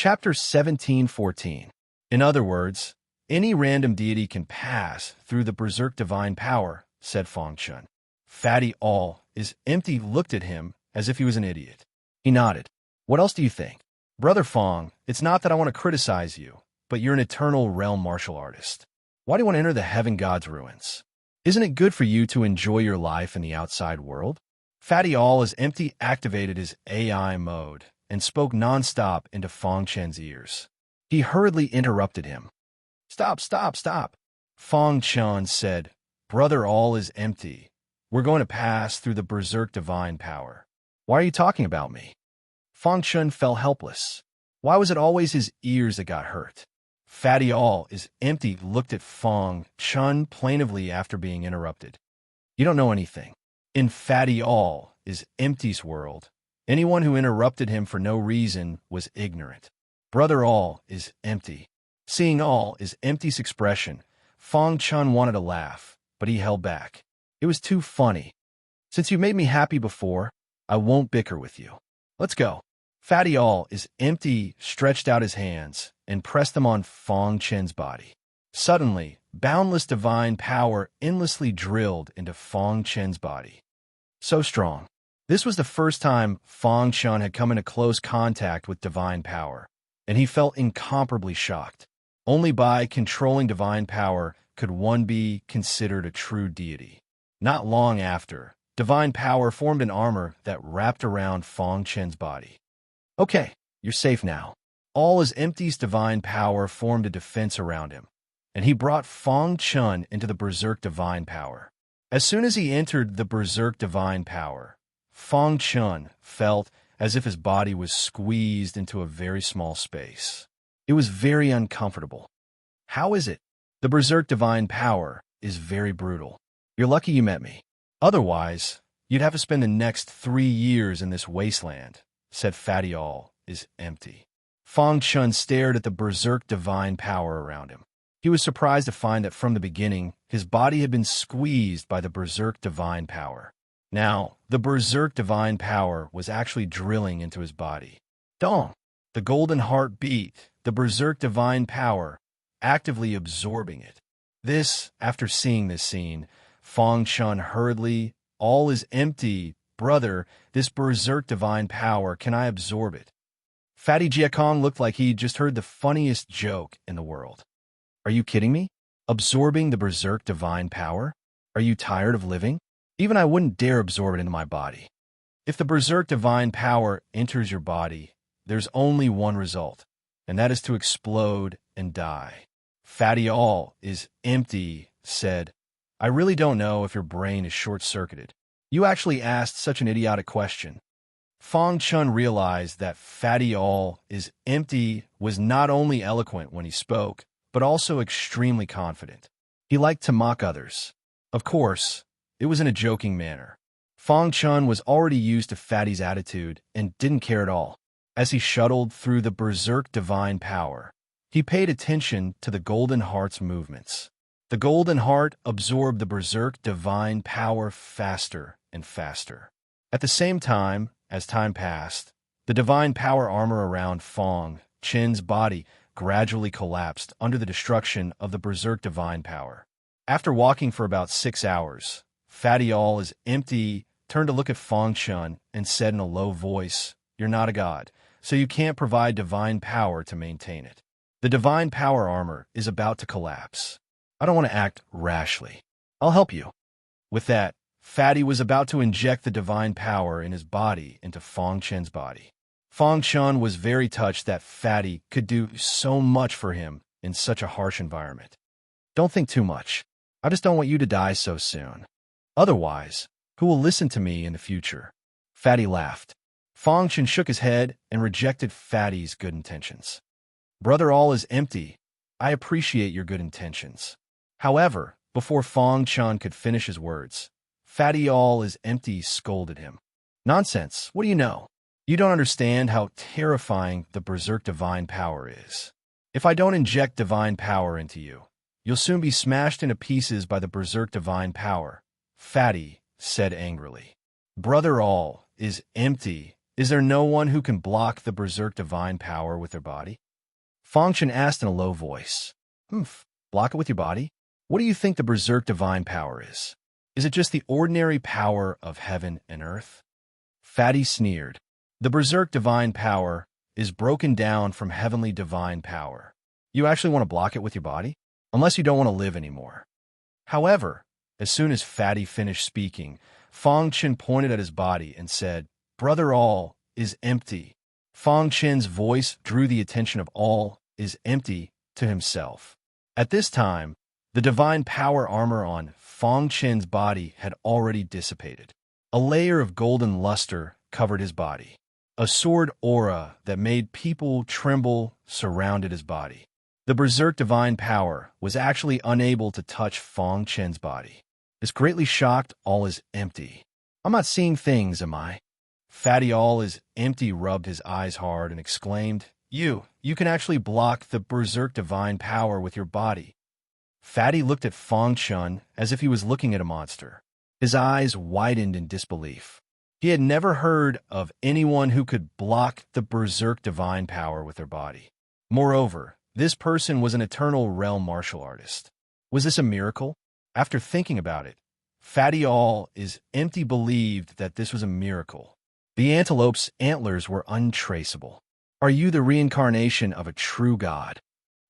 Chapter 17:14. In other words, any random deity can pass through the berserk divine power, said Fong Chun. Fatty All is empty looked at him as if he was an idiot. He nodded. What else do you think? Brother Fong, it's not that I want to criticize you, but you're an eternal realm martial artist. Why do you want to enter the heaven god's ruins? Isn't it good for you to enjoy your life in the outside world? Fatty All is empty activated his AI mode and spoke nonstop into Fong Chen's ears. He hurriedly interrupted him. Stop, stop, stop. Fong Chen said, Brother All is empty. We're going to pass through the berserk divine power. Why are you talking about me? Fong Chen fell helpless. Why was it always his ears that got hurt? Fatty All is empty looked at Fong Chen plaintively after being interrupted. You don't know anything. In Fatty All is empty's world, anyone who interrupted him for no reason was ignorant. Brother All is empty. Seeing All is empty's expression, Fong Chen wanted to laugh, but he held back. It was too funny. Since you made me happy before, I won't bicker with you. Let's go. Fatty All is empty stretched out his hands and pressed them on Fong Chen's body. Suddenly, boundless divine power endlessly drilled into Fong Chen's body. So strong. This was the first time Fong Chen had come into close contact with divine power, and he felt incomparably shocked. Only by controlling divine power could one be considered a true deity. Not long after, divine power formed an armor that wrapped around Fong Chen's body. Okay, you're safe now. All is empty's divine power formed a defense around him, and he brought Fong Chen into the berserk divine power. As soon as he entered the berserk divine power, Fong Chen felt as if his body was squeezed into a very small space. It was very uncomfortable. How is it? The berserk divine power is very brutal. You're lucky you met me. Otherwise, you'd have to spend the next 3 years in this wasteland, said Fatty All is empty. Fong Chen stared at the berserk divine power around him. He was surprised to find that from the beginning, his body had been squeezed by the berserk divine power. Now, the berserk divine power was actually drilling into his body. Dong! The golden heart beat, the berserk divine power, actively absorbing it. This, after seeing this scene, Fong Chen hurriedly, All is empty, brother, this berserk divine power, can I absorb it? Fatty Jiakong looked like he'd just heard the funniest joke in the world. Are you kidding me? Absorbing the berserk divine power? Are you tired of living? Even I wouldn't dare absorb it into my body. If the berserk divine power enters your body, there's only one result, and that is to explode and die. Fatty All is empty, said, I really don't know if your brain is short-circuited. You actually asked such an idiotic question. Fong Chen realized that Fatty All is empty was not only eloquent when he spoke, but also extremely confident. He liked to mock others. Of course, it was in a joking manner. Fong Chen was already used to Fatty's attitude and didn't care at all. As he shuttled through the berserk divine power, he paid attention to the golden heart's movements. The golden heart absorbed the berserk divine power faster and faster. At the same time, as time passed, the divine power armor around Fong Chen's body gradually collapsed under the destruction of the berserk divine power. After walking for about 6 hours, Fatty All is empty turned to look at Fong Chen and said in a low voice, You're not a god, so you can't provide divine power to maintain it. The divine power armor is about to collapse. I don't want to act rashly. I'll help you. With that, Fatty was about to inject the divine power in his body into Fong Chen's body. Fong Chen was very touched that Fatty could do so much for him in such a harsh environment. Don't think too much. I just don't want you to die so soon. Otherwise, who will listen to me in the future? Fatty laughed. Fong Chen shook his head and rejected Fatty's good intentions. Brother All is empty. I appreciate your good intentions. However, before Fong Chen could finish his words, Fatty All is empty scolded him. Nonsense, what do you know? You don't understand how terrifying the berserk divine power is. If I don't inject divine power into you, you'll soon be smashed into pieces by the berserk divine power, Fatty said angrily. Brother All is empty. Is there no one who can block the berserk divine power with their body? Fangshan asked in a low voice. Block it with your body? What do you think the berserk divine power is? Is it just the ordinary power of heaven and earth? Fatty sneered. The berserk divine power is broken down from heavenly divine power. You actually want to block it with your body? Unless you don't want to live anymore. However, as soon as Fatty finished speaking, Fangshan pointed at his body and said, Brother, all is empty. Fangshan's voice drew the attention of all is empty to himself. At this time, the divine power armor on Fangshan's body had already dissipated. A layer of golden luster covered his body. A sword aura that made people tremble surrounded his body. The berserk divine power was actually unable to touch Fangshan's body. This greatly shocked all is empty. I'm not seeing things, am I? Fatty all is empty rubbed his eyes hard and exclaimed, You can actually block the berserk divine power with your body. Fatty looked at Fangshan as if he was looking at a monster. His eyes widened in disbelief. He had never heard of anyone who could block the berserk divine power with their body. Moreover, this person was an eternal realm martial artist. Was this a miracle? After thinking about it, Fatty all is empty believed that this was a miracle. The antelope's antlers were untraceable. Are you the reincarnation of a true god?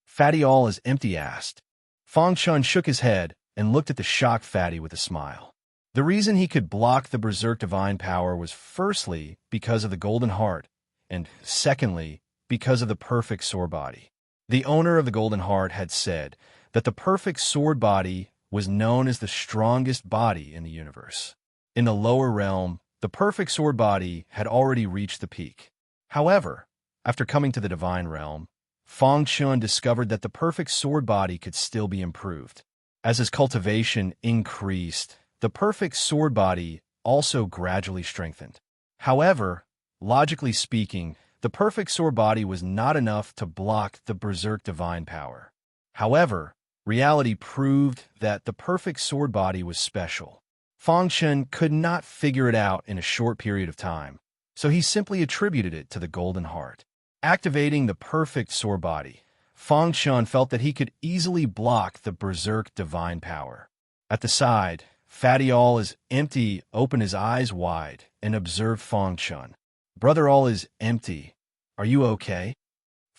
Fatty all is empty asked. Fangshan shook his head and looked at the shocked Fatty with a smile. The reason he could block the berserk divine power was firstly because of the golden heart, and secondly because of the perfect sword body. The owner of the golden heart had said that the perfect sword body was known as the strongest body in the universe. In the lower realm, the perfect sword body had already reached the peak. However, after coming to the divine realm, Fangshan discovered that the perfect sword body could still be improved. As his cultivation increased, the perfect sword body also gradually strengthened. However, logically speaking, the perfect sword body was not enough to block the berserk divine power. However, reality proved that the perfect sword body was special. Fangshan could not figure it out in a short period of time, so he simply attributed it to the golden heart. Activating the perfect sword body, Fangshan felt that he could easily block the berserk divine power. At the side, Fatty all is empty opened his eyes wide and observed Fangshan. Brother, all is empty. Are you okay?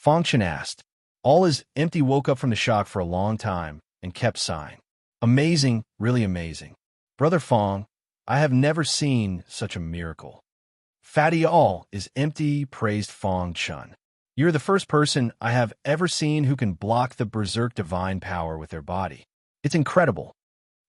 Fangshan asked. All is empty woke up from the shock for a long time and kept sighing. Amazing, really amazing. Brother Fong, I have never seen such a miracle. Fatty all is empty praised Fangshan. You're the first person I have ever seen who can block the berserk divine power with their body. It's incredible.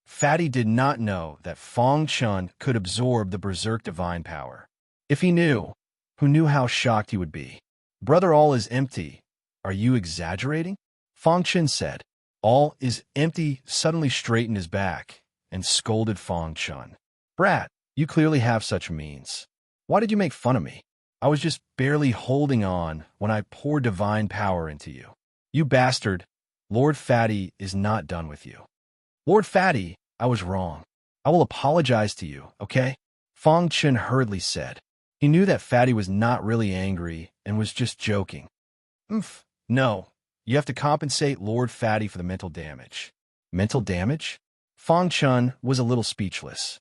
Fatty did not know that Fangshan could absorb the berserk divine power. If he knew, who knew how shocked he would be? Brother, all is empty. Are you exaggerating? Fangshan said. All is empty suddenly straightened his back and scolded Fangshan. Brat, you clearly have such means. Why did you make fun of me? I was just barely holding on when I poured divine power into you. You bastard. Lord Fatty is not done with you. Lord Fatty, I was wrong. I will apologize to you, okay? Fangshan hurriedly said. He knew that Fatty was not really angry and was just joking. No, you have to compensate Lord Fatty for the mental damage. Mental damage? Fangshan was a little speechless.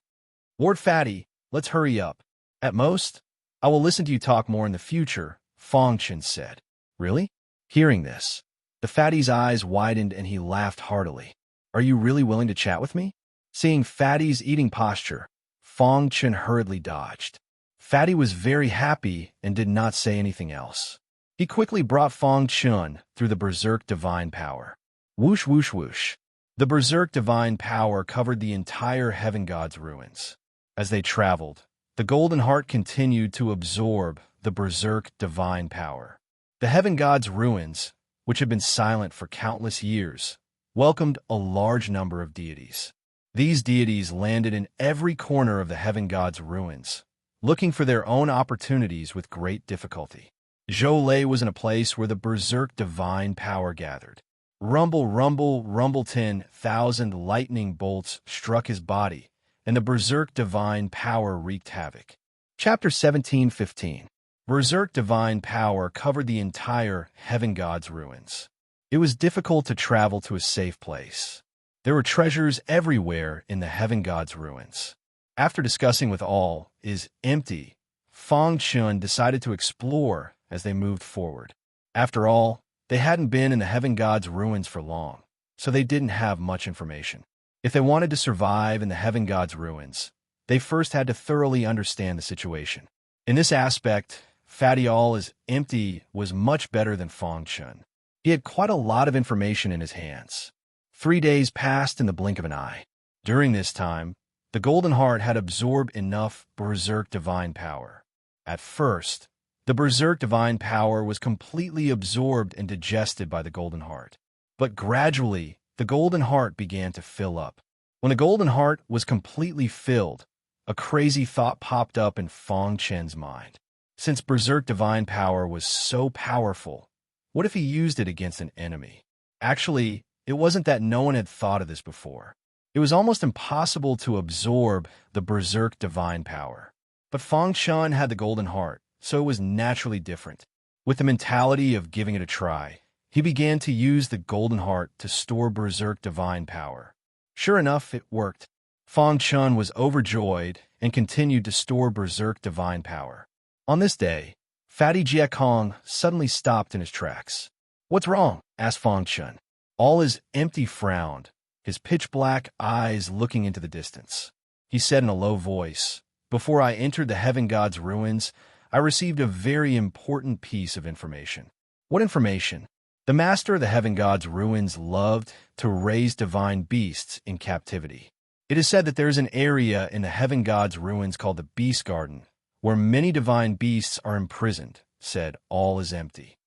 Lord Fatty, let's hurry up. At most, I will listen to you talk more in the future, Fangshan said. Really? Hearing this, the Fatty's eyes widened and he laughed heartily. Are you really willing to chat with me? Seeing Fatty's eating posture, Fangshan hurriedly dodged. Fatty was very happy and did not say anything else. He quickly brought Fangshan through the berserk divine power. Whoosh, whoosh, whoosh. The berserk divine power covered the entire heaven god's ruins. As they traveled, the golden heart continued to absorb the berserk divine power. The heaven god's ruins, which had been silent for countless years, welcomed a large number of deities. These deities landed in every corner of the heaven god's ruins, looking for their own opportunities with great difficulty. Zhou Lei was in a place where the berserk divine power gathered. Rumble, rumble, rumble 10,000 lightning bolts struck his body, and the berserk divine power wreaked havoc. Chapter 17:15 Berserk divine power covered the entire Heaven God's ruins. It was difficult to travel to a safe place. There were treasures everywhere in the Heaven God's ruins. After discussing with all is empty, Fang Chun decided to explore as they moved forward. After all, they hadn't been in the Heaven God's ruins for long, so they didn't have much information. If they wanted to survive in the Heaven God's ruins, they first had to thoroughly understand the situation. In this aspect, Fatty All is Empty was much better than Fang Chun. He had quite a lot of information in his hands. 3 days passed in the blink of an eye. During this time, the Golden Heart had absorbed enough Berserk divine power. At first, the Berserk divine power was completely absorbed and digested by the Golden Heart. But gradually, the Golden Heart began to fill up. When the Golden Heart was completely filled, a crazy thought popped up in Fang Chen's mind. Since Berserk divine power was so powerful, what if he used it against an enemy? Actually, it wasn't that no one had thought of this before. It was almost impossible to absorb the Berserk divine power. But Fang Chun had the Golden Heart, so it was naturally different. With the mentality of giving it a try, he began to use the Golden Heart to store Berserk divine power. Sure enough, it worked. Fang Chun was overjoyed and continued to store Berserk divine power. On this day, Fatty Jia Kong suddenly stopped in his tracks. "What's wrong?" asked Fang Chun. All his empty frowned, his pitch-black eyes looking into the distance. He said in a low voice, "Before I entered the Heaven God's ruins, I received a very important piece of information." "What information?" "The master of the Heaven God's ruins loved to raise divine beasts in captivity. It is said that there is an area in the Heaven God's ruins called the Beast Garden, where many divine beasts are imprisoned," said All is Empty.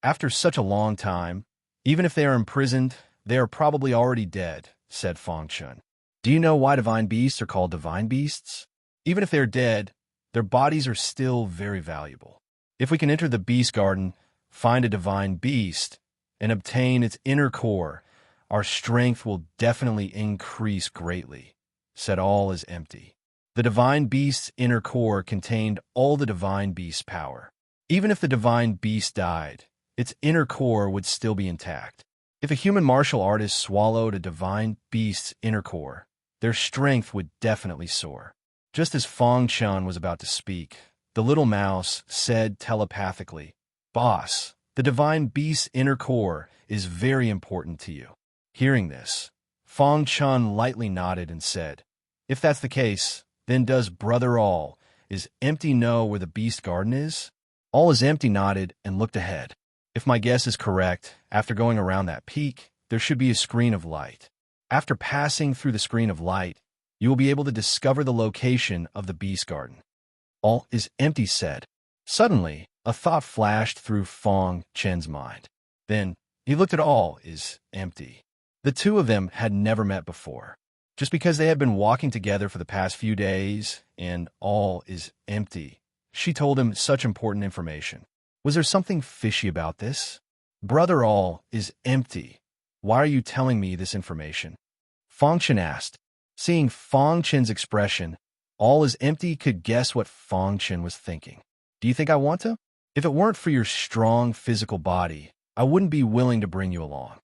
"After such a long time, even if they are imprisoned, they are probably already dead," said Fang Chun. "Do you know why divine beasts are called divine beasts? Even if they are dead, their bodies are still very valuable. If we can enter the Beast Garden, find a divine beast, and obtain its inner core, our strength will definitely increase greatly," said All is Empty. The divine beast's inner core contained all the divine beast's power. Even if the divine beast died, its inner core would still be intact. If a human martial artist swallowed a divine beast's inner core, their strength would definitely soar. Just as Fang Chun was about to speak, the little mouse said telepathically, "Boss, the divine beast's inner core is very important to you." Hearing this, Fang Chun lightly nodded and said, "If that's the case, then does Brother All is Empty know where the Beast Garden is?" All is Empty nodded and looked ahead. "If my guess is correct, after going around that peak, there should be a screen of light. After passing through the screen of light, you will be able to discover the location of the Beast Garden." All is Empty said. Suddenly, a thought flashed through Fang Chen's mind. Then, he looked at All is Empty. The two of them had never met before. Just because they had been walking together for the past few days, and All is Empty, she told him such important information. Was there something fishy about this? "Brother All is Empty. Why are you telling me this information?" Fang Chen asked. Seeing Fang Chen's expression, All is Empty could guess what Fang Chen was thinking. "Do you think I want to? If it weren't for your strong physical body, I wouldn't be willing to bring you along."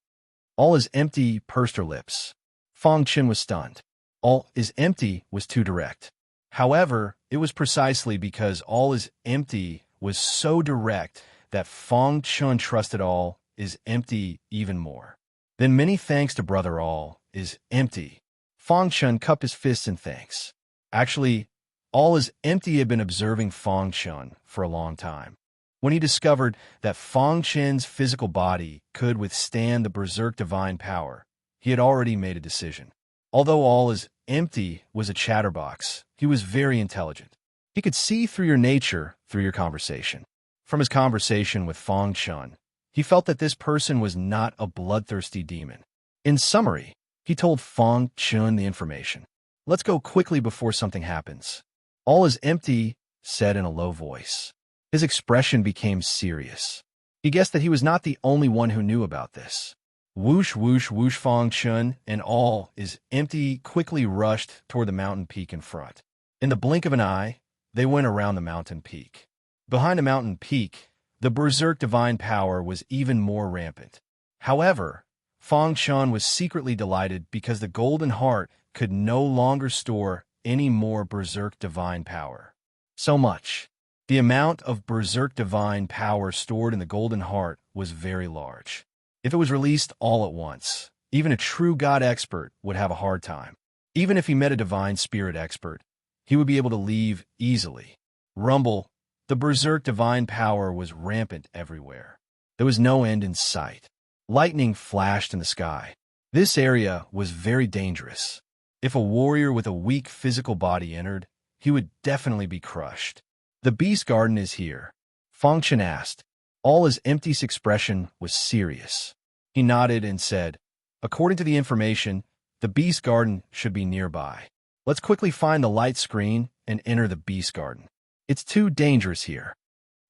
All is Empty pursed her lips. Fang Chen was stunned. All is Empty was too direct. However, it was precisely because All is Empty was so direct that Fang Chun trusted All is Empty even more. "Then many thanks to Brother All is Empty." Fang Chun cupped his fists in thanks. Actually, All is Empty had been observing Fang Chun for a long time. When he discovered that Fang Chen's physical body could withstand the Berserk divine power, he had already made a decision. Although All is Empty was a chatterbox, he was very intelligent. He could see through your nature through your conversation. From his conversation with Fang Chun, he felt that this person was not a bloodthirsty demon. In summary, he told Fang Chun the information. "Let's go quickly before something happens." All is Empty said in a low voice. His expression became serious. He guessed that he was not the only one who knew about this. Whoosh, whoosh, whoosh, Fang Chun and All is Empty quickly rushed toward the mountain peak in front. In the blink of an eye, they went around the mountain peak. Behind a mountain peak, the berserk divine power was even more rampant. However, Fang was secretly delighted because the golden heart could no longer store any more berserk divine power. So much. The amount of berserk divine power stored in the golden heart was very large. If it was released all at once, even a true god expert would have a hard time. Even if he met a divine spirit expert, he would be able to leave easily. Rumble, the berserk divine power was rampant everywhere. There was no end in sight. Lightning flashed in the sky. This area was very dangerous. If a warrior with a weak physical body entered, he would definitely be crushed. The beast garden is here, Fangchen asked. All his empty's expression was serious. He nodded and said, according to the information, the beast garden should be nearby. Let's quickly find the light screen and enter the beast garden. It's too dangerous here.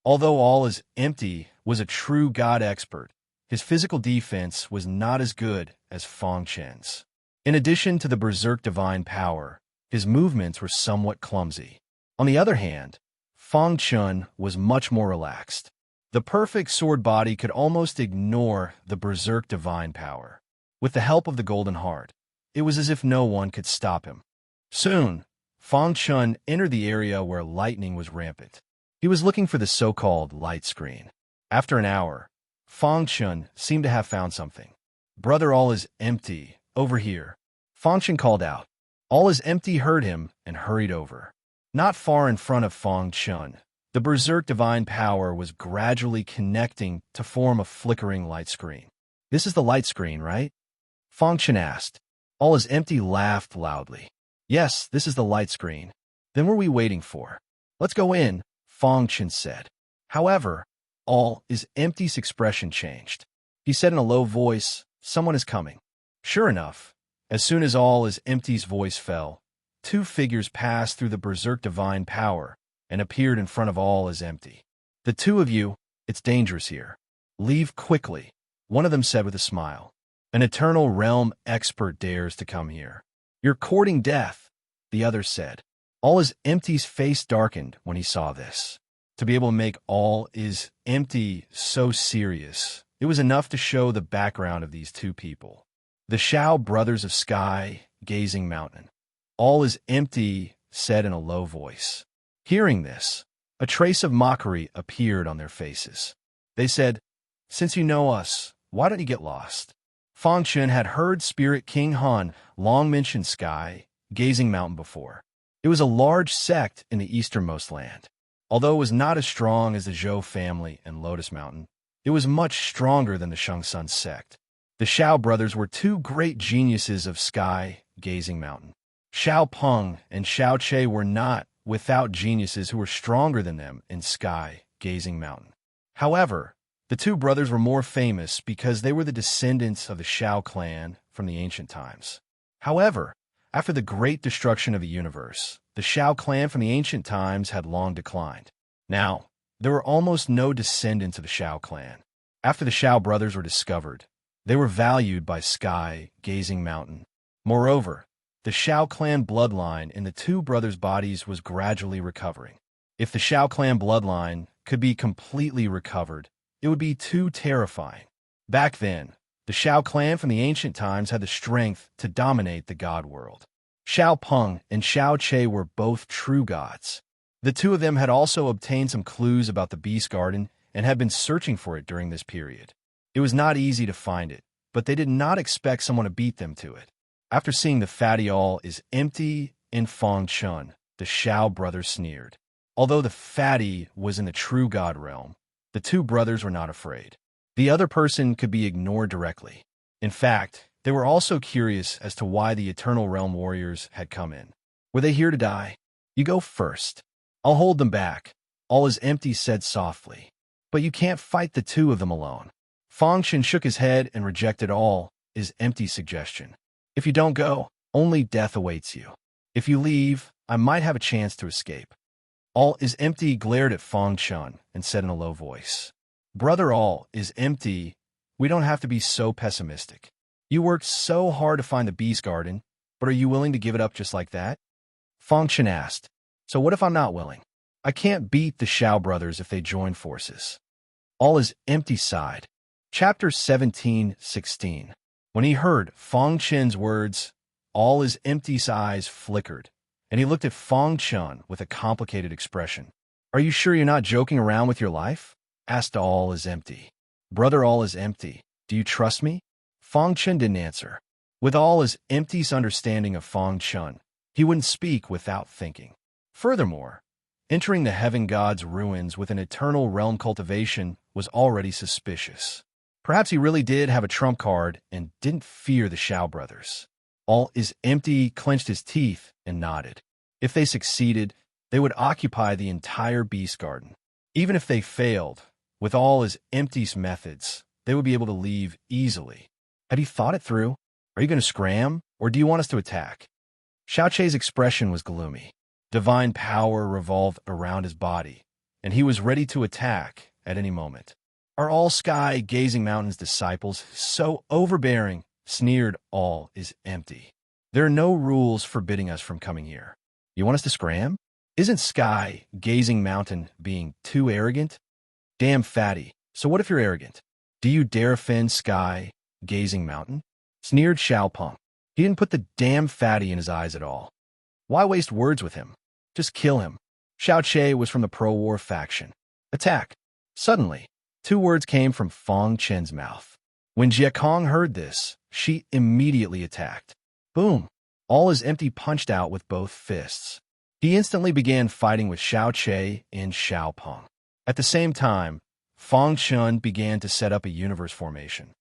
Although all is empty was a true god expert, his physical defense was not as good as Fangchen's. In addition to the berserk divine power, his movements were somewhat clumsy. On the other hand, Fangchen was much more relaxed. The perfect sword body could almost ignore the berserk divine power. With the help of the golden heart, it was as if no one could stop him. Soon, Fangchen entered the area where lightning was rampant. He was looking for the so-called light screen. After an hour, Fangchen seemed to have found something. Brother, all is empty. Over here. Fangchen called out. All is empty heard him and hurried over. Not far in front of Fangchen, the berserk divine power was gradually connecting to form a flickering light screen. This is the light screen, right? Fangchen asked. All is empty laughed loudly. Yes, this is the light screen. Then what are we waiting for? Let's go in, Fangchen said. However, all is empty's expression changed. He said in a low voice, someone is coming. Sure enough, as soon as all is empty's voice fell, two figures passed through the berserk divine power and appeared in front of all is empty. The two of you, it's dangerous here. Leave quickly, one of them said with a smile. An eternal realm expert dares to come here. You're courting death, the other said. All is empty's face darkened when he saw this. To be able to make all is empty so serious, it was enough to show the background of these two people. The Shao brothers of Sky, Gazing Mountain. All is empty, said in a low voice. Hearing this, a trace of mockery appeared on their faces. They said, since you know us, why don't you get lost? Fangchen had heard Spirit King Han long mention Sky, Gazing Mountain before. It was a large sect in the easternmost land. Although it was not as strong as the Zhou family and Lotus Mountain, it was much stronger than the Shangsun sect. The Shao brothers were two great geniuses of Sky, Gazing Mountain. Xiao Peng and Xiao Che were not without geniuses who were stronger than them in Sky, Gazing Mountain. However, the two brothers were more famous because they were the descendants of the Shao clan from the ancient times. However, after the great destruction of the universe, the Shao clan from the ancient times had long declined. Now, there were almost no descendants of the Shao clan. After the Shao brothers were discovered, they were valued by Sky, Gazing Mountain. Moreover, the Shao clan bloodline in the two brothers' bodies was gradually recovering. If the Shao clan bloodline could be completely recovered, it would be too terrifying. Back then, the Shao clan from the ancient times had the strength to dominate the god world. Xiao Peng and Xiao Che were both true gods. The two of them had also obtained some clues about the Beast Garden and had been searching for it during this period. It was not easy to find it, but they did not expect someone to beat them to it. After seeing the fatty all is empty in Fangchen, the Shao brothers sneered. Although the fatty was in the true god realm, the two brothers were not afraid. The other person could be ignored directly. In fact, they were also curious as to why the Eternal Realm warriors had come in. Were they here to die? You go first. I'll hold them back, all is empty said softly. But you can't fight the two of them alone. Fangchen shook his head and rejected all is empty suggestion. If you don't go, only death awaits you. If you leave, I might have a chance to escape. All is empty glared at Fangchen and said in a low voice, Brother, all is empty. We don't have to be so pessimistic. You worked so hard to find the Beast Garden, but are you willing to give it up just like that? Fangchen asked. So what if I'm not willing? I can't beat the Shao brothers if they join forces. All is empty sighed. Chapter 17:16. When he heard Fong Chen's words, all his empty's eyes flickered, and he looked at Fong Chen with a complicated expression. Are you sure you're not joking around with your life? Asked All is empty. Brother, all is empty. Do you trust me? Fong Chen didn't answer. With all his empty's understanding of Fong Chen, he wouldn't speak without thinking. Furthermore, entering the heaven god's ruins with an eternal realm cultivation was already suspicious. Perhaps he really did have a trump card and didn't fear the Shao brothers. All is empty clenched his teeth and nodded. If they succeeded, they would occupy the entire beast garden. Even if they failed, with all his empty's methods, they would be able to leave easily. Had he thought it through? Are you going to scram, or do you want us to attack? Xiao Che's expression was gloomy. Divine power revolved around his body, and he was ready to attack at any moment. Are all sky-gazing mountains disciples so overbearing? Sneered All is empty. There are no rules forbidding us from coming here. You want us to scram? Isn't sky-gazing mountain being too arrogant? Damn fatty, so what if you're arrogant? Do you dare offend sky-gazing mountain? Sneered Xiao Peng. He didn't put the damn fatty in his eyes at all. Why waste words with him? Just kill him. Xiao Che was from the pro-war faction. Attack. Suddenly, two words came from Fong Chen's mouth. When Jie Kong heard this, she immediately attacked. Boom! All is empty punched out with both fists. He instantly began fighting with Xiao Che and Xiao Peng. At the same time, Fong Chen began to set up a universe formation.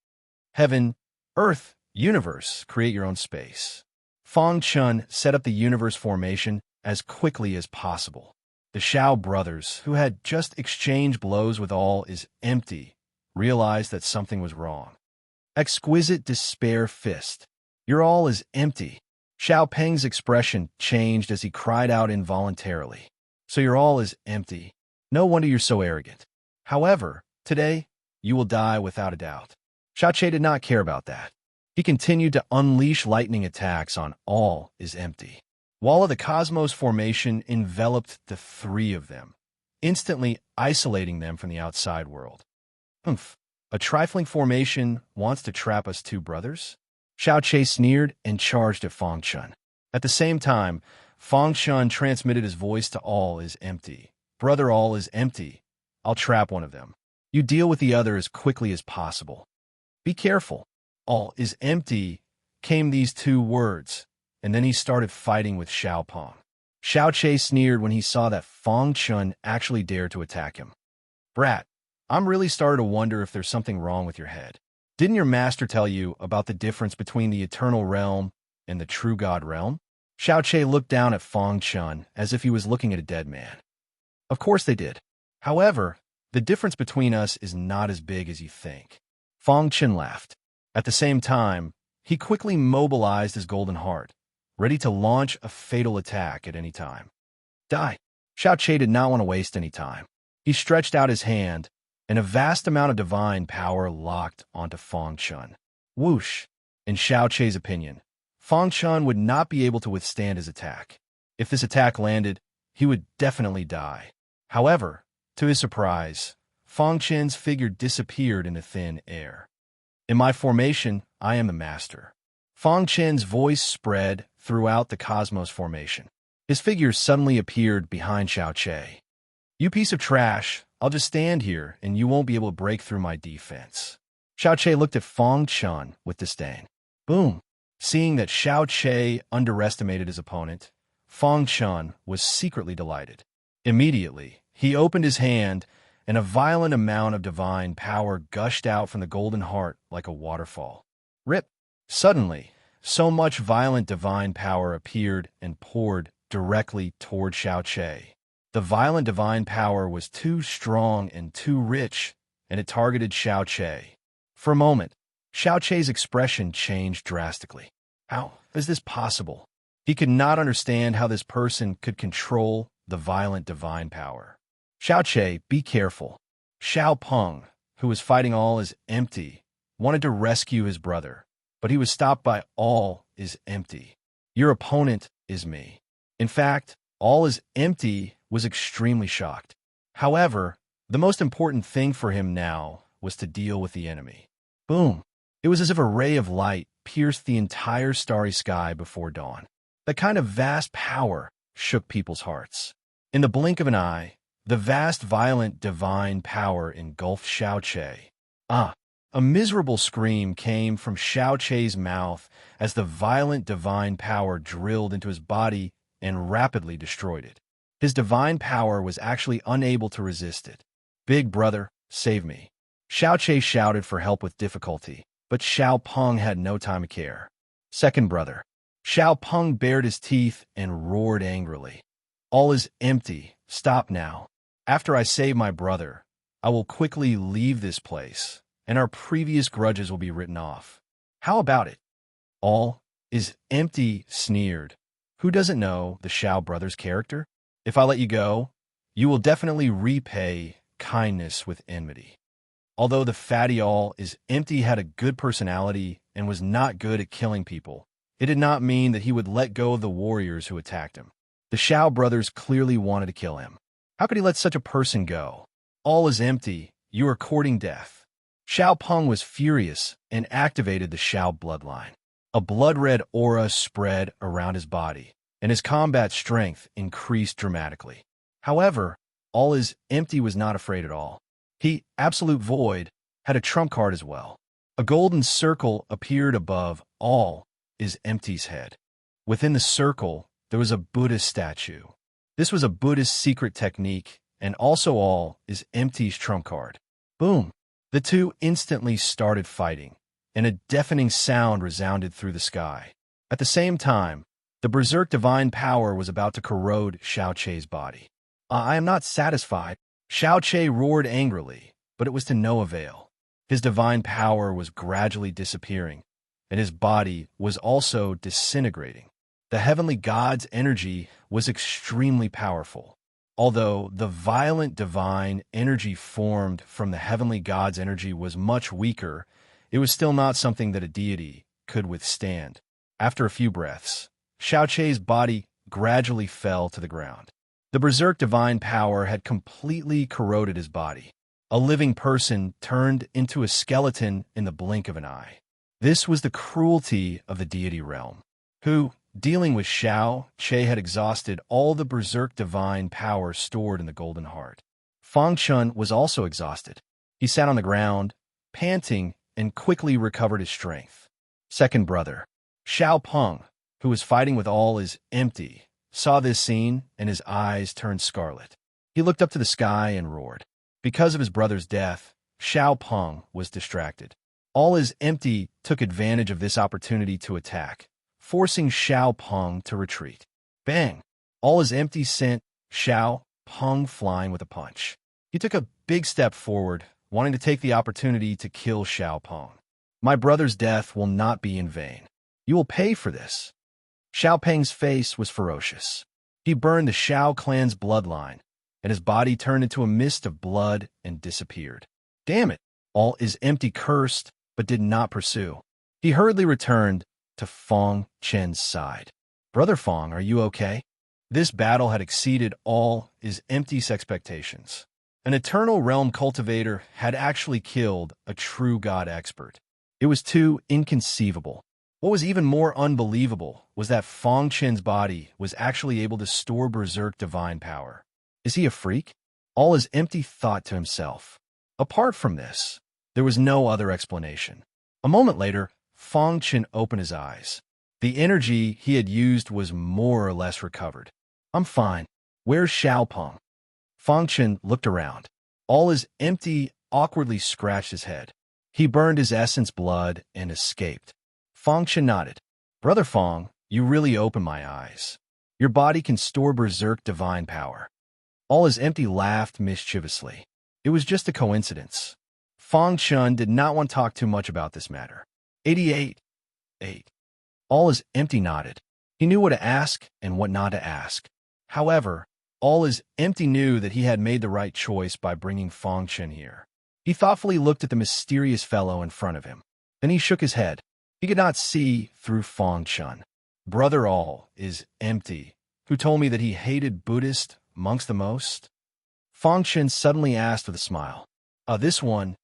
Heaven, Earth, Universe, create your own space. Fong Chen set up the universe formation as quickly as possible. The Shao brothers, who had just exchanged blows with All is empty, realized that something was wrong. Exquisite despair fist. Your all is empty. Xiao Peng's expression changed as he cried out involuntarily. So your all is empty. No wonder you're so arrogant. However, today, you will die without a doubt. Xiao Che did not care about that. He continued to unleash lightning attacks on All is empty. Wall of the Cosmos formation enveloped the three of them, instantly isolating them from the outside world. Humph, a trifling formation wants to trap us two brothers? Xiao Che sneered and charged at Fong Chen. At the same time, Fong Chen transmitted his voice to All is empty. Brother, all is empty. I'll trap one of them. You deal with the other as quickly as possible. Be careful. All is empty, came these two words, and then he started fighting with Xiao Peng. Xiao Che sneered when he saw that Fong Chen actually dared to attack him. Brat, I'm really starting to wonder if there's something wrong with your head. Didn't your master tell you about the difference between the eternal realm and the true God realm? Xiao Che looked down at Fong Chen as if he was looking at a dead man. Of course they did. However, the difference between us is not as big as you think. Fong Chen laughed. At the same time, he quickly mobilized his golden heart, ready to launch a fatal attack at any time. Die! Xiao Che did not want to waste any time. He stretched out his hand, and a vast amount of divine power locked onto Fong Chen. Whoosh! In Xiao Che's opinion, Fong Chen would not be able to withstand his attack. If this attack landed, he would definitely die. However, to his surprise, Fong Chen's figure disappeared into thin air. In my formation, I am the master. Fong Chen's voice spread throughout the Cosmos formation. His figure suddenly appeared behind Xiao Che. You piece of trash, I'll just stand here and you won't be able to break through my defense. Xiao Che looked at Fong Chen with disdain. Boom! Seeing that Xiao Che underestimated his opponent, Fong Chen was secretly delighted. Immediately, he opened his hand, and a violent amount of divine power gushed out from the golden heart like a waterfall. Rip! Suddenly, so much violent divine power appeared and poured directly toward Xiao Che. The violent divine power was too strong and too rich, and it targeted Xiao Che. For a moment, Xiao Che's expression changed drastically. How is this possible? He could not understand how this person could control the violent divine power. Xiao Che, be careful. Xiao Peng, who was fighting All is empty, wanted to rescue his brother, but he was stopped by All is empty. Your opponent is me. In fact, All is empty was extremely shocked. However, the most important thing for him now was to deal with the enemy. Boom! It was as if a ray of light pierced the entire starry sky before dawn. That kind of vast power shook people's hearts. In the blink of an eye, the vast, violent, divine power engulfed Xiao Che. A miserable scream came from Xiao Che's mouth as the violent divine power drilled into his body and rapidly destroyed it. His divine power was actually unable to resist it. "Big brother, save me." Xiao Che shouted for help with difficulty, but Xiao Peng had no time to care. "Second brother." Xiao Peng bared his teeth and roared angrily. "All is empty. Stop now. After I save my brother, I will quickly leave this place, and our previous grudges will be written off. How about it?" "All is empty," sneered. Who doesn't know the Xiao brothers' character? "If I let you go, you will definitely repay kindness with enmity." Although the fatty all is empty had a good personality and was not good at killing people, it did not mean that he would let go of the warriors who attacked him. The Xiao brothers clearly wanted to kill him. How could he let such a person go? "All is empty. You are courting death." Xiao Peng was furious and activated the Xiao bloodline. A blood-red aura spread around his body, and his combat strength increased dramatically. However, All is empty was not afraid at all. He, Absolute Void, had a trump card as well. A golden circle appeared above All is Empty's head. Within the circle, there was a Buddhist statue. This was a Buddhist secret technique, and also All is Empty's trump card. Boom! The two instantly started fighting, and a deafening sound resounded through the sky. At the same time, the berserk divine power was about to corrode Xiao Che's body. "I am not satisfied." Xiao Che roared angrily, but it was to no avail. His divine power was gradually disappearing, and his body was also disintegrating. The heavenly god's energy was extremely powerful. Although the violent divine energy formed from the heavenly god's energy was much weaker, it was still not something that a deity could withstand. After a few breaths, Xiao Che's body gradually fell to the ground. The berserk divine power had completely corroded his body. A living person turned into a skeleton in the blink of an eye. This was the cruelty of the deity realm, who, dealing with Xiao Che, had exhausted all the berserk divine power stored in the Golden Heart. Fang Chun was also exhausted. He sat on the ground, panting, and quickly recovered his strength. Second brother, Xiao Peng, who was fighting with All is Empty, saw this scene and his eyes turned scarlet. He looked up to the sky and roared. Because of his brother's death, Xiao Peng was distracted. All is Empty took advantage of this opportunity to attack, forcing Xiao Peng to retreat. Bang! All is Empty sent Xiao Peng flying with a punch. He took a big step forward, wanting to take the opportunity to kill Xiao Peng. "My brother's death will not be in vain. You will pay for this." Xiao Peng's face was ferocious. He burned the Xiao clan's bloodline, and his body turned into a mist of blood and disappeared. Damn it! All is Empty cursed, but did not pursue. He hurriedly returned to Fang Chen's side. "Brother Fang, are you okay?" This battle had exceeded All is Empty's expectations. An eternal realm cultivator had actually killed a true god expert. It was too inconceivable. What was even more unbelievable was that Fang Chen's body was actually able to store berserk divine power. Is he a freak? All is Empty thought to himself. Apart from this, there was no other explanation. A moment later, Fang Chen opened his eyes. The energy he had used was more or less recovered. "I'm fine. Where's Xiao Peng?" Fang Chen looked around. All is Empty awkwardly scratched his head. He burned his essence blood and escaped. Fang Chen nodded. "Brother Fang, you really opened my eyes. Your body can store berserk divine power." All is Empty laughed mischievously. It was just a coincidence. Fang Chen did not want to talk too much about this matter. 88. 8. All is Empty nodded. He knew what to ask and what not to ask. However, All is Empty knew that he had made the right choice by bringing Fang Chen here. He thoughtfully looked at the mysterious fellow in front of him. Then he shook his head. He could not see through Fang Chen. "Brother All is Empty," who told me that he hated Buddhist monks the most? Fangchen suddenly asked with a smile. This one,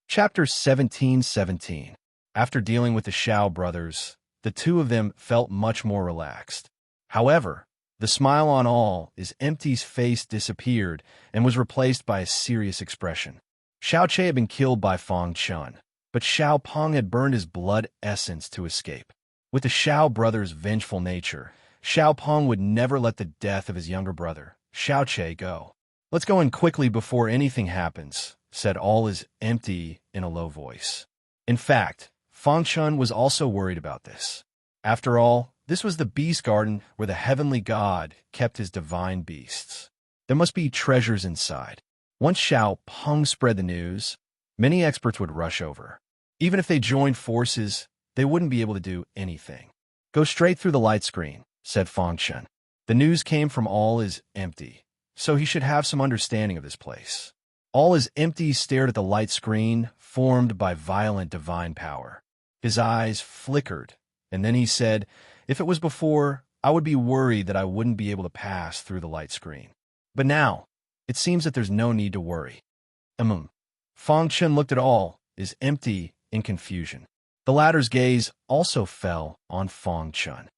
Chapter 1717. After dealing with the Shao brothers, the two of them felt much more relaxed. However, the smile on all is Empty's face disappeared and was replaced by a serious expression. Xiao Che had been killed by Fang Chun, but Xiao Peng had burned his blood essence to escape. With the Shao brothers' vengeful nature, Xiao Peng would never let the death of his younger brother, Xiao Che, go. "Let's go in quickly before anything happens," said all is Empty in a low voice. In fact, Fang Chun was also worried about this. After all, this was the beast garden where the heavenly god kept his divine beasts. There must be treasures inside. Once Xiao Peng spread the news, many experts would rush over. Even if they joined forces, they wouldn't be able to do anything. "Go straight through the light screen," said Fang Chun. The news came from All is Empty, so he should have some understanding of this place. All is Empty stared at the light screen formed by violent divine power. His eyes flickered, and then he said, "If it was before, I would be worried that I wouldn't be able to pass through the light screen. But now, it seems that there's no need to worry." Fang Chun looked at All is Empty in confusion. The latter's gaze also fell on Fang Chun.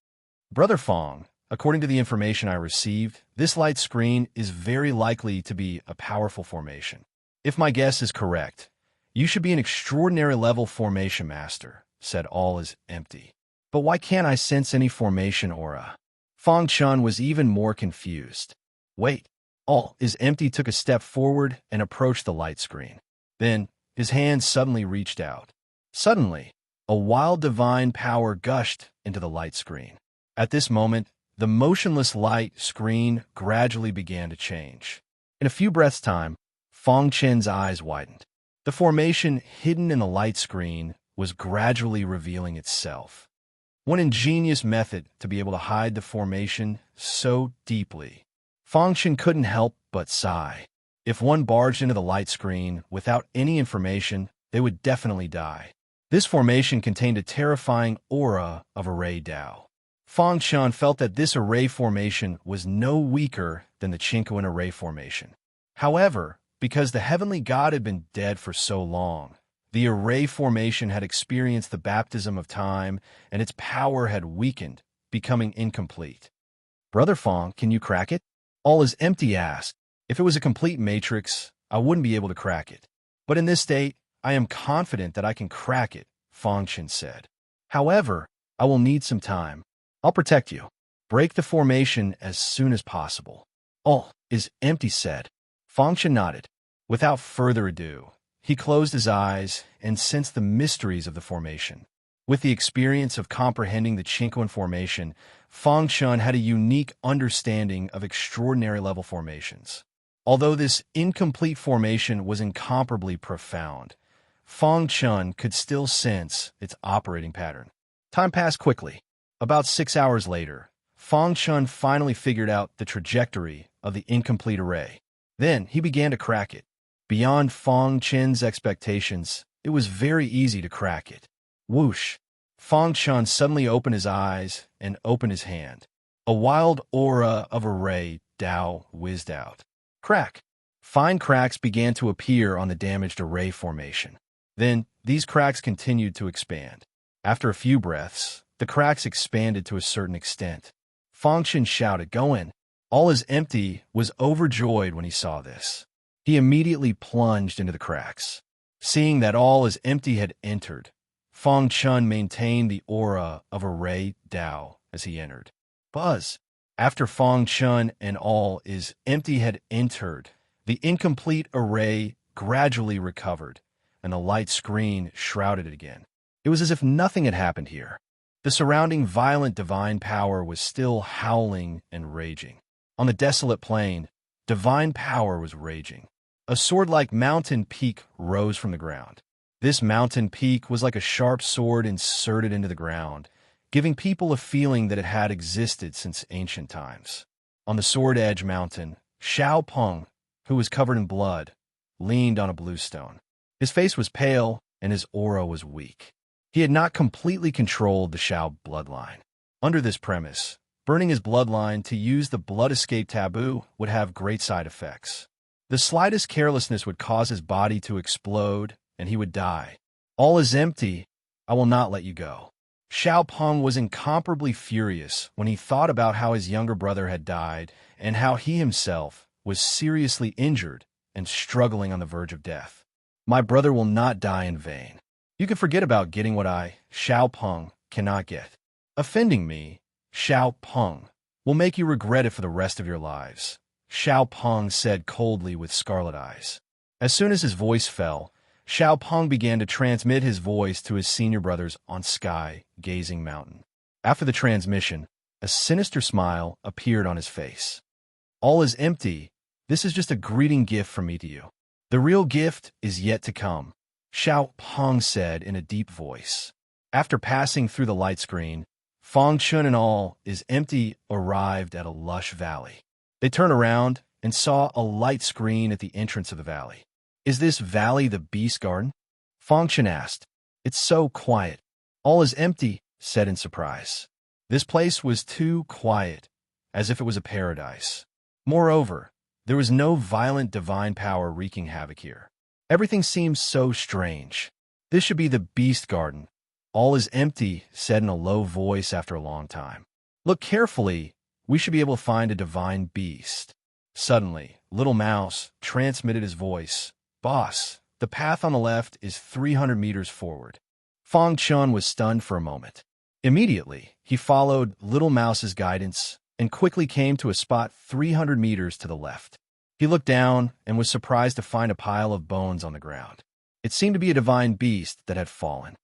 "Brother Fang, according to the information I received, this light screen is very likely to be a powerful formation. If my guess is correct, you should be an extraordinary level formation master," said All is Empty. "But why can't I sense any formation aura?" Fang Chun was even more confused. "Wait." All is Empty took a step forward and approached the light screen. Then, his hand suddenly reached out. Suddenly, a wild divine power gushed into the light screen. At this moment, the motionless light screen gradually began to change. In a few breaths' time, Fang Chen's eyes widened. The formation hidden in the light screen was gradually revealing itself. One ingenious method to be able to hide the formation so deeply. Fang Chen couldn't help but sigh. If one barged into the light screen without any information, they would definitely die. This formation contained a terrifying aura of array Dao. Fang Chun felt that this array formation was no weaker than the Chinquan array formation. However, because the heavenly god had been dead for so long, the array formation had experienced the baptism of time, and its power had weakened, becoming incomplete. "Brother Fang, can you crack it?" All is Empty asked. "If it was a complete matrix, I wouldn't be able to crack it. But in this state, I am confident that I can crack it," Fang Chen said. "However, I will need some time. I'll protect you. Break the formation as soon as possible." "All is Empty," said. Fang Chen nodded. Without further ado, he closed his eyes and sensed the mysteries of the formation. With the experience of comprehending the Chinquan formation, Fang Chun had a unique understanding of extraordinary level formations. Although this incomplete formation was incomparably profound, Fang Chun could still sense its operating pattern. Time passed quickly. About 6 hours later, Fang Chun finally figured out the trajectory of the incomplete array. Then he began to crack it. Beyond Fang Chen's expectations, it was very easy to crack it. Whoosh! Fang Chun suddenly opened his eyes and opened his hand. A wild aura of array Dao whizzed out. Crack! Fine cracks began to appear on the damaged array formation. Then, these cracks continued to expand. After a few breaths, the cracks expanded to a certain extent. Fang Chun shouted, "Go in!" All is Empty was overjoyed when he saw this. He immediately plunged into the cracks. Seeing that All is Empty had entered, Fang Chun maintained the aura of array Dao as he entered. Buzz! After Fang Chun and All is Empty had entered, the incomplete array gradually recovered, and the light screen shrouded it again. It was as if nothing had happened here. The surrounding violent divine power was still howling and raging. On the desolate plain, divine power was raging. A sword-like mountain peak rose from the ground. This mountain peak was like a sharp sword inserted into the ground, giving people a feeling that it had existed since ancient times. On the Sword Edge Mountain, Xiao Peng, who was covered in blood, leaned on a blue stone. His face was pale, and his aura was weak. He had not completely controlled the Xiao bloodline. Under this premise, Burning his bloodline to use the blood escape taboo would have great side effects. The slightest carelessness would cause his body to explode, and he would die. All is empty. I will not let you go. Xiao Peng was incomparably furious when he thought about how his younger brother had died and how he himself was seriously injured and struggling on the verge of death. My brother will not die in vain. You can forget about getting what I, Xiao Peng, cannot get. Offending me, Xiao Peng, will make you regret it for the rest of your lives, Xiao Peng said coldly with scarlet eyes. As soon as his voice fell, Xiao Peng began to transmit his voice to his senior brothers on sky-gazing mountain. After the transmission, a sinister smile appeared on his face. All is empty. This is just a greeting gift from me to you. The real gift is yet to come, Xiao Peng said in a deep voice. After passing through the light screen, Fangchun and all is empty arrived at a lush valley. They turned around and saw a light screen at the entrance of the valley. Is this valley the Beast Garden? Fangchun asked. It's so quiet. All is empty, said in surprise. This place was too quiet, as if it was a paradise. Moreover, there was no violent divine power wreaking havoc here. Everything seemed so strange. This should be the Beast Garden. All is empty, said in a low voice after a long time. Look carefully. We should be able to find a divine beast. Suddenly, Little Mouse transmitted his voice. Boss, the path on the left is 300 meters forward. Fangchun was stunned for a moment. Immediately, he followed Little Mouse's guidance and quickly came to a spot 300 meters to the left. He looked down and was surprised to find a pile of bones on the ground. It seemed to be a divine beast that had fallen.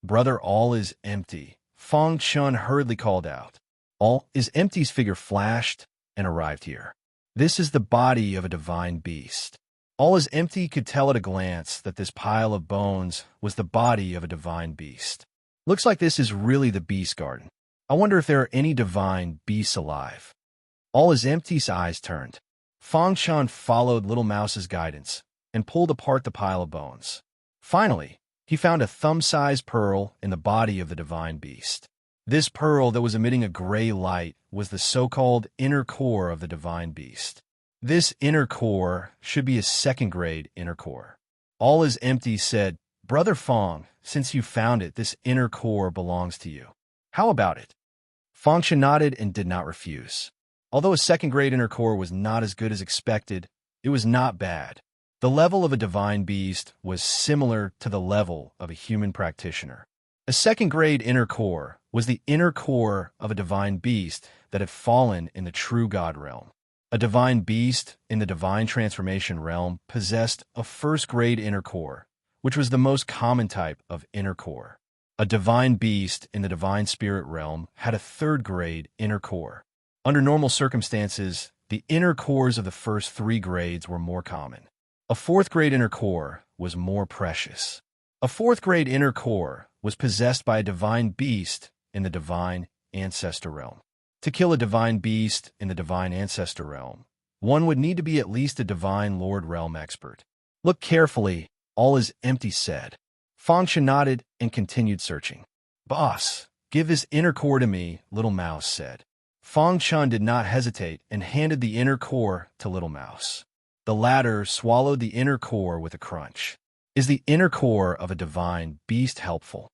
Brother, all is empty, Fangchun hurriedly called out. All is empty's figure flashed and arrived here. This is the body of a divine beast. All is empty could tell at a glance that this pile of bones was the body of a divine beast. Looks like this is really the Beast Garden. I wonder if there are any divine beasts alive. All is empty's eyes turned. Fangchun followed Little Mouse's guidance and pulled apart the pile of bones. Finally, he found a thumb-sized pearl in the body of the divine beast. This pearl that was emitting a gray light was the so-called inner core of the divine beast. This inner core should be a second-grade inner core. All is empty said, Brother Fang, since you found it, this inner core belongs to you. How about it? Fangchun nodded and did not refuse. Although a second-grade inner core was not as good as expected, it was not bad. The level of a divine beast was similar to the level of a human practitioner. A second-grade inner core was the inner core of a divine beast that had fallen in the true God realm. A divine beast in the divine transformation realm possessed a first-grade inner core, which was the most common type of inner core. A divine beast in the divine spirit realm had a third-grade inner core. Under normal circumstances, the inner cores of the first 3 grades were more common. A 4th-grade inner core was more precious. A 4th-grade inner core was possessed by a divine beast in the divine ancestor realm. To kill a divine beast in the divine ancestor realm, one would need to be at least a divine lord realm expert. Look carefully, all is empty said. Fangchun nodded and continued searching. Boss, give this inner core to me, Little Mouse said. Fangchun did not hesitate and handed the inner core to Little Mouse. The latter swallowed the inner core with a crunch. Is the inner core of a divine beast helpful?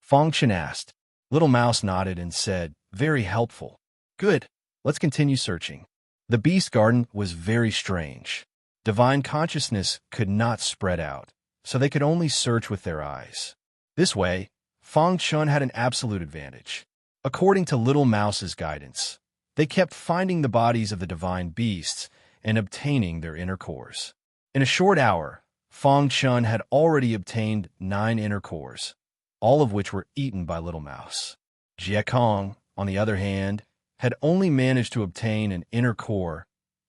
Fangchun asked. Little Mouse nodded and said, very helpful. Good, let's continue searching. The Beast Garden was very strange. Divine consciousness could not spread out, so they could only search with their eyes. This way, Fangchun had an absolute advantage. According to Little Mouse's guidance, they kept finding the bodies of the divine beasts and obtaining their inner cores. In a short hour, Fangchun had already obtained 9 inner cores, all of which were eaten by Little Mouse. Jie Kong, on the other hand, had only managed to obtain an inner core,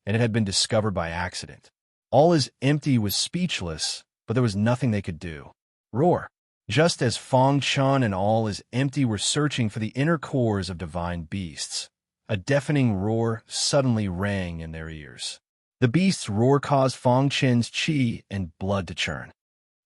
and it had been discovered by accident. All is empty was speechless, but there was nothing they could do. Roar! Just as Fangchun and all is empty were searching for the inner cores of divine beasts, a deafening roar suddenly rang in their ears. The beast's roar caused Fangchun's qi and blood to churn.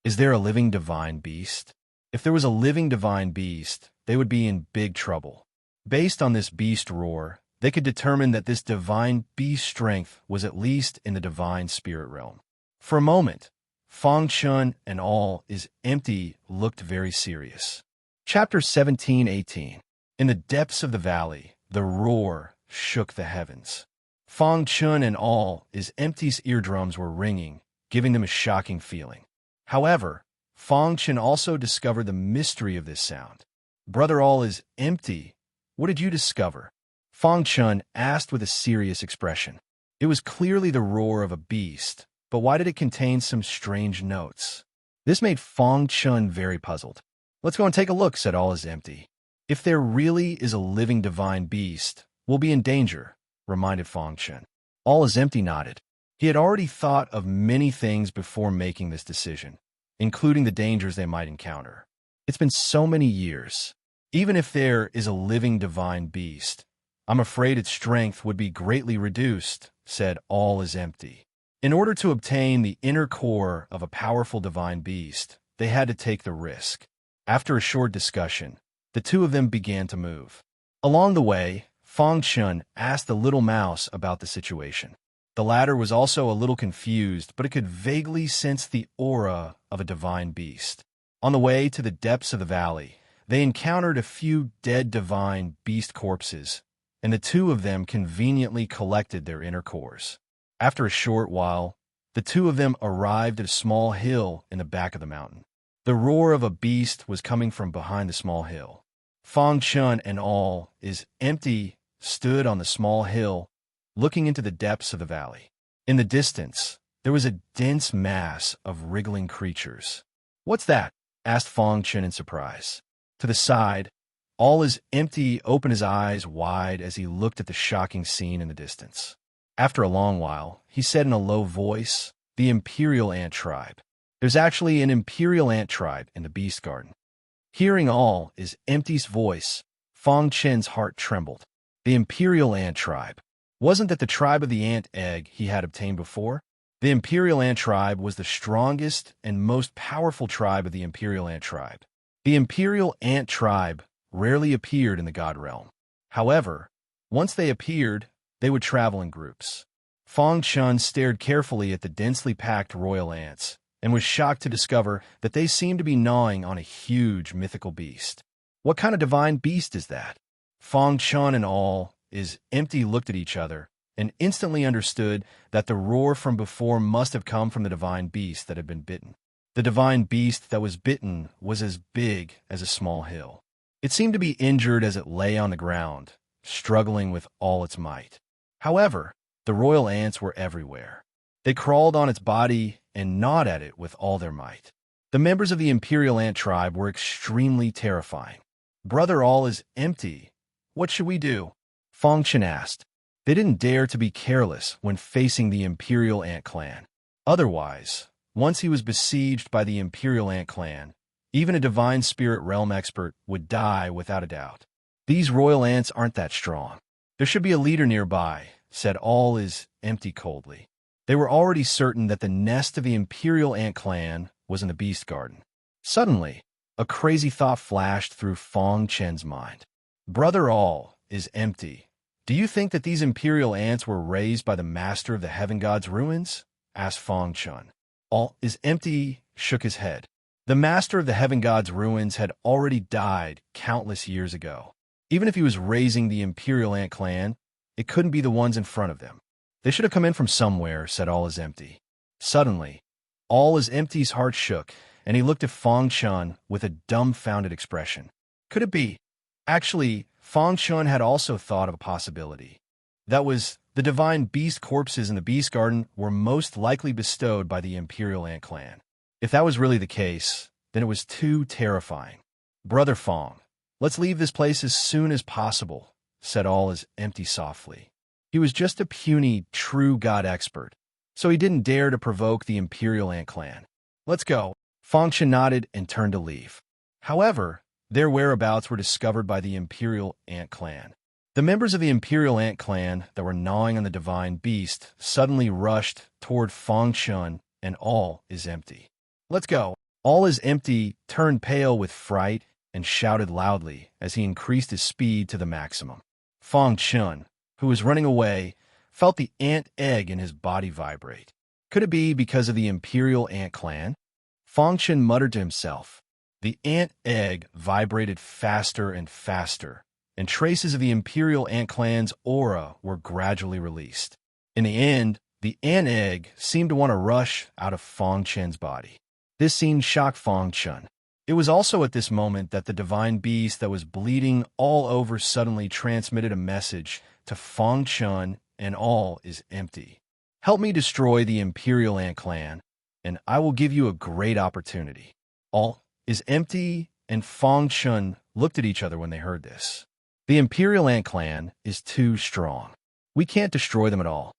Is there a living divine beast? If there was a living divine beast, they would be in big trouble. Based on this beast roar, they could determine that this divine beast strength was at least in the divine spirit realm. For a moment, Fang Chun and all is empty looked very serious. Chapter 17:18. In the depths of the valley, the roar shook the heavens. Fang Chun and all is empty's eardrums were ringing, giving them a shocking feeling. However, Fang Chun also discovered the mystery of this sound. Brother all is empty. What did you discover? Fang Chun asked with a serious expression. It was clearly the roar of a beast, but why did it contain some strange notes? This made Fang Chun very puzzled. Let's go and take a look, said all is empty. If there really is a living divine beast, we'll be in danger, reminded Fang Chun. All is empty nodded. He had already thought of many things before making this decision, including the dangers they might encounter. It's been so many years. Even if there is a living divine beast, I'm afraid its strength would be greatly reduced, said all is empty. In order to obtain the inner core of a powerful divine beast, they had to take the risk. After a short discussion, the two of them began to move. Along the way, Fang Chun asked the little mouse about the situation. The latter was also a little confused, but it could vaguely sense the aura of a divine beast. On the way to the depths of the valley, they encountered a few dead divine beast corpses, and the two of them conveniently collected their inner cores. After a short while, the two of them arrived at a small hill in the back of the mountain. The roar of a beast was coming from behind the small hill. Fang Chun and all is empty stood on the small hill, looking into the depths of the valley. In the distance, there was a dense mass of wriggling creatures. What's that? Asked Fang Chun in surprise. To the side, all is empty opened his eyes wide as he looked at the shocking scene in the distance. After a long while, he said in a low voice, the Imperial Ant Tribe. There's actually an Imperial Ant Tribe in the Beast Garden. Hearing all is empty's voice, Fang Chun's heart trembled. The Imperial Ant Tribe. Wasn't that the tribe of the ant egg he had obtained before? The Imperial Ant Tribe was the strongest and most powerful tribe of the Imperial Ant Tribe. The Imperial Ant Tribe rarely appeared in the God Realm. However, once they appeared, they would travel in groups. Fang Chun stared carefully at the densely packed royal ants and was shocked to discover that they seemed to be gnawing on a huge mythical beast. What kind of divine beast is that? Fang Chun and all is empty looked at each other and instantly understood that the roar from before must have come from the divine beast that had been bitten. The divine beast that was bitten was as big as a small hill. It seemed to be injured as it lay on the ground, struggling with all its might. However, the royal ants were everywhere. They crawled on its body and gnawed at it with all their might. The members of the Imperial Ant Tribe were extremely terrifying. Brother all is empty. What should we do? Fang Chun asked. They didn't dare to be careless when facing the Imperial Ant Clan. Otherwise, once he was besieged by the Imperial Ant Clan, even a divine spirit realm expert would die without a doubt. These royal ants aren't that strong. There should be a leader nearby, said all is empty coldly. They were already certain that the nest of the Imperial Ant Clan was in the Beast Garden. Suddenly, a crazy thought flashed through Fang Chun's mind. Brother all is empty. Do you think that these Imperial ants were raised by the master of the Heaven God's ruins? Asked Fang Chun. All is empty shook his head. The master of the Heaven God's ruins had already died countless years ago. Even if he was raising the Imperial Ant Clan, it couldn't be the ones in front of them. They should have come in from somewhere, said all is empty. Suddenly, all is empty's heart shook, and he looked at Fang Chun with a dumbfounded expression. Could it be? Actually, Fang Chun had also thought of a possibility. That was, the divine beast corpses in the Beast Garden were most likely bestowed by the Imperial Ant Clan. If that was really the case, then it was too terrifying. Brother Fang, let's leave this place as soon as possible, said all is empty softly. He was just a puny, true god expert, so he didn't dare to provoke the Imperial Ant Clan. Let's go. Fang Chun nodded and turned to leave. However, their whereabouts were discovered by the Imperial Ant Clan. The members of the Imperial Ant Clan that were gnawing on the divine beast suddenly rushed toward Fang Chun, and all is empty. Let's go. All is empty turned pale with fright and shouted loudly as he increased his speed to the maximum. Fang Chun, who was running away, felt the ant egg in his body vibrate. Could it be because of the Imperial Ant Clan? Fangchen muttered to himself. The ant egg vibrated faster and faster, and traces of the Imperial Ant Clan's aura were gradually released. In the end, the ant egg seemed to want to rush out of Fangchen's body. This scene shocked Fangchen. It was also at this moment that the divine beast that was bleeding all over suddenly transmitted a message to Fangchen, and all is empty. Help me destroy the Imperial Ant Clan, and I will give you a great opportunity. All is empty, and Fangchen looked at each other when they heard this. The Imperial Ant Clan is too strong. We can't destroy them at all.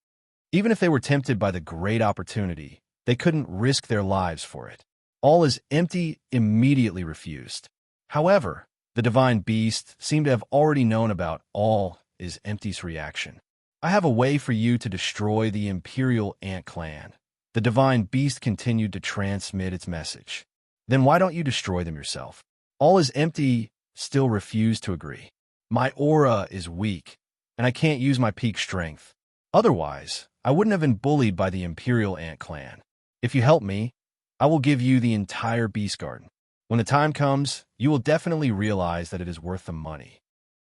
Even if they were tempted by the great opportunity, they couldn't risk their lives for it. All is empty immediately refused. However, the divine beast seemed to have already known about all is empty's reaction. I have a way for you to destroy the Imperial Ant Clan. The divine beast continued to transmit its message. Then why don't you destroy them yourself? All is empty still refused to agree. My aura is weak, and I can't use my peak strength. Otherwise, I wouldn't have been bullied by the Imperial Ant Clan. If you help me, I will give you the entire Beast Garden. When the time comes, you will definitely realize that it is worth the money.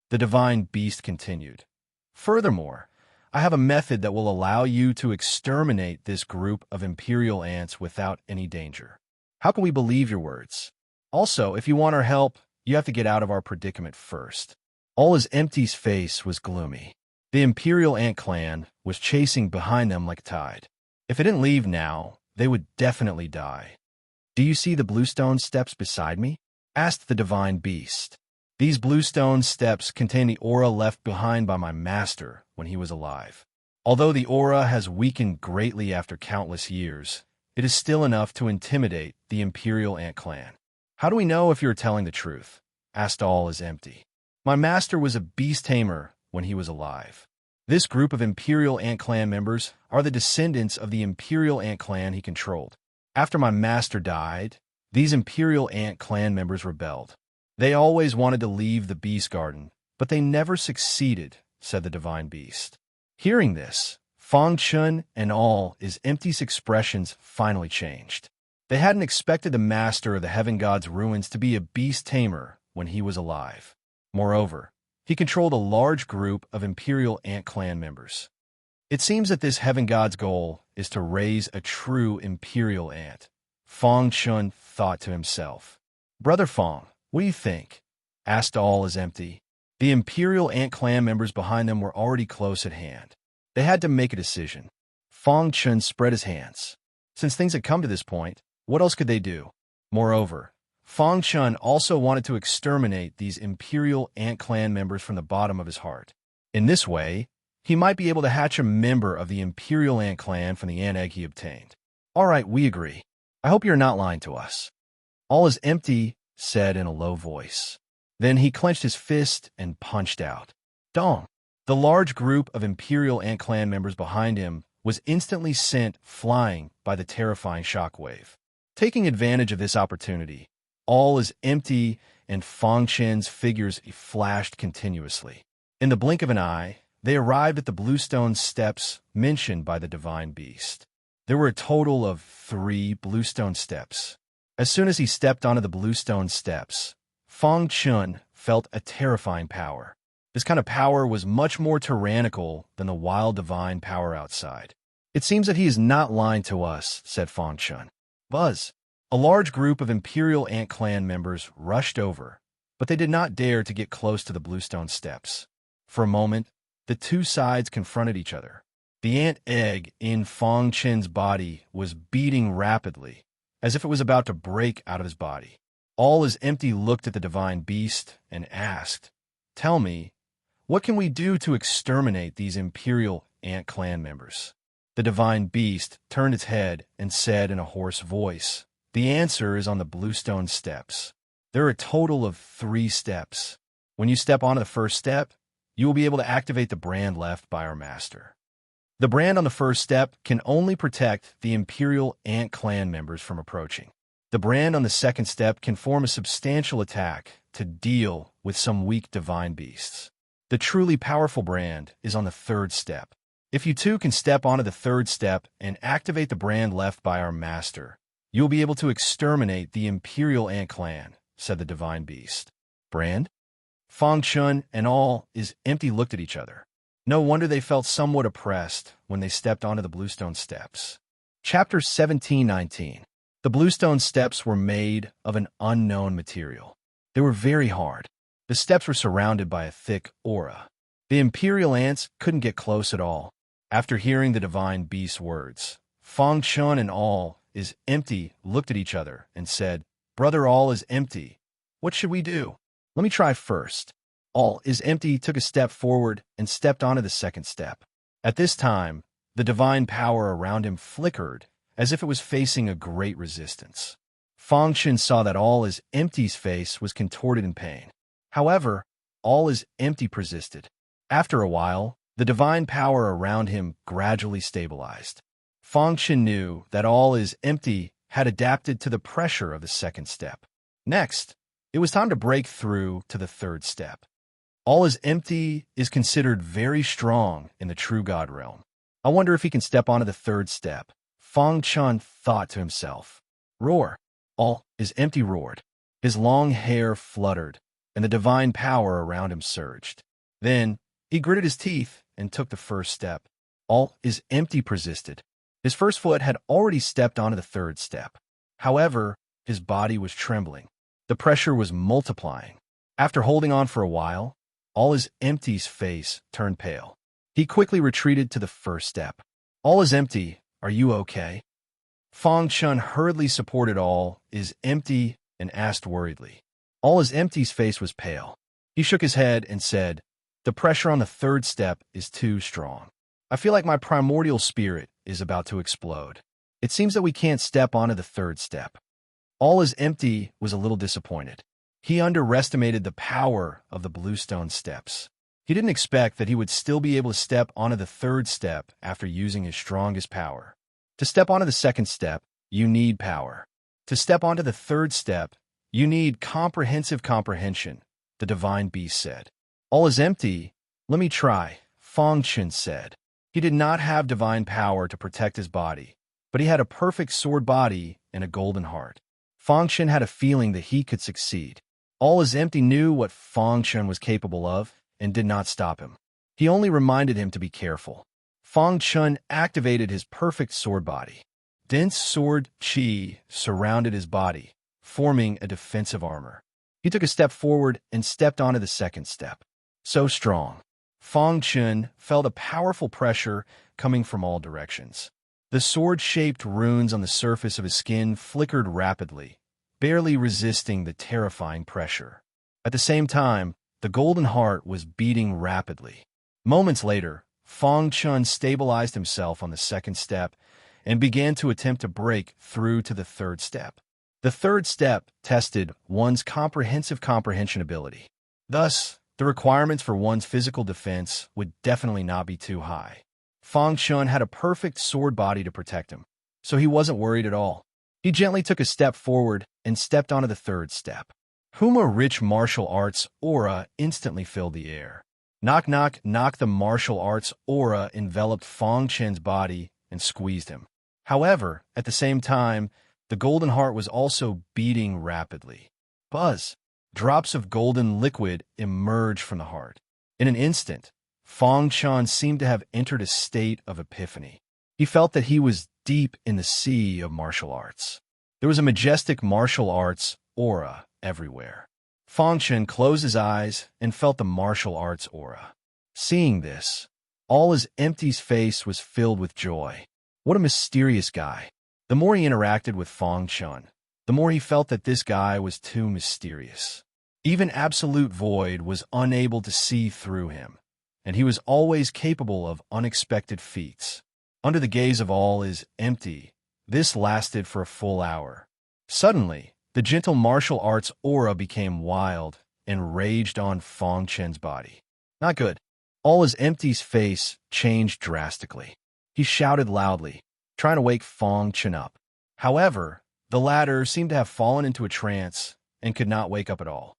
The divine beast continued. Furthermore, I have a method that will allow you to exterminate this group of Imperial ants without any danger. How can we believe your words? Also, if you want our help, you have to get out of our predicament first. All is empty's face was gloomy. The Imperial Ant Clan was chasing behind them like a tide. If it didn't leave now, they would definitely die. Do you see the bluestone steps beside me? Asked the divine beast. These bluestone steps contain the aura left behind by my master when he was alive. Although the aura has weakened greatly after countless years, it is still enough to intimidate the Imperial Ant Clan. How do we know if you're telling the truth? Asked All is empty. My master was a beast tamer when he was alive. This group of Imperial Ant Clan members are the descendants of the Imperial Ant Clan he controlled. After my master died, these Imperial Ant Clan members rebelled. They always wanted to leave the Beast Garden, but they never succeeded, said the divine beast. Hearing this, Fangchen and All is empty's expressions finally changed. They hadn't expected the master of the Heaven God's ruins to be a beast tamer when he was alive. Moreover, he controlled a large group of Imperial Ant Clan members. It seems that this Heaven God's goal is to raise a true Imperial Ant. Fangchen thought to himself. Brother Fang, what do you think? Asked All is empty. The Imperial Ant Clan members behind them were already close at hand. They had to make a decision. Fangchen spread his hands. Since things had come to this point, what else could they do? Moreover, Fangchen also wanted to exterminate these Imperial Ant Clan members from the bottom of his heart. In this way, he might be able to hatch a member of the Imperial Ant Clan from the ant egg he obtained. All right, we agree. I hope you're not lying to us. All is empty, said in a low voice. Then he clenched his fist and punched out. Dong! The large group of Imperial Ant Clan members behind him was instantly sent flying by the terrifying shockwave. Taking advantage of this opportunity, All is empty and Fangchen's figures flashed continuously. In the blink of an eye, they arrived at the bluestone steps mentioned by the divine beast. There were a total of 3 bluestone steps. As soon as he stepped onto the bluestone steps, Fangchen felt a terrifying power. This kind of power was much more tyrannical than the wild divine power outside. It seems that he is not lying to us, said Fangchen. Buzz! A large group of Imperial Ant Clan members rushed over, but they did not dare to get close to the bluestone steps. For a moment, the two sides confronted each other. The ant egg in Fangchen's body was beating rapidly, as if it was about to break out of his body. All is empty looked at the divine beast and asked, Tell me, what can we do to exterminate these Imperial Ant Clan members? The divine beast turned its head and said in a hoarse voice, The answer is on the bluestone steps. There are a total of 3 steps. When you step onto the first step, you will be able to activate the brand left by our master. The brand on the first step can only protect the Imperial Ant Clan members from approaching. The brand on the second step can form a substantial attack to deal with some weak divine beasts. The truly powerful brand is on the third step. If you too can step onto the third step and activate the brand left by our master, you'll be able to exterminate the Imperial Ant Clan, said the divine beast. Brand? Fang Chun and all is empty looked at each other. No wonder they felt somewhat oppressed when they stepped onto the Bluestone Steps. Chapter 17:19. The Bluestone Steps were made of an unknown material. They were very hard. The steps were surrounded by a thick aura. The Imperial Ants couldn't get close at all. After hearing the divine beast's words, Fang Chun and all is empty looked at each other and said, "Brother, all is empty. What should we do? Let me try first." All is empty took a step forward and stepped onto the second step. At this time, the divine power around him flickered as if it was facing a great resistance. Fang Chun saw that all is empty's face was contorted in pain. However, all is empty persisted. After a while, the divine power around him gradually stabilized. Fang Chun knew that all is empty had adapted to the pressure of the second step. Next, it was time to break through to the third step. All is empty is considered very strong in the true God realm. I wonder if he can step onto the third step. Fang Chun thought to himself. Roar. All is empty roared. His long hair fluttered, and the divine power around him surged. Then, he gritted his teeth and took the first step. All is empty persisted. His first foot had already stepped onto the third step. However, his body was trembling. The pressure was multiplying. After holding on for a while, all is empty's face turned pale. He quickly retreated to the first step. All is empty. Are you okay? Fang Chun hurriedly supported all is empty and asked worriedly. All is empty's face was pale. He shook his head and said, "The pressure on the third step is too strong. I feel like my primordial spirit is about to explode. It seems that we can't step onto the third step." All is empty was a little disappointed. He underestimated the power of the Bluestone Steps. He didn't expect that he would still be able to step onto the third step after using his strongest power. To step onto the second step, you need power. To step onto the third step, you need comprehensive comprehension, the divine beast said. All is empty. Let me try, Fang Chun said. He did not have divine power to protect his body, but he had a perfect sword body and a golden heart. Fang Chun had a feeling that he could succeed. All is empty knew what Fang Chun was capable of and did not stop him. He only reminded him to be careful. Fang Chun activated his perfect sword body. Dense sword chi surrounded his body, forming a defensive armor. He took a step forward and stepped onto the second step. So strong. Fang Chun felt a powerful pressure coming from all directions. The sword-shaped runes on the surface of his skin flickered rapidly, barely resisting the terrifying pressure. At the same time, the golden heart was beating rapidly. Moments later, Fang Chun stabilized himself on the second step and began to attempt to break through to the third step. The third step tested one's comprehensive comprehension ability. Thus, the requirements for one's physical defense would definitely not be too high. Fang Chun had a perfect sword body to protect him, so he wasn't worried at all. He gently took a step forward and stepped onto the third step. A rich martial arts aura instantly filled the air. Knock, knock, knock. The martial arts aura enveloped Fang Chun's body and squeezed him. However, at the same time, the golden heart was also beating rapidly. Buzz! Drops of golden liquid emerged from the heart. In an instant, Fang Chun seemed to have entered a state of epiphany. He felt that he was deep in the sea of martial arts. There was a majestic martial arts aura everywhere. Fang Chun closed his eyes and felt the martial arts aura. Seeing this, all his empty's face was filled with joy. What a mysterious guy. The more he interacted with Fang Chun, the more he felt that this guy was too mysterious. Even absolute void was unable to see through him, and he was always capable of unexpected feats. Under the gaze of all is empty, this lasted for a full hour. Suddenly, the gentle martial arts aura became wild and raged on Fang Chun's body. Not good. All is empty's face changed drastically. He shouted loudly, trying to wake Fang Chun up. However, the latter seemed to have fallen into a trance and could not wake up at all.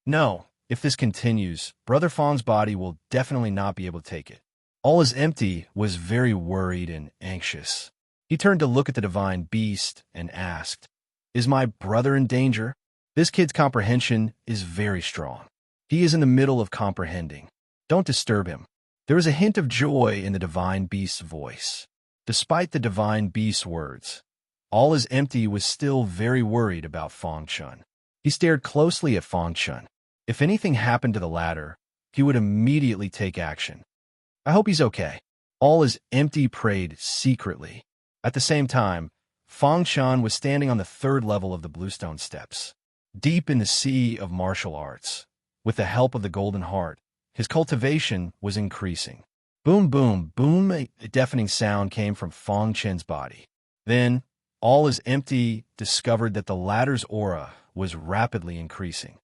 No, If this continues, Brother Fong's body will definitely not be able to take it. All is empty was very worried and anxious. He turned to look at the divine beast and asked, "Is my brother in danger?" This kid's comprehension is very strong. He is in the middle of comprehending. Don't disturb him. There is a hint of joy in the divine beast's voice. Despite the divine beast's words, All is Empty was still very worried about Fong Chun. He stared closely at Fong Chun. If anything happened to the latter, he would immediately take action. I hope he's okay. All is Empty prayed secretly. At the same time, Fong Chun was standing on the third level of the Bluestone Steps, deep in the sea of martial arts. With the help of the Golden Heart, his cultivation was increasing. Boom, boom, boom, a deafening sound came from Fong Chen's body. Then, All is Empty discovered that the latter's aura was rapidly increasing.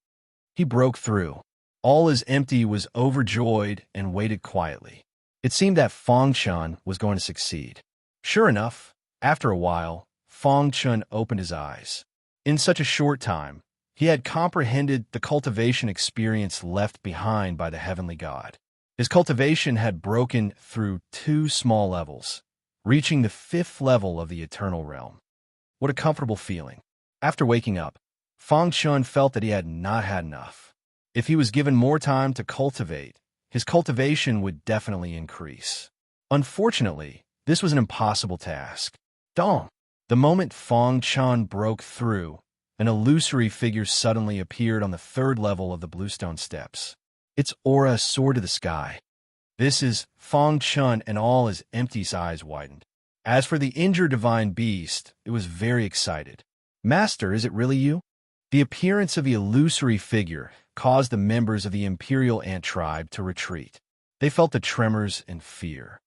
He broke through. All is Empty was overjoyed and waited quietly. It seemed that Fong Chun was going to succeed. Sure enough, after a while, Fong Chun opened his eyes. In such a short time, he had comprehended the cultivation experience left behind by the heavenly god. His cultivation had broken through 2 small levels, reaching the 5th level of the eternal realm. What a comfortable feeling. After waking up, Fong Chun felt that he had not had enough. If he was given more time to cultivate, his cultivation would definitely increase. Unfortunately, this was an impossible task. Dong! The moment Fong Chun broke through, an illusory figure suddenly appeared on the 3rd level of the Bluestone Steps. Its aura soared to the sky. This is Fong Chun, and All is Empty's eyes widened. As for the injured divine beast, it was very excited. Master, is it really you? The appearance of the illusory figure caused the members of the Imperial Ant tribe to retreat. They felt the tremors and fear.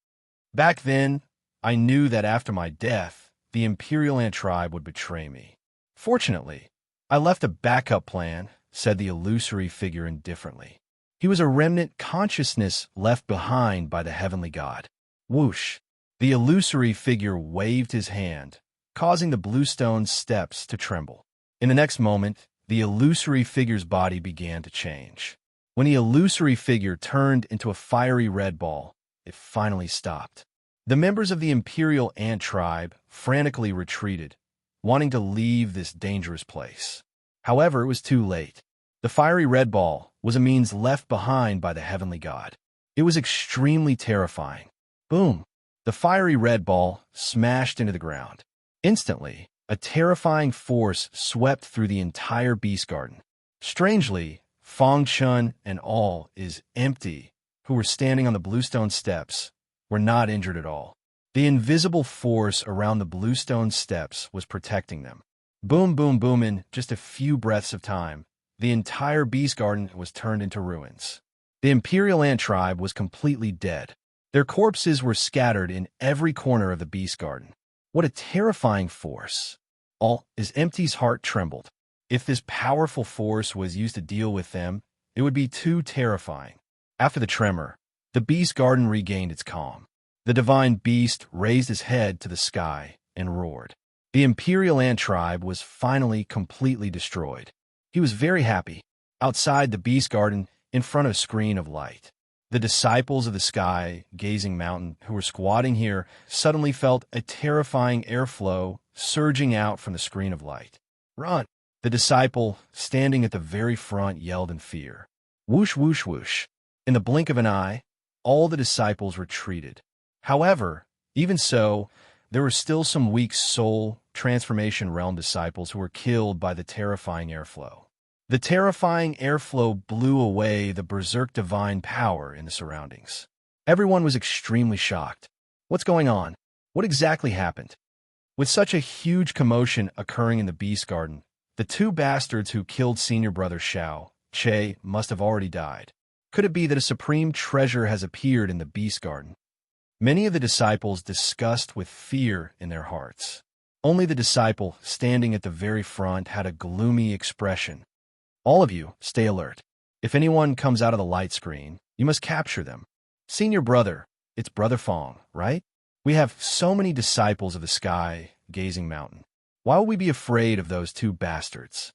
Back then, I knew that after my death, the Imperial Ant tribe would betray me. Fortunately, I left a backup plan, said the illusory figure indifferently. He was a remnant consciousness left behind by the heavenly god. Whoosh! The illusory figure waved his hand, causing the Bluestone Steps to tremble. In the next moment, the illusory figure's body began to change. When the illusory figure turned into a fiery red ball, it finally stopped. The members of the Imperial Ant tribe frantically retreated, wanting to leave this dangerous place. However, it was too late. The fiery red ball was a means left behind by the heavenly god. It was extremely terrifying. Boom! The fiery red ball smashed into the ground. Instantly, a terrifying force swept through the entire beast garden. Strangely, Fong Chun and All is Empty, who were standing on the Bluestone Steps, were not injured at all. The invisible force around the Bluestone Steps was protecting them. Boom, boom, boom. In just a few breaths of time, the entire beast garden was turned into ruins. The Imperial Ant tribe was completely dead. Their corpses were scattered in every corner of the beast garden. What a terrifying force! All is Empty's heart trembled. If this powerful force was used to deal with them, it would be too terrifying. After the tremor, the beast garden regained its calm. The divine beast raised his head to the sky and roared. The Imperial Ant tribe was finally completely destroyed. He was very happy. Outside the beast garden, in front of a screen of light, the disciples of the sky, gazing mountain, who were squatting here, suddenly felt a terrifying airflow surging out from the screen of light. Run! The disciple, standing at the very front, yelled in fear. Whoosh, whoosh, whoosh. In the blink of an eye, all the disciples retreated. However, even so, there were still some weak soul transformation realm disciples who were killed by the terrifying airflow. The terrifying airflow blew away the berserk divine power in the surroundings. Everyone was extremely shocked. What's going on? What exactly happened? With such a huge commotion occurring in the beast garden, the 2 bastards who killed senior brother Xiao, Che, must have already died. Could it be that a supreme treasure has appeared in the beast garden? Many of the disciples discussed with fear in their hearts. Only the disciple, standing at the very front, had a gloomy expression. All of you, stay alert. If anyone comes out of the light screen, you must capture them. Senior brother, it's Brother Fong, right? We have so many disciples of the sky, gazing mountain. Why will we be afraid of those 2 bastards?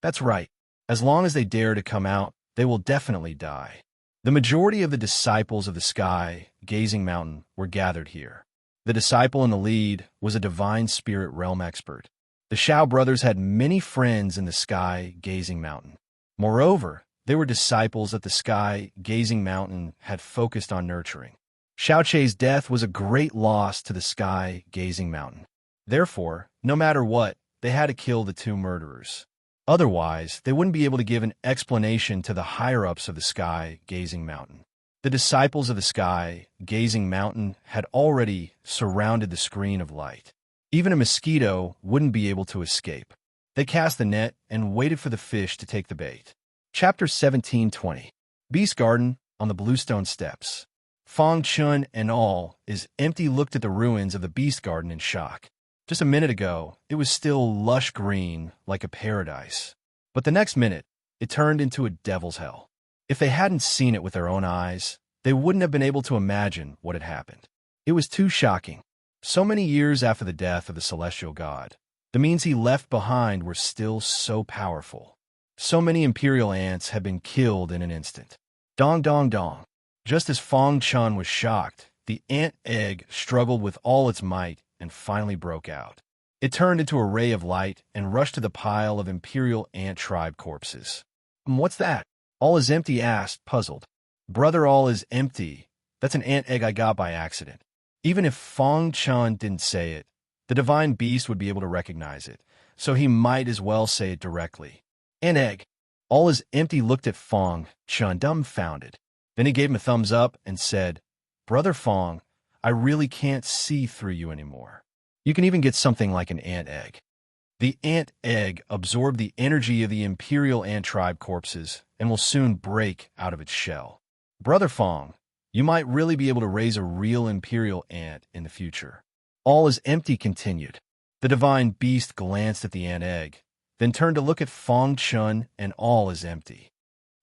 That's right. As long as they dare to come out, they will definitely die. The majority of the disciples of the sky, gazing mountain, were gathered here. The disciple in the lead was a divine spirit realm expert. The Shao brothers had many friends in the sky, gazing mountain. Moreover, they were disciples that the sky, gazing mountain had focused on nurturing. Shao Che's death was a great loss to the sky, gazing mountain. Therefore, no matter what, they had to kill the two murderers. Otherwise, they wouldn't be able to give an explanation to the higher-ups of the sky, gazing mountain. The disciples of the sky, gazing mountain, had already surrounded the screen of light. Even a mosquito wouldn't be able to escape. They cast the net and waited for the fish to take the bait. Chapter 17:20. Beast Garden on the Bluestone Steps. Fong Chun and all is empty looked at the ruins of the Beast Garden in shock. Just a minute ago, it was still lush green like a paradise. But the next minute, it turned into a devil's hell. If they hadn't seen it with their own eyes, they wouldn't have been able to imagine what had happened. It was too shocking. So many years after the death of the celestial god, the means he left behind were still so powerful. So many imperial ants had been killed in an instant. Dong dong dong. Just as Fong Chun was shocked, the ant egg struggled with all its might and finally broke out. It turned into a ray of light and rushed to the pile of imperial ant tribe corpses. What's that? All is empty asked, puzzled. Brother, all is empty. That's an ant egg I got by accident. Even if Fong Chun didn't say it, the divine beast would be able to recognize it, so he might as well say it directly. Ant egg. All is empty looked at Fong Chun dumbfounded. Then he gave him a thumbs up and said, Brother Fong, I really can't see through you anymore. You can even get something like an ant egg. The ant egg absorbed the energy of the imperial ant tribe corpses and will soon break out of its shell. Brother Fong, you might really be able to raise a real imperial ant in the future. All is empty continued. The divine beast glanced at the ant egg, then turned to look at Fong Chun, and all is empty.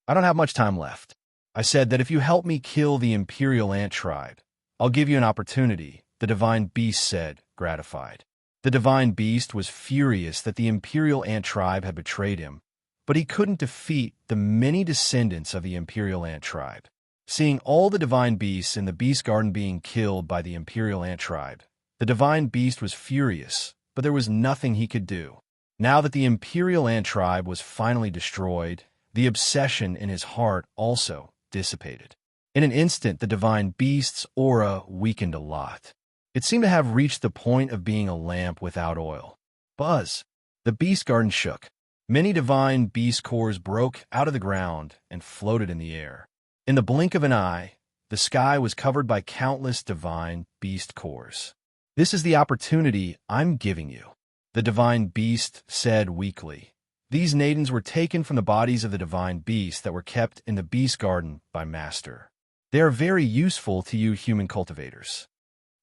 I don't have much time left. I said that if you help me kill the imperial ant tribe, I'll give you an opportunity, the divine beast said, gratified. The divine beast was furious that the imperial ant tribe had betrayed him, but he couldn't defeat the many descendants of the imperial ant tribe. Seeing all the divine beasts in the beast garden being killed by the imperial ant tribe, the divine beast was furious, but there was nothing he could do. Now that the imperial ant tribe was finally destroyed, the obsession in his heart also dissipated. In an instant, the divine beast's aura weakened a lot. It seemed to have reached the point of being a lamp without oil. Buzz! The beast garden shook. Many divine beast cores broke out of the ground and floated in the air. In the blink of an eye, the sky was covered by countless divine beast cores. This is the opportunity I'm giving you, the divine beast said weakly. These nadins were taken from the bodies of the divine beasts that were kept in the beast garden by Master. They are very useful to you human cultivators.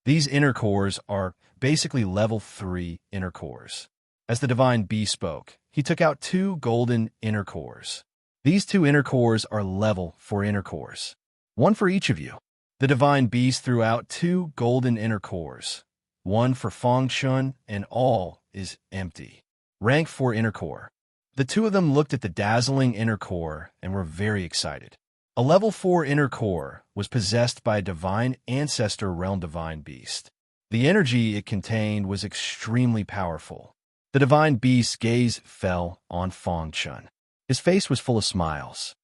These inner cores are basically level 3 inner cores. As the divine beast spoke, he took out 2 golden inner cores. These 2 inner cores are level 4 inner cores. 1 for each of you. The divine beast threw out 2 golden inner cores. 1 for Fong Chun, and all is empty. Rank 4 inner core. The 2 of them looked at the dazzling inner core and were very excited. A level 4 inner core was possessed by a divine ancestor realm divine beast. The energy it contained was extremely powerful. The divine beast's gaze fell on Fong Chun. His face was full of smiles.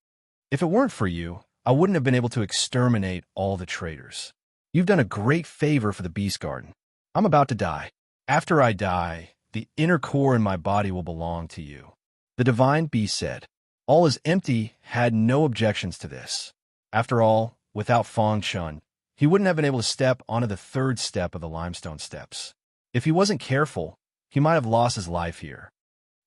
If it weren't for you, I wouldn't have been able to exterminate all the traitors. You've done a great favor for the beast garden. I'm about to die. After I die, the inner core in my body will belong to you. The divine beast said. All is empty had no objections to this. After all, without Fong Chun, he wouldn't have been able to step onto the 3rd step of the limestone steps. If he wasn't careful, he might have lost his life here.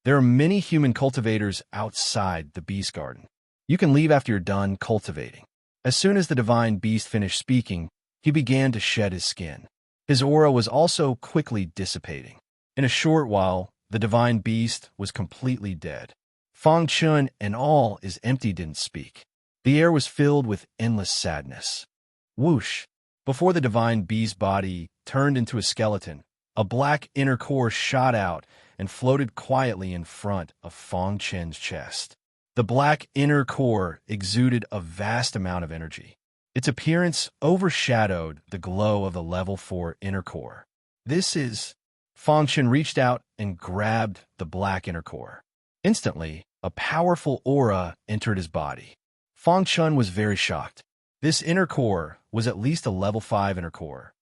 There are many human cultivators outside the beast garden. You can leave after you're done cultivating. As soon as the divine beast finished speaking, he began to shed his skin. His aura was also quickly dissipating. In a short while, the divine beast was completely dead. Fong Chun and all is empty didn't speak. The air was filled with endless sadness. Whoosh! Before the divine beast's body turned into a skeleton, a black inner core shot out and floated quietly in front of Fong Chun's chest. The black inner core exuded a vast amount of energy. Its appearance overshadowed the glow of the level 4 inner core. This is... Fangchen reached out and grabbed the black inner core. Instantly, a powerful aura entered his body. Fangchen was very shocked. This inner core was at least a level 5 inner core.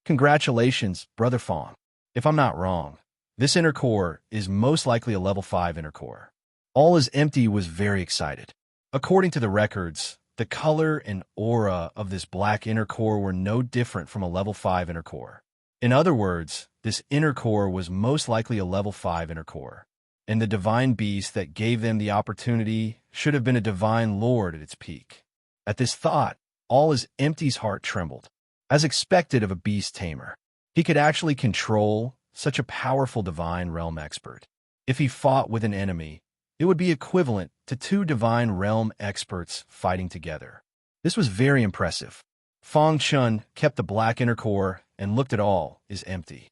Congratulations, Brother Fang. If I'm not wrong, this inner core is most likely a level 5 inner core. All is Empty was very excited. According to the records, the color and aura of this black inner core were no different from a level 5 inner core. In other words, this inner core was most likely a level 5 inner core, and the divine beast that gave them the opportunity should have been a divine lord at its peak. At this thought, All is Empty's heart trembled. As expected of a beast tamer, he could actually control such a powerful divine realm expert. If he fought with an enemy, it would be equivalent to 2 divine realm experts fighting together. This was very impressive. Fangchen kept the black inner core and looked at All is Empty.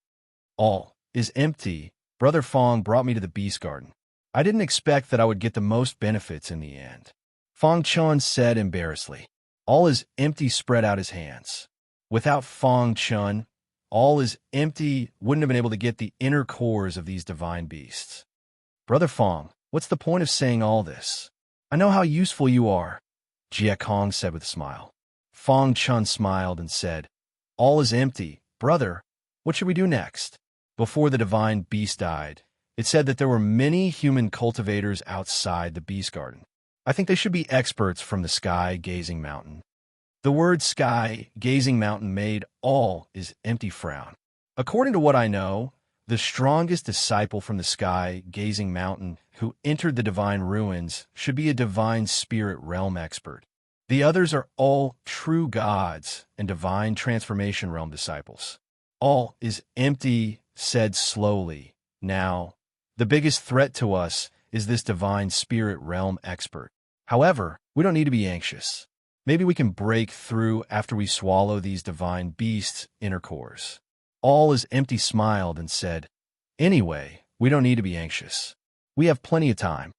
All is Empty. Brother Fang brought me to the beast garden. I didn't expect that I would get the most benefits in the end. Fangchen said embarrassedly. All is Empty spread out his hands. Without Fangchen, All is Empty wouldn't have been able to get the inner cores of these divine beasts. Brother Fang, what's the point of saying all this? I know how useful you are, Jie Kong said with a smile. Fangchen smiled and said, All is Empty. Brother, what should we do next? Before the divine beast died, it said that there were many human cultivators outside the beast garden. I think they should be experts from the sky-gazing mountain. The word sky-gazing mountain made All is Empty frown. According to what I know, the strongest disciple from the sky-gazing mountain who entered the divine ruins should be a divine spirit realm expert. The others are all true gods and divine transformation realm disciples. All is Empty said slowly. Now, the biggest threat to us is this divine spirit realm expert. However, we don't need to be anxious. Maybe we can break through after we swallow these divine beasts' inner cores. All is Empty smiled and said, Anyway, we don't need to be anxious. We have plenty of time.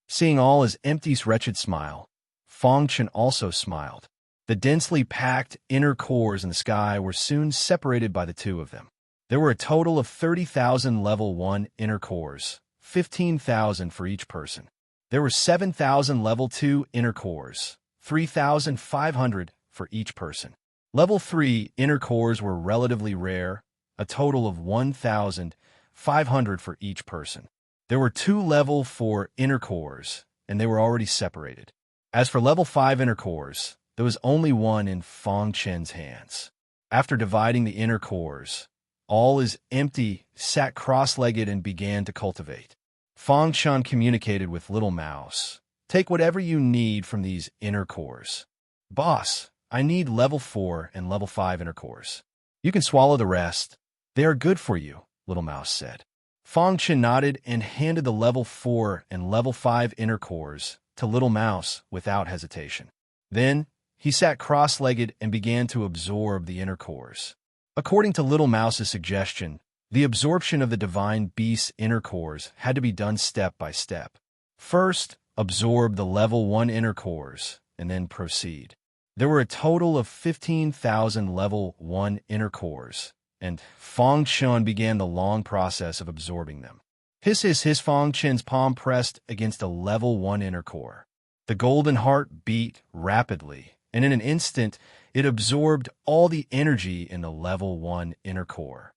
Seeing All is Empty's wretched smile, Fangchen also smiled. The densely packed inner cores in the sky were soon separated by the 2 of them. There were a total of 30,000 level 1 inner cores, 15,000 for each person. There were 7,000 level 2 inner cores, 3,500 for each person. Level 3 inner cores were relatively rare, a total of 1,500 for each person. There were 2 level 4 inner cores, and they were already separated. As for level 5 inner cores, there was only 1 in Fangchen's hands. After dividing the inner cores, All is Empty sat cross-legged and began to cultivate. Fangchen communicated with Little Mouse. Take whatever you need from these inner cores. Boss, I need level 4 and level 5 inner cores. You can swallow the rest. They are good for you, Little Mouse said. Fangchen nodded and handed the level 4 and level 5 inner cores to Little Mouse without hesitation. Then, he sat cross-legged and began to absorb the inner cores. According to Little Mouse's suggestion, the absorption of the divine beast's inner cores had to be done step by step. First, absorb the level 1 inner cores, and then proceed. There were a total of 15,000 level 1 inner cores, and Fangchen began the long process of absorbing them. His Fangchen's palm pressed against a level 1 inner core. The golden heart beat rapidly, and in an instant, it absorbed all the energy in the level 1 inner core.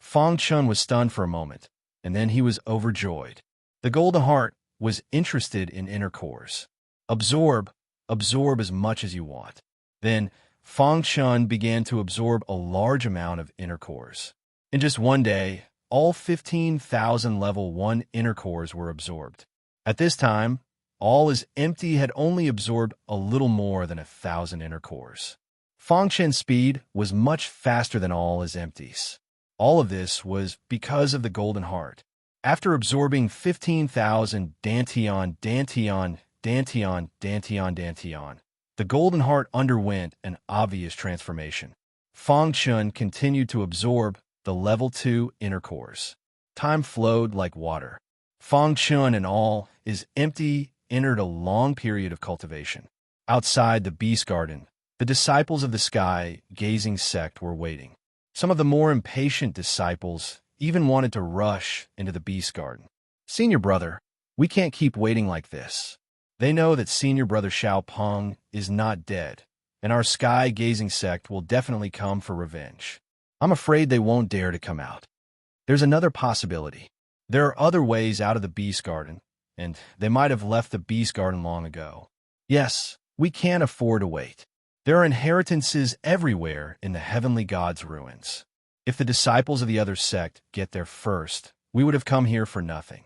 Fangchen was stunned for a moment, and then he was overjoyed. The golden heart was interested in inner cores. Absorb as much as you want. Then, Fangchen began to absorb a large amount of inner cores. In just one day, all 15,000 level 1 inner cores were absorbed. At this time, All is Empty had only absorbed a little more than 1,000 inner cores. Fangchen's speed was much faster than All is Empty's. All of this was because of the golden heart. After absorbing 15,000 Dantian, the golden heart underwent an obvious transformation. Fangchen continued to absorb the level 2 inner cores. Time flowed like water. Fang Chun and all is empty entered a long period of cultivation. Outside the beast garden, the disciples of the sky gazing sect were waiting. Some of the more impatient disciples even wanted to rush into the beast garden. Senior brother, we can't keep waiting like this. They know that senior brother Xiao Peng is not dead, and our sky gazing sect will definitely come for revenge. I'm afraid they won't dare to come out. There's another possibility. There are other ways out of the beast garden, and they might have left the beast garden long ago. Yes, we can't afford to wait. There are inheritances everywhere in the heavenly gods' ruins. If the disciples of the other sect get there first, we would have come here for nothing.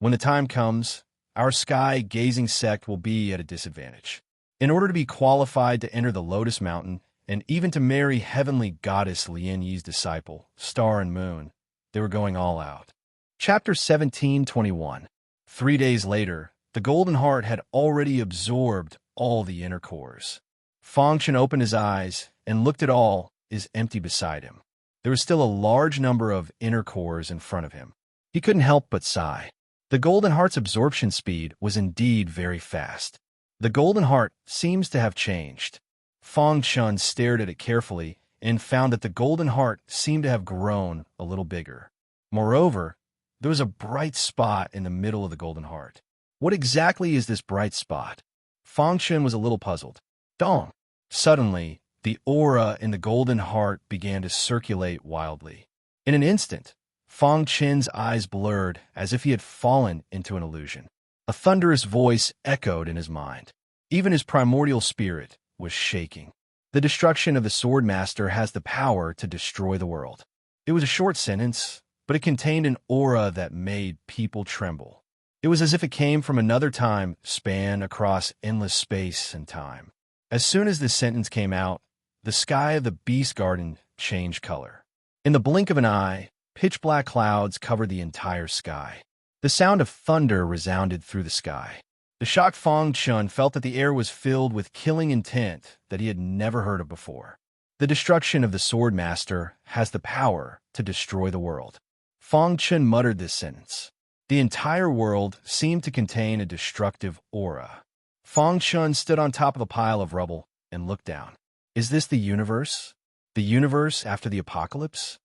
When the time comes, our sky-gazing sect will be at a disadvantage. In order to be qualified to enter the Lotus Mountain and even to marry heavenly goddess Lin Yi's disciple, Star and Moon, they were going all out. Chapter 17:21. 3 days later, the Golden Heart had already absorbed all the inner cores. Fang Chun opened his eyes and looked at all is empty beside him. There was still a large number of inner cores in front of him. He couldn't help but sigh. The Golden Heart's absorption speed was indeed very fast. The Golden Heart seems to have changed. Fang Chun stared at it carefully and found that the Golden Heart seemed to have grown a little bigger. Moreover, there was a bright spot in the middle of the Golden Heart. What exactly is this bright spot? Fang Chun was a little puzzled. Dong! Suddenly, the aura in the Golden Heart began to circulate wildly. In an instant, Fang Chun's eyes blurred as if he had fallen into an illusion. A thunderous voice echoed in his mind. Even his primordial spirit was shaking. The destruction of the Sword Master has the power to destroy the world. It was a short sentence, but it contained an aura that made people tremble. It was as if it came from another time span across endless space and time. As soon as this sentence came out, the sky of the beast garden changed color. In the blink of an eye, pitch-black clouds covered the entire sky. The sound of thunder resounded through the sky. The shocked Fang Chun felt that the air was filled with killing intent that he had never heard of before. The destruction of the Sword Master has the power to destroy the world. Fang Chun muttered this sentence. The entire world seemed to contain a destructive aura. Fang Chun stood on top of a pile of rubble and looked down. Is this the universe? The universe after the apocalypse?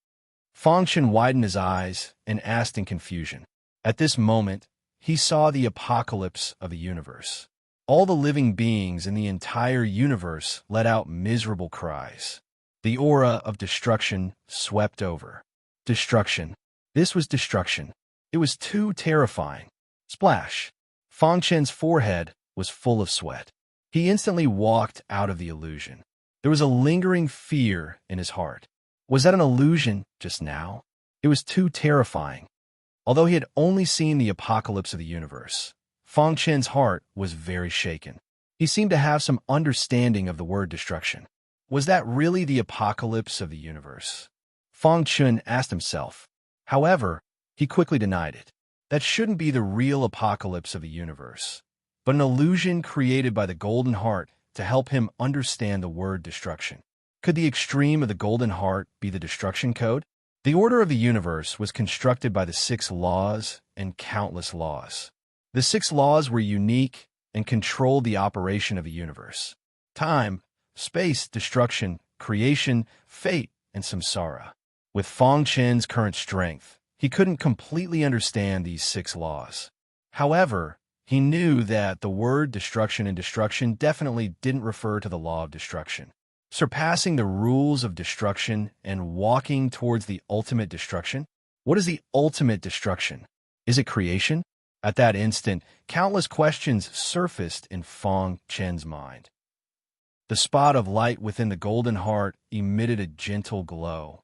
Fang Chun widened his eyes and asked in confusion. At this moment, he saw the apocalypse of the universe. All the living beings in the entire universe let out miserable cries. The aura of destruction swept over. Destruction. This was destruction. It was too terrifying. Splash. Fang Chun's forehead was full of sweat. He instantly walked out of the illusion. There was a lingering fear in his heart. Was that an illusion just now? It was too terrifying. Although he had only seen the apocalypse of the universe, Fang Chun's heart was very shaken. He seemed to have some understanding of the word destruction. Was that really the apocalypse of the universe? Fang Chun asked himself. However, he quickly denied it. That shouldn't be the real apocalypse of the universe, but an illusion created by the Golden Heart to help him understand the word destruction. Could the extreme of the Golden Heart be the destruction code? The order of the universe was constructed by the 6 laws and countless laws. The 6 laws were unique and controlled the operation of the universe. Time, space, destruction, creation, fate, and samsara. With Fang Chun's current strength, he couldn't completely understand these 6 laws. However, he knew that the word destruction and destruction definitely didn't refer to the law of destruction. Surpassing the rules of destruction and walking towards the ultimate destruction? What is the ultimate destruction? Is it creation? At that instant, countless questions surfaced in Fang Chun's mind. The spot of light within the Golden Heart emitted a gentle glow.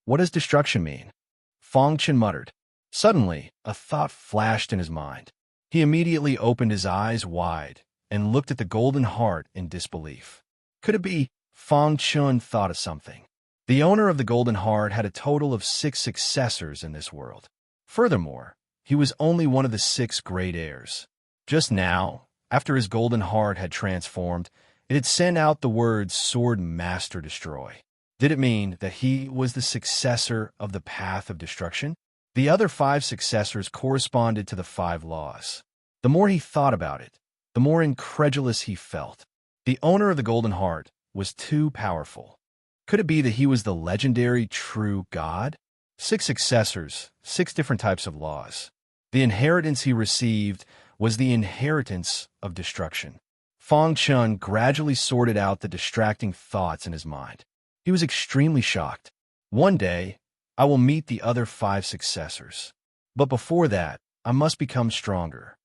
What does destruction mean? Fang Chun muttered. Suddenly, a thought flashed in his mind. He immediately opened his eyes wide and looked at the Golden Heart in disbelief. Could it be? Fang Chun thought of something. The owner of the Golden Heart had a total of 6 successors in this world. Furthermore, he was only one of the 6 great heirs. Just now, after his Golden Heart had transformed, it had sent out the words Sword Master Destroy. Did it mean that he was the successor of the path of destruction? The other 5 successors corresponded to the 5 laws. The more he thought about it, the more incredulous he felt. The owner of the Golden Heart was too powerful. Could it be that he was the legendary true God? 6 successors, 6 different types of laws. The inheritance he received was the inheritance of destruction. Fang Chun gradually sorted out the distracting thoughts in his mind. He was extremely shocked. One day, I will meet the other 5 successors. But before that, I must become stronger.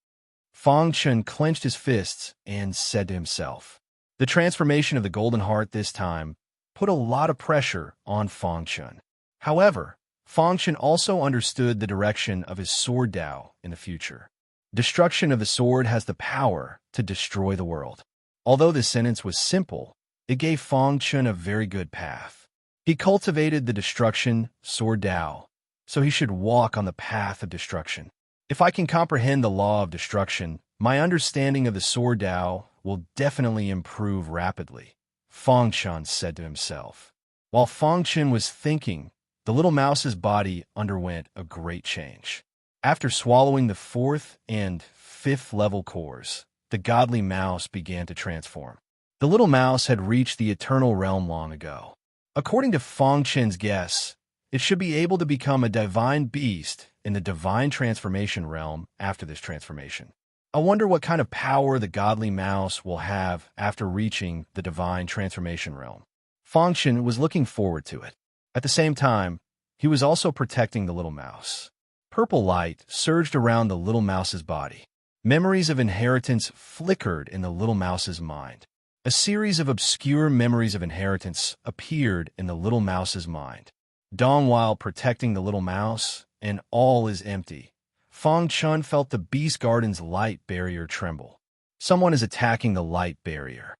Fang Chun clenched his fists and said to himself. The transformation of the Golden Heart this time put a lot of pressure on Fang Chun. However, Fang Chun also understood the direction of his sword Dao in the future. Destruction of the sword has the power to destroy the world. Although this sentence was simple, it gave Fang Chun a very good path. He cultivated the destruction sword Dao, so he should walk on the path of destruction. If I can comprehend the law of destruction, my understanding of the sword Dao will definitely improve rapidly, Fang Chun said to himself. While Fang Chun was thinking, the little mouse's body underwent a great change. After swallowing the 4th and 5th level cores, the godly mouse began to transform. The little mouse had reached the eternal realm long ago. According to Fang Chun's guess, it should be able to become a divine beast in the divine transformation realm after this transformation. I wonder what kind of power the godly mouse will have after reaching the divine transformation realm. Fang Chun was looking forward to it. At the same time, he was also protecting the little mouse. Purple light surged around the little mouse's body. Memories of inheritance flickered in the little mouse's mind. A series of obscure memories of inheritance appeared in the little mouse's mind. Dong while protecting the little mouse, and all is empty. Fang Chun felt the Beast Garden's light barrier tremble. Someone is attacking the light barrier.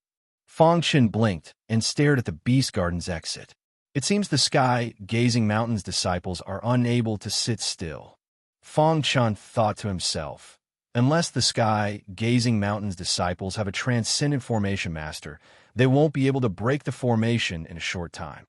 Fang Chun blinked and stared at the Beast Garden's exit. It seems the sky-gazing mountain's disciples are unable to sit still. Fang Chun thought to himself, unless the sky-gazing mountain's disciples have a transcendent formation master, they won't be able to break the formation in a short time.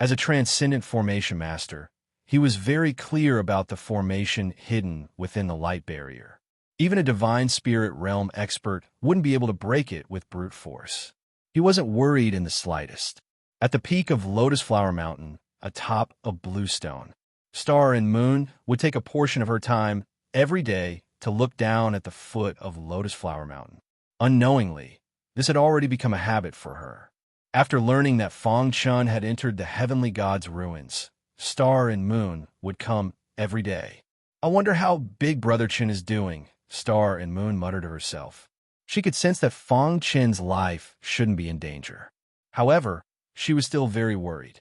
As a transcendent formation master, he was very clear about the formation hidden within the light barrier. Even a divine spirit realm expert wouldn't be able to break it with brute force. He wasn't worried in the slightest. At the peak of Lotus Flower Mountain, atop a bluestone, Star and Moon would take a portion of her time every day to look down at the foot of Lotus Flower Mountain. Unknowingly, this had already become a habit for her. After learning that Fang Chun had entered the heavenly god's ruins, Star and Moon would come every day. I wonder how Big Brother Chun is doing, Star and Moon muttered to herself. She could sense that Fang Chun's life shouldn't be in danger. However, she was still very worried.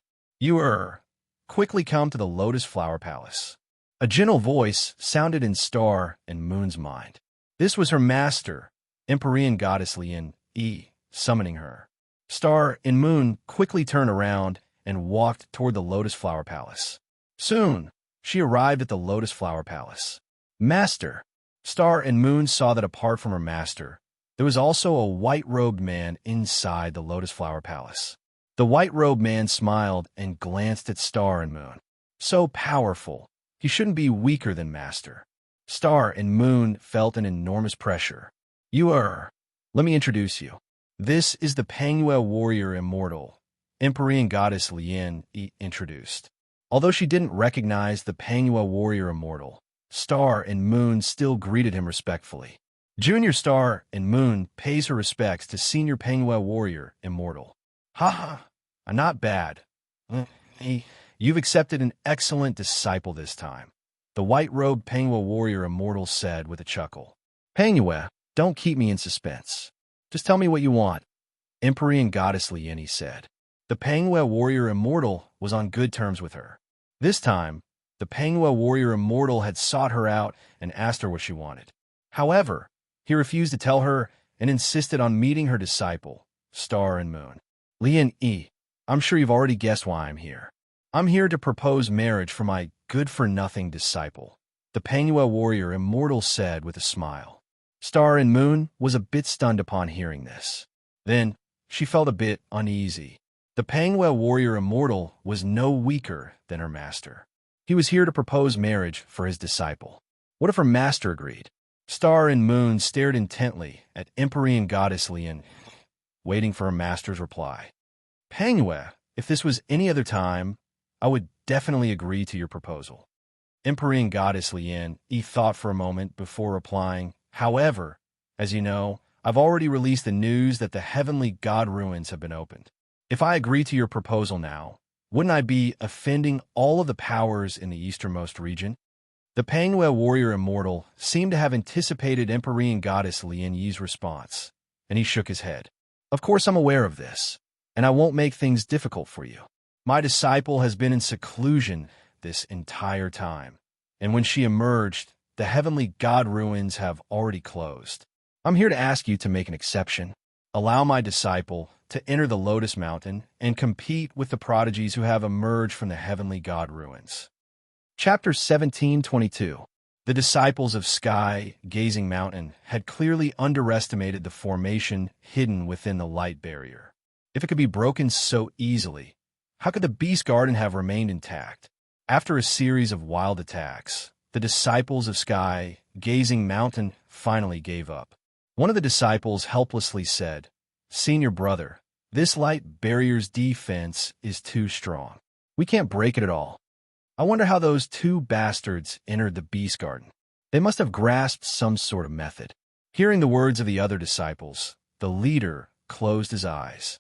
Quickly come to the Lotus Flower Palace. A gentle voice sounded in Star and Moon's mind. This was her master, Empyrean Goddess Lien, summoning her. Star and Moon quickly turned around and walked toward the Lotus Flower Palace. Soon, she arrived at the Lotus Flower Palace. Master! Star and Moon saw that apart from her master, there was also a white-robed man inside the Lotus Flower Palace. The white-robed man smiled and glanced at Star and Moon. So powerful, he shouldn't be weaker than Master. Star and Moon felt an enormous pressure. Let me introduce you. This is the Pengyue warrior immortal, Empyrean Goddess Lien introduced. Although she didn't recognize the Pengyue warrior immortal, Star and Moon still greeted him respectfully. Junior Star and Moon pays her respects to Senior Pengyue warrior immortal. Not bad. You've accepted an excellent disciple this time, the white-robed Pengyue warrior immortal said with a chuckle. Pengyue, don't keep me in suspense. Just tell me what you want, Empyrean Goddess Lien said. The Pengyue warrior immortal was on good terms with her. This time, the Pengyue warrior immortal had sought her out and asked her what she wanted. However, he refused to tell her and insisted on meeting her disciple, Star and Moon. Lien, I'm sure you've already guessed why I'm here. I'm here to propose marriage for my good-for-nothing disciple, the Pengyue warrior immortal said with a smile. Star and Moon was a bit stunned upon hearing this. Then, she felt a bit uneasy. The Pengyue warrior immortal was no weaker than her master. He was here to propose marriage for his disciple. What if her master agreed? Star and Moon stared intently at Empyrean goddess Lien, waiting for her master's reply. Pengue, if this was any other time, I would definitely agree to your proposal. Empyrean goddess Lien thought for a moment before replying, however, as you know, I've already released the news that the heavenly god ruins have been opened. If I agree to your proposal now, wouldn't I be offending all of the powers in the easternmost region? The Pengue warrior immortal seemed to have anticipated Empyrean goddess Lien Yi's response, and he shook his head. Of course I'm aware of this, and I won't make things difficult for you. My disciple has been in seclusion this entire time, and when she emerged, the heavenly god ruins have already closed. I'm here to ask you to make an exception. Allow my disciple to enter the Lotus Mountain and compete with the prodigies who have emerged from the heavenly god ruins. Chapter 17:22. The disciples of Sky Gazing Mountain had clearly underestimated the formation hidden within the light barrier. If it could be broken so easily, how could the Beast Garden have remained intact? After a series of wild attacks, the disciples of Sky Gazing Mountain finally gave up. One of the disciples helplessly said, "Senior brother, this light barrier's defense is too strong. We can't break it at all. I wonder how those two bastards entered the Beast Garden. They must have grasped some sort of method." Hearing the words of the other disciples, the leader closed his eyes.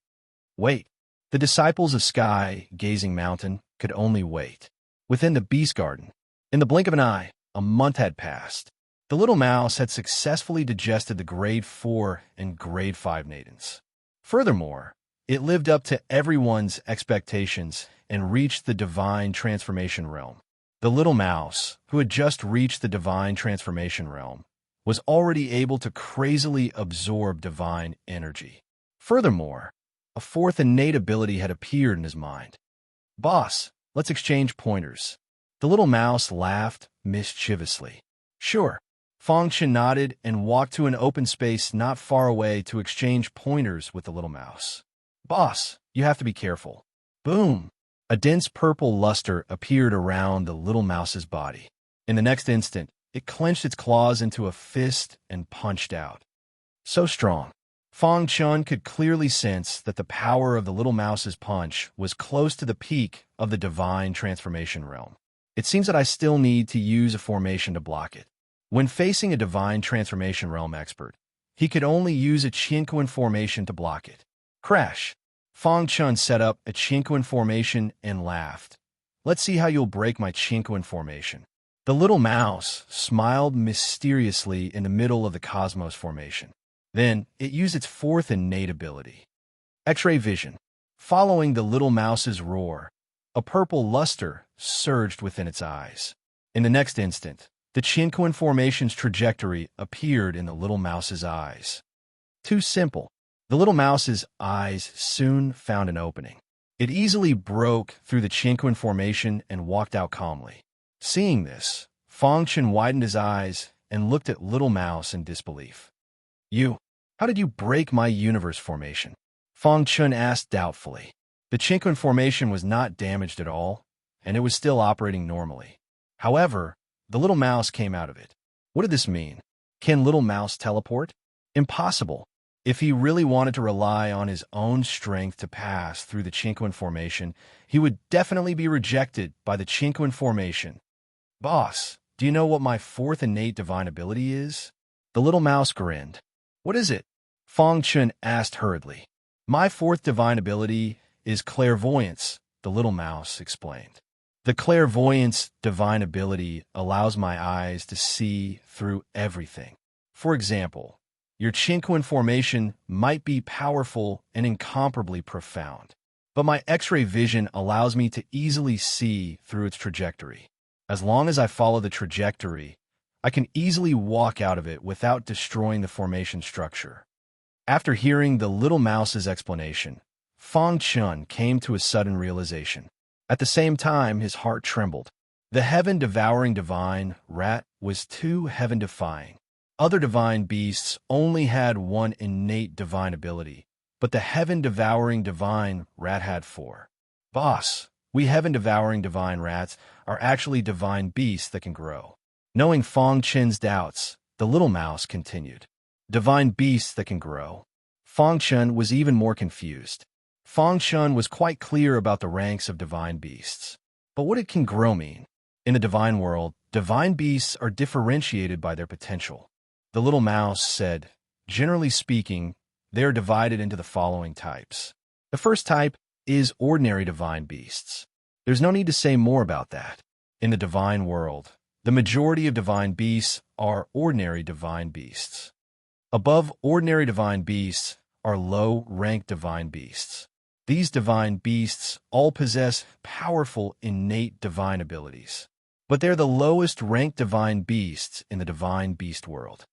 Wait. The disciples of Sky Gazing Mountain could only wait. Within the Beast Garden, in the blink of an eye, a month had passed. The little mouse had successfully digested the Grade 4 and Grade 5 Nadens. Furthermore, it lived up to everyone's expectations and reached the divine transformation realm. The little mouse, who had just reached the divine transformation realm, was already able to crazily absorb divine energy. Furthermore, a fourth innate ability had appeared in his mind. "Boss, let's exchange pointers." The little mouse laughed mischievously. "Sure." Fongchen nodded and walked to an open space not far away to exchange pointers with the little mouse. "Boss, you have to be careful." Boom! A dense purple luster appeared around the little mouse's body. In the next instant, it clenched its claws into a fist and punched out. So strong. Fong Chun could clearly sense that the power of the little mouse's punch was close to the peak of the divine transformation realm. It seems that I still need to use a formation to block it. When facing a divine transformation realm expert, he could only use a Qianquan formation to block it. Crash! Fong Chun set up a Qianquan formation and laughed. "Let's see how you'll break my Qianquan formation." The little mouse smiled mysteriously in the middle of the Cosmos formation. Then it used its fourth innate ability, X-ray vision. Following the little mouse's roar, a purple luster surged within its eyes. In the next instant, the Qianquan formation's trajectory appeared in the little mouse's eyes. Too simple. The little mouse's eyes soon found an opening. It easily broke through the Qianquan formation and walked out calmly. Seeing this, Fongchen widened his eyes and looked at Little Mouse in disbelief. How did you break my universe formation?" Fongchen asked doubtfully. The Qianquan formation was not damaged at all, and it was still operating normally. However, the little mouse came out of it. What did this mean? Can Little Mouse teleport? Impossible. If he really wanted to rely on his own strength to pass through the Qianquan formation, he would definitely be rejected by the Qianquan formation. "Boss, do you know what my fourth innate divine ability is?" The little mouse grinned. "What is it?" Fong Chun asked hurriedly. "My fourth divine ability is clairvoyance," the little mouse explained. The clairvoyance divine ability allows my eyes to see through everything. For example, your Qianquan formation might be powerful and incomparably profound, but my X-ray vision allows me to easily see through its trajectory. As long as I follow the trajectory, I can easily walk out of it without destroying the formation structure. After hearing the little mouse's explanation, Fong Chun came to a sudden realization. At the same time, his heart trembled. The heaven-devouring divine rat was too heaven-defying. Other divine beasts only had one innate divine ability, but the heaven-devouring divine rat had four. "Boss, We heaven-devouring divine rats are actually divine beasts that can grow. Knowing Fong Chen's doubts, the little mouse continued. Divine beasts that can grow. Fong Chen was even more confused. Fong Chen was quite clear about the ranks of divine beasts. But what did can grow mean? In the divine world, divine beasts are differentiated by their potential. The little mouse said, generally speaking, they are divided into the following types. The first type is ordinary divine beasts. There's no need to say more about that. In the divine world, the majority of divine beasts are ordinary divine beasts. Above ordinary divine beasts are low-ranked divine beasts. These divine beasts all possess powerful innate divine abilities, but they're the lowest-ranked divine beasts in the divine beast world.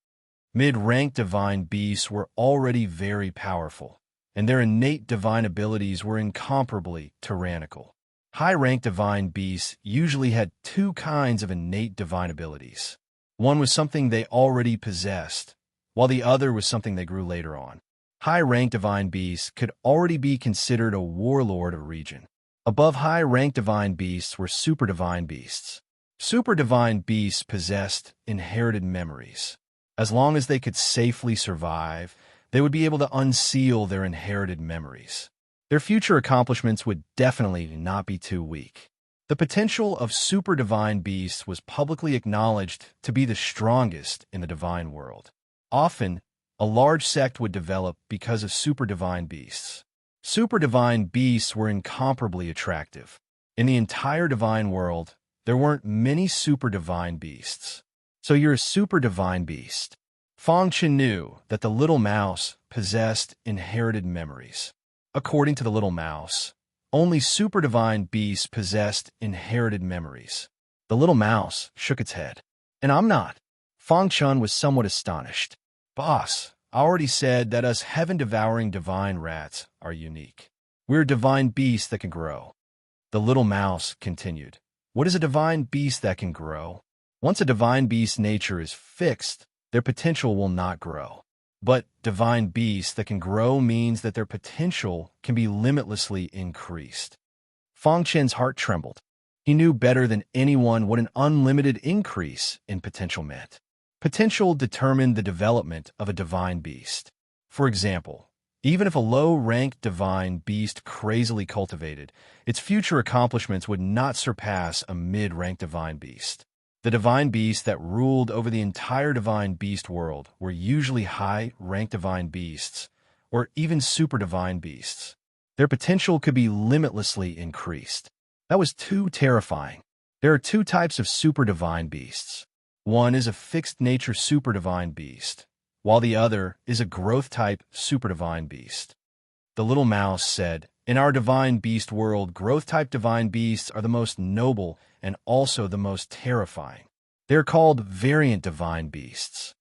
Mid-ranked divine beasts were already very powerful, and their innate divine abilities were incomparably tyrannical. High-ranked divine beasts usually had two kinds of innate divine abilities. One was something they already possessed, while the other was something they grew later on. High-ranked divine beasts could already be considered a warlord of a region. Above high-ranked divine beasts were super divine beasts. Super divine beasts possessed inherited memories. As long as they could safely survive, they would be able to unseal their inherited memories. Their future accomplishments would definitely not be too weak. The potential of super divine beasts was publicly acknowledged to be the strongest in the divine world. Often, a large sect would develop because of super divine beasts. Super divine beasts were incomparably attractive. In the entire divine world, there weren't many super divine beasts. So you're a super divine beast. Fong Chen knew that the little mouse possessed inherited memories. According to the little mouse, only super divine beasts possessed inherited memories. The little mouse shook its head. And I'm not. Fong Chen was somewhat astonished. Boss, I already said that us heaven-devouring divine rats are unique. We're divine beasts that can grow. The little mouse continued. What is a divine beast that can grow? Once a divine beast's nature is fixed, their potential will not grow. But divine beasts that can grow means that their potential can be limitlessly increased. Fong Chen's heart trembled. He knew better than anyone what an unlimited increase in potential meant. Potential determined the development of a divine beast. For example, even if a low-ranked divine beast crazily cultivated, its future accomplishments would not surpass a mid-ranked divine beast. The divine beasts that ruled over the entire divine beast world were usually high-ranked divine beasts, or even super divine beasts. Their potential could be limitlessly increased. That was too terrifying. There are two types of super divine beasts. One is a fixed-nature super divine beast, while the other is a growth-type super divine beast. The little mouse said, in our divine beast world, growth-type divine beasts are the most noble and also the most terrifying. They're called variant divine beasts.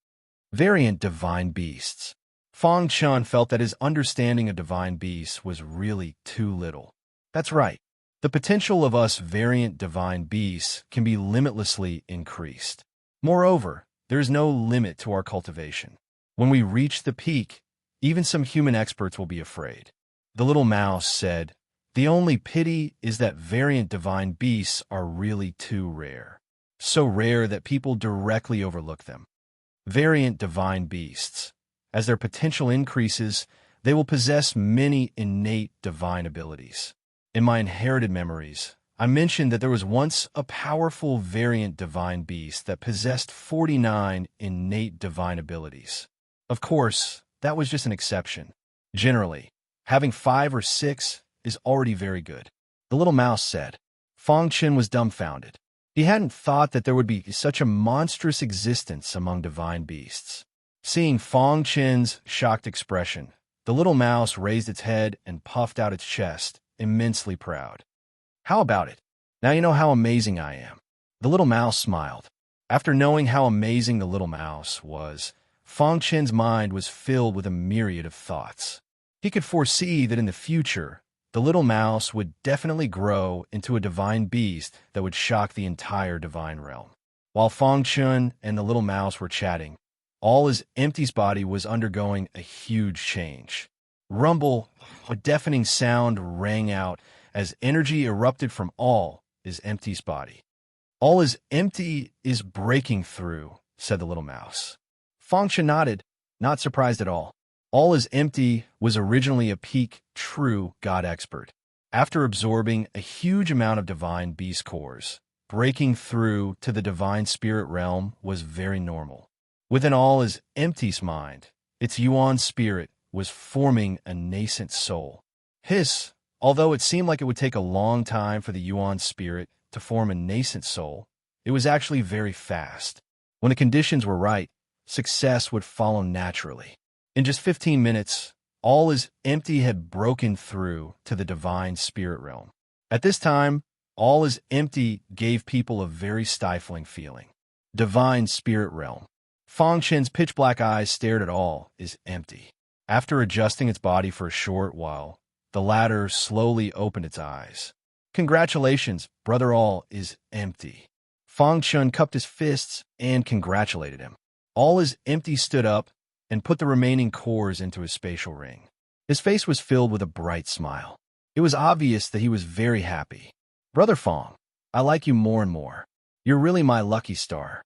Variant divine beasts. Fong Chen felt that his understanding of divine beasts was really too little. That's right. The potential of us variant divine beasts can be limitlessly increased. Moreover, there is no limit to our cultivation. When we reach the peak, even some human experts will be afraid. The little mouse said, the only pity is that variant divine beasts are really too rare. So rare that people directly overlook them. Variant divine beasts. As their potential increases, they will possess many innate divine abilities. In my inherited memories, I mentioned that there was once a powerful variant divine beast that possessed 49 innate divine abilities. Of course, that was just an exception. Generally, having 5 or 6 is already very good. The little mouse said. Fong Chen was dumbfounded. He hadn't thought that there would be such a monstrous existence among divine beasts. Seeing Fong Chen's shocked expression, the little mouse raised its head and puffed out its chest, immensely proud. How about it? Now you know how amazing I am. The little mouse smiled. After knowing how amazing the little mouse was, Fong Chen's mind was filled with a myriad of thoughts. He could foresee that in the future, the little mouse would definitely grow into a divine beast that would shock the entire divine realm. While Fong Chen and the little mouse were chatting, all his empty's body was undergoing a huge change. Rumble, a deafening sound rang out as energy erupted from all is empty's body. All is empty is breaking through, said the little mouse. Fangshan nodded, not surprised at all. All is empty was originally a peak, true God expert. After absorbing a huge amount of divine beast cores, breaking through to the divine spirit realm was very normal. Within all is empty's mind, its yuan spirit was forming a nascent soul. Although it seemed like it would take a long time for the yuan spirit to form a nascent soul, it was actually very fast. When the conditions were right, success would follow naturally. In just 15 minutes, all is empty had broken through to the divine spirit realm. At this time, all is empty gave people a very stifling feeling. Divine spirit realm. Fangshan's pitch-black eyes stared at all is empty. After adjusting its body for a short while, the latter slowly opened its eyes. Congratulations, brother all is empty. Fangshan cupped his fists and congratulated him. All is empty stood up and put the remaining cores into his spatial ring. His face was filled with a bright smile. It was obvious that he was very happy. Brother Fong, I like you more and more. You're really my lucky star.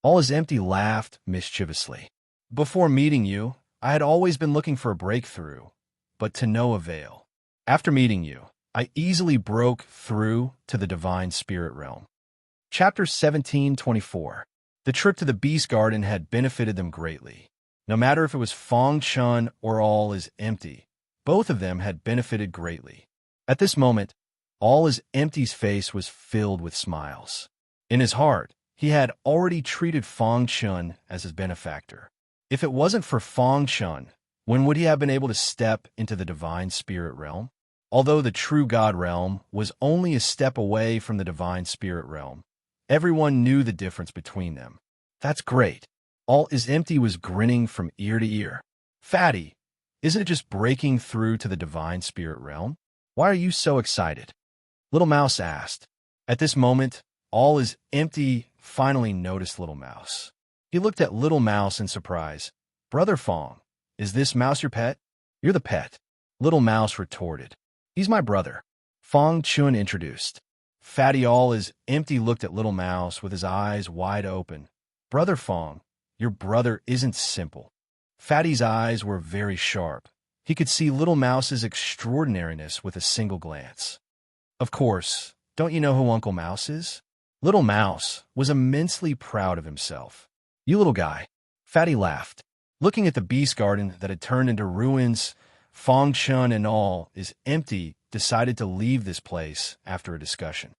All is empty laughed mischievously. Before meeting you, I had always been looking for a breakthrough, but to no avail. After meeting you, I easily broke through to the divine spirit realm. Chapter 17:24. The trip to the Beast Garden had benefited them greatly. No matter if it was Fangshan or All is Empty, both of them had benefited greatly. At this moment, All is Empty's face was filled with smiles. In his heart, he had already treated Fangshan as his benefactor. If it wasn't for Fangshan, when would he have been able to step into the divine spirit realm? Although the true God realm was only a step away from the divine spirit realm, everyone knew the difference between them. That's great. All is Empty was grinning from ear to ear. Fatty, isn't it just breaking through to the divine spirit realm? Why are you so excited? Little Mouse asked. At this moment, All is Empty finally noticed Little Mouse. He looked at Little Mouse in surprise. Brother Fong, is this Mouse your pet? You're the pet. Little Mouse retorted. He's my brother. Fong Chun introduced. Fatty All is Empty looked at Little Mouse with his eyes wide open. Brother Fong, your brother isn't simple. Fatty's eyes were very sharp. He could see Little Mouse's extraordinariness with a single glance. Of course, don't you know who Uncle Mouse is? Little Mouse was immensely proud of himself. You little guy. Fatty laughed. Looking at the beast garden that had turned into ruins, Fangshan and All is Empty decided to leave this place after a discussion.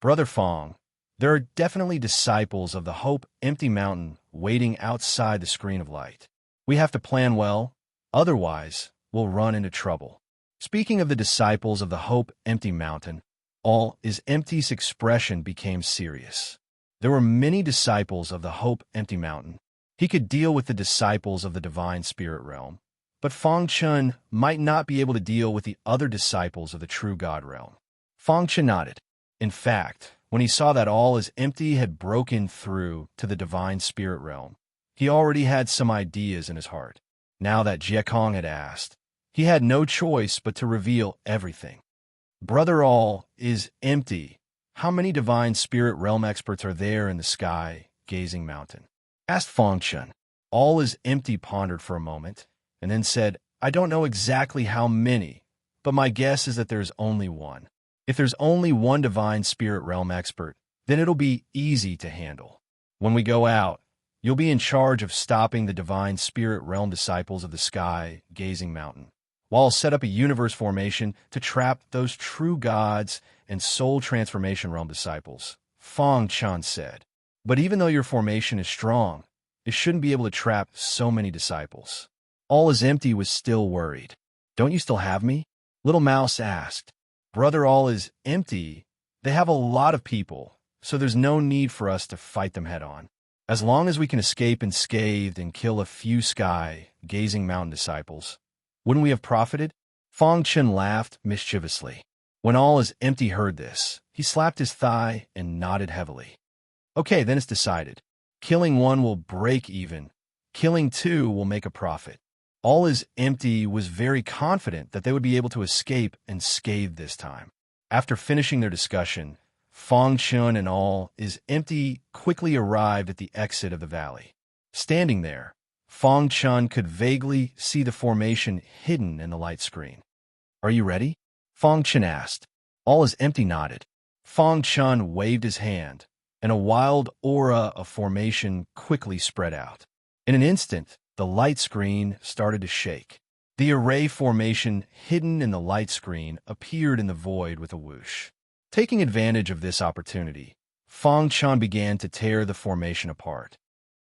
Brother Fong, there are definitely disciples of the Hope Empty Mountain waiting outside the screen of light. We have to plan well, otherwise we'll run into trouble. Speaking of the disciples of the Hope Empty Mountain, All is Empty's expression became serious. There were many disciples of the Hope Empty Mountain. He could deal with the disciples of the Divine Spirit Realm, but Fangshan might not be able to deal with the other disciples of the True God Realm. Fangshan nodded. In fact, when he saw that All is Empty had broken through to the Divine Spirit Realm, he already had some ideas in his heart. Now that Jie Kong had asked, he had no choice but to reveal everything. Brother All is Empty. How many Divine Spirit Realm experts are there in the sky, gazing mountain? Asked Fangshan. All is Empty pondered for a moment, and then said, I don't know exactly how many, but my guess is that there's only one. If there's only one Divine Spirit Realm expert, then it'll be easy to handle. When we go out, you'll be in charge of stopping the Divine Spirit Realm disciples of the sky, gazing mountain, while I'll set up a universe formation to trap those true gods and soul transformation realm disciples, Fangshan said. But even though your formation is strong, it shouldn't be able to trap so many disciples. All is Empty was still worried. Don't you still have me? Little Mouse asked. Brother All is Empty. They have a lot of people, so there's no need for us to fight them head on. As long as we can escape unscathed and kill a few sky, gazing mountain disciples, wouldn't we have profited? Fangshan laughed mischievously. When All is Empty heard this, he slapped his thigh and nodded heavily. Okay, then it's decided. Killing one will break even. Killing two will make a profit. All is Empty was very confident that they would be able to escape unscathed this time. After finishing their discussion, Fang Chun and all is empty quickly arrived at the exit of the valley. Standing there, Fang Chun could vaguely see the formation hidden in the light screen. "Are you ready?" Fang Chun asked. All is empty nodded. Fang Chun waved his hand, and a wild aura of formation quickly spread out. In an instant, the light screen started to shake. The array formation hidden in the light screen appeared in the void with a whoosh. Taking advantage of this opportunity, Fang Chun began to tear the formation apart.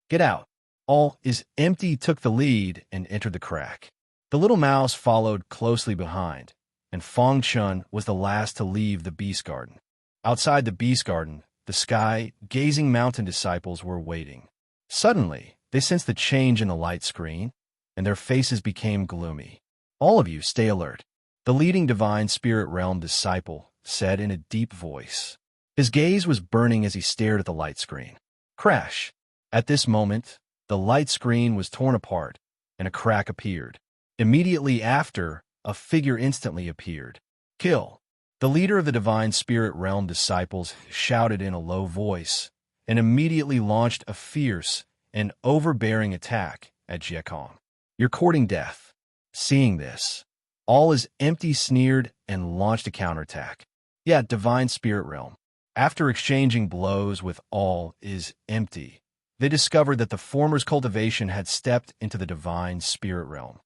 "Get out!" All is empty took the lead and entered the crack. The little mouse followed closely behind, and Fang Chun was the last to leave the beast garden. Outside the beast garden, the sky-gazing mountain disciples were waiting. Suddenly, they sensed the change in the light screen, and their faces became gloomy. "All of you, stay alert," the leading divine spirit realm disciple said in a deep voice. His gaze was burning as he stared at the light screen. Crash! At this moment, the light screen was torn apart, and a crack appeared. Immediately after, a figure instantly appeared. "Kill!" The leader of the divine spirit realm disciples shouted in a low voice, and immediately launched a fierce and overbearing attack at Jiekong. "You're courting death." Seeing this, all is empty sneered and launched a counterattack. Yeah, divine spirit realm. After exchanging blows with all is empty, they discovered that the former's cultivation had stepped into the divine spirit realm.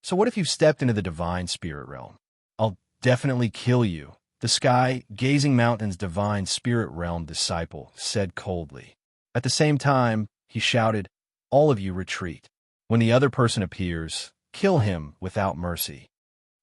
So what if you've stepped into the divine spirit realm? "I'll definitely kill you," the sky-gazing mountain's divine spirit realm disciple said coldly. At the same time, he shouted, "All of you retreat. When the other person appears, kill him without mercy."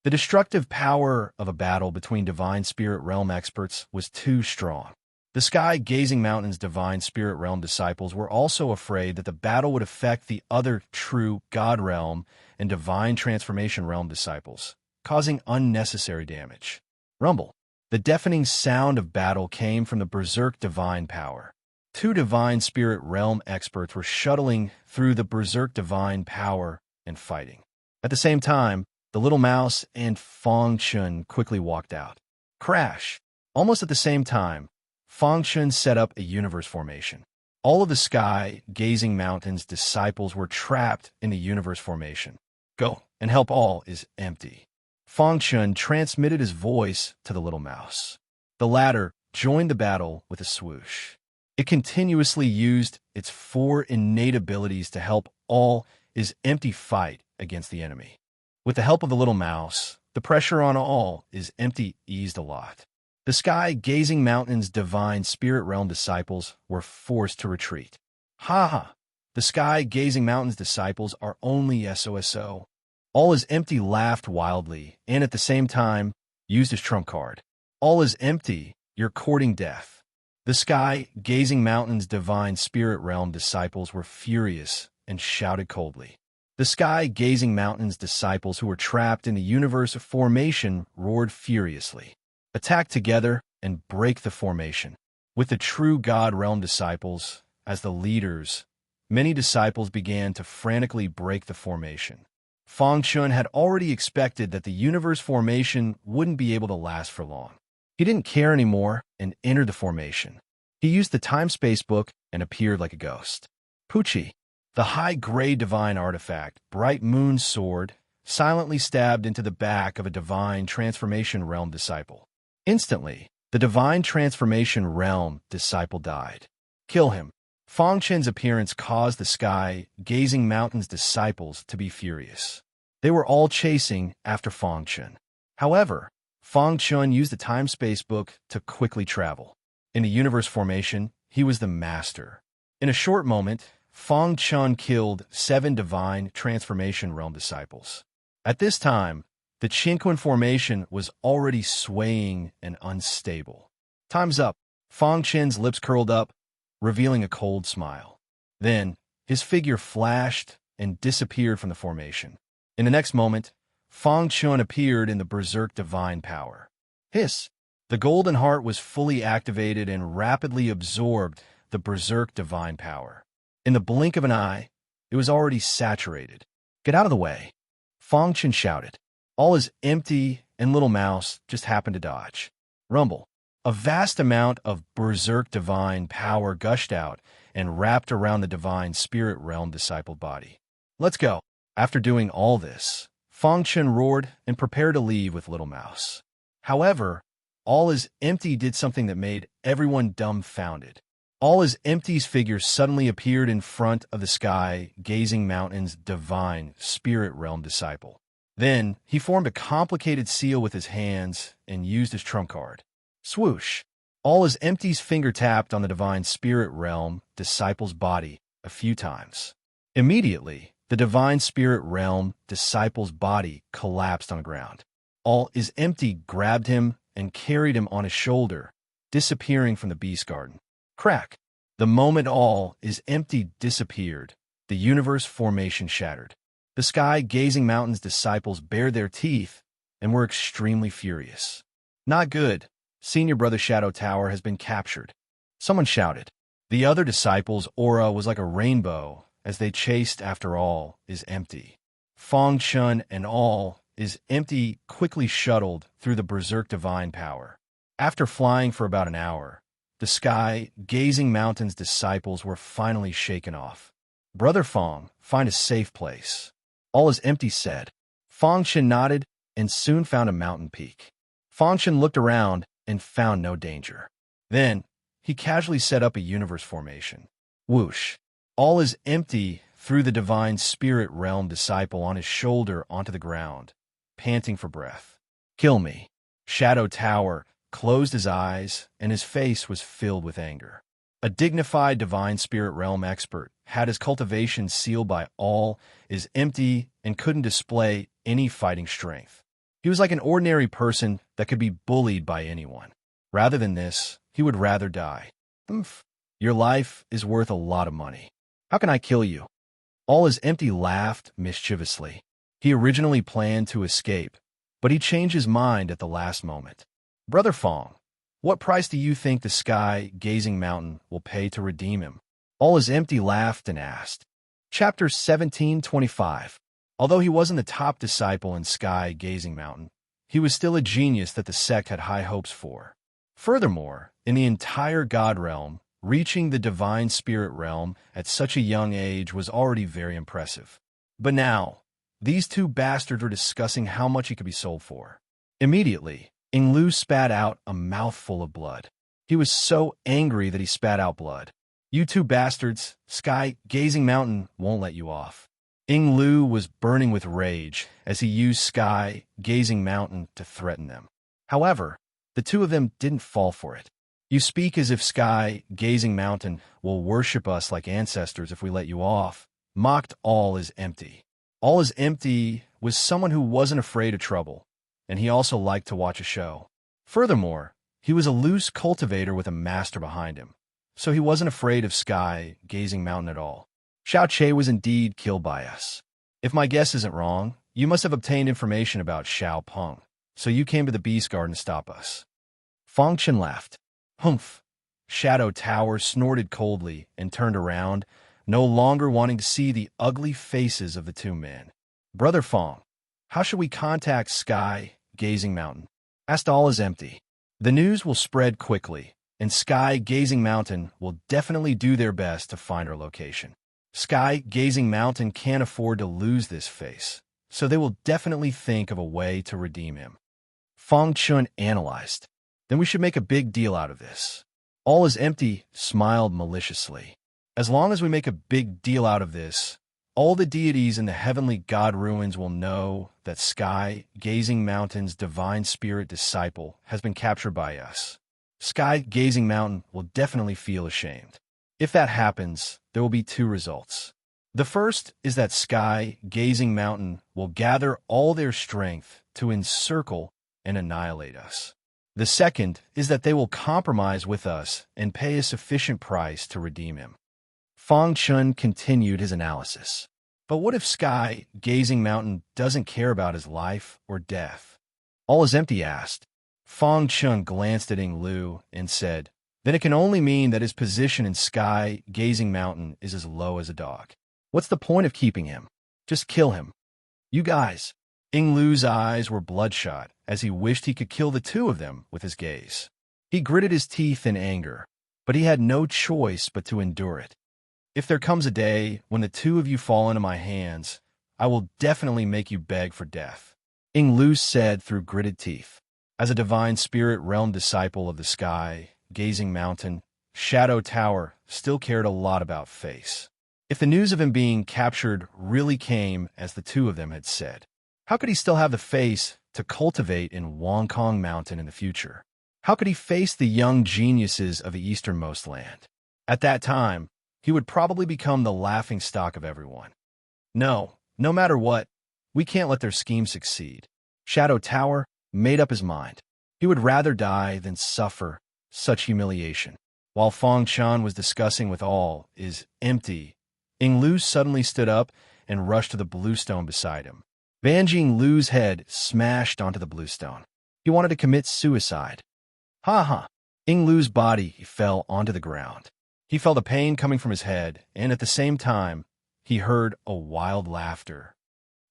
The destructive power of a battle between divine spirit realm experts was too strong. The sky-gazing mountain's divine spirit realm disciples were also afraid that the battle would affect the other true God realm and divine transformation realm disciples, causing unnecessary damage. Rumble. The deafening sound of battle came from the berserk divine power. Two divine spirit realm experts were shuttling through the berserk divine power and fighting. At the same time, the little mouse and Fang Chun quickly walked out. Crash! Almost at the same time, Fang Chun set up a universe formation. All of the sky-gazing mountain's disciples were trapped in the universe formation. "Go and help all is empty." Fang Chun transmitted his voice to the little mouse. The latter joined the battle with a swoosh. It continuously used its 4 innate abilities to help all is empty fight against the enemy. With the help of the little mouse, the pressure on all is empty eased a lot. The sky-gazing mountain's divine spirit realm disciples were forced to retreat. Ha ha! The sky-gazing mountain's disciples are only SOSO. All is empty laughed wildly, and at the same time, used his trump card. "All is empty, you're courting death." The sky-gazing mountain's divine spirit realm disciples were furious and shouted coldly. The sky-gazing mountain's disciples who were trapped in the universe of formation roared furiously. "Attack together and break the formation." With the true God realm disciples as the leaders, many disciples began to frantically break the formation. Fang Chun had already expected that the universe formation wouldn't be able to last for long. He didn't care anymore and entered the formation. He used the time-space book and appeared like a ghost. Pucci, the high-grade divine artifact, Bright Moon's sword, silently stabbed into the back of a divine transformation realm disciple. Instantly, the divine transformation realm disciple died. "Kill him." Fang Chun's appearance caused the sky-gazing mountain's disciples to be furious. They were all chasing after Fang Chun. However, Fang Chun used the time-space book to quickly travel. In the universe formation, he was the master. In a short moment, Fang Chun killed 7 divine transformation realm disciples. At this time, the Qinquan formation was already swaying and unstable. "Time's up." Fang Chun's lips curled up, revealing a cold smile. Then, his figure flashed and disappeared from the formation. In the next moment, Fang Chun appeared in the berserk divine power. Hiss! The golden heart was fully activated and rapidly absorbed the berserk divine power. In the blink of an eye, it was already saturated. "Get out of the way!" Fang Chun shouted. All is empty and Little Mouse just happened to dodge. Rumble. A vast amount of berserk divine power gushed out and wrapped around the divine spirit realm disciple body. Let's go. After doing all this, Fang Chun roared and prepared to leave with Little Mouse. However, All Is Empty did something that made everyone dumbfounded. All Is Empty's figure suddenly appeared in front of the sky, gazing mountain's divine spirit realm disciple. Then, he formed a complicated seal with his hands and used his trump card. Swoosh! All Is Empty's finger tapped on the divine spirit realm disciple's body a few times. Immediately, the divine spirit realm disciple's body collapsed on the ground. All Is Empty grabbed him and carried him on his shoulder, disappearing from the beast garden. Crack! The moment All Is Empty disappeared, the universe formation shattered. The sky-gazing mountain's disciples bared their teeth and were extremely furious. Not good. Senior Brother Shadow Tower has been captured. Someone shouted. The other disciples' aura was like a rainbow as they chased after All Is Empty. Fang Chun and All Is Empty quickly shuttled through the berserk divine power. After flying for about an hour, the sky-gazing mountain's disciples were finally shaken off. Brother Fang, find a safe place. All Is Empty said. Fang Chun nodded and soon found a mountain peak. Fang Chun looked around and found no danger. Then, he casually set up a universe formation. Whoosh! All Is Empty threw the divine spirit realm disciple on his shoulder onto the ground, panting for breath. Kill me. Shadow Tower closed his eyes, and his face was filled with anger. A dignified divine spirit realm expert had his cultivation sealed by All Is Empty and couldn't display any fighting strength. He was like an ordinary person that could be bullied by anyone. Rather than this, he would rather die. Your life is worth a lot of money. How can I kill you? All Is Empty laughed mischievously. He originally planned to escape, but he changed his mind at the last moment. Brother Fang, what price do you think the sky-gazing mountain will pay to redeem him? All Is Empty laughed and asked. Chapter 1725. Although he wasn't the top disciple in Sky-Gazing Mountain, he was still a genius that the sect had high hopes for. Furthermore, in the entire God realm, reaching the divine spirit realm at such a young age was already very impressive. But now, these two bastards were discussing how much he could be sold for. Immediately, Ing Lu spat out a mouthful of blood. He was so angry that he spat out blood. You two bastards, Sky-Gazing Mountain won't let you off. Ing Lu was burning with rage as he used Sky-Gazing Mountain to threaten them. However, the two of them didn't fall for it. You speak as if Sky-Gazing Mountain will worship us like ancestors if we let you off, mocked All Is Empty. All Is Empty was someone who wasn't afraid of trouble, and he also liked to watch a show. Furthermore, he was a loose cultivator with a master behind him, so he wasn't afraid of Sky-Gazing Mountain at all. Xiao Che was indeed killed by us. If my guess isn't wrong, you must have obtained information about Xiao Peng, so you came to the Beast Garden to stop us. Fang Chun laughed. Humph. Shadow Tower snorted coldly and turned around, no longer wanting to see the ugly faces of the two men. Brother Fang, how should we contact Sky-Gazing Mountain? Asked All Is Empty. The news will spread quickly, and Sky-Gazing Mountain will definitely do their best to find our location. Sky-Gazing Mountain can't afford to lose this face, so they will definitely think of a way to redeem him. Fang Chun analyzed. Then we should make a big deal out of this. All Is Empty smiled maliciously. As long as we make a big deal out of this, all the deities in the heavenly god ruins will know that Sky-Gazing Mountain's divine spirit disciple has been captured by us. Sky-Gazing Mountain will definitely feel ashamed. If that happens, there will be two results. The first is that Sky-Gazing Mountain will gather all their strength to encircle and annihilate us. The second is that they will compromise with us and pay a sufficient price to redeem him. Fang Chun continued his analysis. But what if Sky-Gazing Mountain doesn't care about his life or death? All Is Empty asked. Fang Chun glanced at Ing Lu and said, then it can only mean that his position in Sky-Gazing Mountain is as low as a dog. What's the point of keeping him? Just kill him. You guys, Yinglu's eyes were bloodshot as he wished he could kill the two of them with his gaze. He gritted his teeth in anger, but he had no choice but to endure it. If there comes a day when the two of you fall into my hands, I will definitely make you beg for death, Yinglu said through gritted teeth. As a divine spirit realm disciple of the sky, gazing mountain, Shadow Tower still cared a lot about face. If the news of him being captured really came as the two of them had said, how could he still have the face to cultivate in Wongkong Mountain in the future? How could he face the young geniuses of the easternmost land? At that time, he would probably become the laughingstock of everyone. No matter what, we can't let their scheme succeed. Shadow Tower made up his mind. He would rather die than suffer such humiliation. While Fong Chan was discussing with all is empty, Yinglu suddenly stood up and rushed to the bluestone beside him. Van Jinglu's head smashed onto the bluestone. He wanted to commit suicide. Ha! Yinglu's body fell onto the ground. He felt the pain coming from his head, and at the same time, he heard a wild laughter.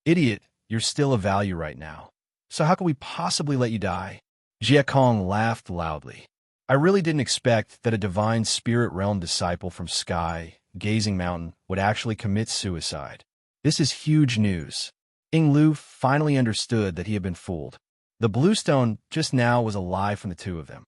Idiot, you're still of value right now. So how could we possibly let you die? Jie Kong laughed loudly. I really didn't expect that a divine spirit realm disciple from Sky, Gazing Mountain, would actually commit suicide. This is huge news. Yinglu finally understood that he had been fooled. The bluestone just now was a lie from the two of them.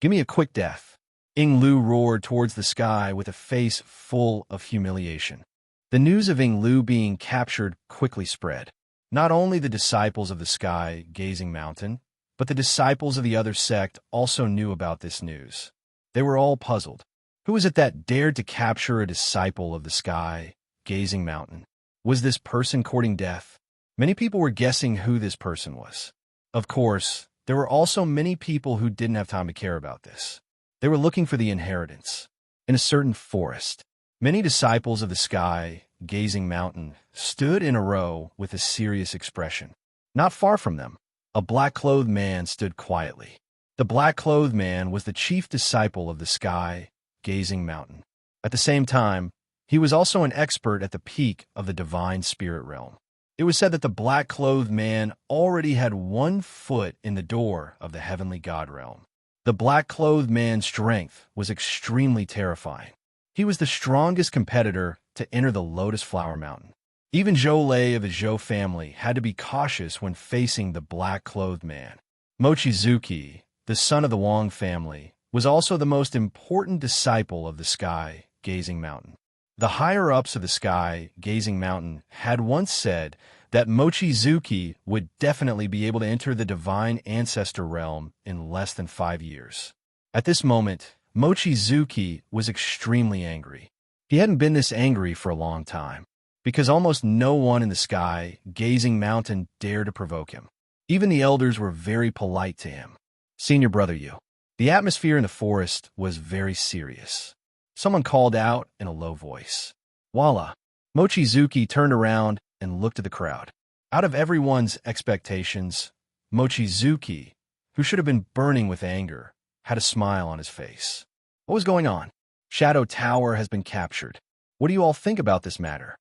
Give me a quick death. Yinglu roared towards the sky with a face full of humiliation. The news of Yinglu being captured quickly spread. Not only the disciples of the Sky, Gazing Mountain, but the disciples of the other sect also knew about this news. They were all puzzled. Who was it that dared to capture a disciple of the Sky, Gazing Mountain? Was this person courting death? Many people were guessing who this person was. Of course, there were also many people who didn't have time to care about this. They were looking for the inheritance. In a certain forest, many disciples of the Sky, Gazing Mountain, stood in a row with a serious expression. Not far from them, a black-clothed man stood quietly. The black-clothed man was the chief disciple of the Sky, Gazing Mountain. At the same time, he was also an expert at the peak of the divine spirit realm. It was said that the black-clothed man already had 1 foot in the door of the heavenly god realm. The black-clothed man's strength was extremely terrifying. He was the strongest competitor to enter the Lotus Flower Mountain. Even Zhou Lei of the Zhou family had to be cautious when facing the black-clothed man. Mochizuki, the son of the Wang family, was also the most important disciple of the Sky, Gazing Mountain. The higher-ups of the Sky, Gazing Mountain, had once said that Mochizuki would definitely be able to enter the divine ancestor realm in less than 5 years. At this moment, Mochizuki was extremely angry. He hadn't been this angry for a long time, because almost no one in the Sky, Gazing Mountain, dared to provoke him. Even the elders were very polite to him. Senior brother Yu. The atmosphere in the forest was very serious. Someone called out in a low voice. Voila! Mochizuki turned around and looked at the crowd. Out of everyone's expectations, Mochizuki, who should have been burning with anger, had a smile on his face. What was going on? Shadow Tower has been captured. What do you all think about this matter?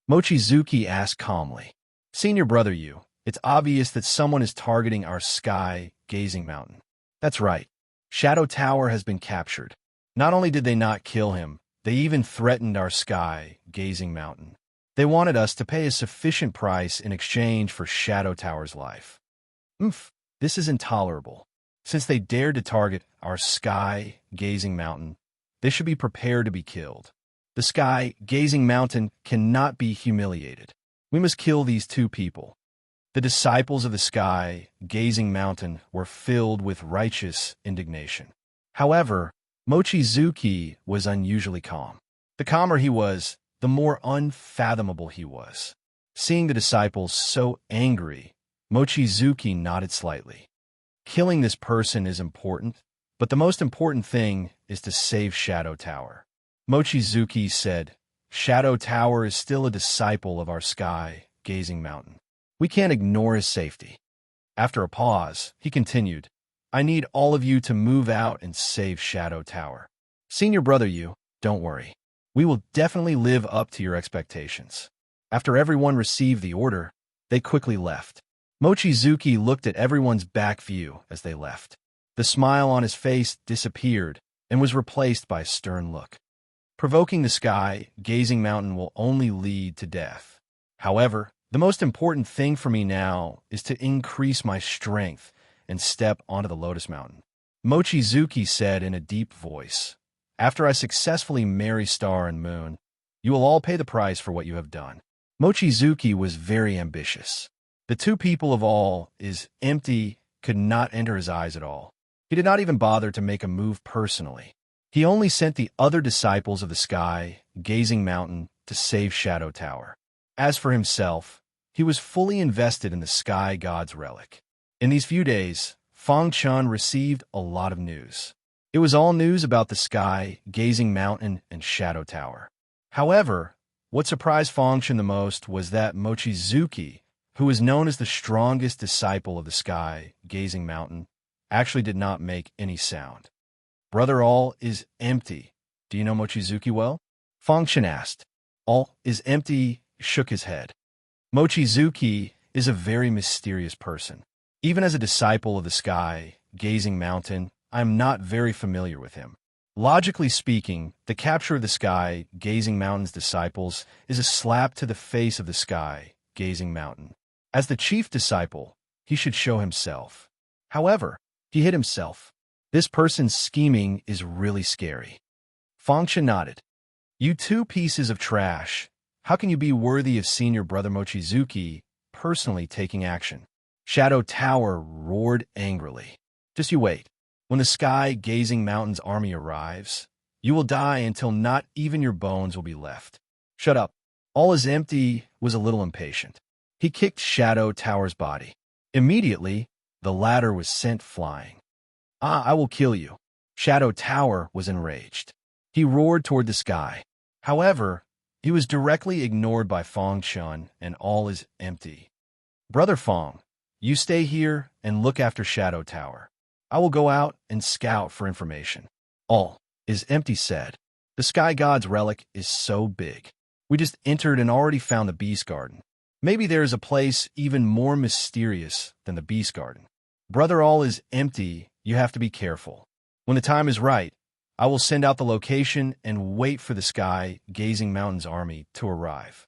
Mochizuki asked calmly. Senior brother Yu, it's obvious that someone is targeting our Sky, Gazing Mountain. That's right. Shadow Tower has been captured. Not only did they not kill him, they even threatened our Sky, Gazing Mountain. They wanted us to pay a sufficient price in exchange for Shadow Tower's life. This is intolerable. Since they dared to target our Sky, Gazing Mountain, they should be prepared to be killed. The Sky, Gazing Mountain cannot be humiliated. We must kill these two people. The disciples of the Sky, Gazing Mountain, were filled with righteous indignation. However, Mochizuki was unusually calm. The calmer he was, the more unfathomable he was. Seeing the disciples so angry, Mochizuki nodded slightly. Killing this person is important, but the most important thing is to save Shadow Tower. Mochizuki said, Shadow Tower is still a disciple of our Sky, Gazing Mountain. We can't ignore his safety. After a pause, he continued, I need all of you to move out and save Shadow Tower. Senior brother Yu, don't worry. We will definitely live up to your expectations. After everyone received the order, they quickly left. Mochizuki looked at everyone's back view as they left. The smile on his face disappeared and was replaced by a stern look. Provoking the sky, gazing mountain will only lead to death. However, the most important thing for me now is to increase my strength and step onto the Lotus Mountain. Mochizuki said in a deep voice, "After I successfully marry Star and Moon, you will all pay the price for what you have done." Mochizuki was very ambitious. The two people of all is empty could not enter his eyes at all. He did not even bother to make a move personally. He only sent the other disciples of the sky, gazing mountain, to save Shadow Tower. As for himself, he was fully invested in the sky god's relic. In these few days, Fang Chun received a lot of news. It was all news about the sky, gazing mountain, and Shadow Tower. However, what surprised Fang Chun the most was that Mochizuki, who is known as the strongest disciple of the sky, gazing mountain, actually did not make any sound. "Brother, all is empty. Do you know Mochizuki well?" Fang Chun asked. All is empty shook his head. Mochizuki is a very mysterious person. Even as a disciple of the sky, gazing mountain, I am not very familiar with him. Logically speaking, the capture of the sky, gazing mountain's disciples is a slap to the face of the sky, gazing mountain. As the chief disciple, he should show himself. However, he hid himself. This person's scheming is really scary. Fang Chun nodded. "You two pieces of trash. How can you be worthy of seeing your brother Mochizuki personally taking action?" Shadow Tower roared angrily. "Just you wait. When the sky gazing mountain's army arrives, you will die until not even your bones will be left." "Shut up." All is empty was a little impatient. He kicked Shadow Tower's body. Immediately, the latter was sent flying. I will kill you." Shadow Tower was enraged. He roared toward the sky. However, he was directly ignored by Fang Chun, and all is empty. "Brother Fang, you stay here and look after Shadow Tower. I will go out and scout for information." All is empty said. "The sky god's relic is so big. We just entered and already found the Beast Garden. Maybe there is a place even more mysterious than the Beast Garden. Brother, all is empty. You have to be careful. When the time is right, I will send out the location and wait for the sky gazing mountain's army to arrive."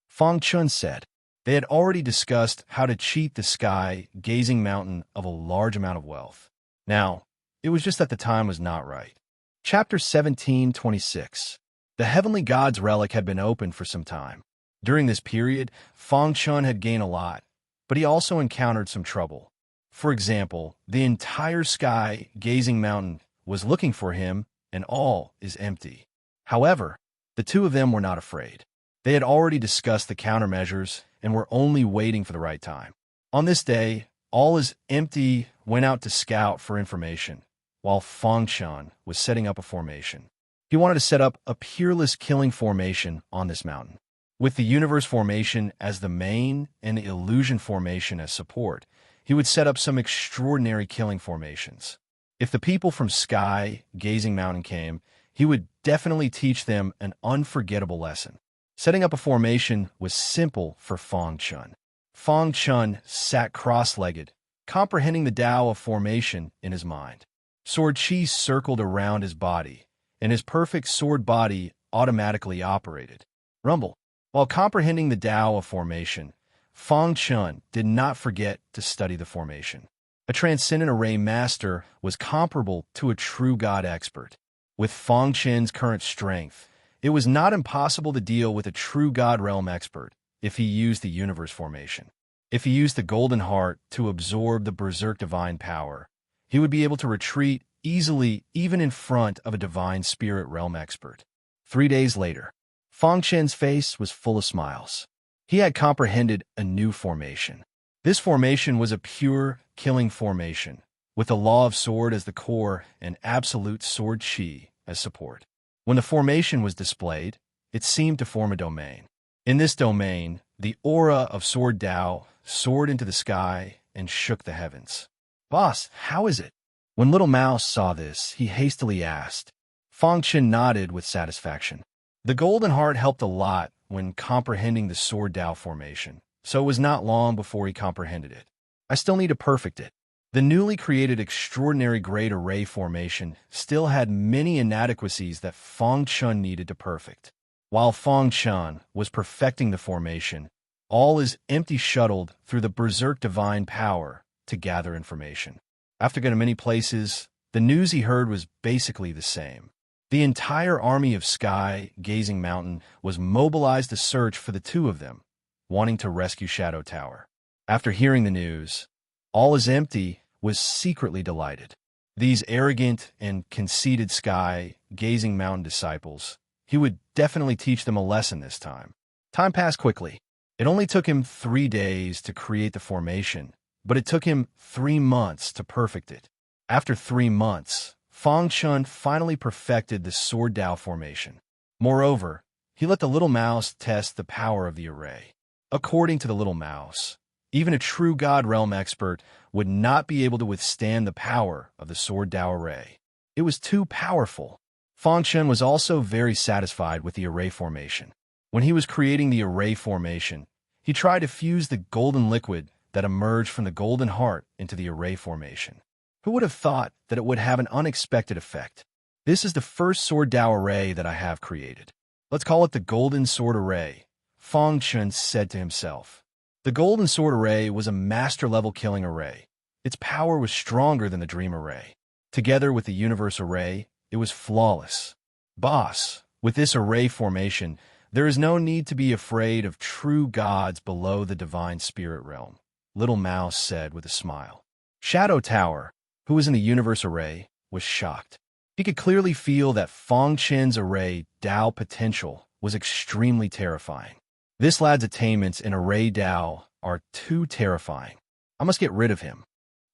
Fang Chun said. They had already discussed how to cheat the sky gazing mountain of a large amount of wealth. Now, it was just that the time was not right. Chapter 17:26. The heavenly god's relic had been open for some time. During this period, Fang Chun had gained a lot, but he also encountered some trouble. For example, the entire sky gazing mountain was looking for him, and all is empty. However, the two of them were not afraid. They had already discussed the countermeasures and were only waiting for the right time. On this day, all is empty went out to scout for information, while Fang Chun was setting up a formation. He wanted to set up a peerless killing formation on this mountain. With the universe formation as the main and the illusion formation as support, he would set up some extraordinary killing formations. If the people from Sky, Gazing Mountain came, he would definitely teach them an unforgettable lesson. Setting up a formation was simple for Fang Chun. Fang Chun sat cross-legged, comprehending the Tao of formation in his mind. Sword chi circled around his body, and his perfect sword body automatically operated. Rumble. While comprehending the Tao of formation, Fang Chun did not forget to study the formation. A transcendent array master was comparable to a true god expert. With Fang Chun's current strength, it was not impossible to deal with a true god realm expert if he used the universe formation. If he used the golden heart to absorb the berserk divine power, he would be able to retreat easily even in front of a divine spirit realm expert. 3 days later, Fang Chun's face was full of smiles. He had comprehended a new formation. This formation was a pure killing formation, with the law of sword as the core and absolute sword chi as support. When the formation was displayed, it seemed to form a domain. In this domain, the aura of Sword Tao soared into the sky and shook the heavens. "Boss, how is it?" When Little Mouse saw this, he hastily asked. Fang Chun nodded with satisfaction. The golden heart helped a lot when comprehending the Sword Tao formation, so it was not long before he comprehended it. I still need to perfect it. The newly created extraordinary great array formation still had many inadequacies that Feng Chun needed to perfect. While Feng Chun was perfecting the formation, all is empty shuttled through the berserk divine power to gather information. After going to many places, the news he heard was basically the same. The entire army of Sky Gazing Mountain was mobilized to search for the two of them, wanting to rescue Shadow Tower. After hearing the news, all is empty was secretly delighted. These arrogant and conceited Sky Gazing Mountain disciples, he would definitely teach them a lesson this time. Time passed quickly. It only took him 3 days to create the formation, but it took him 3 months to perfect it. After 3 months, Feng Chun finally perfected the Sword Dao formation. Moreover, he let the little mouse test the power of the array. According to the little mouse, even a true God Realm expert would not be able to withstand the power of the Sword Dao array. It was too powerful. Feng Chun was also very satisfied with the array formation. When he was creating the array formation, he tried to fuse the golden liquid that emerged from the golden heart into the array formation. Who would have thought that it would have an unexpected effect? This is the first Sword Dao array that I have created. Let's call it the Golden Sword Array, Feng Chun said to himself. The Golden Sword Array was a master-level killing array. Its power was stronger than the Dream Array. Together with the Universe Array, it was flawless. Boss, with this array formation, there is no need to be afraid of true gods below the divine spirit realm, Little Mouse said with a smile. Shadow Tower, who was in the Universe Array, was shocked. He could clearly feel that Feng Chun's array Dao potential was extremely terrifying. This lad's attainments in Array Dao are too terrifying. I must get rid of him.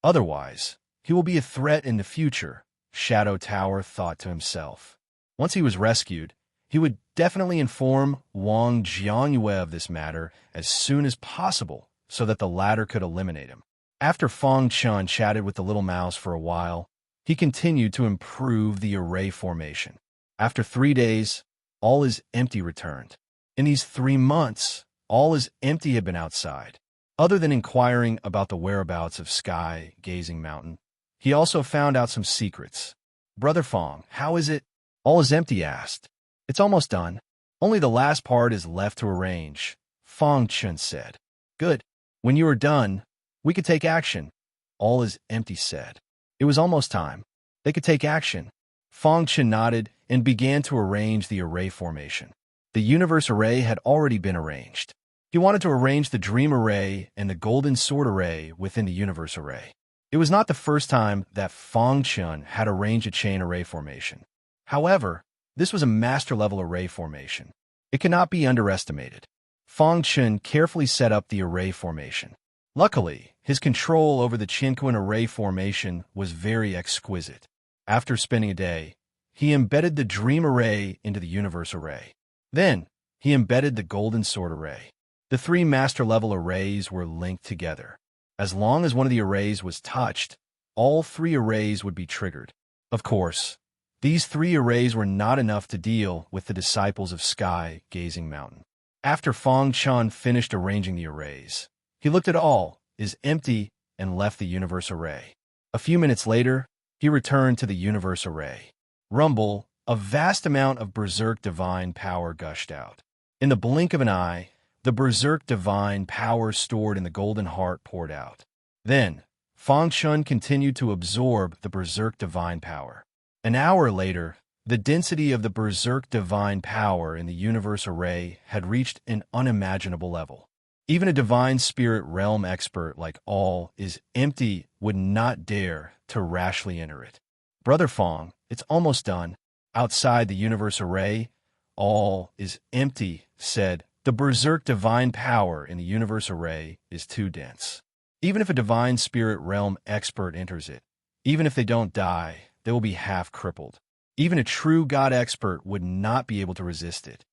Otherwise, he will be a threat in the future, Shadow Tower thought to himself. Once he was rescued, he would definitely inform Wang Jianyue of this matter as soon as possible so that the latter could eliminate him. After Feng Chun chatted with the little mouse for a while, he continued to improve the array formation. After 3 days, all is empty returned. In these 3 months, all is empty had been outside. Other than inquiring about the whereabouts of Sky Gazing Mountain, he also found out some secrets. Brother Feng, how is it? All is empty asked. It's almost done. Only the last part is left to arrange, Feng Chun said. Good. When you are done, we could take action, all is empty said. It was almost time. They could take action. Feng Chun nodded and began to arrange the array formation. The Universe Array had already been arranged. He wanted to arrange the Dream Array and the Golden Sword Array within the Universe Array. It was not the first time that Feng Chun had arranged a chain array formation. However, this was a master-level array formation. It cannot be underestimated. Feng Chun carefully set up the array formation. Luckily, his control over the Qinquan array formation was very exquisite. After spending a day, he embedded the Dream Array into the Universe Array. Then, he embedded the Golden Sword Array. The 3 master-level arrays were linked together. As long as one of the arrays was touched, all 3 arrays would be triggered. Of course, these 3 arrays were not enough to deal with the disciples of Sky Gazing Mountain. After Feng Chun finished arranging the arrays, he looked at all is empty and left the Universe Array. A few minutes later, he returned to the Universe Array. Rumble, a vast amount of berserk divine power gushed out. In the blink of an eye, the berserk divine power stored in the golden heart poured out. Then, Feng Chun continued to absorb the berserk divine power. An hour later, the density of the berserk divine power in the Universe Array had reached an unimaginable level. Even a divine spirit realm expert like all is empty would not dare to rashly enter it. Brother Feng, it's almost done. Outside the Universe Array, all is empty, said. The berserk divine power in the Universe Array is too dense. Even if a divine spirit realm expert enters it, even if they don't die, they will be half crippled. Even a true God expert would not be able to resist it.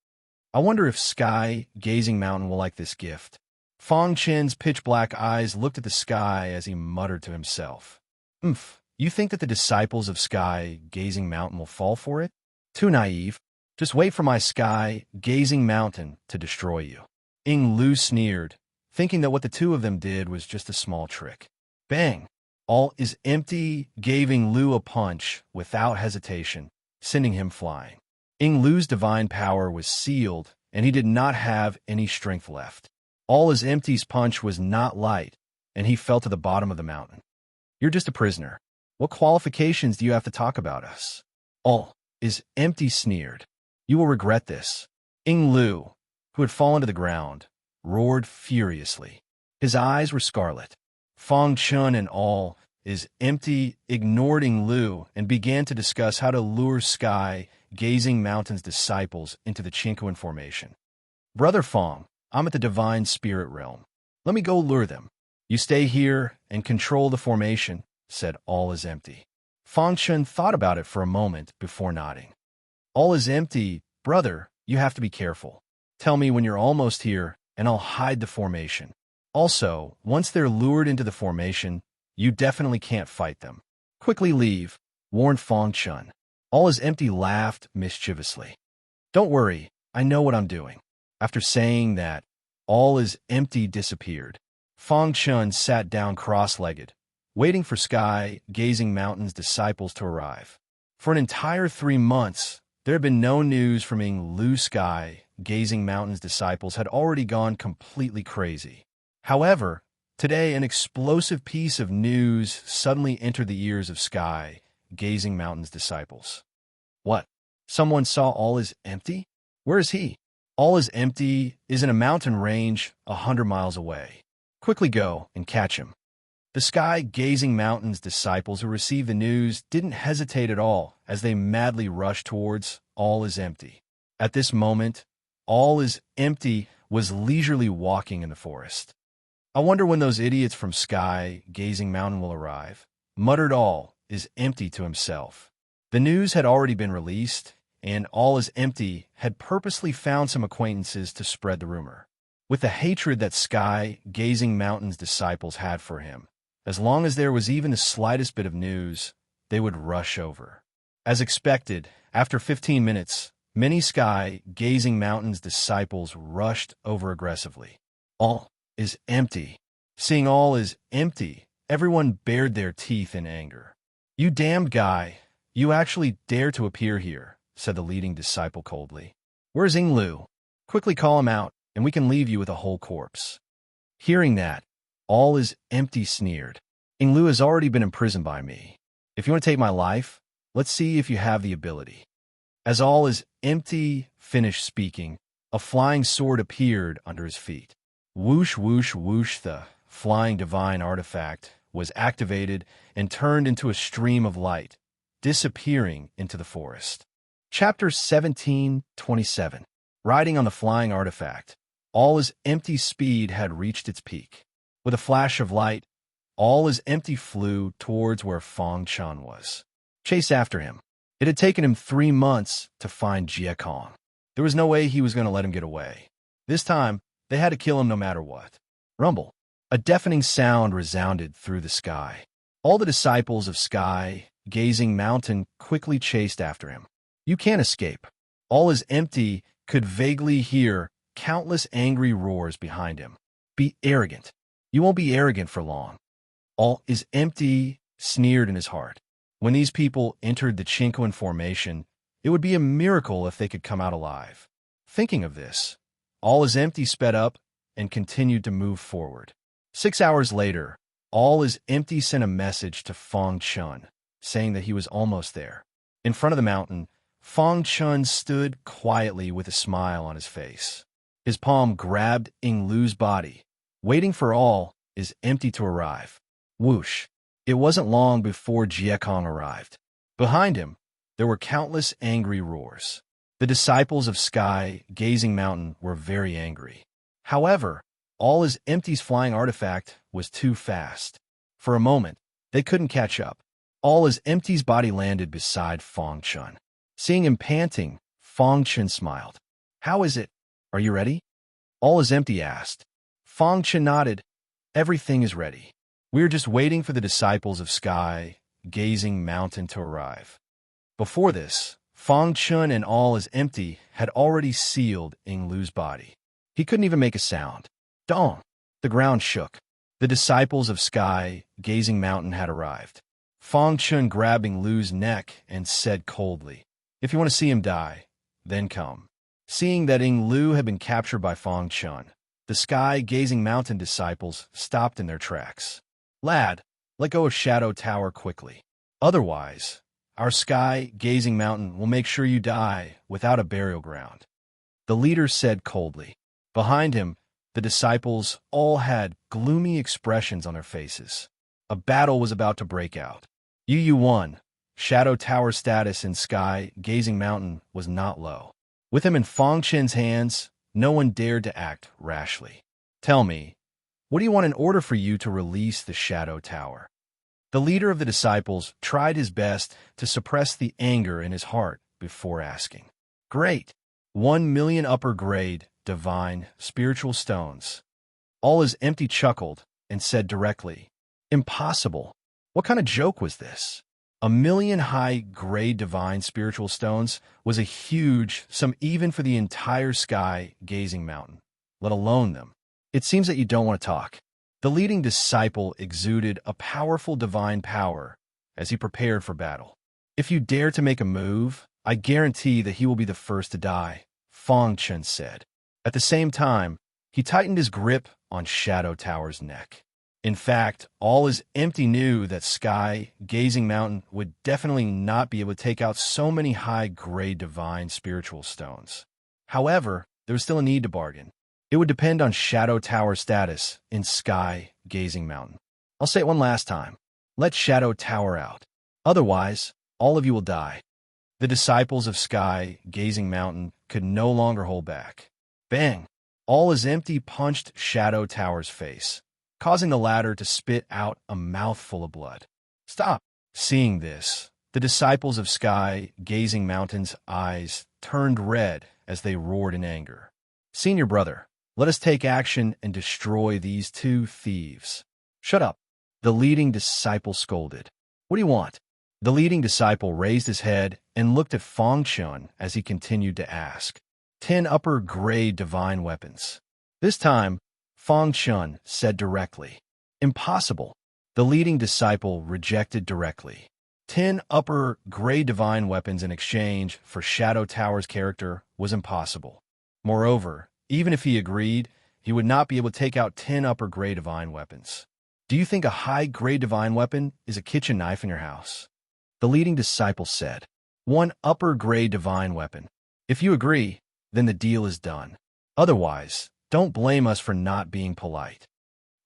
I wonder if Sky Gazing Mountain will like this gift. Feng Chun's pitch-black eyes looked at the sky as he muttered to himself. You think that the disciples of Sky Gazing Mountain will fall for it? Too naive. Just wait for my Sky Gazing Mountain to destroy you. Ing Lu sneered, thinking that what the two of them did was just a small trick. Bang! All is empty, giving Lu a punch without hesitation, sending him flying. Ing Lu's divine power was sealed, and he did not have any strength left. All is empty's punch was not light, and he fell to the bottom of the mountain. You're just a prisoner. What qualifications do you have to talk about us? All is empty sneered. You will regret this. Ing Lu, who had fallen to the ground, roared furiously. His eyes were scarlet. Fang Chun and all is empty ignored Ing Lu and began to discuss how to lure Sky Gazing Mountain's disciples into the Chinquin formation. Brother Fang, I'm at the divine spirit realm. Let me go lure them. You stay here and control the formation, said All is Empty. Fang Chun thought about it for a moment before nodding. All is empty, brother, you have to be careful. Tell me when you're almost here, and I'll hide the formation. Also, once they're lured into the formation, you definitely can't fight them. Quickly leave, warned Fang Chun. All is empty laughed mischievously. Don't worry, I know what I'm doing. After saying that, All is empty disappeared. Fang Chun sat down cross-legged, waiting for Sky Gazing Mountain's disciples to arrive. For an entire 3 months, there had been no news from Ing Lu. Sky Gazing Mountain's disciples had already gone completely crazy. However, today an explosive piece of news suddenly entered the ears of Sky Gazing Mountain's disciples. What? Someone saw All is Empty? Where is he? All is Empty is in a mountain range 100 miles away. Quickly go and catch him. The Sky Gazing Mountain's disciples who received the news didn't hesitate at all as they madly rushed towards All is Empty. At this moment, All is Empty was leisurely walking in the forest. I wonder when those idiots from Sky Gazing Mountain will arrive, muttered All is Empty to himself. The news had already been released, and All is Empty had purposely found some acquaintances to spread the rumor. With the hatred that Sky Gazing Mountain's disciples had for him, as long as there was even the slightest bit of news, they would rush over. As expected, after 15 minutes, many Sky Gazing Mountain's disciples rushed over aggressively. All is empty. Seeing All is Empty, everyone bared their teeth in anger. You damned guy, you actually dare to appear here, said the leading disciple coldly. Where's Ing Lu? Quickly call him out, and we can leave you with a whole corpse. Hearing that, All is Empty sneered. Ing Lu has already been imprisoned by me. If you want to take my life, let's see if you have the ability. As All is Empty finished speaking, a flying sword appeared under his feet. Whoosh, whoosh, whoosh, the flying divine artifact was activated and turned into a stream of light, disappearing into the forest. Chapter 17:27. Riding on the flying artifact, All is Empty's speed had reached its peak. With a flash of light, All is Empty flew towards where Fang Chun was. Chase after him. It had taken him 3 months to find Jie Kong. There was no way he was going to let him get away. This time, they had to kill him no matter what. Rumble. A deafening sound resounded through the sky. All the disciples of Sky Gazing Mountain quickly chased after him. You can't escape. All is Empty could vaguely hear countless angry roars behind him. Be arrogant. You won't be arrogant for long. All is Empty sneered in his heart. When these people entered the Chinquin formation, it would be a miracle if they could come out alive. Thinking of this, All is Empty sped up and continued to move forward. 6 hours later, All is Empty sent a message to Fang Chun, saying that he was almost there. In front of the mountain, Fang Chun stood quietly with a smile on his face. His palm grabbed Ing Lu's body, waiting for All is Empty to arrive. Whoosh! It wasn't long before Jie Kong arrived. Behind him, there were countless angry roars. The disciples of Sky Gazing Mountain were very angry. However, All is Empty's flying artifact was too fast. For a moment, they couldn't catch up. All is Empty's body landed beside Fang Chun. Seeing him panting, Fang Chun smiled. How is it? Are you ready? All is Empty asked. Fang Chun nodded. Everything is ready. We are just waiting for the disciples of Sky Gazing Mountain to arrive. Before this, Fang Chun and All is Empty had already sealed Ing Lu's body. He couldn't even make a sound. Dong! The ground shook. The disciples of Sky Gazing Mountain had arrived. Fang Chun grabbing Lu's neck and said coldly, "If you want to see him die, then come." Seeing that Ing Lu had been captured by Fang Chun, the Sky Gazing Mountain disciples stopped in their tracks. "Lad, let go of Shadow Tower quickly. Otherwise, our Sky Gazing Mountain will make sure you die without a burial ground," the leader said coldly. Behind him, the disciples all had gloomy expressions on their faces. A battle was about to break out. Yu won. Shadow Tower status in Sky Gazing Mountain was not low. With him in Fang Chen's hands, no one dared to act rashly. "Tell me, what do you want in order for you to release the Shadow Tower?" The leader of the disciples tried his best to suppress the anger in his heart before asking. "Great. 1,000,000 upper grade, divine, spiritual stones." All is empty chuckled and said directly, "Impossible. What kind of joke was this?" 1,000,000 high-grade divine spiritual stones was a huge sum even for the entire Sky Gazing Mountain, let alone them. "It seems that you don't want to talk." The leading disciple exuded a powerful divine power as he prepared for battle. "If you dare to make a move, I guarantee that he will be the first to die," Fang Chun said. At the same time, he tightened his grip on Shadow Tower's neck. In fact, all is empty knew that Sky Gazing Mountain would definitely not be able to take out so many high-grade divine spiritual stones. However, there was still a need to bargain. It would depend on Shadow Tower status in Sky Gazing Mountain. "I'll say it one last time. Let Shadow Tower out. Otherwise, all of you will die." The disciples of Sky Gazing Mountain could no longer hold back. Bang! All is empty punched Shadow Tower's face, causing the latter to spit out a mouthful of blood. "Stop!" Seeing this, the disciples of Sky Gazing Mountain's eyes turned red as they roared in anger. "Senior brother, let us take action and destroy these two thieves." "Shut up!" the leading disciple scolded. "What do you want?" The leading disciple raised his head and looked at Fang Chun as he continued to ask. 10 upper-grade divine weapons." This time, Fang Chun said directly. "Impossible." The leading disciple rejected directly. 10 upper-grade divine weapons in exchange for Shadow Tower's character was impossible. Moreover, even if he agreed, he would not be able to take out 10 upper-grade divine weapons. "Do you think a high-grade divine weapon is a kitchen knife in your house?" The leading disciple said. "1 upper-grade divine weapon. If you agree, then the deal is done. Otherwise, don't blame us for not being polite."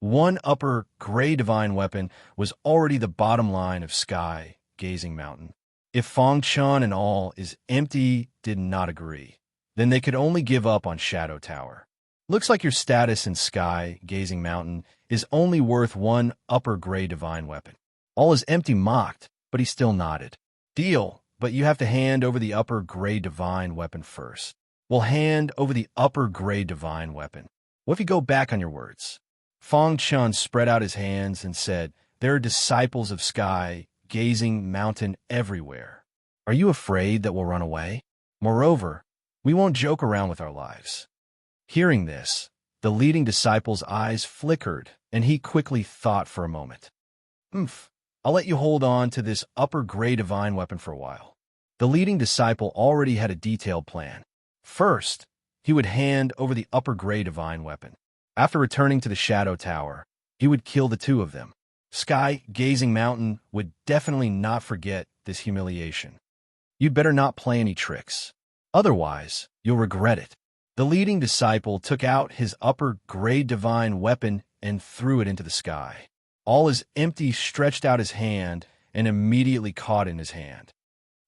1 upper-grade divine weapon was already the bottom line of Sky Gazing Mountain. If Fang Chun and all is empty did not agree, then they could only give up on Shadow Tower. "Looks like your status in Sky Gazing Mountain is only worth 1 upper-grade divine weapon." All is empty mocked, but he still nodded. "Deal, but you have to hand over the upper-grade divine weapon first." "We'll hand over the upper-grade divine weapon. What if you go back on your words?" Fang Chun spread out his hands and said, "There are disciples of Sky Gazing Mountain everywhere. Are you afraid that we'll run away? Moreover, we won't joke around with our lives." Hearing this, the leading disciple's eyes flickered, and he quickly thought for a moment. I'll let you hold on to this upper-grade divine weapon for a while." The leading disciple already had a detailed plan. First, he would hand over the upper-grade divine weapon. After returning to the Shadow Tower, he would kill the two of them. Sky Gazing Mountain would definitely not forget this humiliation. "You'd better not play any tricks. Otherwise, you'll regret it." The leading disciple took out his upper-grade divine weapon and threw it into the sky. All is empty stretched out his hand and immediately caught in his hand.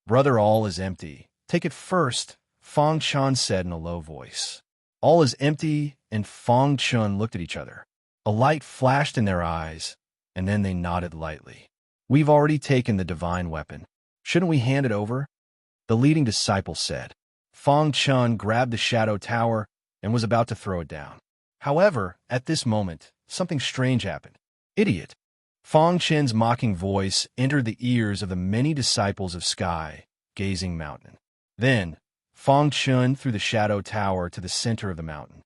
"Brother, all is empty. Take it first," Fang Chun said in a low voice. All is empty, and Fang Chun looked at each other. A light flashed in their eyes, and then they nodded lightly. "We've already taken the divine weapon. Shouldn't we hand it over?" the leading disciple said. Fang Chun grabbed the Shadow Tower and was about to throw it down. However, at this moment, something strange happened. "Idiot!" Fang Chen's mocking voice entered the ears of the many disciples of Sky Gazing Mountain. Then, Fang Chun threw the Shadow Tower to the center of the mountain.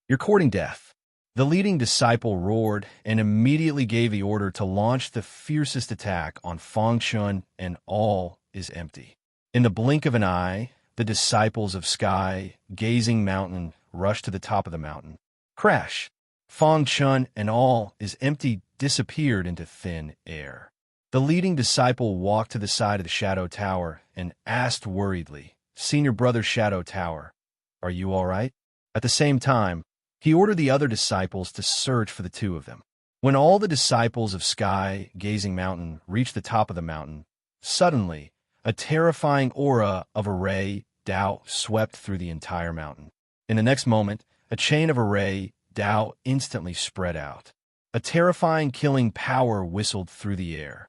"You're courting death. The leading disciple roared and immediately gave the order to launch the fiercest attack on Fang Chun, and all is empty. In the blink of an eye, the disciples of Sky, Gazing Mountain, rushed to the top of the mountain. Crash! Fang Chun and all is empty disappeared into thin air. The leading disciple walked to the side of the Shadow Tower and asked worriedly, "Senior brother Shadow Tower, are you all right?" At the same time, he ordered the other disciples to search for the two of them. When all the disciples of Sky, Gazing Mountain reached the top of the mountain, suddenly, a terrifying aura of array Tao swept through the entire mountain. In the next moment, a chain of array Tao instantly spread out. A terrifying killing power whistled through the air.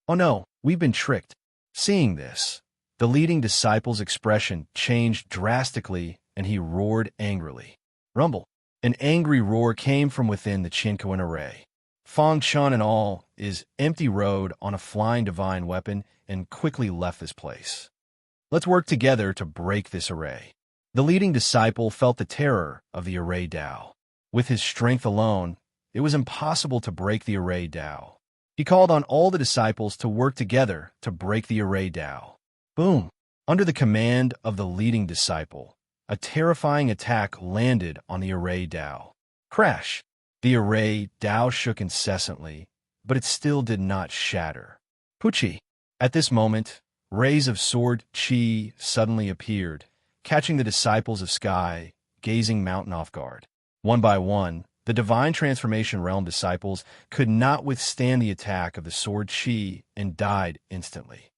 "Oh no, we've been tricked." Seeing this, the leading disciple's expression changed drastically and he roared angrily. Rumble! An angry roar came from within the Chinkoan array. Fang Chun and all is empty rode on a flying divine weapon and quickly left this place. "Let's work together to break this array." The leading disciple felt the terror of the array Tao. With his strength alone, it was impossible to break the array Tao. He called on all the disciples to work together to break the array Tao. Boom! Under the command of the leading disciple, a terrifying attack landed on the array Tao. Crash! The array Tao shook incessantly, but it still did not shatter. Puchi! At this moment, rays of sword Qi suddenly appeared, catching the disciples of Sky, Gazing Mountain off guard. One by one, the Divine Transformation Realm disciples could not withstand the attack of the sword Qi and died instantly.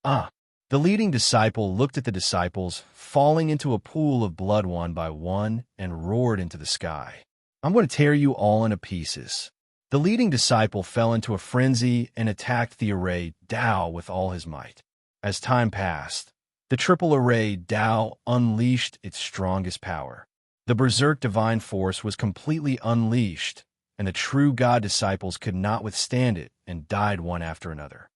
The leading disciple looked at the disciples, falling into a pool of blood one by one, and roared into the sky. "I'm going to tear you all into pieces." The leading disciple fell into a frenzy and attacked the array Tao with all his might. As time passed, the triple array Tao unleashed its strongest power. The berserk divine force was completely unleashed, and the true God disciples could not withstand it and died one after another.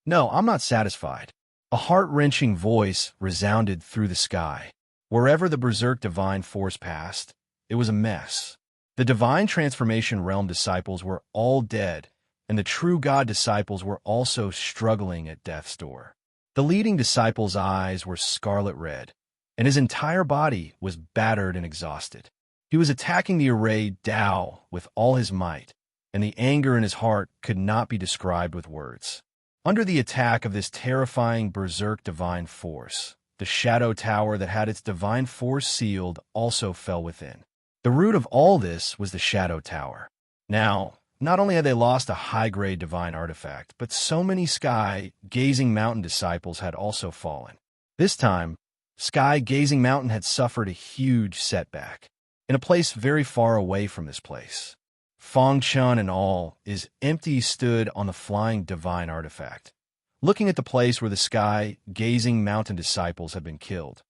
"No, I'm not satisfied." A heart-wrenching voice resounded through the sky. Wherever the berserk divine force passed, it was a mess. The Divine Transformation Realm disciples were all dead, and the true God disciples were also struggling at death's door. The leading disciple's eyes were scarlet red, and his entire body was battered and exhausted. He was attacking the array Tao with all his might, and the anger in his heart could not be described with words. Under the attack of this terrifying berserk divine force, the Shadow Tower that had its divine force sealed also fell within. The root of all this was the Shadow Tower. Now, not only had they lost a high-grade divine artifact, but so many Sky, Gazing Mountain disciples had also fallen. This time, Sky, Gazing Mountain had suffered a huge setback, in a place very far away from this place. Fang Chun and all is empty stood on the flying divine artifact, looking at the place where the Sky, Gazing Mountain disciples had been killed.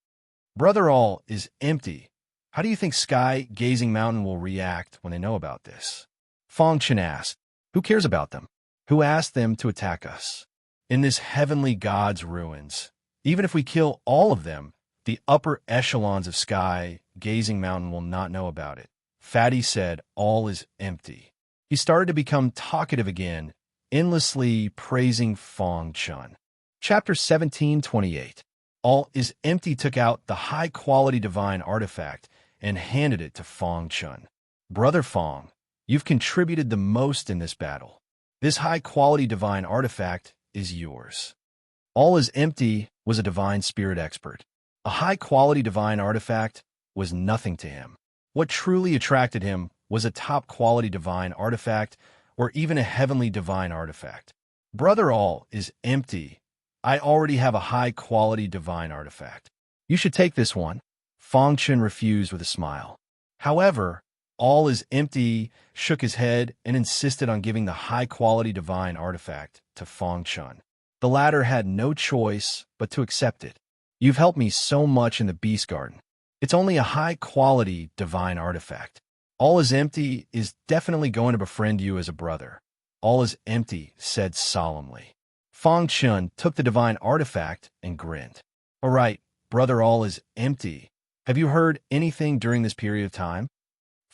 "Brother all is empty. How do you think Sky, Gazing Mountain will react when they know about this?" Fang Chun asked. "Who cares about them? Who asked them to attack us? In this heavenly God's ruins, even if we kill all of them, the upper echelons of Sky, Gazing Mountain will not know about it." Fatty said, "All is empty." He started to become talkative again, endlessly praising Fang Chun. Chapter 17:28. All is empty took out the high-quality divine artifact and handed it to Fang Chun. "Brother Fang, you've contributed the most in this battle. This high-quality divine artifact is yours." All is empty was a divine spirit expert. A high-quality divine artifact was nothing to him. What truly attracted him was a top-quality divine artifact or even a heavenly divine artifact. "Brother all is empty. I already have a high-quality divine artifact. You should take this one." Fang Chun refused with a smile. However, all is empty shook his head and insisted on giving the high-quality divine artifact to Fang Chun. The latter had no choice but to accept it. "You've helped me so much in the Beast Garden. It's only a high-quality divine artifact. All is empty is definitely going to befriend you as a brother." "All is empty," said solemnly. Fang Chun took the divine artifact and grinned. "All right, brother all is empty. Have you heard anything during this period of time?"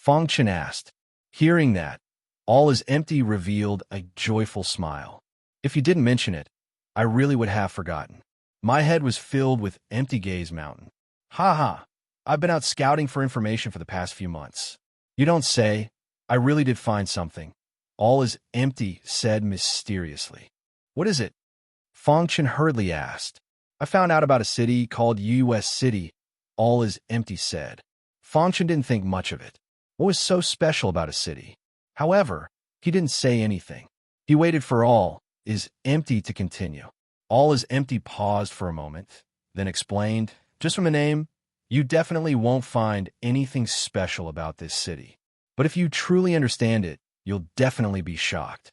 Fang Chun asked. Hearing that, all is empty revealed a joyful smile. If you didn't mention it, I really would have forgotten. My head was filled with empty gaze mountain. Ha ha, I've been out scouting for information for the past few months. You don't say. I really did find something. All is empty said mysteriously. What is it? Fongchen hurriedly asked. I found out about a city called US City. All is empty said. Fongchen didn't think much of it. What was so special about a city? However, he didn't say anything. He waited for all is empty to continue. All is empty paused for a moment, then explained, just from the name, you definitely won't find anything special about this city. But if you truly understand it, you'll definitely be shocked.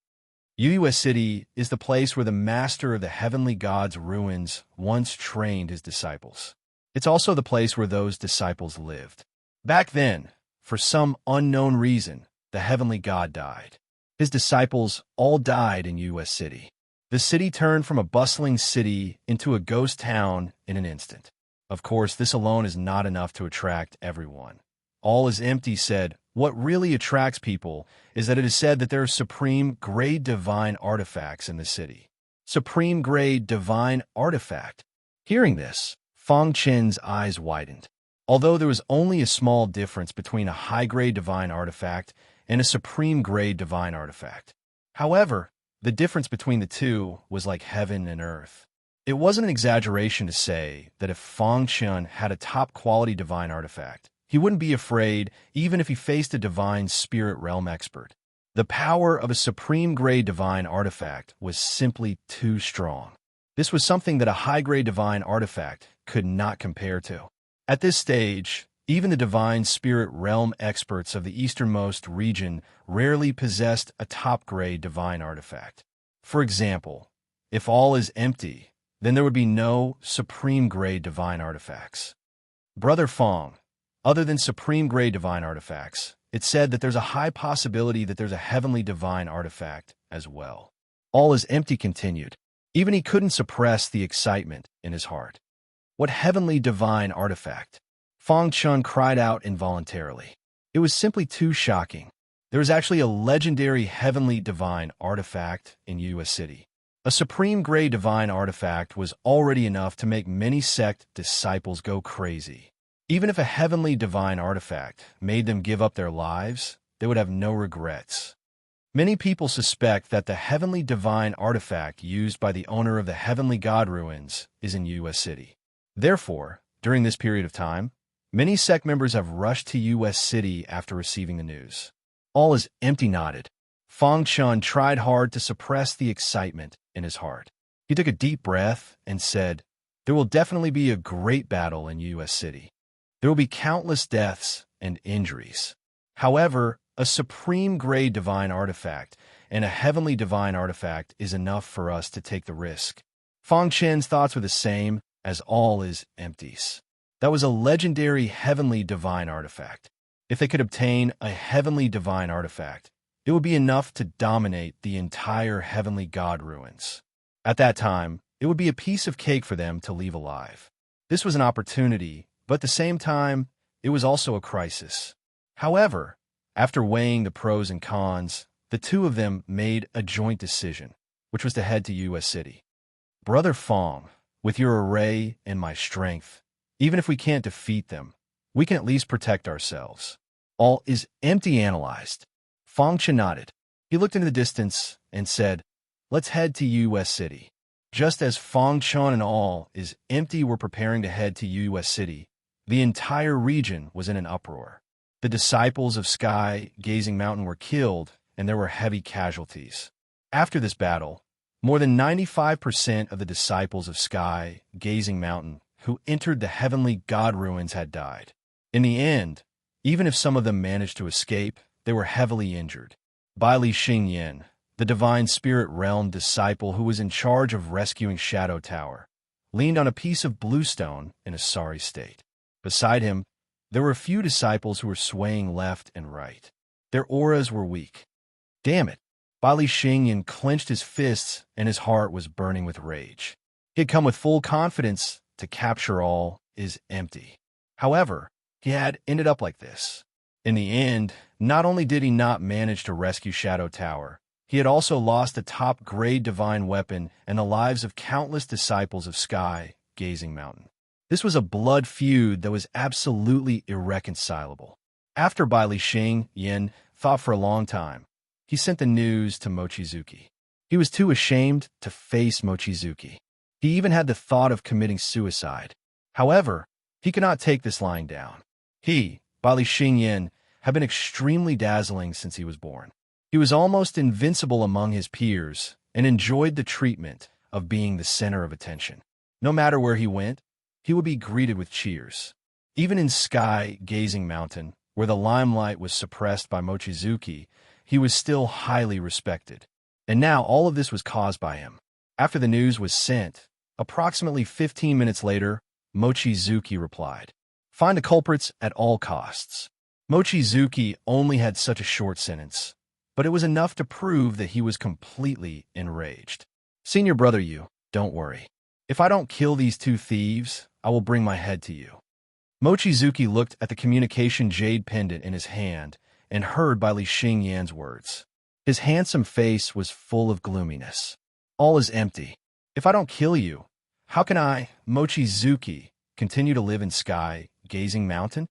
US City is the place where the master of the heavenly gods' ruins once trained his disciples. It's also the place where those disciples lived. Back then, for some unknown reason, the heavenly god died. His disciples all died in US City. The city turned from a bustling city into a ghost town in an instant. Of course, this alone is not enough to attract everyone. All is empty said, what really attracts people is that it is said that there are supreme-grade divine artifacts in the city. Supreme-grade divine artifact. Hearing this, Fongchen's eyes widened. Although there was only a small difference between a high-grade divine artifact and a supreme-grade divine artifact. However, the difference between the two was like heaven and earth. It wasn't an exaggeration to say that if Fongchen had a top-quality divine artifact, he wouldn't be afraid even if he faced a divine spirit realm expert. The power of a supreme-grade divine artifact was simply too strong. This was something that a high-grade divine artifact could not compare to. At this stage, even the divine spirit realm experts of the easternmost region rarely possessed a top-grade divine artifact. For example, if all is empty, then there would be no supreme-grade divine artifacts. Brother Fong, other than supreme-grade divine artifacts, it's said that there's a high possibility that there's a heavenly divine artifact as well. All is empty continued. Even he couldn't suppress the excitement in his heart. What heavenly divine artifact? Fong Chun cried out involuntarily. It was simply too shocking. There was actually a legendary heavenly divine artifact in US City. A supreme-grade divine artifact was already enough to make many sect disciples go crazy. Even if a heavenly divine artifact made them give up their lives, they would have no regrets. Many people suspect that the heavenly divine artifact used by the owner of the heavenly god ruins is in US City. Therefore, during this period of time, many sect members have rushed to US City after receiving the news. All is empty nodded. Fong Chun tried hard to suppress the excitement in his heart. He took a deep breath and said, there will definitely be a great battle in US City. There will be countless deaths and injuries. However, a supreme-grade divine artifact and a heavenly divine artifact is enough for us to take the risk. Fong Chen's thoughts were the same as all is empties. That was a legendary heavenly divine artifact. If they could obtain a heavenly divine artifact, it would be enough to dominate the entire heavenly god ruins. At that time, it would be a piece of cake for them to leave alive. This was an opportunity, but at the same time, it was also a crisis. However, after weighing the pros and cons, the two of them made a joint decision, which was to head to US City. Brother Fong, with your array and my strength, even if we can't defeat them, we can at least protect ourselves. All is empty analyzed. Fong Chen nodded. He looked into the distance and said, let's head to US City. Just as Fong Chen and all is empty were preparing to head to US City, the entire region was in an uproar. The disciples of Sky Gazing Mountain were killed, and there were heavy casualties. After this battle, more than 95% of the disciples of Sky Gazing Mountain who entered the heavenly god ruins had died. In the end, even if some of them managed to escape, they were heavily injured. Bai Li Xingyan, the divine spirit realm disciple who was in charge of rescuing Shadow Tower, leaned on a piece of bluestone in a sorry state. Beside him, there were a few disciples who were swaying left and right. Their auras were weak. Damn it! Bai Li Xingyan clenched his fists and his heart was burning with rage. He had come with full confidence to capture all is empty. However, he had ended up like this. In the end, not only did he not manage to rescue Shadow Tower, he had also lost the top-grade divine weapon and the lives of countless disciples of Sky, Gazing Mountain. This was a blood feud that was absolutely irreconcilable. After Bai Xing Yin thought for a long time, he sent the news to Mochizuki. He was too ashamed to face Mochizuki. He even had the thought of committing suicide. However, he could not take this lying down. Bai Xing Yin, had been extremely dazzling since he was born. He was almost invincible among his peers and enjoyed the treatment of being the center of attention. No matter where he went, he would be greeted with cheers. Even in Sky Gazing Mountain, where the limelight was suppressed by Mochizuki, he was still highly respected. And now all of this was caused by him. After the news was sent, approximately 15 minutes later, Mochizuki replied, "Find the culprits at all costs." Mochizuki only had such a short sentence, but it was enough to prove that he was completely enraged. "Senior brother, you, don't worry. If I don't kill these two thieves, I will bring my head to you." Mochizuki looked at the communication jade pendant in his hand and heard Bai Xing Yan's words. His handsome face was full of gloominess. "All is empty. If I don't kill you, how can I, Mochizuki, continue to live in Sky Gazing Mountain?"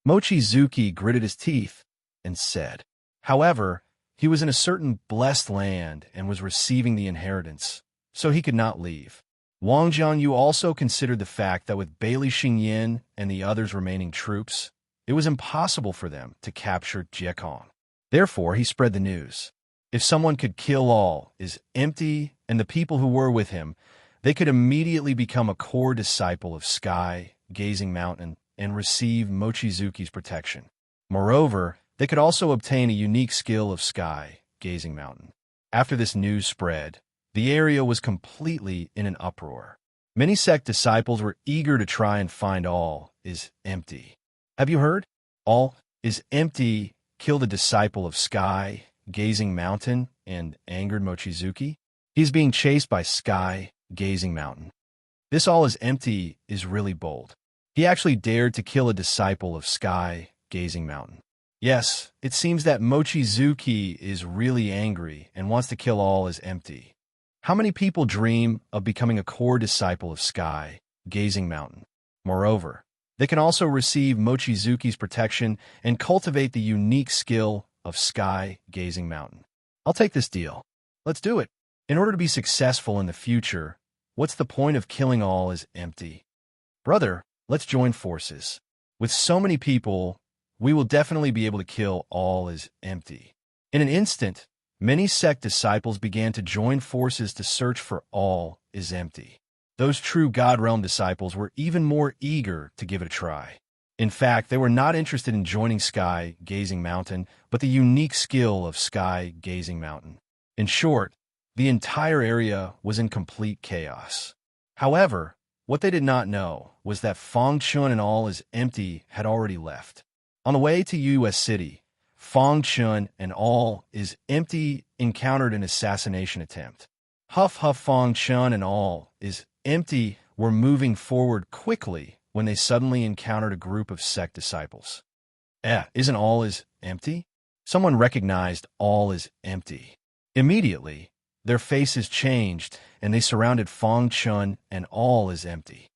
Mochizuki gritted his teeth and said, however, he was in a certain blessed land and was receiving the inheritance, so he could not leave. Wang Jianyu also considered the fact that with Bai Xingyin and the others remaining troops, it was impossible for them to capture Jiekong. Therefore, he spread the news. If someone could kill all is empty and the people who were with him, they could immediately become a core disciple of Sky Gazing Mountain and receive Mochizuki's protection. Moreover, they could also obtain a unique skill of Sky Gazing Mountain. After this news spread, the area was completely in an uproar. Many sect disciples were eager to try and find all is empty. Have you heard? All is empty killed a disciple of Sky Gazing Mountain and angered Mochizuki. He is being chased by Sky Gazing Mountain. This all is empty is really bold. He actually dared to kill a disciple of Sky Gazing Mountain. Yes, it seems that Mochizuki is really angry and wants to kill all as empty. How many people dream of becoming a core disciple of Sky Gazing Mountain? Moreover, they can also receive Mochizuki's protection and cultivate the unique skill of Sky Gazing Mountain. I'll take this deal. Let's do it. In order to be successful in the future, what's the point of killing all as empty? Brother, let's join forces. With so many people, we will definitely be able to kill all as empty. In an instant, many sect disciples began to join forces to search for all is empty. Those true God Realm disciples were even more eager to give it a try. In fact, they were not interested in joining Sky Gazing Mountain, but the unique skill of Sky Gazing Mountain. In short, the entire area was in complete chaos. However, what they did not know was that Fang Chun and all is empty had already left. On the way to U.S. City, Fang Chun and all is empty encountered an assassination attempt. Huff Fang Chun and all is empty were moving forward quickly when they suddenly encountered a group of sect disciples. Isn't all is empty? Someone recognized all is empty. Immediately, their faces changed and they surrounded Fang Chun and all is empty.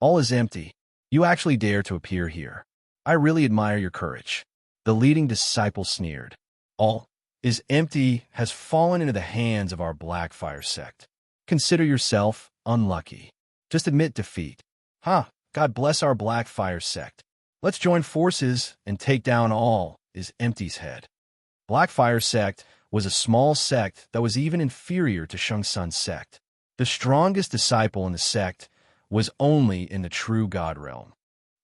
All is empty. You actually dare to appear here. I really admire your courage. The leading disciple sneered. All is empty has fallen into the hands of our Blackfire sect. Consider yourself unlucky. Just admit defeat. God bless our Blackfire sect. Let's join forces and take down all is empty's head. Blackfire sect was a small sect that was even inferior to Shengsun's sect. The strongest disciple in the sect was only in the true God realm.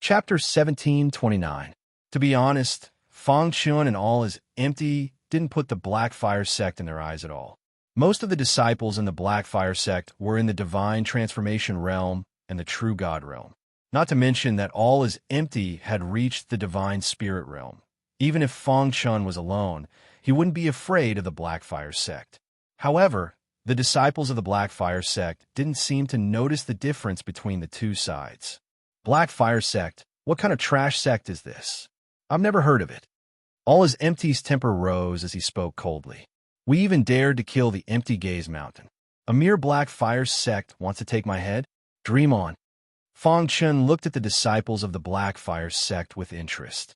Chapter 1729. To be honest, Fang Chun and all is empty didn't put the Blackfire sect in their eyes at all. Most of the disciples in the Blackfire sect were in the divine transformation realm and the true God realm. Not to mention that all is empty had reached the divine spirit realm. Even if Fang Chun was alone, he wouldn't be afraid of the Blackfire sect. However, the disciples of the Blackfire sect didn't seem to notice the difference between the two sides. Blackfire sect? What kind of trash sect is this? I've never heard of it. All his empty's temper rose as he spoke coldly. We even dared to kill the empty gaze mountain. A mere black fire sect wants to take my head? Dream on. Fang Chun looked at the disciples of the black fire sect with interest.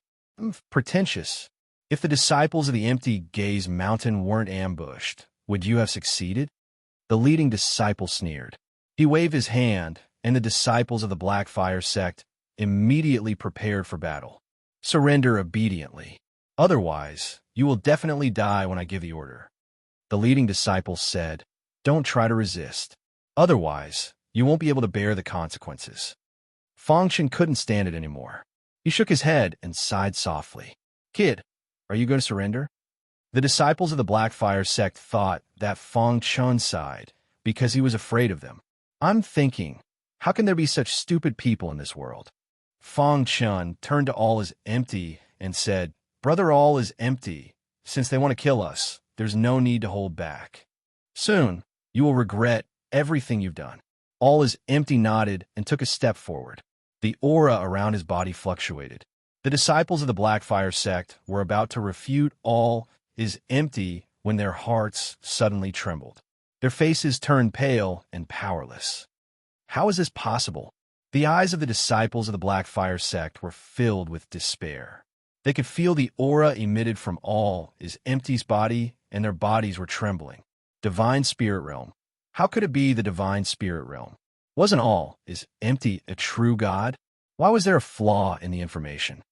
Pretentious. If the disciples of the empty gaze mountain weren't ambushed, would you have succeeded? The leading disciple sneered. He waved his hand, and the disciples of the black fire sect immediately prepared for battle. Surrender obediently. Otherwise, you will definitely die when I give the order. The leading disciple said, Don't try to resist. Otherwise, you won't be able to bear the consequences. Fang Chun couldn't stand it anymore. He shook his head and sighed softly. Kid, are you going to surrender? The disciples of the Black Fire sect thought that Fang Chun sighed because he was afraid of them. I'm thinking, how can there be such stupid people in this world? Fang Chun turned to all as empty and said, Brother, all is empty. Since they want to kill us, there's no need to hold back. Soon, you will regret everything you've done. All is empty nodded and took a step forward. The aura around his body fluctuated. The disciples of the Black Fire sect were about to refute all is empty when their hearts suddenly trembled. Their faces turned pale and powerless. How is this possible? The eyes of the disciples of the Black Fire sect were filled with despair. They could feel the aura emitted from all is empty's body, and their bodies were trembling. Divine Spirit Realm. How could it be the Divine Spirit Realm? Wasn't all is empty a true God? Why was there a flaw in the information?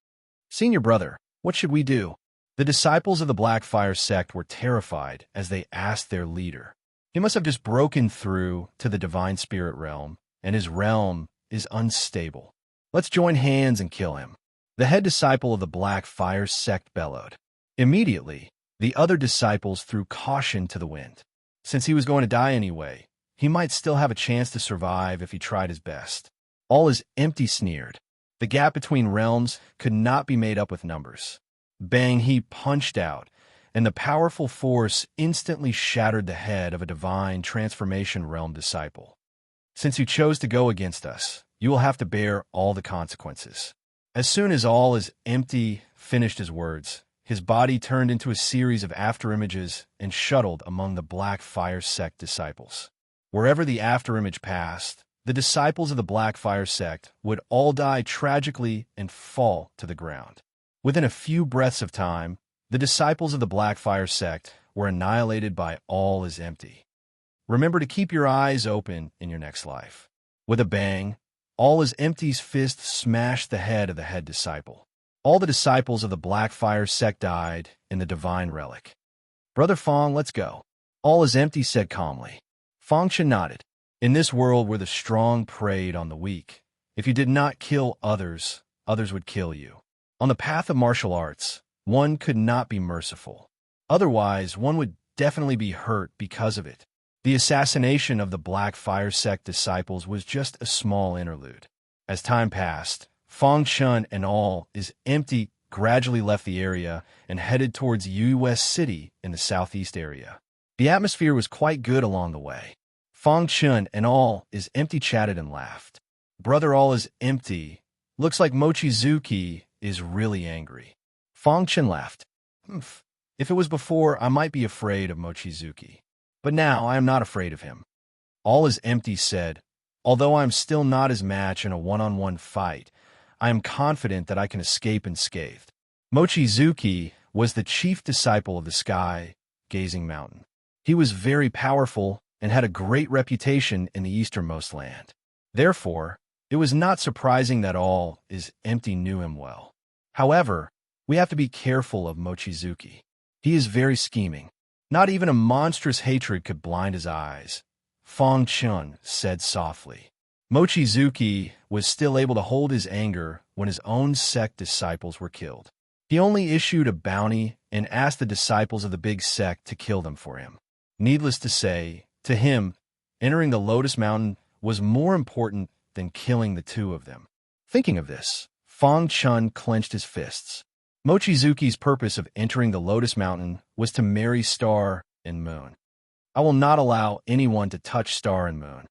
Senior brother, what should we do? The disciples of the Black Fire sect were terrified as they asked their leader. He must have just broken through to the Divine Spirit Realm, and his realm is unstable. Let's join hands and kill him. The head disciple of the Black Fire sect bellowed. Immediately, the other disciples threw caution to the wind. Since he was going to die anyway, he might still have a chance to survive if he tried his best. All is empty sneered. The gap between realms could not be made up with numbers. Bang, he punched out, and the powerful force instantly shattered the head of a divine transformation realm disciple. Since you chose to go against us, you will have to bear all the consequences. As soon as all is empty finished his words, his body turned into a series of afterimages and shuttled among the Black Fire sect disciples. Wherever the afterimage passed, the disciples of the Black Fire sect would all die tragically and fall to the ground. Within a few breaths of time, the disciples of the Black Fire sect were annihilated by all is empty. Remember to keep your eyes open in your next life. With a bang, all is empty's fist smashed the head of the head disciple. All the disciples of the Black Fire sect died in the divine relic. Brother Fang, let's go. All is empty said calmly. Fang Chun nodded. In this world where the strong preyed on the weak, if you did not kill others, others would kill you. On the path of martial arts, one could not be merciful. Otherwise, one would definitely be hurt because of it. The assassination of the Black Fire sect disciples was just a small interlude. As time passed, Fang Chun and all is empty gradually left the area and headed towards U.S. City in the southeast area. The atmosphere was quite good along the way. Fang Chun and all is empty chatted and laughed. Brother, all is empty. Looks like Mochizuki is really angry. Fang Chun laughed. If it was before, I might be afraid of Mochizuki. But now I am not afraid of him. All is empty said, although I am still not his match in a one-on-one fight, I am confident that I can escape unscathed. Mochizuki was the chief disciple of the sky-gazing mountain. He was very powerful and had a great reputation in the easternmost land. Therefore, it was not surprising that all is empty knew him well. However, we have to be careful of Mochizuki. He is very scheming. Not even a monstrous hatred could blind his eyes. Fang Chun said softly. Mochizuki was still able to hold his anger when his own sect disciples were killed. He only issued a bounty and asked the disciples of the big sect to kill them for him. Needless to say, to him, entering the Lotus Mountain was more important than killing the two of them. Thinking of this, Fang Chun clenched his fists. Mochizuki's purpose of entering the Lotus Mountain was to marry Star and Moon. I will not allow anyone to touch Star and Moon.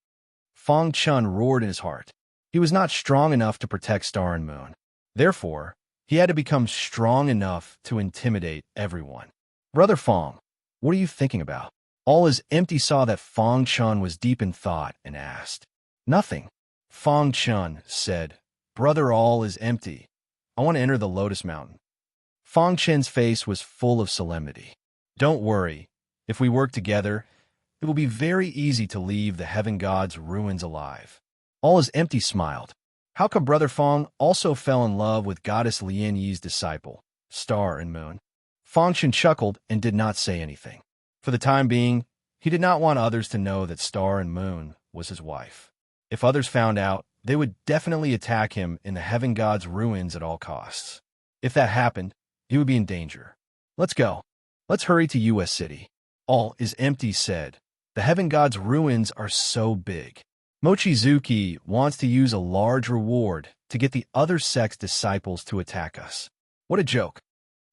Fang Chun roared in his heart. He was not strong enough to protect Star and Moon. Therefore, He had to become strong enough to intimidate everyone. Brother Fong, what are you thinking about? All is empty saw that Fong Chun was deep in thought and asked. Nothing. Fong Chun said, Brother, all is empty. I want to enter the Lotus Mountain. Fong Chen's face was full of solemnity. Don't worry. If we work together, it will be very easy to leave the heaven god's ruins alive. All is empty smiled. How come Brother Fong also fell in love with Goddess Lian Yi's disciple, Star and Moon? Fong Chen chuckled and did not say anything. For the time being, he did not want others to know that Star and Moon was his wife. If others found out, they would definitely attack him in the heaven god's ruins at all costs. If that happened, he would be in danger. Let's go. Let's hurry to U.S. City. All is empty said. The heaven god's ruins are so big. Mochizuki wants to use a large reward to get the other sect's disciples to attack us. What a joke.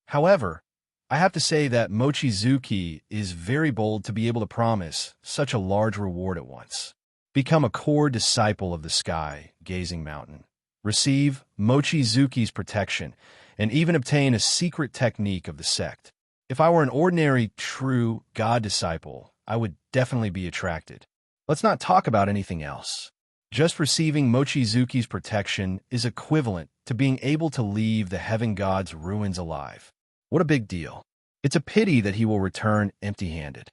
However, I have to say that Mochizuki is very bold to be able to promise such a large reward at once. Become a core disciple of the sky-gazing mountain. Receive Mochizuki's protection, and even obtain a secret technique of the sect. If I were an ordinary, true God disciple, I would definitely be attracted. Let's not talk about anything else. Just receiving Mochizuki's protection is equivalent to being able to leave the heaven god's ruins alive. What a big deal. It's a pity that he will return empty-handed.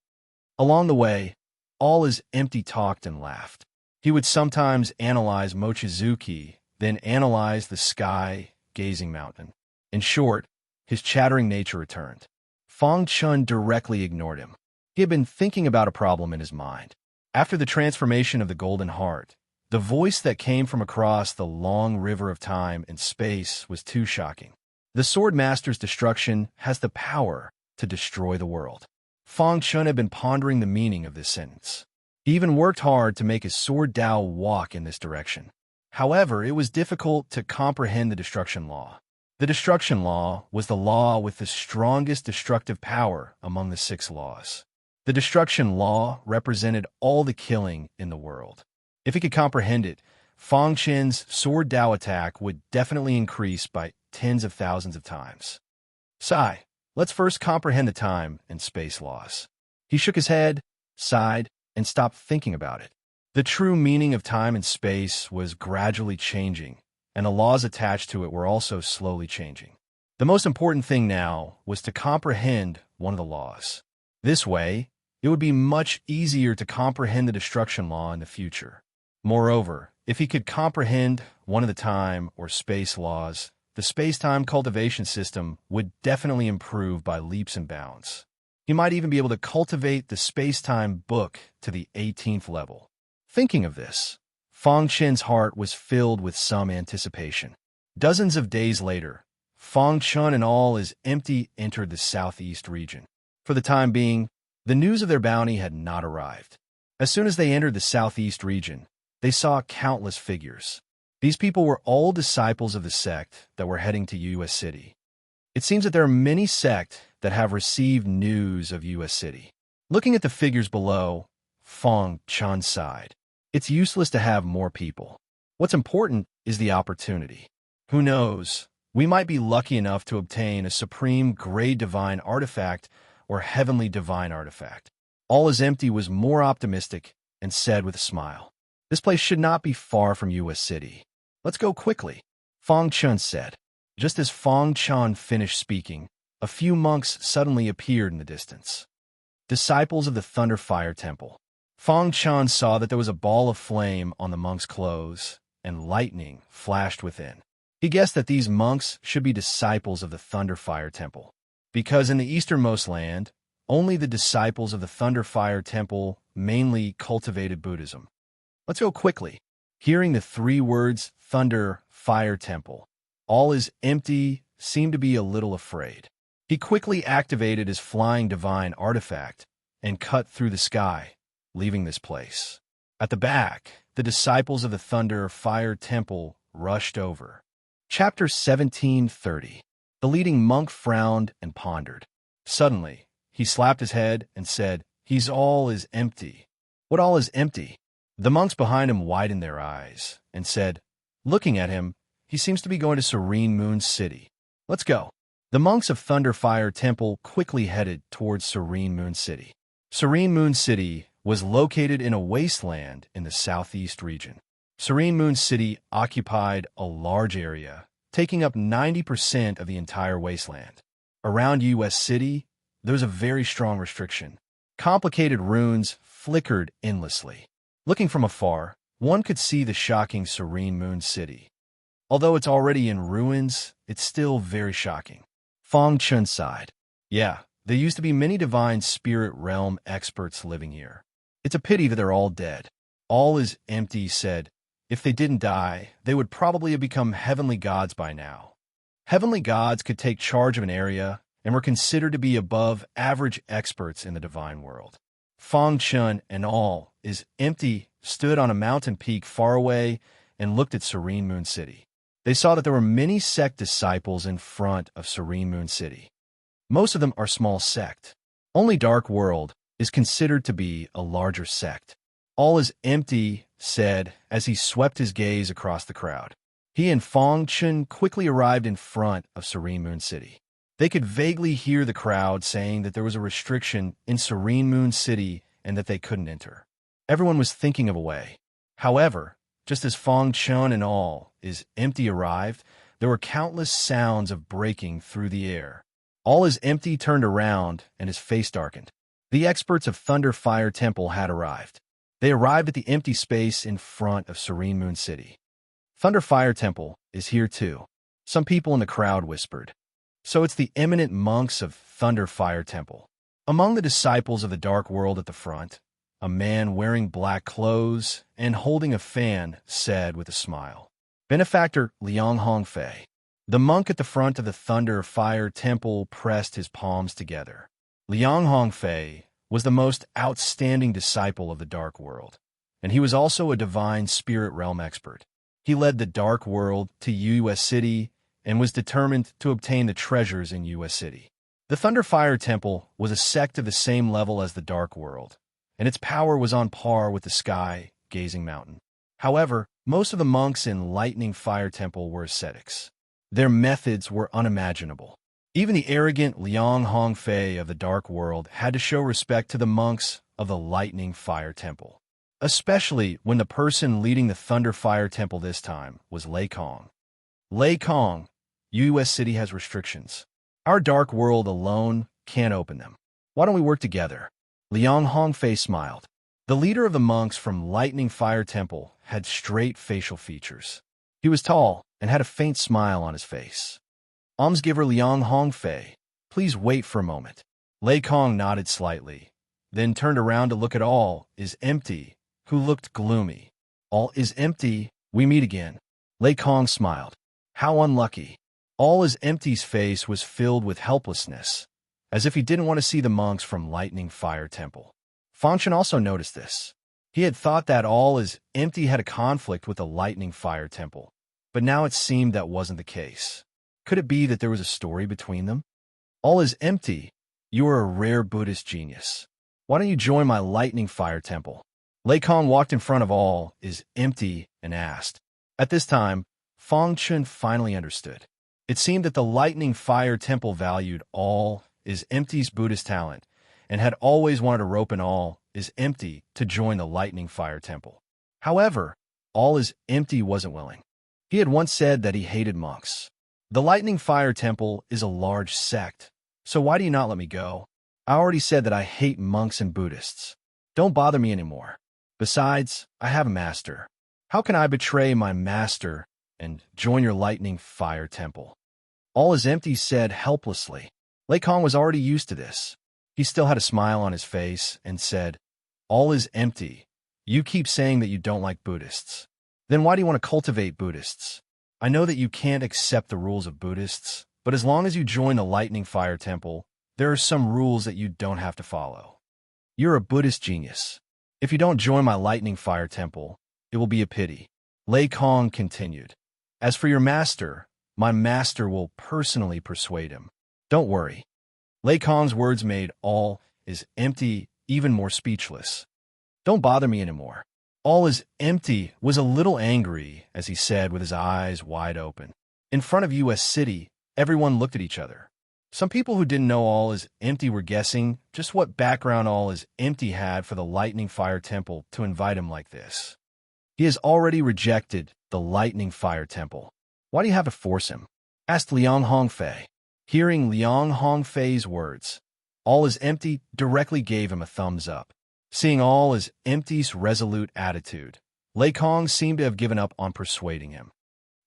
Along the way, All is empty talked and laughed. He would sometimes analyze Mochizuki, then analyze the sky-gazing mountain. In short, his chattering nature returned. Fong Chun directly ignored him. He had been thinking about a problem in his mind. After the transformation of the Golden Heart, the voice that came from across the long river of time and space was too shocking. The Sword Master's destruction has the power to destroy the world. Fong Chun had been pondering the meaning of this sentence. He even worked hard to make his sword Dao walk in this direction. However, it was difficult to comprehend the destruction law. The destruction law was the law with the strongest destructive power among the 6 laws. The destruction law represented all the killing in the world. If he could comprehend it, Fong Chen's sword Dao attack would definitely increase by tens of thousands of times. Sigh. Let's first comprehend the time and space laws. He shook his head, sighed, and stopped thinking about it. The true meaning of time and space was gradually changing, and the laws attached to it were also slowly changing. The most important thing now was to comprehend one of the laws. This way, it would be much easier to comprehend the destruction law in the future. Moreover, if he could comprehend one of the time or space laws, the space-time cultivation system would definitely improve by leaps and bounds. He might even be able to cultivate the space-time book to the 18th level. Thinking of this, Fong Chen's heart was filled with some anticipation. Dozens of days later, Fong Chun and All is empty entered the southeast region. For the time being, the news of their bounty had not arrived. As soon as they entered the southeast region, they saw countless figures. These people were all disciples of the sect that were heading to U.S. City. It seems that there are many sects that have received news of U.S. City. Looking at the figures below, Fong Chun sighed. It's useless to have more people. What's important is the opportunity. Who knows? We might be lucky enough to obtain a supreme grade divine artifact or heavenly divine artifact. All is empty was more optimistic and said with a smile. This place should not be far from U.S. City. Let's go quickly, Fong Chun said. Just as Fong Chun finished speaking, a few monks suddenly appeared in the distance. Disciples of the Thunder Fire Temple. Fong Chun saw that there was a ball of flame on the monks' clothes, and lightning flashed within. He guessed that these monks should be disciples of the Thunder Fire Temple, because in the easternmost land, only the disciples of the Thunder Fire Temple mainly cultivated Buddhism. Let's go quickly. Hearing the 3 words, Thunder Fire Temple, All is empty seemed to be a little afraid. He quickly activated his flying divine artifact and cut through the sky, leaving this place. At the back, the disciples of the Thunder Fire Temple rushed over. Chapter 1730. The leading monk frowned and pondered. Suddenly, he slapped his head and said, All is empty. What all is empty? The monks behind him widened their eyes and said, looking at him, he seems to be going to Serene Moon City. Let's go. The monks of Thunderfire Temple quickly headed towards Serene Moon City. Serene Moon City was located in a wasteland in the southeast region. Serene Moon City occupied a large area, taking up 90% of the entire wasteland. Around U.S. City, there was a very strong restriction. Complicated runes flickered endlessly. Looking from afar, one could see the shocking Serene Moon City. Although it's already in ruins, it's still very shocking. Fong Chun sighed. Yeah, there used to be many divine spirit realm experts living here. It's a pity that they're all dead. All is empty, said. If they didn't die, they would probably have become heavenly gods by now. Heavenly gods could take charge of an area and were considered to be above average experts in the divine world. Fong Chun and all is empty stood on a mountain peak far away and looked at Serene Moon City. They saw that there were many sect disciples in front of Serene Moon City. Most of them are small sect. Only Dark World is considered to be a larger sect. All is empty, said as he swept his gaze across the crowd. He and Fong Chun quickly arrived in front of Serene Moon City. They could vaguely hear the crowd saying that there was a restriction in Serene Moon City and that they couldn't enter. Everyone was thinking of a way. However, just as Fong Chun and all is empty arrived, there were countless sounds of breaking through the air. All is empty turned around and his face darkened. The experts of Thunderfire Temple had arrived. They arrived at the empty space in front of Serene Moon City. Thunderfire Temple is here too. Some people in the crowd whispered. So it's the eminent monks of Thunderfire Temple. Among the disciples of the Dark World at the front, a man wearing black clothes and holding a fan said with a smile, Benefactor Liang Hongfei. The monk at the front of the Thunderfire Temple pressed his palms together. Liang Hongfei was the most outstanding disciple of the Dark World, and he was also a divine spirit realm expert. He led the Dark World to U.S. City and was determined to obtain the treasures in U.S. City. The Thunderfire Temple was a sect of the same level as the Dark World, and its power was on par with the sky-gazing mountain. However, most of the monks in Lightning Fire Temple were ascetics. Their methods were unimaginable. Even the arrogant Liang Hongfei of the Dark World had to show respect to the monks of the Lightning Fire Temple, especially when the person leading the Thunderfire Temple this time was Lei Kong. Lei Kong, U.S. City has restrictions. Our Dark World alone can't open them. Why don't we work together? Liang Hongfei smiled. The leader of the monks from Lightning Fire Temple had straight facial features. He was tall and had a faint smile on his face. Almsgiver Liang Hongfei, please wait for a moment. Lei Kong nodded slightly, then turned around to look at All is Empty, who looked gloomy. All is empty, we meet again. Lei Kong smiled. How unlucky. All is Empty's face was filled with helplessness, as if he didn't want to see the monks from Lightning Fire Temple. Fong Chun also noticed this. He had thought that All is Empty had a conflict with the Lightning Fire Temple, but now it seemed that wasn't the case. Could it be that there was a story between them? All is Empty, you are a rare Buddhist genius. Why don't you join my Lightning Fire Temple? Lei Kong walked in front of All is Empty and asked. At this time, Fong Chun finally understood. It seemed that the Lightning Fire Temple valued All is Empty's Buddhist talent and had always wanted to rope in All is Empty to join the Lightning Fire Temple. However, All is Empty wasn't willing. He had once said that he hated monks. The Lightning Fire Temple is a large sect, so why do you not let me go? I already said that I hate monks and Buddhists. Don't bother me anymore. Besides, I have a master. How can I betray my master and join your Lightning Fire Temple? All is Empty said helplessly. Lei Kong was already used to this. He still had a smile on his face and said, All is Empty. You keep saying that you don't like Buddhists. Then why do you want to cultivate Buddhists? I know that you can't accept the rules of Buddhists, but as long as you join the Lightning Fire Temple, there are some rules that you don't have to follow. You're a Buddhist genius. If you don't join my Lightning Fire Temple, it will be a pity. Lei Kong continued. As for your master, my master will personally persuade him. Don't worry. Lei Kong's words made All is Empty even more speechless. Don't bother me anymore. All is Empty was a little angry, as he said with his eyes wide open. In front of U.S. City, Everyone looked at each other. Some people who didn't know all is empty were guessing just what background all is empty had for the lightning fire temple to invite him like this. He has already rejected the lightning fire temple. Why do you have to force him? Asked Liang Hongfei. Hearing Liang Hongfei's words, all is empty directly gave him a thumbs up. Seeing all is empty's resolute attitude, Lei Kong seemed to have given up on persuading him.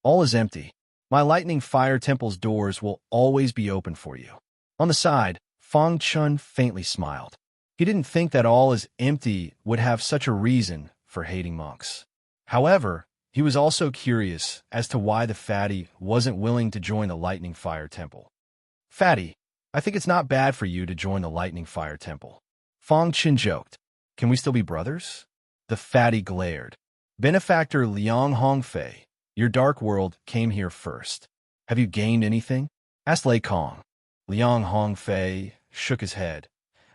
All is empty. My lightning fire temple's doors will always be open for you. On the side, Fang Chun faintly smiled. He didn't think that all is empty would have such a reason for hating monks. However, he was also curious as to why the fatty wasn't willing to join the lightning fire temple. Fatty, I think it's not bad for you to join the lightning fire temple. Fang Chun joked. Can we still be brothers? The fatty glared. Benefactor Liang Hongfei, your dark world came here first. Have you gained anything? Asked Lei Kong. Liang Hongfei shook his head.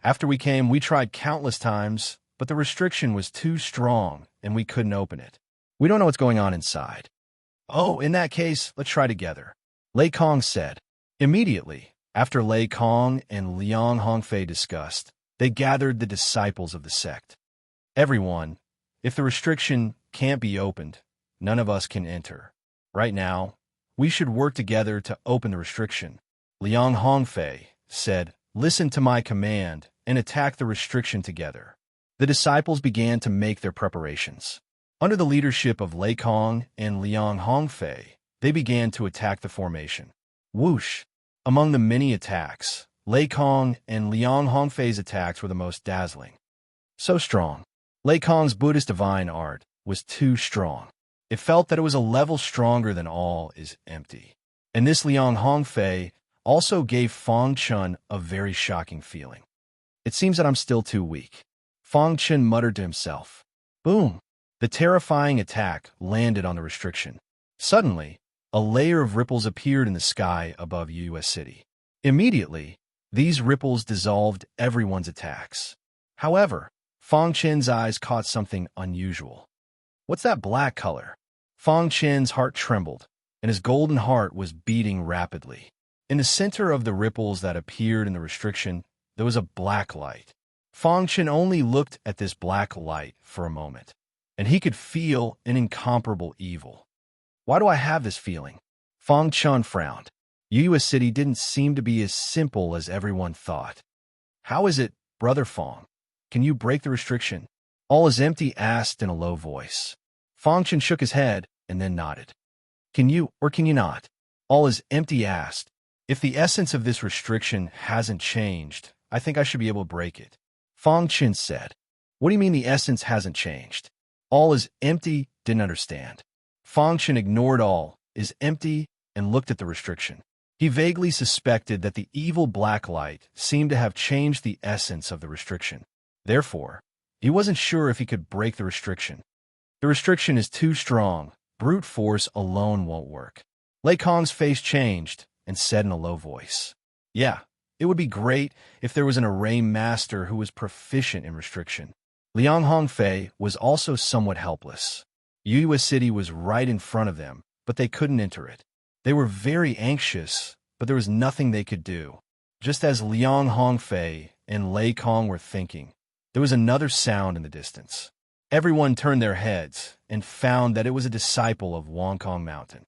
After we came, we tried countless times, but the restriction was too strong and we couldn't open it. We don't know what's going on inside. Oh, in that case, let's try together, Lei Kong said. Immediately, after Lei Kong and Liang Hongfei discussed, they gathered the disciples of the sect. Everyone, if the restriction can't be opened, none of us can enter. Right now, we should work together to open the restriction. Liang Hongfei said, listen to my command and attack the restriction together. The disciples began to make their preparations. Under the leadership of Lei Kong and Liang Hongfei, they began to attack the formation. Whoosh! Among the many attacks, Lei Kong and Liang Hongfei's attacks were the most dazzling. So strong. Lei Kong's Buddhist divine art was too strong. It felt that it was a level stronger than all is empty. And this Liang Hongfei also gave Fang Chun a very shocking feeling. It seems that I'm still too weak. Fang Chun muttered to himself. Boom! The terrifying attack landed on the restriction. Suddenly, a layer of ripples appeared in the sky above U.S. City. Immediately, these ripples dissolved everyone's attacks. However, Fang Chen's eyes caught something unusual. What's that black color? Fang Chen's heart trembled, and his golden heart was beating rapidly. In the center of the ripples that appeared in the restriction, there was a black light. Fang Chen only looked at this black light for a moment, and he could feel an incomparable evil. Why do I have this feeling? Fang Chun frowned. U.S. City didn't seem to be as simple as everyone thought. How is it, Brother Fang? Can you break the restriction? All is empty asked in a low voice. Fang Chun shook his head and then nodded. Can you or can you not? All is empty asked. If the essence of this restriction hasn't changed, I think I should be able to break it. Fang Chun said. What do you mean the essence hasn't changed? All is empty didn't understand. Fang Chun ignored all is empty and looked at the restriction. He vaguely suspected that the evil black light seemed to have changed the essence of the restriction. Therefore, he wasn't sure if he could break the restriction. The restriction is too strong. Brute force alone won't work. Lei Kong's face changed and said in a low voice. Yeah, it would be great if there was an array master who was proficient in restriction. Liang Hongfei was also somewhat helpless. U.S. City was right in front of them, but they couldn't enter it. They were very anxious, but there was nothing they could do. Just as Liang Hongfei and Lei Kong were thinking, there was another sound in the distance. Everyone turned their heads and found that it was a disciple of Wangkong Mountain.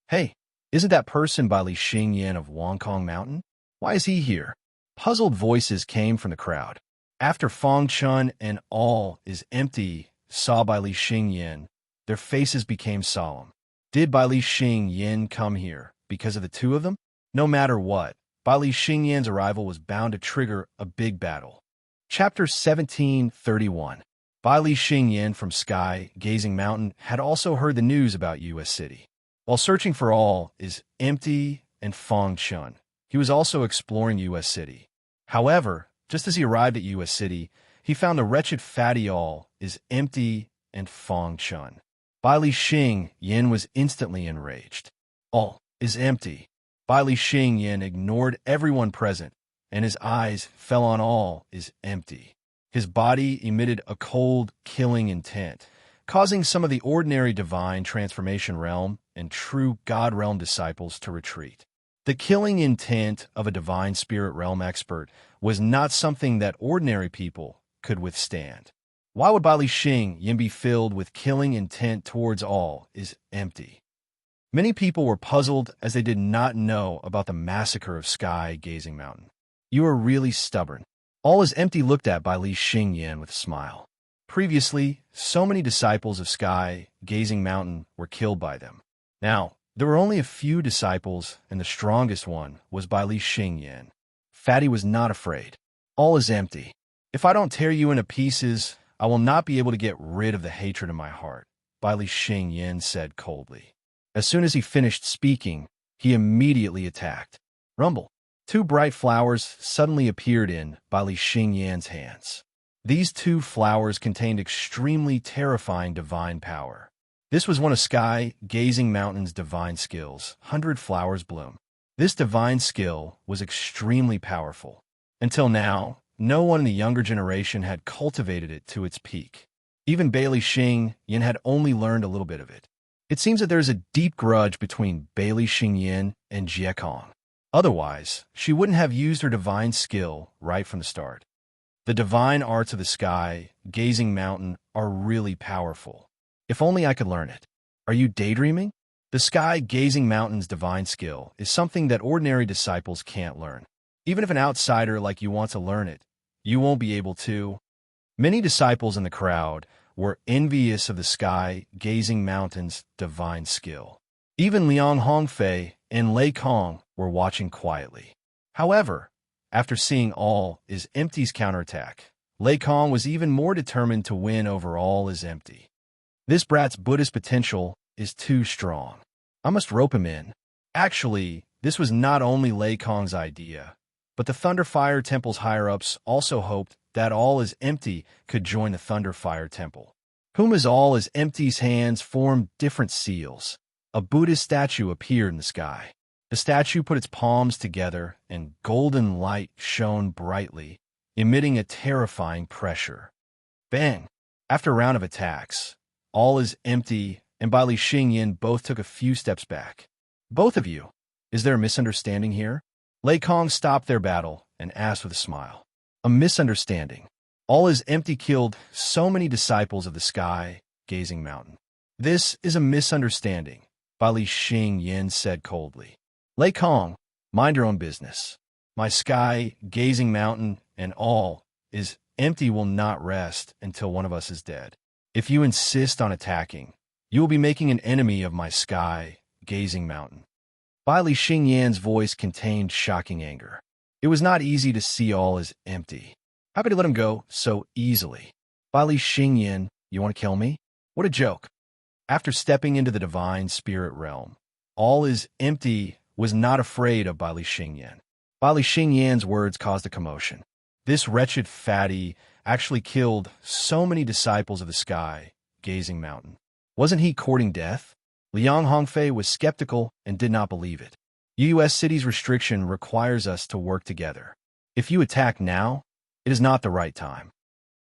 Hey, isn't that person by Li Xingyan of Wangkong Mountain? Why is he here? Puzzled voices came from the crowd. After Fang Chun and all is empty saw by Li Xingyan, their faces became solemn. Did Bai Li Xingyan come here because of the two of them? No matter what, Bai Li Xingyan's arrival was bound to trigger a big battle. Chapter 1731. Bai Li Xingyan from Sky Gazing Mountain had also heard the news about U.S. City. While searching for all is empty and Fang Chun, he was also exploring U.S. City. However, just as he arrived at U.S. City, he found the wretched fatty all is empty and Fang Chun. Bai Li Xingyan was instantly enraged. All is empty. Bai Li Xingyan ignored everyone present, and his eyes fell on all is empty. His body emitted a cold, killing intent, causing some of the ordinary divine transformation realm and true God realm disciples to retreat. The killing intent of a divine spirit realm expert was not something that ordinary people could withstand. Why would Bali Xing Yin be filled with killing intent towards all is empty? Many people were puzzled as they did not know about the massacre of Sky Gazing Mountain. You are really stubborn. All is empty looked at by Li Xingyan with a smile. Previously, so many disciples of Sky Gazing Mountain were killed by them. Now, there were only a few disciples, and the strongest one was by Li Xingyan. Fatty was not afraid. All is empty. If I don't tear you into pieces, I will not be able to get rid of the hatred in my heart, Bai Li Xingyan said coldly. As soon as he finished speaking, he immediately attacked. Rumble. Two bright flowers suddenly appeared in Bai Li Xingyan's hands. These two flowers contained extremely terrifying divine power. This was one of Sky Gazing Mountain's divine skills, 100 Flowers Bloom. This divine skill was extremely powerful. Until now, no one in the younger generation had cultivated it to its peak. Even Bailey Xing Yin had only learned a little bit of it. It seems that there is a deep grudge between Bailey Xing Yin and Jie Kong. Otherwise, she wouldn't have used her divine skill right from the start. The divine arts of the Sky Gazing Mountain are really powerful. If only I could learn it. Are you daydreaming? The Sky Gazing Mountain's divine skill is something that ordinary disciples can't learn. Even if an outsider like you wants to learn it, you won't be able to. Many disciples in the crowd were envious of the Sky Gazing Mountain's divine skill. Even Liang Hongfei and Lei Kong were watching quietly. However, after seeing All is Empty's counterattack, Lei Kong was even more determined to win over All is Empty. This brat's Buddhist potential is too strong. I must rope him in. Actually, this was not only Lei Kong's idea, but the Thunderfire Temple's higher-ups also hoped that All is Empty could join the Thunderfire Temple. Whom as All is Empty's hands formed different seals. A Buddhist statue appeared in the sky. The statue put its palms together, and golden light shone brightly, emitting a terrifying pressure. Bang! After a round of attacks, All is Empty and Bai Li Xingyan both took a few steps back. Both of you, is there a misunderstanding here? Lei Kong stopped their battle and asked with a smile. A misunderstanding. All is Empty killed so many disciples of the Sky Gazing Mountain. This is a misunderstanding, Bai Li Xingyan said coldly. Lei Kong, mind your own business. My Sky Gazing Mountain and All is Empty will not rest until one of us is dead. If you insist on attacking, you will be making an enemy of my Sky Gazing Mountain. Bai Li Xingyan's voice contained shocking anger. It was not easy to see All is Empty. How could he let him go so easily? Bai Li Xingyan, you want to kill me? What a joke. After stepping into the divine spirit realm, All is Empty was not afraid of Bai Li Xingyan. Bai Li Xingyan's words caused a commotion. This wretched fatty actually killed so many disciples of the Sky Gazing Mountain. Wasn't he courting death? Liang Hongfei was skeptical and did not believe it. U.S. City's restriction requires us to work together. If you attack now, it is not the right time.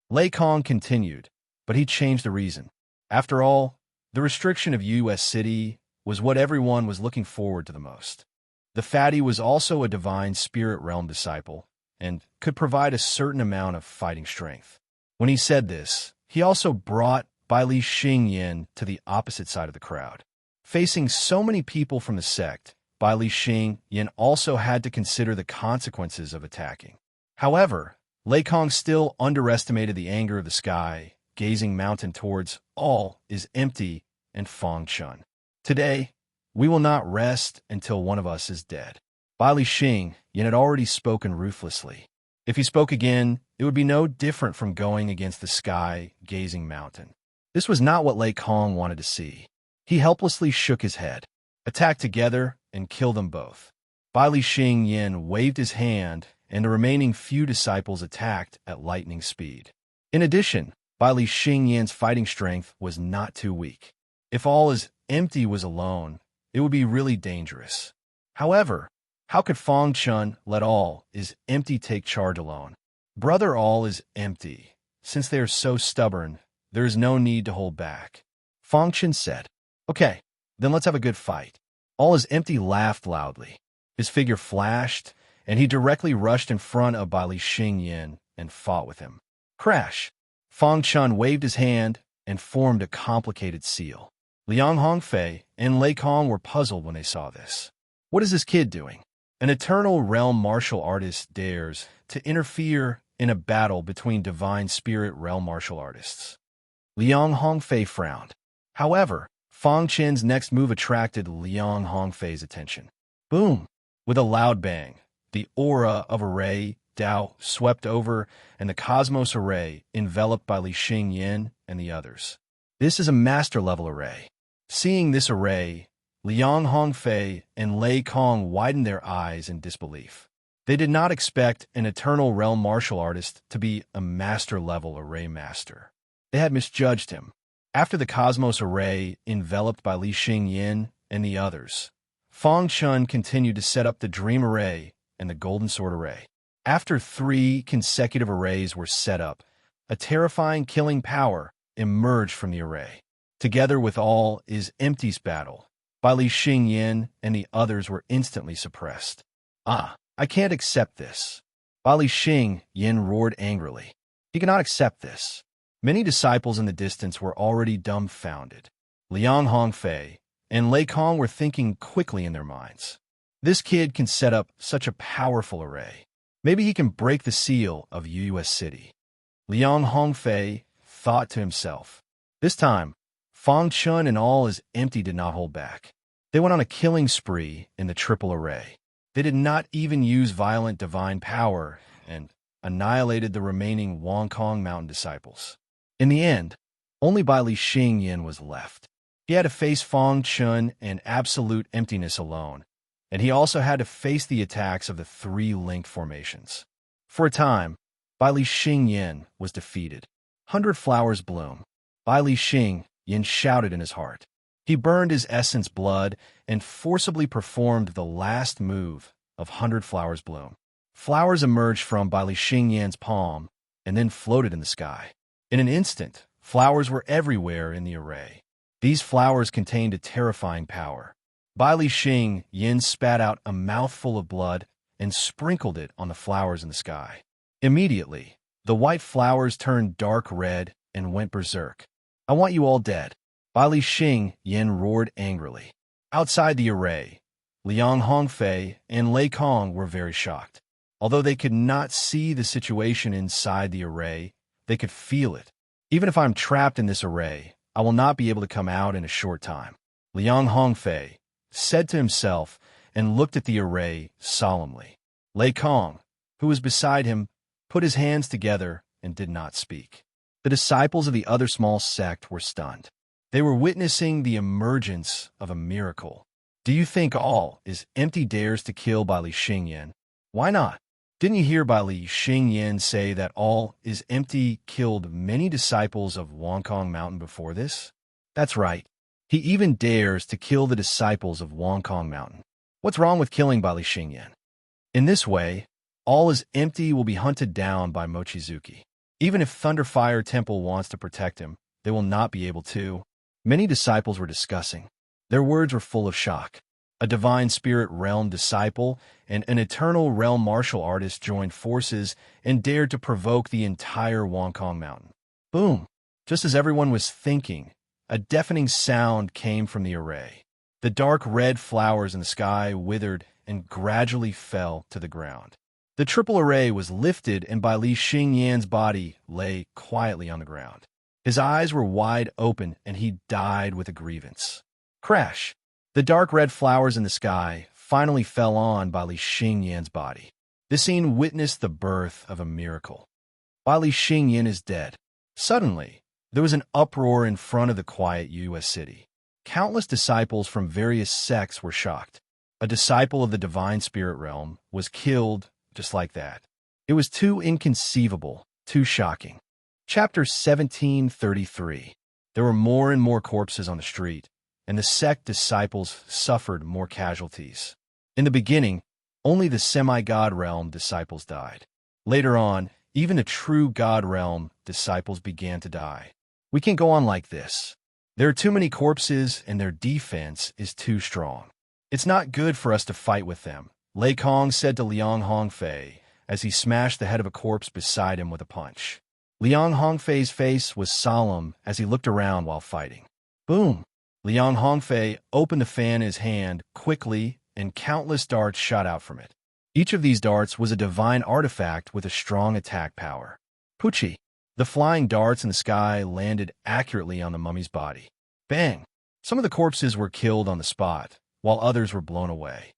Lei Kong continued, but he changed the reason. After all, the restriction of U.S. City was what everyone was looking forward to the most. The fatty was also a divine spirit realm disciple and could provide a certain amount of fighting strength. When he said this, he also brought Bai Li Xingyan to the opposite side of the crowd. Facing so many people from the sect, Bai Li Xingyan also had to consider the consequences of attacking. However, Lei Kong still underestimated the anger of the Sky Gazing Mountain towards All is Empty and Fong Chun. Today, we will not rest until one of us is dead. Bai Li Xingyan had already spoken ruthlessly. If he spoke again, it would be no different from going against the Sky Gazing Mountain. This was not what Lei Kong wanted to see. He helplessly shook his head. Attack together and kill them both. Bai Li Xingyan waved his hand, and the remaining few disciples attacked at lightning speed. In addition, Bai Li Xingyan's fighting strength was not too weak. If All is Empty was alone, it would be really dangerous. However, how could Fong Chun let All is Empty take charge alone? Brother All is Empty. Since they are so stubborn, there is no need to hold back. Fong Chun said, Okay, then let's have a good fight. All is Empty laughed loudly. His figure flashed, and he directly rushed in front of Bai Li Xing Yin and fought with him. Crash! Fang Chun waved his hand and formed a complicated seal. Liang Hongfei and Lei Kong were puzzled when they saw this. What is this kid doing? An eternal realm martial artist dares to interfere in a battle between divine spirit realm martial artists. Liang Hongfei frowned. However, Fang Chen's next move attracted Liang Hongfei's attention. Boom! With a loud bang, the aura of array Dao swept over, and the cosmos array enveloped by Li Xing Yin and the others. This is a master-level array. Seeing this array, Liang Hongfei and Lei Kong widened their eyes in disbelief. They did not expect an eternal realm martial artist to be a master-level array master. They had misjudged him. After the cosmos array enveloped by Li Xing Yin and the others, Fang Chun continued to set up the Dream Array and the Golden Sword Array. After 3 consecutive arrays were set up, a terrifying killing power emerged from the array. Together with all is Empty's battle, Bai Li Xing Yin and the others were instantly suppressed. I can't accept this. Bai Li Xing Yin roared angrily. He cannot accept this. Many disciples in the distance were already dumbfounded. Liang Hongfei and Lei Kong were thinking quickly in their minds. This kid can set up such a powerful array. Maybe he can break the seal of U.S. City. Liang Hongfei thought to himself. This time, Fang Chun and all his Empty did not hold back. They went on a killing spree in the triple array. They did not even use violent divine power and annihilated the remaining Wongkong Mountain disciples. In the end, only Bai Li Xing Yin was left. He had to face Fang Chun and absolute emptiness alone, and he also had to face the attacks of the 3 linked formations. For a time, Bai Li Xing Yin was defeated. 100 flowers bloom. Bai Li Xing Yin shouted in his heart. He burned his essence blood and forcibly performed the last move of 100 flowers bloom. Flowers emerged from Bai Li Xing Yin's palm and then floated in the sky. In an instant, flowers were everywhere in the array. These flowers contained a terrifying power. Bai Li Xing Yin spat out a mouthful of blood and sprinkled it on the flowers in the sky. Immediately, the white flowers turned dark red and went berserk. I want you all dead. Bai Li Xing Yin roared angrily. Outside the array, Liang Hongfei and Lei Kong were very shocked. Although they could not see the situation inside the array, they could feel it. Even if I'm trapped in this array, I will not be able to come out in a short time. Liang Hongfei said to himself and looked at the array solemnly. Lei Kong, who was beside him, put his hands together and did not speak. The disciples of the other small sect were stunned. They were witnessing the emergence of a miracle. Do you think all is Empty dares to kill Bai Li Xing Yin? Why not? Didn't you hear Bai Li Xing Yin say that all is Empty killed many disciples of Wongkong Mountain before this? That's right. He even dares to kill the disciples of Wongkong Mountain. What's wrong with killing Bai Li Xing Yin? In this way, all is Empty will be hunted down by Mochizuki. Even if Thunderfire Temple wants to protect him, they will not be able to. Many disciples were discussing. Their words were full of shock. A divine spirit realm disciple and an eternal realm martial artist joined forces and dared to provoke the entire Wongkong Mountain. Boom! Just as everyone was thinking, a deafening sound came from the array. The dark red flowers in the sky withered and gradually fell to the ground. The triple array was lifted and Bai Li Xing Yan's body lay quietly on the ground. His eyes were wide open and he died with a grievance. Crash! The dark red flowers in the sky finally fell on Bai Li Xing Yan's body. This scene witnessed the birth of a miracle. Bai Li Xing Yan is dead. Suddenly, there was an uproar in front of the quiet U.S. city. Countless disciples from various sects were shocked. A disciple of the divine spirit realm was killed just like that. It was too inconceivable, too shocking. Chapter 1733. There were more and more corpses on the street, and the sect disciples suffered more casualties. In the beginning, only the semi-god realm disciples died. Later on, even the true god realm disciples began to die. We can't go on like this. There are too many corpses and their defense is too strong. It's not good for us to fight with them. Lei Kong said to Liang Hongfei as he smashed the head of a corpse beside him with a punch. Liang Hongfei's face was solemn as he looked around while fighting. Boom! Liang Hongfei opened the fan in his hand quickly, and countless darts shot out from it. Each of these darts was a divine artifact with a strong attack power. Puchi! The flying darts in the sky landed accurately on the mummy's body. Bang! Some of the corpses were killed on the spot, while others were blown away.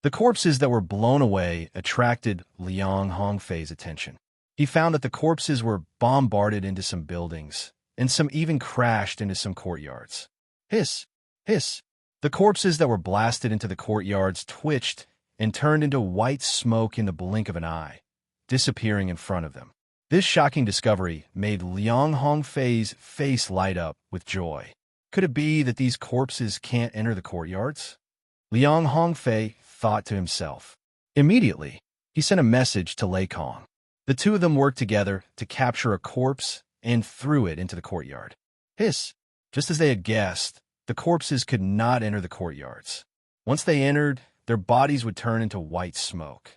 The corpses that were blown away attracted Liang Hongfei's attention. He found that the corpses were bombarded into some buildings, and some even crashed into some courtyards. Hiss! Hiss! The corpses that were blasted into the courtyards twitched and turned into white smoke in the blink of an eye, disappearing in front of them. This shocking discovery made Liang Hongfei's face light up with joy. Could it be that these corpses can't enter the courtyards? Liang Hongfei thought to himself. Immediately, he sent a message to Lei Kong. The two of them worked together to capture a corpse and threw it into the courtyard. Hiss! Just as they had guessed, the corpses could not enter the courtyards. Once they entered, their bodies would turn into white smoke.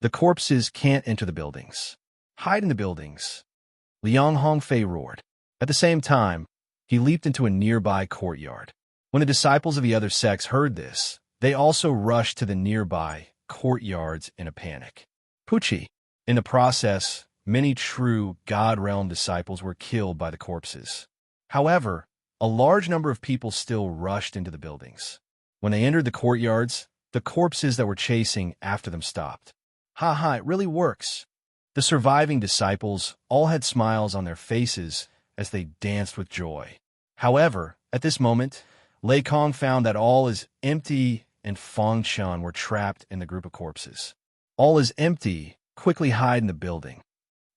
The corpses can't enter the buildings. Hide in the buildings. Liang Hongfei roared. At the same time, he leaped into a nearby courtyard. When the disciples of the other sects heard this, they also rushed to the nearby courtyards in a panic. Puchi! In the process, many true God Realm disciples were killed by the corpses. However, a large number of people still rushed into the buildings. When they entered the courtyards, the corpses that were chasing after them stopped. Ha, it really works. The surviving disciples all had smiles on their faces as they danced with joy. However, at this moment, Lei Kong found that all is empty and Fang Chun were trapped in the group of corpses. All is empty. Quickly hide in the building.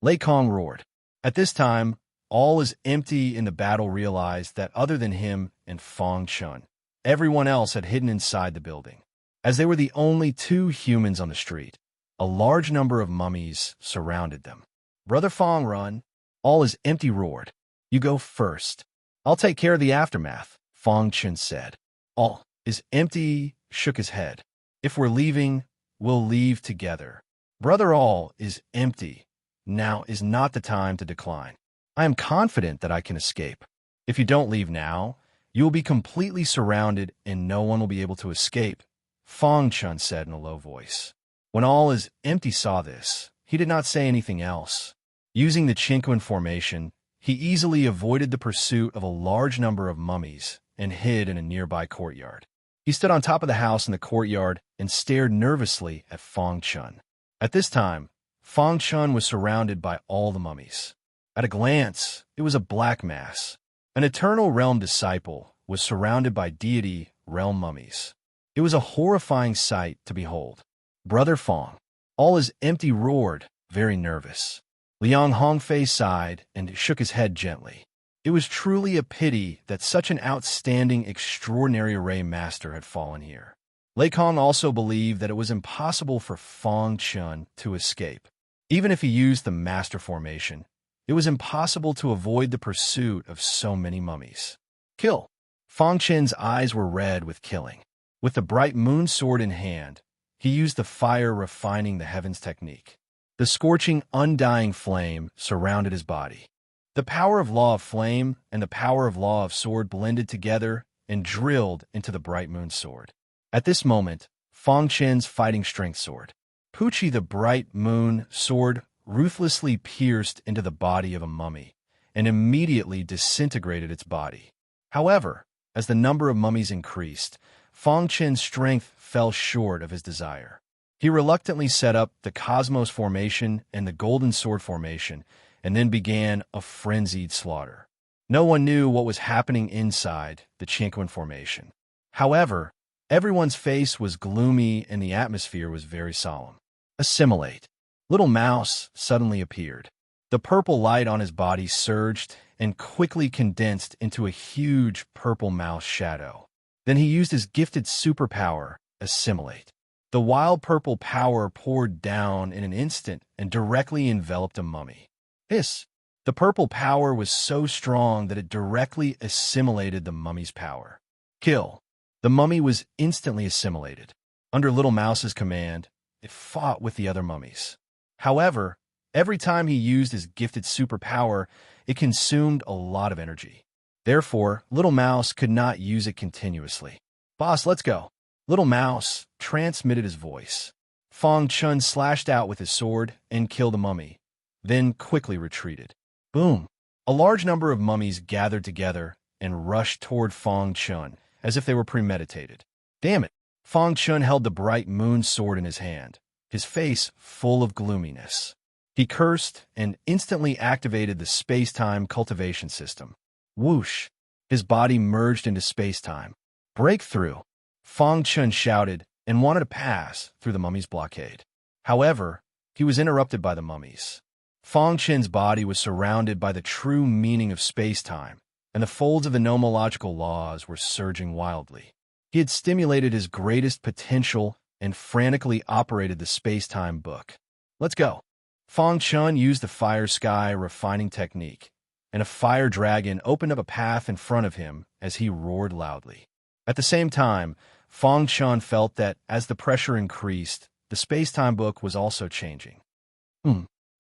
Lei Kong roared. At this time, all is empty in the battle realized that other than him and Fang Chun, everyone else had hidden inside the building. As they were the only two humans on the street, a large number of mummies surrounded them. Brother Fang, run. All is empty roared. You go first. I'll take care of the aftermath, Fang Chun said. All is empty shook his head. If we're leaving, we'll leave together. Brother, all is empty. Now is not the time to decline. I am confident that I can escape. If you don't leave now, you will be completely surrounded and no one will be able to escape, Fang Chun said in a low voice. When all is empty saw this, he did not say anything else. Using the Chinquin formation, he easily avoided the pursuit of a large number of mummies and hid in a nearby courtyard. He stood on top of the house in the courtyard and stared nervously at Fang Chun. At this time, Fang Chun was surrounded by all the mummies. At a glance, it was a black mass. An Eternal Realm disciple was surrounded by deity realm mummies. It was a horrifying sight to behold. Brother Fang, all is empty roared, very nervous. Liang Hongfei sighed and shook his head gently. It was truly a pity that such an outstanding, extraordinary array master had fallen here. Lei Kong also believed that it was impossible for Fang Chun to escape. Even if he used the master formation, it was impossible to avoid the pursuit of so many mummies. Kill! Fang Chun's eyes were red with killing. With the bright moon sword in hand, he used the fire refining the heavens technique. The scorching, undying flame surrounded his body. The power of law of flame and the power of law of sword blended together and drilled into the bright moon sword. At this moment, Fang Chun's fighting strength sword, Puchi the bright moon sword, ruthlessly pierced into the body of a mummy and immediately disintegrated its body. However, as the number of mummies increased, Fang Chun's strength fell short of his desire. He reluctantly set up the Cosmos formation and the Golden Sword formation and then began a frenzied slaughter. No one knew what was happening inside the Chinquin formation. However, everyone's face was gloomy and the atmosphere was very solemn. Assimilate. Little Mouse suddenly appeared. The purple light on his body surged and quickly condensed into a huge purple mouse shadow. Then he used his gifted superpower, Assimilate. The wild purple power poured down in an instant and directly enveloped a mummy. Hiss! The purple power was so strong that it directly assimilated the mummy's power. Kill! The mummy was instantly assimilated. Under Little Mouse's command, it fought with the other mummies. However, every time he used his gifted superpower, it consumed a lot of energy. Therefore, Little Mouse could not use it continuously. "Boss, let's go." Little Mouse transmitted his voice. Fong Chun slashed out with his sword and killed a mummy, then quickly retreated. Boom! A large number of mummies gathered together and rushed toward Fong Chun as if they were premeditated. Damn it! Fong Chun held the bright moon sword in his hand, his face full of gloominess. He cursed and instantly activated the space-time cultivation system. Whoosh! His body merged into space-time. Breakthrough! Fong Chun shouted and wanted to pass through the mummy's blockade. However, he was interrupted by the mummies. Fong Chun's body was surrounded by the true meaning of space-time, and the folds of the nomological laws were surging wildly. He had stimulated his greatest potential and frantically operated the space-time book. Let's go. Fong Chun used the fire sky refining technique, and a fire dragon opened up a path in front of him as he roared loudly. At the same time, Fong Chun felt that as the pressure increased, the space-time book was also changing.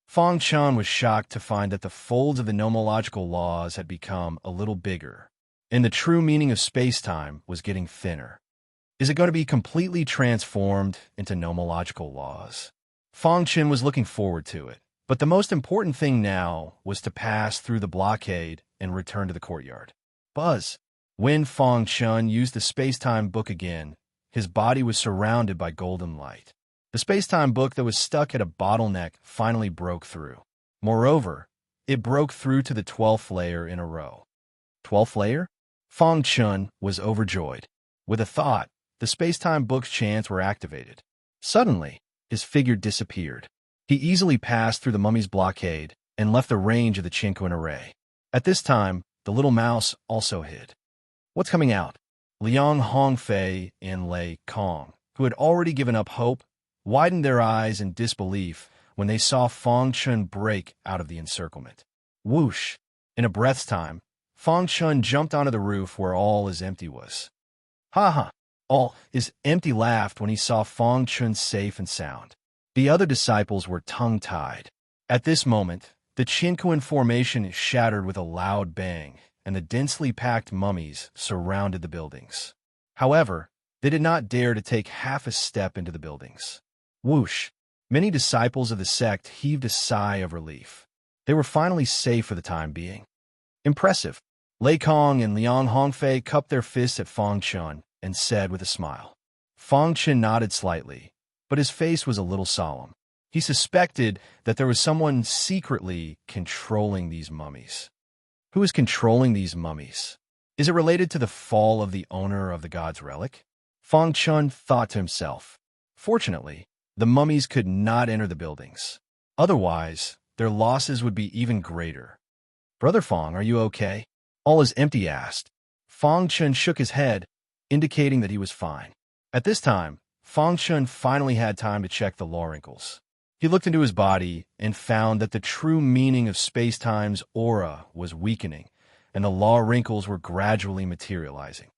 Fong Chun was shocked to find that the folds of the nomological laws had become a little bigger, and the true meaning of space-time was getting thinner. Is it going to be completely transformed into nomological laws? Fong Chun was looking forward to it, but the most important thing now was to pass through the blockade and return to the courtyard. Buzz! When Fong Chun used the space-time book again, his body was surrounded by golden light. The space-time book that was stuck at a bottleneck finally broke through. Moreover, it broke through to the 12th layer in a row. 12th layer? Fong Chun was overjoyed. With a thought, the space-time book's chants were activated. Suddenly, his figure disappeared. He easily passed through the mummy's blockade and left the range of the Chinquin array. At this time, the little mouse also hid. What's coming out? Liang Hongfei and Lei Kong, who had already given up hope, widened their eyes in disbelief when they saw Fong Chun break out of the encirclement. Whoosh! In a breath's time, Fong Chun jumped onto the roof where all is empty was. Ha ha! All is empty laughed when he saw Fong Chun safe and sound. The other disciples were tongue-tied. At this moment, the Chinquin formation shattered with a loud bang, and the densely packed mummies surrounded the buildings. However, they did not dare to take half a step into the buildings. Whoosh! Many disciples of the sect heaved a sigh of relief. They were finally safe for the time being. Impressive! Lei Kong and Liang Hongfei cupped their fists at Fong Chun and said with a smile. Fong Chun nodded slightly, but his face was a little solemn. He suspected that there was someone secretly controlling these mummies. Who is controlling these mummies? Is it related to the fall of the owner of the god's relic? Fong Chun thought to himself. Fortunately, the mummies could not enter the buildings. Otherwise, their losses would be even greater. Brother Fong, are you okay? All is empty asked. Fong Chun shook his head, indicating that he was fine. At this time, Fong Chun finally had time to check the law wrinkles. He looked into his body and found that the true meaning of space-time's aura was weakening, and the law wrinkles were gradually materializing.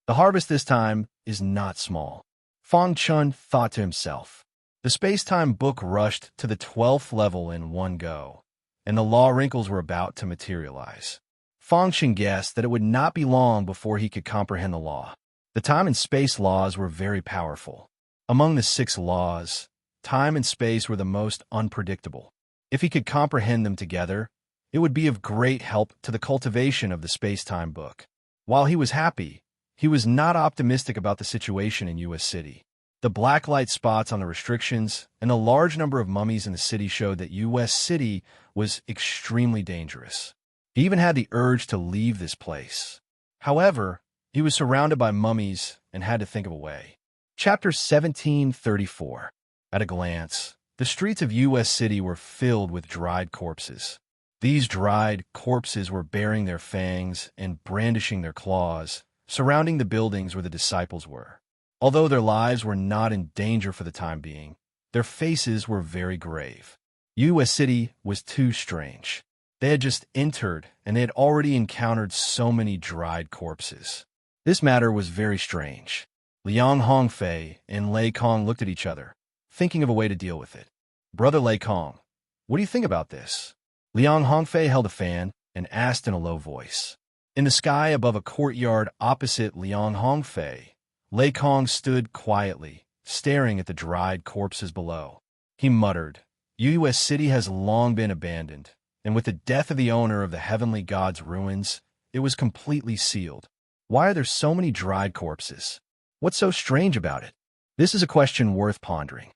The harvest this time is not small. Fong Chun thought to himself. The space-time book rushed to the 12th level in one go, and the law wrinkles were about to materialize. Fong Chun guessed that it would not be long before he could comprehend the law. The time and space laws were very powerful. Among the 6 laws, time and space were the most unpredictable. If he could comprehend them together, it would be of great help to the cultivation of the space-time book. While he was happy, he was not optimistic about the situation in U.S. City. The black light spots on the restrictions and the large number of mummies in the city showed that U.S. City was extremely dangerous. He even had the urge to leave this place. However, he was surrounded by mummies and had to think of a way. Chapter 1734. At a glance, the streets of U.S. City were filled with dried corpses. These dried corpses were baring their fangs and brandishing their claws, surrounding the buildings where the disciples were. Although their lives were not in danger for the time being, their faces were very grave. U.S. City was too strange. They had just entered, and they had already encountered so many dried corpses. This matter was very strange. Liang Hongfei and Lei Kong looked at each other, thinking of a way to deal with it. Brother Lei Kong, what do you think about this? Liang Hongfei held a fan and asked in a low voice. In the sky above a courtyard opposite Liang Hongfei, Lei Kong stood quietly, staring at the dried corpses below. He muttered, "US City has long been abandoned, and with the death of the owner of the heavenly god's ruins, it was completely sealed. Why are there so many dried corpses? What's so strange about it?" This is a question worth pondering.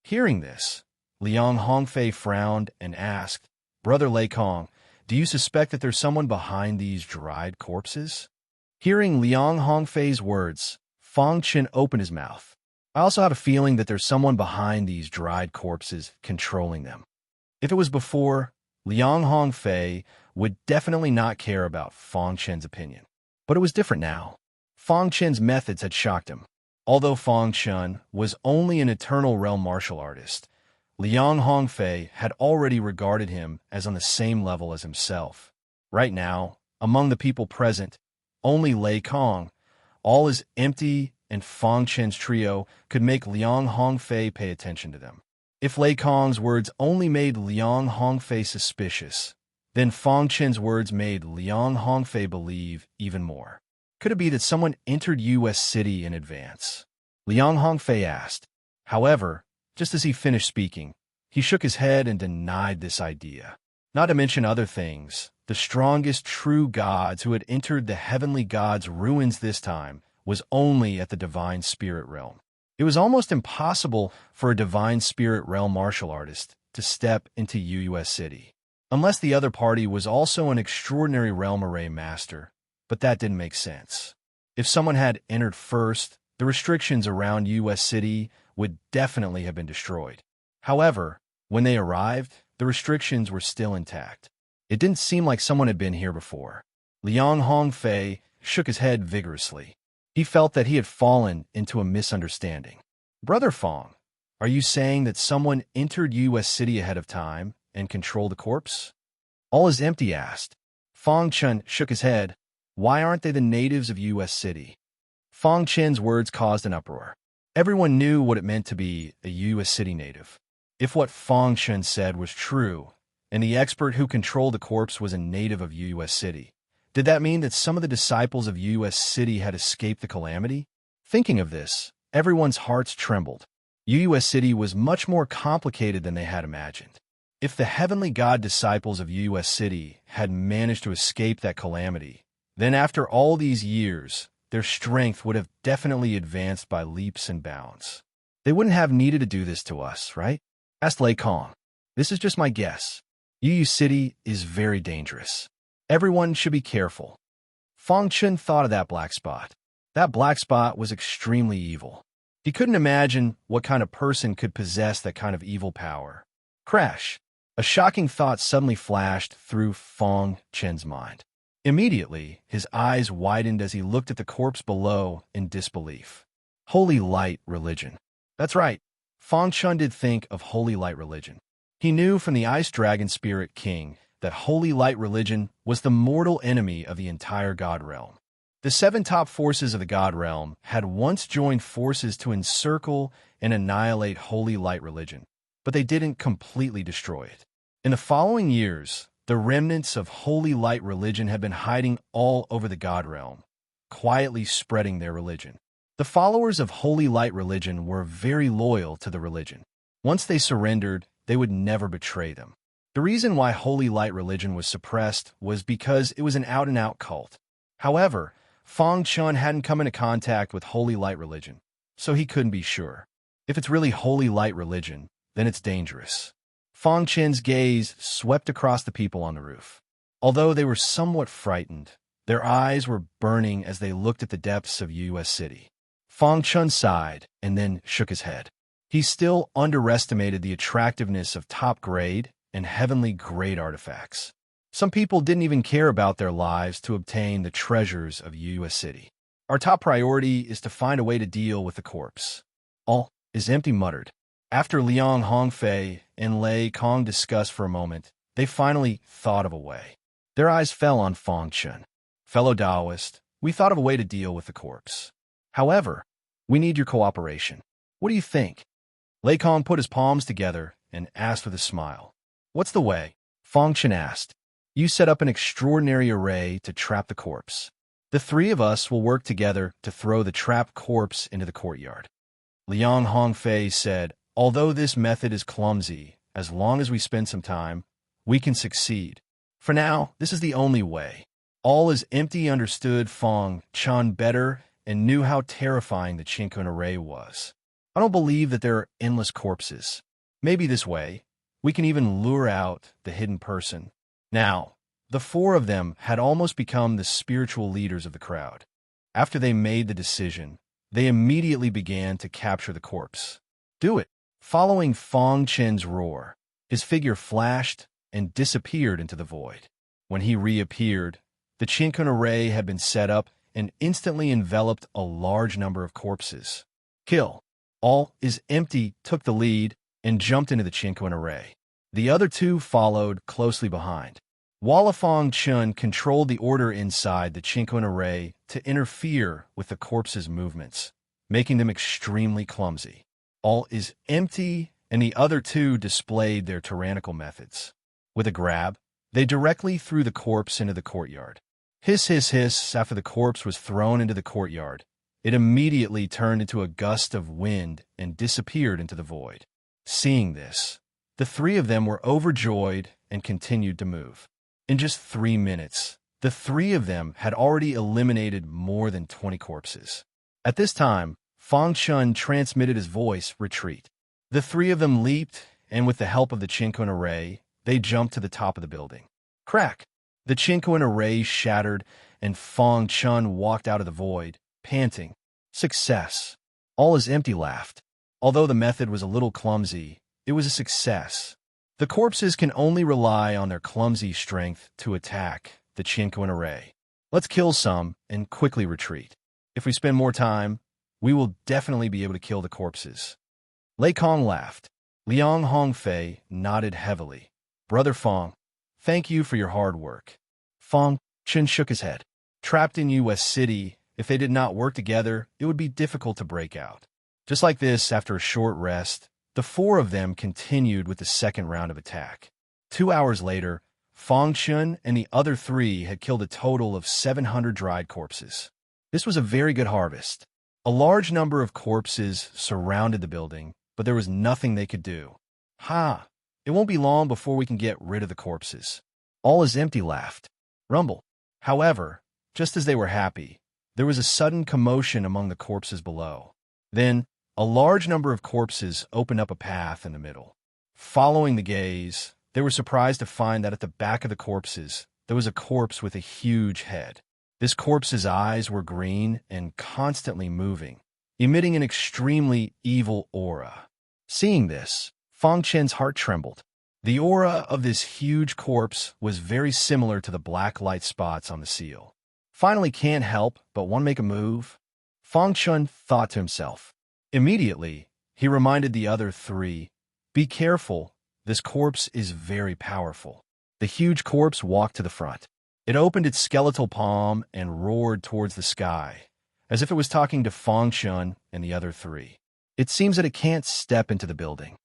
Hearing this, Liang Hongfei frowned and asked, "Brother Lei Kong, do you suspect that there's someone behind these dried corpses?" Hearing Liang Hongfei's words, Fang Chen opened his mouth. "I also have a feeling that there's someone behind these dried corpses controlling them." If it was before, Liang Hongfei would definitely not care about Fang Chen's opinion. But it was different now. Fang Chen's methods had shocked him. Although Fang Chen was only an eternal realm martial artist, Liang Hongfei had already regarded him as on the same level as himself. Right now, among the people present, only Lei Kong, all is empty, and Fang Chen's trio could make Liang Hongfei pay attention to them. If Lei Kong's words only made Liang Hongfei suspicious, then Fang Chen's words made Liang Hongfei believe even more. Could it be that someone entered US City in advance? Liang Hongfei asked. However, just as he finished speaking, he shook his head and denied this idea. Not to mention other things, the strongest true gods who had entered the heavenly god's ruins this time was only at the divine spirit realm. It was almost impossible for a divine spirit realm martial artist to step into US City, unless the other party was also an extraordinary realm array master, but that didn't make sense. If someone had entered first, the restrictions around US City would definitely have been destroyed. However, when they arrived, the restrictions were still intact. It didn't seem like someone had been here before. Liang Hongfei shook his head vigorously. He felt that he had fallen into a misunderstanding. "Brother Fang, are you saying that someone entered US City ahead of time and controlled the corpse?" "All is empty," asked. Fang Chen shook his head. "Why aren't they the natives of US City?" Fang Chen's words caused an uproar. Everyone knew what it meant to be a US City native. If what Fang Chen said was true, and the expert who controlled the corpse was a native of US City, did that mean that some of the disciples of US City had escaped the calamity? Thinking of this, everyone's hearts trembled. US City was much more complicated than they had imagined. If the heavenly god disciples of US City had managed to escape that calamity, then after all these years, their strength would have definitely advanced by leaps and bounds. They wouldn't have needed to do this to us, right? Asked Lei Kong. "This is just my guess. UU City is very dangerous. Everyone should be careful." Fang Chen thought of that black spot. That black spot was extremely evil. He couldn't imagine what kind of person could possess that kind of evil power. Crash! A shocking thought suddenly flashed through Fang Chen's mind. Immediately, his eyes widened as he looked at the corpse below in disbelief. Holy light religion. That's right. Fang Chen did think of holy light religion. He knew from the Ice Dragon Spirit King that holy light religion was the mortal enemy of the entire God realm. The 7 top forces of the God realm had once joined forces to encircle and annihilate holy light religion, but they didn't completely destroy it. In the following years, the remnants of holy light religion had been hiding all over the God realm, quietly spreading their religion. The followers of holy light religion were very loyal to the religion. Once they surrendered, they would never betray them. The reason why holy light religion was suppressed was because it was an out-and-out cult. However, Fang Chen hadn't come into contact with holy light religion, so he couldn't be sure. If it's really holy light religion, then it's dangerous. Fang Chen's gaze swept across the people on the roof. Although they were somewhat frightened, their eyes were burning as they looked at the depths of US City. Fang Chen sighed and then shook his head. He still underestimated the attractiveness of top-grade and heavenly-grade artifacts. Some people didn't even care about their lives to obtain the treasures of US City. "Our top priority is to find a way to deal with the corpse." "All is empty," muttered. After Liang Hongfei and Lei Kong discussed for a moment, they finally thought of a way. Their eyes fell on Fang Chen. "Fellow Taoist, we thought of a way to deal with the corpse. However, We need your cooperation. What do you think? Lei Kong put his palms together and asked with a smile. What's the way? Fang Chen asked. You set up an extraordinary array to trap the corpse. The three of us will work together to throw the trapped corpse into the courtyard. Liang Hongfei said, although this method is clumsy, as long as we spend some time, we can succeed. For now, this is the only way. All is empty understood Fang Chen better and knew how terrifying the Chinkun array was. I don't believe that there are endless corpses. Maybe this way, we can even lure out the hidden person. Now, the four of them had almost become the spiritual leaders of the crowd. After they made the decision, they immediately began to capture the corpse. Do it. Following Fang Chen's roar, his figure flashed and disappeared into the void. When he reappeared, the Chinkun array had been set up and instantly enveloped a large number of corpses. Kill. All is empty took the lead and jumped into the Chinkun array. The other two followed closely behind. Fang Chen controlled the order inside the Chinkun array to interfere with the corpses' movements, making them extremely clumsy. All is empty, and the other two displayed their tyrannical methods. With a grab, they directly threw the corpse into the courtyard. Hiss, hiss, hiss, after the corpse was thrown into the courtyard, it immediately turned into a gust of wind and disappeared into the void. Seeing this, the three of them were overjoyed and continued to move. In just 3 minutes, the three of them had already eliminated more than 20 corpses. At this time, Fang Chen transmitted his voice, retreat. The three of them leaped, and with the help of the Chinkun array, they jumped to the top of the building. Crack! The Chinkun array shattered, and Fang Chen walked out of the void, panting. Success! All is empty laughed. Although the method was a little clumsy, it was a success. The corpses can only rely on their clumsy strength to attack the Chinkun array. Let's kill some and quickly retreat. If we spend more time, we will definitely be able to kill the corpses. Lei Kong laughed. Liang Hongfei nodded heavily. Brother Fang, thank you for your hard work. Fang Chen shook his head. Trapped in U.S. City, if they did not work together, it would be difficult to break out. Just like this, after a short rest, the four of them continued with the second round of attack. 2 hours later, Fang Chen and the other three had killed a total of 700 dried corpses. This was a very good harvest. A large number of corpses surrounded the building, but there was nothing they could do. Ha! It won't be long before we can get rid of the corpses. All is empty laughed. Rumble. However, just as they were happy, there was a sudden commotion among the corpses below. Then, a large number of corpses opened up a path in the middle. Following the gaze, they were surprised to find that at the back of the corpses, there was a corpse with a huge head. This corpse's eyes were green and constantly moving, emitting an extremely evil aura. Seeing this, Fang Chen's heart trembled. The aura of this huge corpse was very similar to the black light spots on the seal. Finally can't help but want to make a move, Fang Chen thought to himself. Immediately, he reminded the other three, be careful, this corpse is very powerful. The huge corpse walked to the front. It opened its skeletal palm and roared towards the sky, as if it was talking to Fang Chen and the other three. It seems that it can't step into the building.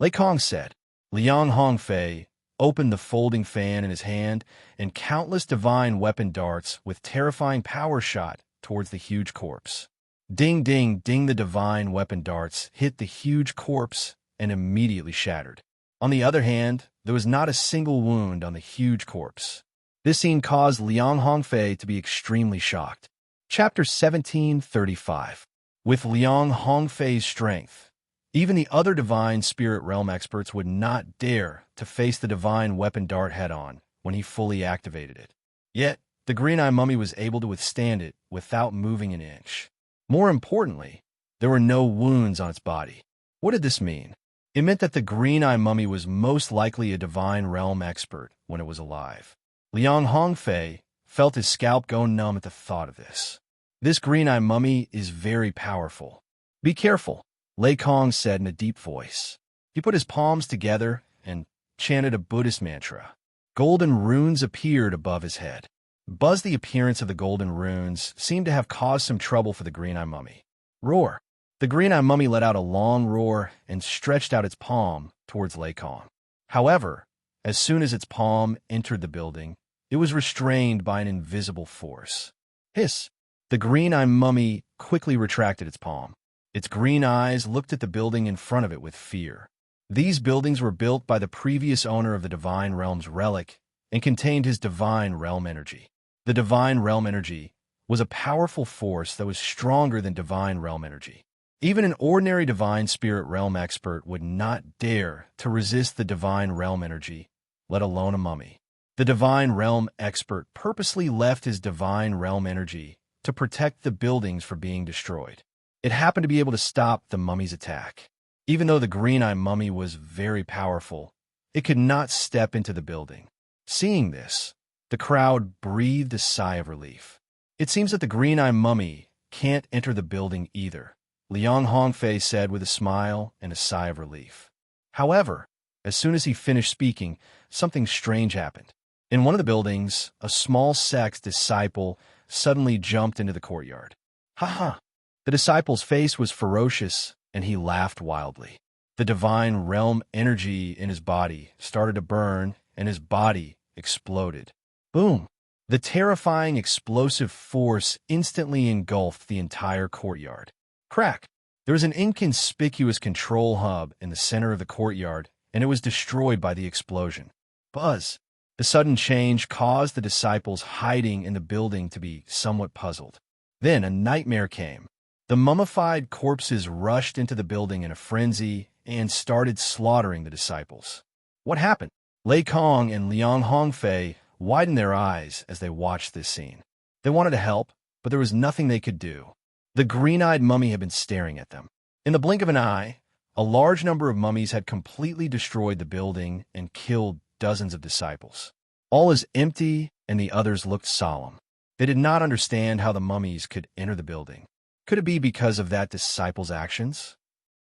Lei Kong said. Liang Hongfei opened the folding fan in his hand, and countless divine weapon darts with terrifying power shot towards the huge corpse. Ding, ding, ding, the divine weapon darts hit the huge corpse and immediately shattered. On the other hand, there was not a single wound on the huge corpse. This scene caused Liang Hongfei to be extremely shocked. Chapter 1735. With Liang Hongfei's strength, even the other divine spirit realm experts would not dare to face the divine weapon dart head-on when he fully activated it. Yet, the green-eye mummy was able to withstand it without moving an inch. More importantly, there were no wounds on its body. What did this mean? It meant that the green-eye mummy was most likely a divine realm expert when it was alive. Liang Hongfei felt his scalp go numb at the thought of this. This green-eye mummy is very powerful. Be careful, Lei Kong said in a deep voice. He put his palms together and chanted a Buddhist mantra. Golden runes appeared above his head. The appearance of the golden runes seemed to have caused some trouble for the green-eye mummy. Roar! The green-eyed mummy let out a long roar and stretched out its palm towards Lei Kong. However, as soon as its palm entered the building, it was restrained by an invisible force. Hiss! The green-eyed mummy quickly retracted its palm. Its green eyes looked at the building in front of it with fear. These buildings were built by the previous owner of the Divine Realm's relic and contained his Divine Realm energy. The Divine Realm energy was a powerful force that was stronger than Divine Realm energy. Even an ordinary Divine Spirit Realm expert would not dare to resist the Divine Realm energy, let alone a mummy. The Divine Realm expert purposely left his Divine Realm energy to protect the buildings from being destroyed. It happened to be able to stop the mummy's attack. Even though the green-eyed mummy was very powerful, it could not step into the building. Seeing this, the crowd breathed a sigh of relief. It seems that the green-eyed mummy can't enter the building either, Liang Hongfei said with a smile and a sigh of relief. However, as soon as he finished speaking, something strange happened. In one of the buildings, a small sect's disciple suddenly jumped into the courtyard. Ha ha! The disciple's face was ferocious, and he laughed wildly. The Divine Realm energy in his body started to burn, and his body exploded. Boom! The terrifying explosive force instantly engulfed the entire courtyard. Crack! There was an inconspicuous control hub in the center of the courtyard, and it was destroyed by the explosion. Buzz! The sudden change caused the disciples hiding in the building to be somewhat puzzled. Then a nightmare came. The mummified corpses rushed into the building in a frenzy and started slaughtering the disciples. What happened? Lei Kong and Liang Hongfei widened their eyes as they watched this scene. They wanted to help, but there was nothing they could do. The green-eyed mummy had been staring at them. In the blink of an eye, a large number of mummies had completely destroyed the building and killed dozens of disciples. All is empty, and the others looked solemn. They did not understand how the mummies could enter the building. Could it be because of that disciple's actions?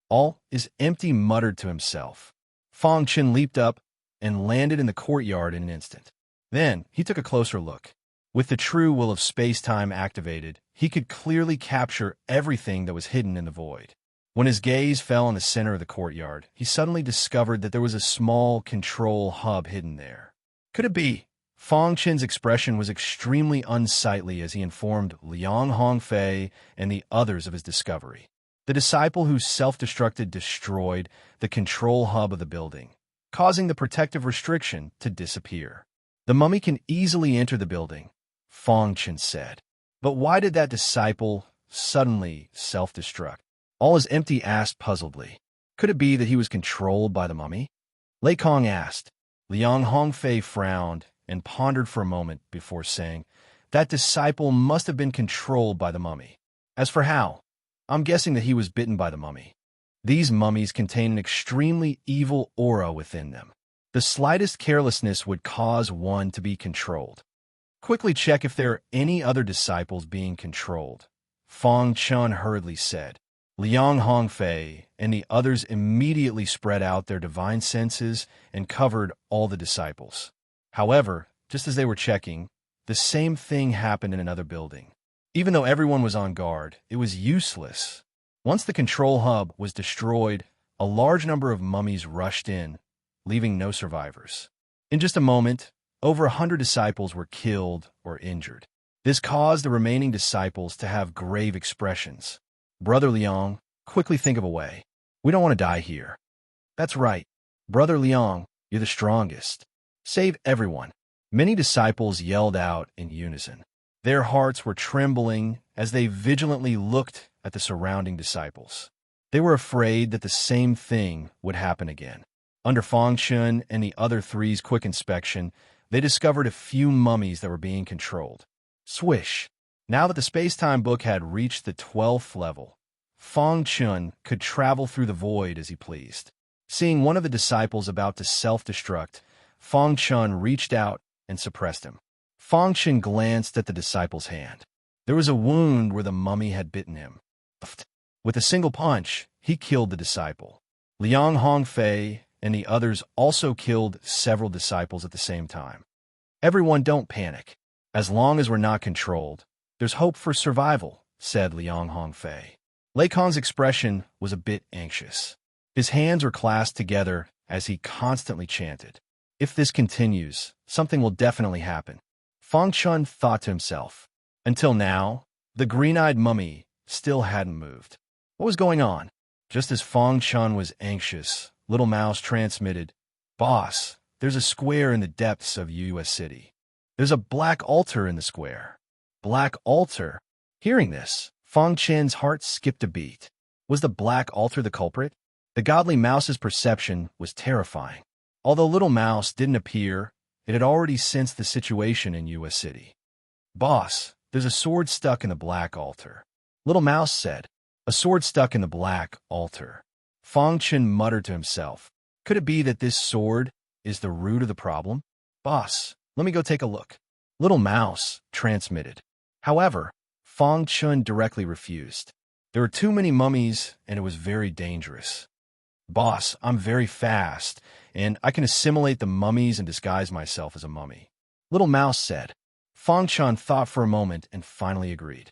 All is empty muttered to himself. Fang Chen leaped up and landed in the courtyard in an instant. Then he took a closer look. With the true will of space-time activated, he could clearly capture everything that was hidden in the void. When his gaze fell on the center of the courtyard, he suddenly discovered that there was a small control hub hidden there. Could it be? Fang Chen's expression was extremely unsightly as he informed Liang Hongfei and the others of his discovery. The disciple who self-destructed destroyed the control hub of the building, causing the protective restriction to disappear. The mummy can easily enter the building, Fang Chen said. But why did that disciple suddenly self-destruct? All is empty asked puzzledly. Could it be that he was controlled by the mummy? Lei Kong asked. Liang Hongfei frowned and pondered for a moment before saying, that disciple must have been controlled by the mummy. As for how, I'm guessing that he was bitten by the mummy. These mummies contain an extremely evil aura within them. The slightest carelessness would cause one to be controlled. Quickly check if there are any other disciples being controlled, Fang Chen hurriedly said. Liang Hongfei and the others immediately spread out their divine senses and covered all the disciples. However, just as they were checking, the same thing happened in another building. Even though everyone was on guard, it was useless. Once the control hub was destroyed, a large number of mummies rushed in, leaving no survivors. In just a moment, over 100 disciples were killed or injured. This caused the remaining disciples to have grave expressions. Brother Liang, quickly think of a way. We don't want to die here. That's right. Brother Liang, you're the strongest. Save everyone. Many disciples yelled out in unison. Their hearts were trembling as they vigilantly looked at the surrounding disciples. They were afraid that the same thing would happen again. Under Fang Chen and the other three's quick inspection, they discovered a few mummies that were being controlled. Swish! Now that the space-time book had reached the 12th level, Fang Chen could travel through the void as he pleased. Seeing one of the disciples about to self-destruct, Fang Chen reached out and suppressed him. Fang Chen glanced at the disciple's hand. There was a wound where the mummy had bitten him. With a single punch, he killed the disciple. Liang Hongfei and the others also killed several disciples at the same time. Everyone don't panic. As long as we're not controlled, there's hope for survival, said Liang Hongfei. Lei Kong's expression was a bit anxious. His hands were clasped together as he constantly chanted, "If this continues, something will definitely happen." Fang Chun thought to himself. Until now, the green-eyed mummy still hadn't moved. What was going on? Just as Fang Chun was anxious, Little Mouse transmitted, "Boss, there's a square in the depths of US City. There's a black altar in the square." Black altar? Hearing this, Fang Chen's heart skipped a beat. Was the black altar the culprit? The godly mouse's perception was terrifying. Although Little Mouse didn't appear, it had already sensed the situation in US City. "Boss, there's a sword stuck in the black altar," Little Mouse said. "A sword stuck in the black altar." Fang Chen muttered to himself. Could it be that this sword is the root of the problem? "Boss, let me go take a look," Little Mouse transmitted. However, Fang Chun directly refused. There were too many mummies, and it was very dangerous. "Boss, I'm very fast, and I can assimilate the mummies and disguise myself as a mummy," Little Mouse said. Fang Chun thought for a moment and finally agreed.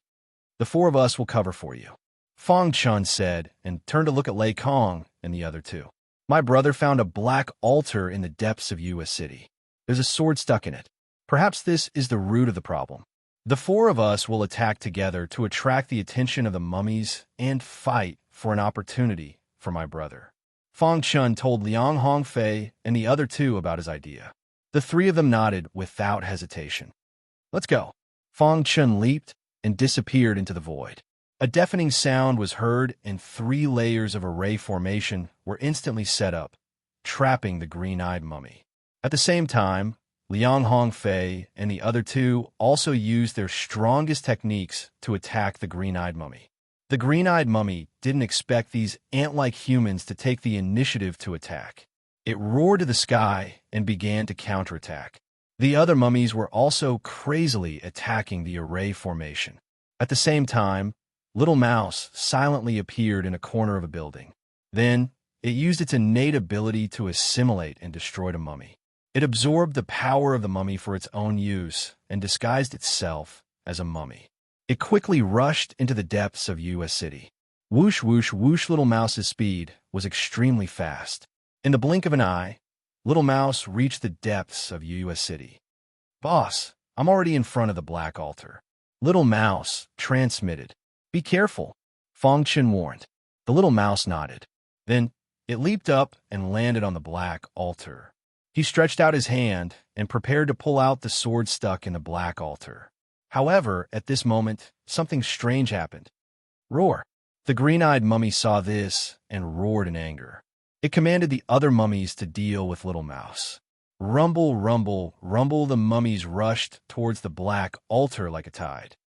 "The four of us will cover for you," Fang Chun said, and turned to look at Lei Kong and the other two. "My brother found a black altar in the depths of US City. There's a sword stuck in it. Perhaps this is the root of the problem. The four of us will attack together to attract the attention of the mummies and fight for an opportunity for my brother." Fang Chun told Liang Hongfei and the other two about his idea. The three of them nodded without hesitation. "Let's go." Fang Chun leaped and disappeared into the void. A deafening sound was heard, and 3 layers of array formation were instantly set up, trapping the green-eyed mummy. At the same time, Liang Hongfei and the other two also used their strongest techniques to attack the green-eyed mummy. The green-eyed mummy didn't expect these ant-like humans to take the initiative to attack. It roared to the sky and began to counterattack. The other mummies were also crazily attacking the array formation. At the same time, Little Mouse silently appeared in a corner of a building. Then, it used its innate ability to assimilate and destroy the mummy. It absorbed the power of the mummy for its own use and disguised itself as a mummy. It quickly rushed into the depths of US City. Whoosh, whoosh, whoosh. Little Mouse's speed was extremely fast. In the blink of an eye, Little Mouse reached the depths of US City. "Boss, I'm already in front of the black altar," Little Mouse transmitted. "Be careful," Fang Chen warned. The Little Mouse nodded. Then it leaped up and landed on the black altar. He stretched out his hand and prepared to pull out the sword stuck in the black altar. However, at this moment, something strange happened. Roar! The green-eyed mummy saw this and roared in anger. It commanded the other mummies to deal with Little Mouse. Rumble, rumble, rumble, the mummies rushed towards the black altar like a tide.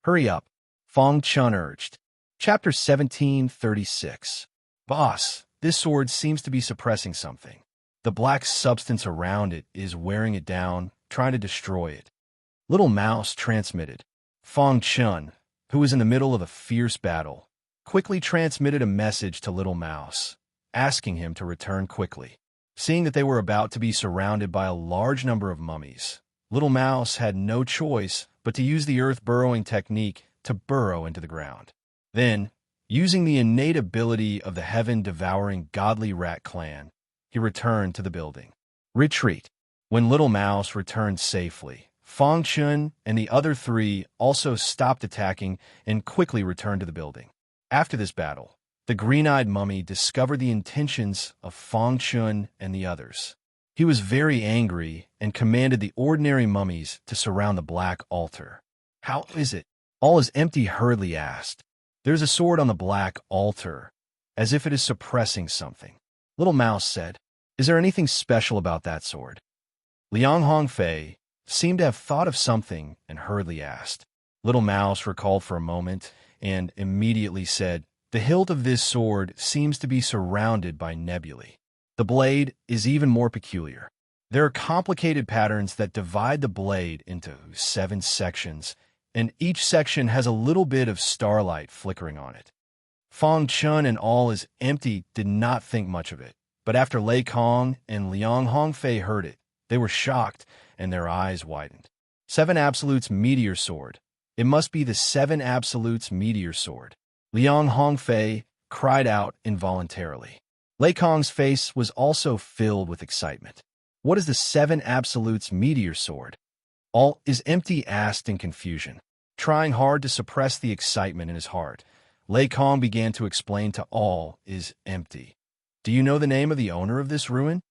"Hurry up," Fang Chun urged. Chapter 1736. "Boss, this sword seems to be suppressing something. The black substance around it is wearing it down, trying to destroy it," Little Mouse transmitted. Fang Chun, who was in the middle of a fierce battle, quickly transmitted a message to Little Mouse, asking him to return quickly. Seeing that they were about to be surrounded by a large number of mummies, Little Mouse had no choice but to use the earth-burrowing technique to burrow into the ground. Then, using the innate ability of the heaven-devouring godly rat clan, he returned to the building. Retreat. When Little Mouse returned safely, Fang Chun and the other 3 also stopped attacking and quickly returned to the building. After this battle, the green-eyed mummy discovered the intentions of Fang Chun and the others. He was very angry and commanded the ordinary mummies to surround the black altar. "How is it? All is empty?" hurriedly asked. "There's a sword on the black altar, as if it is suppressing something," Little Mouse said. "Is there anything special about that sword?" Liang Hongfei seemed to have thought of something and hurriedly asked. Little Mouse recalled for a moment and immediately said, "The hilt of this sword seems to be surrounded by nebulae. The blade is even more peculiar. There are complicated patterns that divide the blade into 7 sections, and each section has a little bit of starlight flickering on it." Fang Chun and all is empty did not think much of it, but after Lei Kong and Liang Hongfei heard it, they were shocked and their eyes widened. 7 Absolutes Meteor Sword. It must be the 7 Absolutes Meteor Sword. Liang Hongfei cried out involuntarily. Lei Kong's face was also filled with excitement. What is the Seven Absolutes meteor sword? All is empty, asked in confusion. Trying hard to suppress the excitement in his heart, Lei Kong began to explain to all is empty. Do you know the name of the owner of this ruin?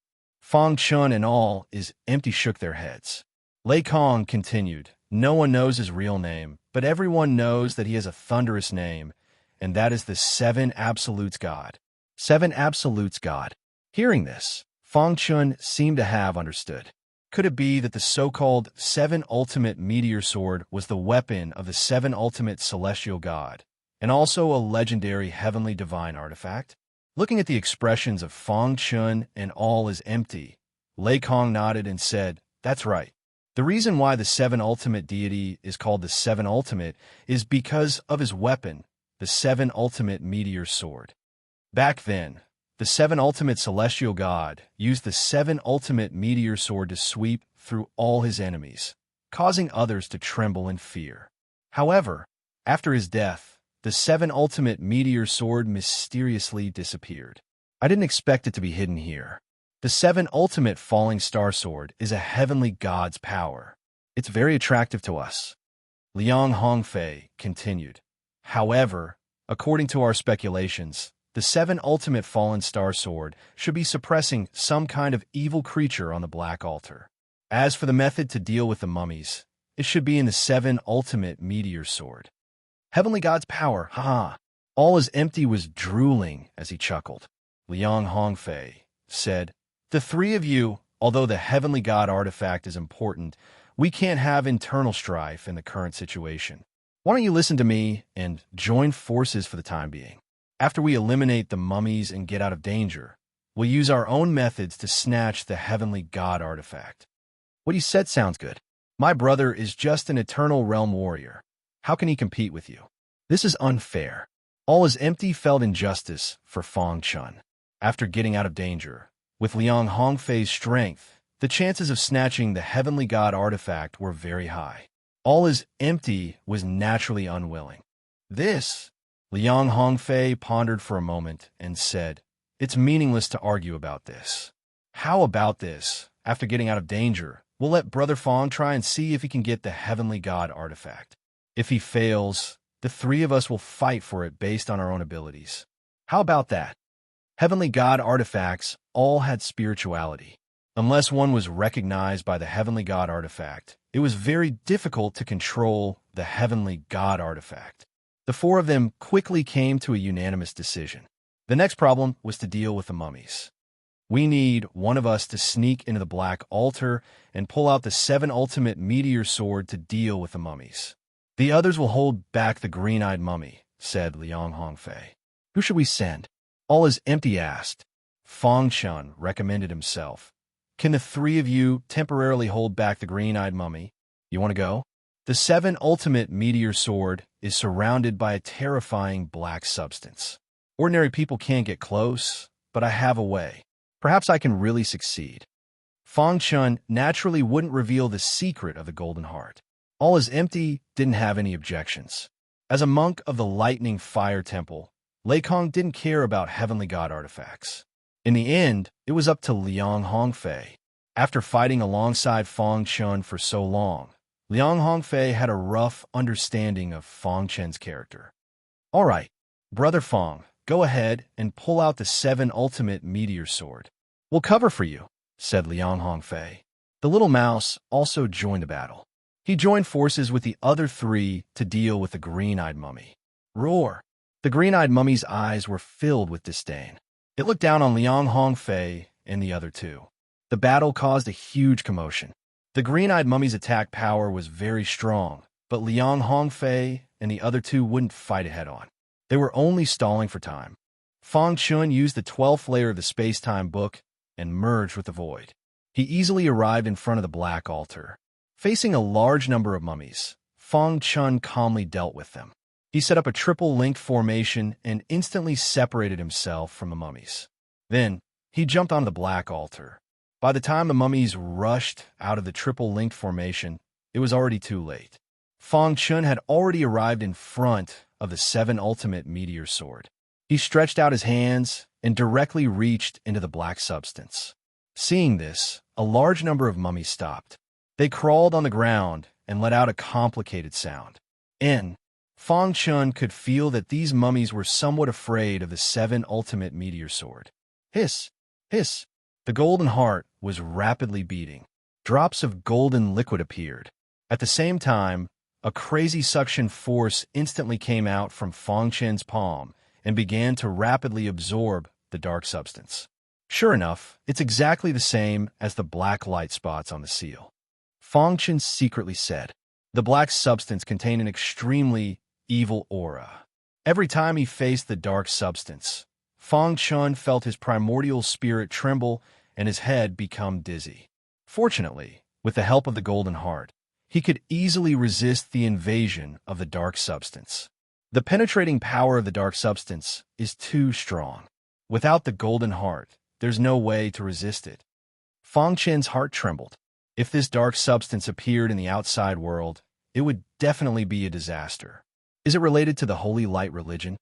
Fang Chun and all is empty shook their heads. Lei Kong continued, no one knows his real name, but everyone knows that he has a thunderous name, and that is the Seven Absolutes God. Seven Absolutes God. Hearing this, Fang Chun seemed to have understood. Could it be that the so-called Seven Ultimate Meteor Sword was the weapon of the Seven Ultimate Celestial God, and also a legendary heavenly divine artifact? Looking at the expressions of Fang Chun and all is empty, Lei Kong nodded and said, that's right. The reason why the Seven Ultimate deity is called the Seven Ultimate is because of his weapon, the Seven Ultimate Meteor Sword. Back then, the Seven Ultimate Celestial God used the Seven Ultimate Meteor Sword to sweep through all his enemies, causing others to tremble in fear. However, after his death, the Seven Ultimate Meteor Sword mysteriously disappeared. I didn't expect it to be hidden here. The Seven Ultimate Falling Star Sword is a heavenly god's power. It's very attractive to us. Liang Hongfei continued. However, according to our speculations, the Seven Ultimate Fallen Star Sword should be suppressing some kind of evil creature on the Black Altar. As for the method to deal with the mummies, it should be in the Seven Ultimate Meteor Sword. Heavenly God's power, haha. All is empty was drooling as he chuckled. Liang Hongfei said, the three of you, although the Heavenly God artifact is important, we can't have internal strife in the current situation. Why don't you listen to me and join forces for the time being? After we eliminate the mummies and get out of danger, we'll use our own methods to snatch the Heavenly God artifact. What you said sounds good. My brother is just an eternal realm warrior. How can he compete with you? This is unfair. All is empty felt injustice for Fang Chun. After getting out of danger, with Liang Hongfei's strength, the chances of snatching the Heavenly God artifact were very high. All is empty was naturally unwilling. Liang Hongfei pondered for a moment and said, it's meaningless to argue about this. How about this? After getting out of danger, we'll let Brother Fang try and see if he can get the Heavenly God artifact. If he fails, the three of us will fight for it based on our own abilities. How about that? Heavenly God artifacts all had spirituality. Unless one was recognized by the Heavenly God artifact, it was very difficult to control the Heavenly God artifact. The four of them quickly came to a unanimous decision. The next problem was to deal with the mummies. We need one of us to sneak into the Black Altar and pull out the Seven Ultimate Meteor Sword to deal with the mummies. The others will hold back the green-eyed mummy, said Liang Hongfei. Who should we send? All is empty asked. Fang Chun recommended himself. Can the three of you temporarily hold back the green-eyed mummy? You want to go? The Seven Ultimate Meteor Sword is surrounded by a terrifying black substance. Ordinary people can't get close, but I have a way. Perhaps I can really succeed. Fang Chun naturally wouldn't reveal the secret of the Golden Heart. All is empty didn't have any objections. As a monk of the Lightning Fire Temple, Lei Kong didn't care about Heavenly God artifacts. In the end, it was up to Liang Hongfei. After fighting alongside Fang Chun for so long, Liang Hongfei had a rough understanding of Fang Chun's character. All right, Brother Fang, go ahead and pull out the Seven Ultimate Meteor Sword. We'll cover for you, said Liang Hongfei. The little mouse also joined the battle. He joined forces with the other three to deal with the green-eyed mummy. Roar! The green-eyed mummy's eyes were filled with disdain. It looked down on Liang Hongfei and the other two. The battle caused a huge commotion. The green-eyed mummy's attack power was very strong, but Liang Hongfei and the other two wouldn't fight it head-on. They were only stalling for time. Fang Chun used the 12th layer of the space-time book and merged with the void. He easily arrived in front of the Black Altar. Facing a large number of mummies, Fang Chun calmly dealt with them. He set up a triple-linked formation and instantly separated himself from the mummies. Then, he jumped on the Black Altar. By the time the mummies rushed out of the triple-linked formation, it was already too late. Fang Chun had already arrived in front of the seven ultimate meteor sword. He stretched out his hands and directly reached into the black substance. Seeing this, a large number of mummies stopped. They crawled on the ground and let out a complicated sound. Fang Chun could feel that these mummies were somewhat afraid of the seven ultimate meteor sword. Hiss! Hiss! The golden heart was rapidly beating. Drops of golden liquid appeared. At the same time, a crazy suction force instantly came out from Fang Chen's palm and began to rapidly absorb the dark substance. Sure enough, it's exactly the same as the black light spots on the seal. Fang Chen secretly said. The black substance contained an extremely evil aura. Every time he faced the dark substance, Fang Chun felt his primordial spirit tremble and his head become dizzy. Fortunately, with the help of the golden heart, he could easily resist the invasion of the dark substance. The penetrating power of the dark substance is too strong. Without the golden heart, there's no way to resist it. Fang Chen's heart trembled. If this dark substance appeared in the outside world, it would definitely be a disaster. Is it related to the holy light religion?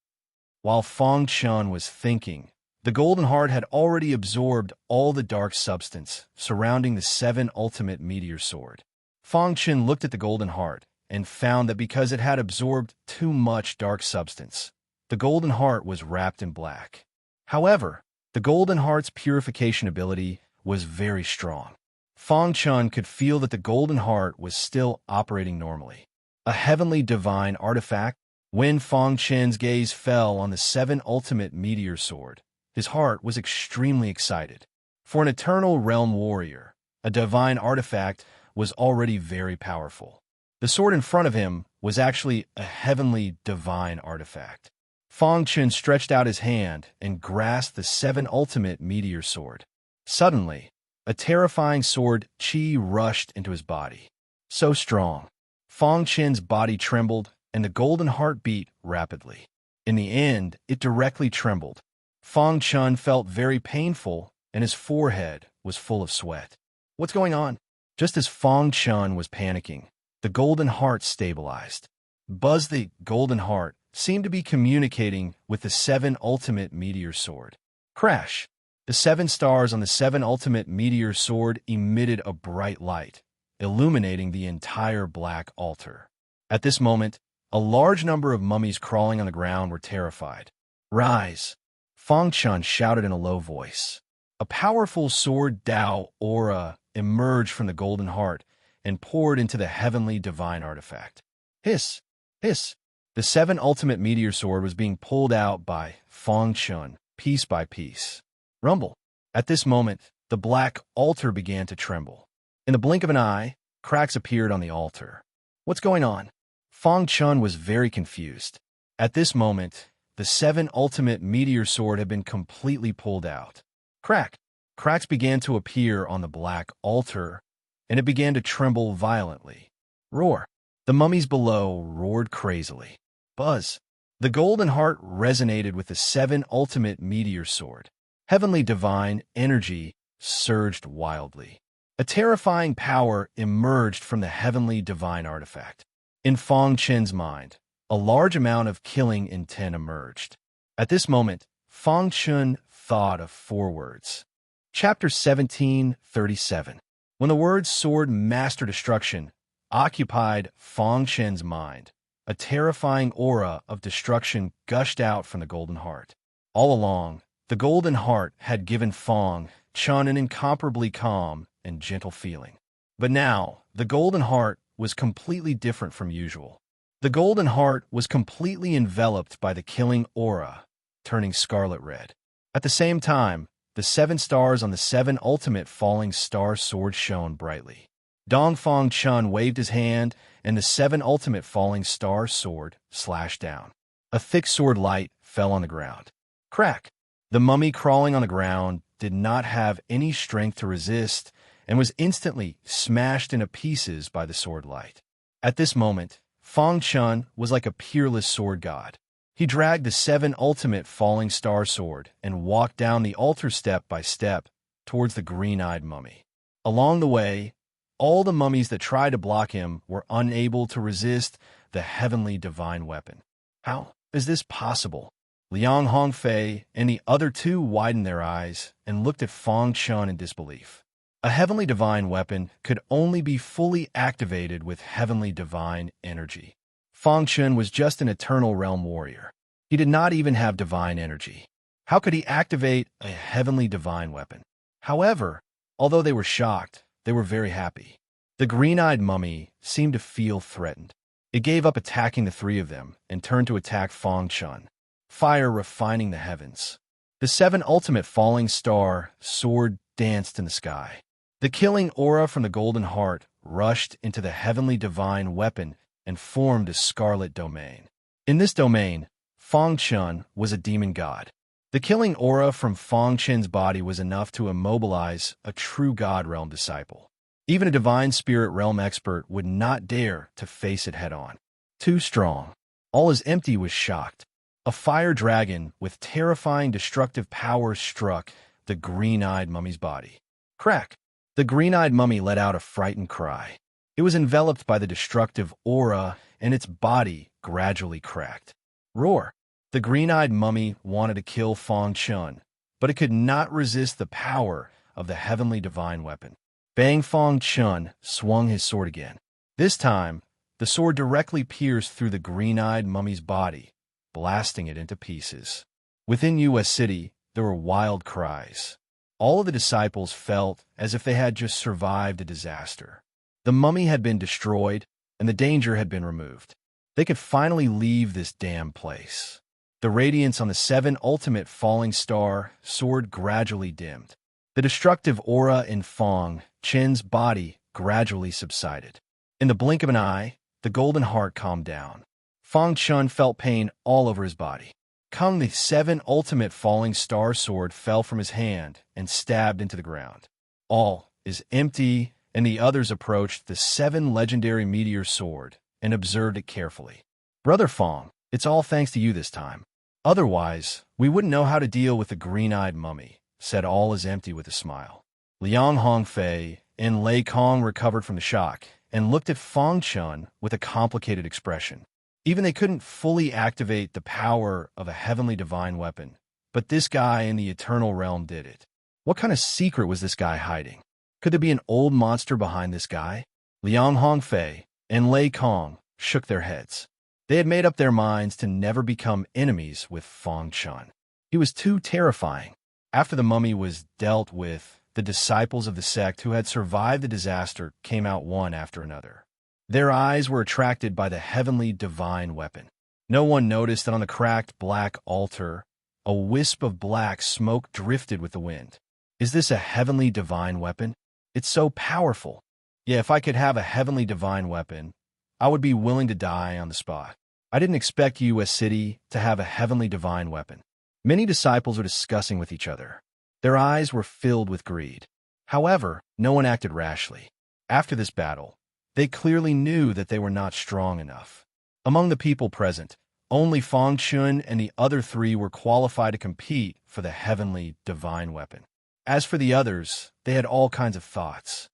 While Fang Chun was thinking, the golden heart had already absorbed all the dark substance surrounding the seven ultimate meteor sword. Fang Chun looked at the golden heart and found that because it had absorbed too much dark substance, the golden heart was wrapped in black. However, the golden heart's purification ability was very strong. Fang Chun could feel that the golden heart was still operating normally. A heavenly divine artifact. When Fang Chen's gaze fell on the seven ultimate meteor sword, his heart was extremely excited. For an eternal realm warrior, a divine artifact was already very powerful. The sword in front of him was actually a heavenly divine artifact. Fang Chun stretched out his hand and grasped the seven ultimate meteor sword. Suddenly, a terrifying sword chi rushed into his body. So strong. Fang Chen's body trembled, and the golden heart beat rapidly. In the end, it directly trembled. Fang Chun felt very painful, and his forehead was full of sweat. What's going on? Just as Fang Chun was panicking, the golden heart stabilized. Buzz, the golden heart, seemed to be communicating with the seven ultimate meteor sword. Crash! The seven stars on the seven ultimate meteor sword emitted a bright light, illuminating the entire black altar. At this moment, a large number of mummies crawling on the ground were terrified. Rise! Fang Chun shouted in a low voice. A powerful sword Dao aura emerged from the golden heart and poured into the heavenly divine artifact. Hiss! Hiss! The seven ultimate meteor sword was being pulled out by Fang Chun, piece by piece. Rumble! At this moment, the black altar began to tremble. In the blink of an eye, cracks appeared on the altar. What's going on? Fang Chun was very confused. At this moment, the seven ultimate meteor sword had been completely pulled out. Cracks began to appear on the black altar, and it began to tremble violently. Roar! The mummies below roared crazily. Buzz! The golden heart resonated with the seven ultimate meteor sword. Heavenly divine energy surged wildly. A terrifying power emerged from the heavenly divine artifact. In Fang Chen's mind, a large amount of killing intent emerged. At this moment, Fang Chun thought of 4 words. Chapter 17:37. When the word sword master destruction occupied Fang Chen's mind, a terrifying aura of destruction gushed out from the golden heart. All along, the golden heart had given Fang Chun an incomparably calm and gentle feeling. But now, the golden heart was completely different from usual. The golden heart was completely enveloped by the killing aura, turning scarlet red. At the same time, the 7 stars on the 7 ultimate falling star sword shone brightly. Dong Fang Chun waved his hand, and the 7 ultimate falling star sword slashed down. A thick sword light fell on the ground. Crack! The mummy crawling on the ground did not have any strength to resist and was instantly smashed into pieces by the sword light. At this moment, Fang Chun was like a peerless sword god. He dragged the 7 ultimate falling star sword and walked down the altar step by step towards the green-eyed mummy. Along the way, all the mummies that tried to block him were unable to resist the heavenly divine weapon. How is this possible? Liang Hongfei and the other two widened their eyes and looked at Fang Chun in disbelief. A heavenly divine weapon could only be fully activated with heavenly divine energy. Fang Chun was just an eternal realm warrior. He did not even have divine energy. How could he activate a heavenly divine weapon? However, although they were shocked, they were very happy. The green-eyed mummy seemed to feel threatened. It gave up attacking the three of them and turned to attack Fang Chun, fire refining the heavens. The seven ultimate falling star sword danced in the sky. The killing aura from the golden heart rushed into the heavenly divine weapon and formed a scarlet domain. In this domain, Fang Chun was a demon god. The killing aura from Fang Chun's body was enough to immobilize a true God realm disciple. Even a divine spirit realm expert would not dare to face it head-on. Too strong. All as empty was shocked. A fire dragon with terrifying destructive powers struck the green-eyed mummy's body. Crack! The green-eyed mummy let out a frightened cry. It was enveloped by the destructive aura, and its body gradually cracked. Roar! The green-eyed mummy wanted to kill Fang Chun, but it could not resist the power of the heavenly divine weapon. Bang! Fang Chun swung his sword again. This time, the sword directly pierced through the green-eyed mummy's body, blasting it into pieces. Within U.S. City, there were wild cries. All of the disciples felt as if they had just survived a disaster. The mummy had been destroyed, and the danger had been removed. They could finally leave this damn place. The radiance on the seven ultimate falling star sword gradually dimmed. The destructive aura in Fang Chun's body gradually subsided. In the blink of an eye, the golden heart calmed down. Fang Chun felt pain all over his body. Kung, the seven ultimate falling star sword, fell from his hand and stabbed into the ground. All is empty, and the others approached the seven legendary meteor sword and observed it carefully. Brother Fang, it's all thanks to you this time. Otherwise, we wouldn't know how to deal with the green-eyed mummy, said All is empty with a smile. Liang Hongfei and Lei Kong recovered from the shock and looked at Fang Chun with a complicated expression. Even they couldn't fully activate the power of a heavenly divine weapon, but this guy in the eternal realm did it. What kind of secret was this guy hiding? Could there be an old monster behind this guy? Liang Hongfei and Lei Kong shook their heads. They had made up their minds to never become enemies with Fang Chun. He was too terrifying. After the mummy was dealt with, the disciples of the sect who had survived the disaster came out one after another. Their eyes were attracted by the heavenly divine weapon. No one noticed that on the cracked black altar, a wisp of black smoke drifted with the wind. Is this a heavenly divine weapon? It's so powerful. Yeah, if I could have a heavenly divine weapon, I would be willing to die on the spot. I didn't expect U.S. City to have a heavenly divine weapon. Many disciples were discussing with each other. Their eyes were filled with greed. However, no one acted rashly. After this battle, they clearly knew that they were not strong enough. Among the people present, only Fang Chun and the other three were qualified to compete for the heavenly divine weapon. As for the others, they had all kinds of thoughts.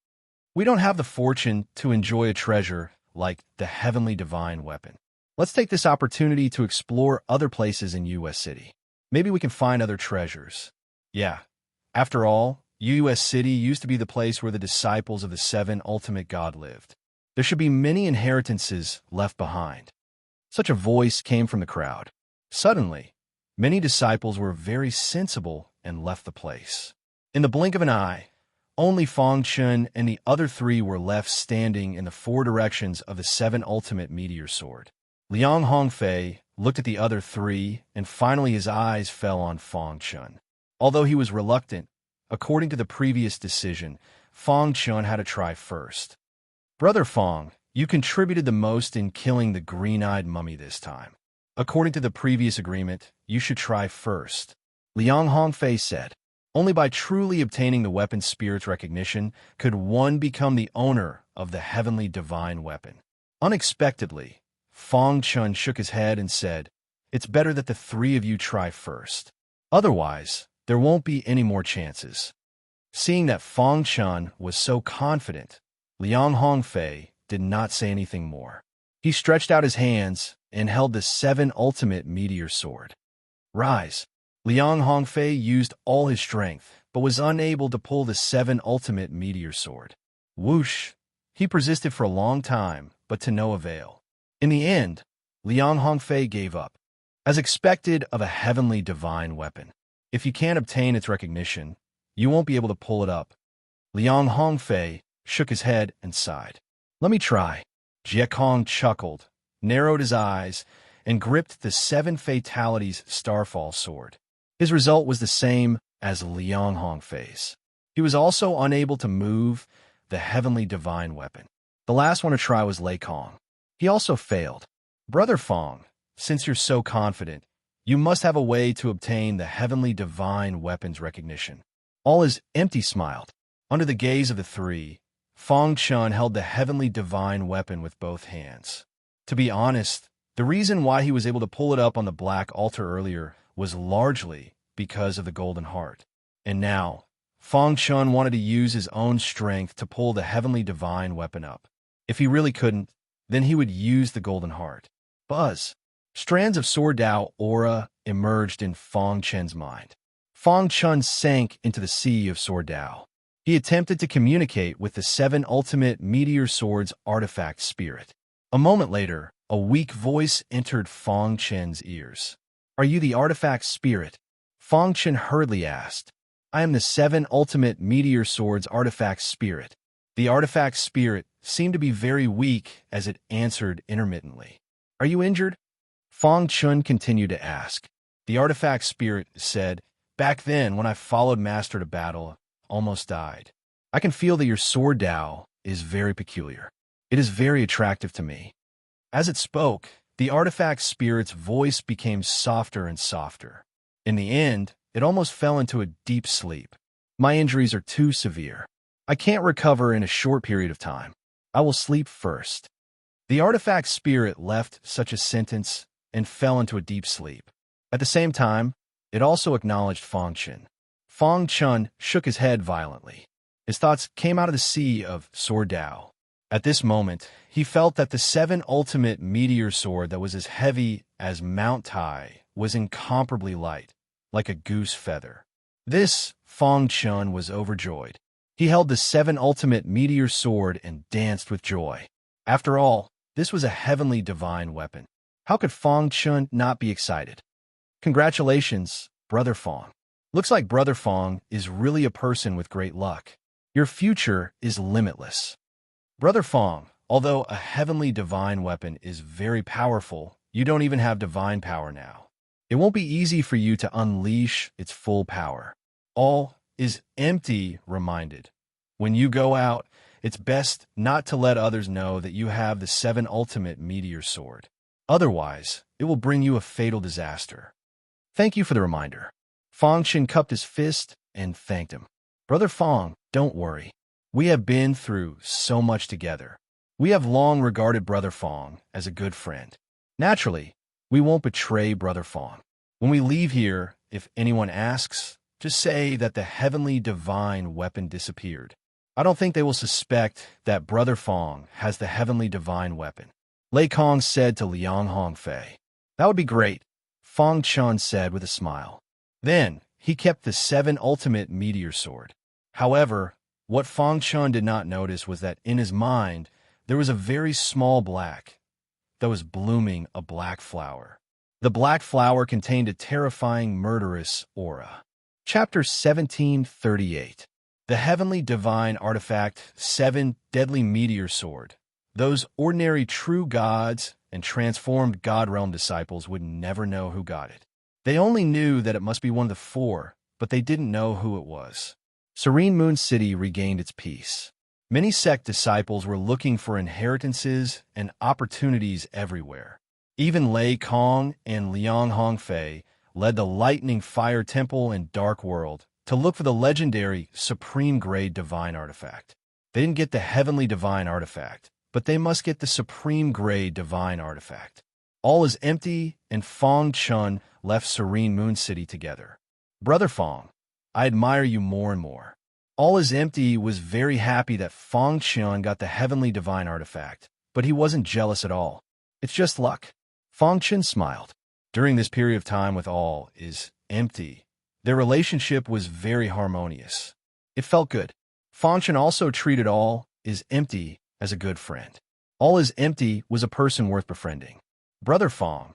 We don't have the fortune to enjoy a treasure like the heavenly divine weapon. Let's take this opportunity to explore other places in U.S. City. Maybe we can find other treasures. Yeah, after all, U.S. City used to be the place where the disciples of the seven ultimate God lived. There should be many inheritances left behind. Such a voice came from the crowd. Suddenly, many disciples were very sensible and left the place. In the blink of an eye, only Fang Chun and the other three were left standing in the four directions of the seven ultimate meteor sword. Liang Hongfei looked at the other three, and finally his eyes fell on Fang Chun. Although he was reluctant, according to the previous decision, Fang Chun had to try first. Brother Fang, you contributed the most in killing the green-eyed mummy this time. According to the previous agreement, you should try first. Liang Hongfei said, only by truly obtaining the weapon spirit's recognition could one become the owner of the heavenly divine weapon. Unexpectedly, Fang Chun shook his head and said, it's better that the three of you try first. Otherwise, there won't be any more chances. Seeing that Fang Chun was so confident, Liang Hongfei did not say anything more. He stretched out his hands, and held the 7 ultimate meteor sword. Rise. Liang Hongfei used all his strength, but was unable to pull the 7 ultimate meteor sword. Whoosh! He persisted for a long time, but to no avail. In the end, Liang Hongfei gave up. As expected of a heavenly divine weapon, if you can't obtain its recognition, you won't be able to pull it up. Liang Hongfei shook his head and sighed. Let me try. Jie Kong chuckled, narrowed his eyes, and gripped the 7 fatalities Starfall sword. His result was the same as Liang Hongfei's. He was also unable to move the heavenly divine weapon. The last one to try was Lei Kong. He also failed. Brother Fong, since you're so confident, you must have a way to obtain the heavenly divine weapon's recognition. All is empty smiled. Under the gaze of the three, Fong Chun held the heavenly divine weapon with both hands. To be honest, the reason why he was able to pull it up on the black altar earlier was largely because of the golden heart. And now, Fong Chun wanted to use his own strength to pull the heavenly divine weapon up. If he really couldn't, then he would use the golden heart. Buzz. Strands of Sword Dao aura emerged in Fong Chen's mind. Fong Chun sank into the sea of Sword Dao. He attempted to communicate with the 7 ultimate meteor sword's artifact spirit. A moment later, a weak voice entered Fong Chen's ears. Are you the artifact spirit? Fong Chen hurriedly asked. I am the 7 ultimate meteor sword's artifact spirit. The artifact spirit seemed to be very weak as it answered intermittently. Are you injured? Fong Chun continued to ask. The artifact spirit said, back then when I followed Master to battle, almost died. I can feel that your sword Dao is very peculiar. It is very attractive to me. As it spoke, the artifact spirit's voice became softer and softer. In the end, it almost fell into a deep sleep. My injuries are too severe. I can't recover in a short period of time. I will sleep first. The artifact spirit left such a sentence and fell into a deep sleep. At the same time, it also acknowledged Fong Chen. Fong Chun shook his head violently. His thoughts came out of the sea of Sword Dao. At this moment, he felt that the 7 ultimate meteor sword that was as heavy as Mount Tai was incomparably light, like a goose feather. This, Fong Chun was overjoyed. He held the 7 ultimate meteor sword and danced with joy. After all, this was a heavenly divine weapon. How could Fong Chun not be excited? Congratulations, Brother Fong. Looks like Brother Fong is really a person with great luck. Your future is limitless. Brother Fong, although a heavenly divine weapon is very powerful, you don't even have divine power now. It won't be easy for you to unleash its full power. All is empty, reminded. When you go out, it's best not to let others know that you have the 7 ultimate meteor sword. Otherwise, it will bring you a fatal disaster. Thank you for the reminder. Fong Chen cupped his fist and thanked him. Brother Fong, don't worry. We have been through so much together. We have long regarded Brother Fong as a good friend. Naturally, we won't betray Brother Fong. When we leave here, if anyone asks, just say that the heavenly divine weapon disappeared. I don't think they will suspect that Brother Fong has the heavenly divine weapon. Lei Kong said to Liang Hongfei. That would be great, Fong Chun said with a smile. Then, he kept the 7 ultimate meteor sword. However, what Fong Chun did not notice was that in his mind, there was a very small black that was blooming a black flower. The black flower contained a terrifying, murderous aura. Chapter 1738. The heavenly divine artifact, 7 deadly meteor sword. Those ordinary true gods and transformed God realm disciples would never know who got it. They only knew that it must be one of the 4, but they didn't know who it was. Serene Moon City regained its peace. Many sect disciples were looking for inheritances and opportunities everywhere. Even Lei Kong and Liang Hongfei led the Lightning Fire Temple and Dark World to look for the legendary Supreme Grade Divine Artifact. They didn't get the Heavenly Divine Artifact, but they must get the Supreme Grade Divine Artifact. All is empty, and Fong Chun left Serene Moon City together. Brother Fong, I admire you more and more. All is empty was very happy that Fong Chun got the Heavenly Divine Artifact, but he wasn't jealous at all. It's just luck. Fang Chen smiled. During this period of time with all is empty, their relationship was very harmonious. It felt good. Fang Chen also treated all is empty as a good friend. All is empty was a person worth befriending. Brother Fang,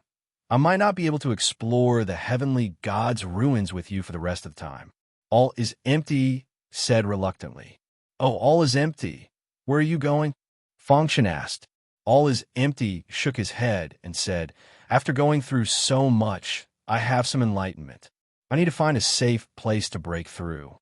I might not be able to explore the heavenly God's ruins with you for the rest of the time. All is empty said reluctantly. Oh, all is empty. Where are you going? Fang Chen asked. All is empty shook his head and said, after going through so much, I have some enlightenment. I need to find a safe place to break through.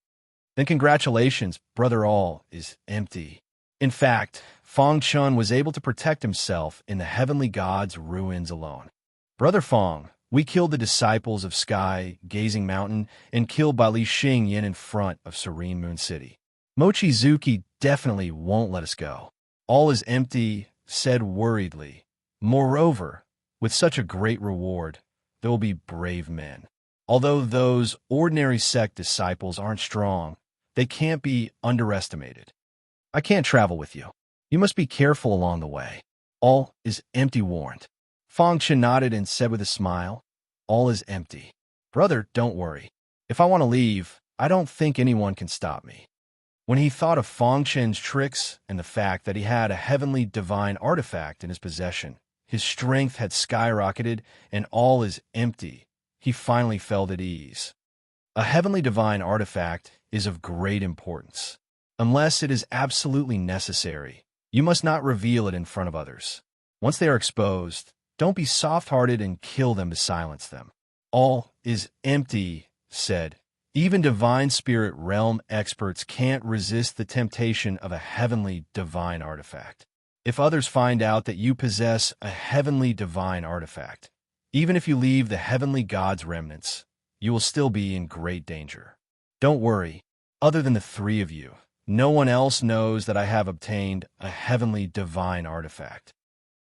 Then congratulations, brother all is empty. In fact, Fang Chen was able to protect himself in the heavenly God's ruins alone. Brother Fang, we killed the disciples of Sky, Gazing Mountain, and killed Bali Xing Yin in front of Serene Moon City. Mochizuki definitely won't let us go. All is empty, said worriedly. Moreover, with such a great reward, there will be brave men. Although those ordinary sect disciples aren't strong, they can't be underestimated. I can't travel with you. You must be careful along the way. All is empty warned. Fang Chen nodded and said with a smile, all is empty. Brother, don't worry. If I want to leave, I don't think anyone can stop me. When he thought of Fang Chen's tricks and the fact that he had a heavenly divine artifact in his possession, his strength had skyrocketed and all is empty. He finally felt at ease. A heavenly divine artifact is of great importance. Unless it is absolutely necessary, you must not reveal it in front of others. Once they are exposed, don't be soft-hearted and kill them to silence them. All is empty, said. Even divine spirit realm experts can't resist the temptation of a heavenly divine artifact. If others find out that you possess a heavenly divine artifact, even if you leave the heavenly God's remnants, you will still be in great danger. Don't worry, other than the three of you, no one else knows that I have obtained a heavenly divine artifact.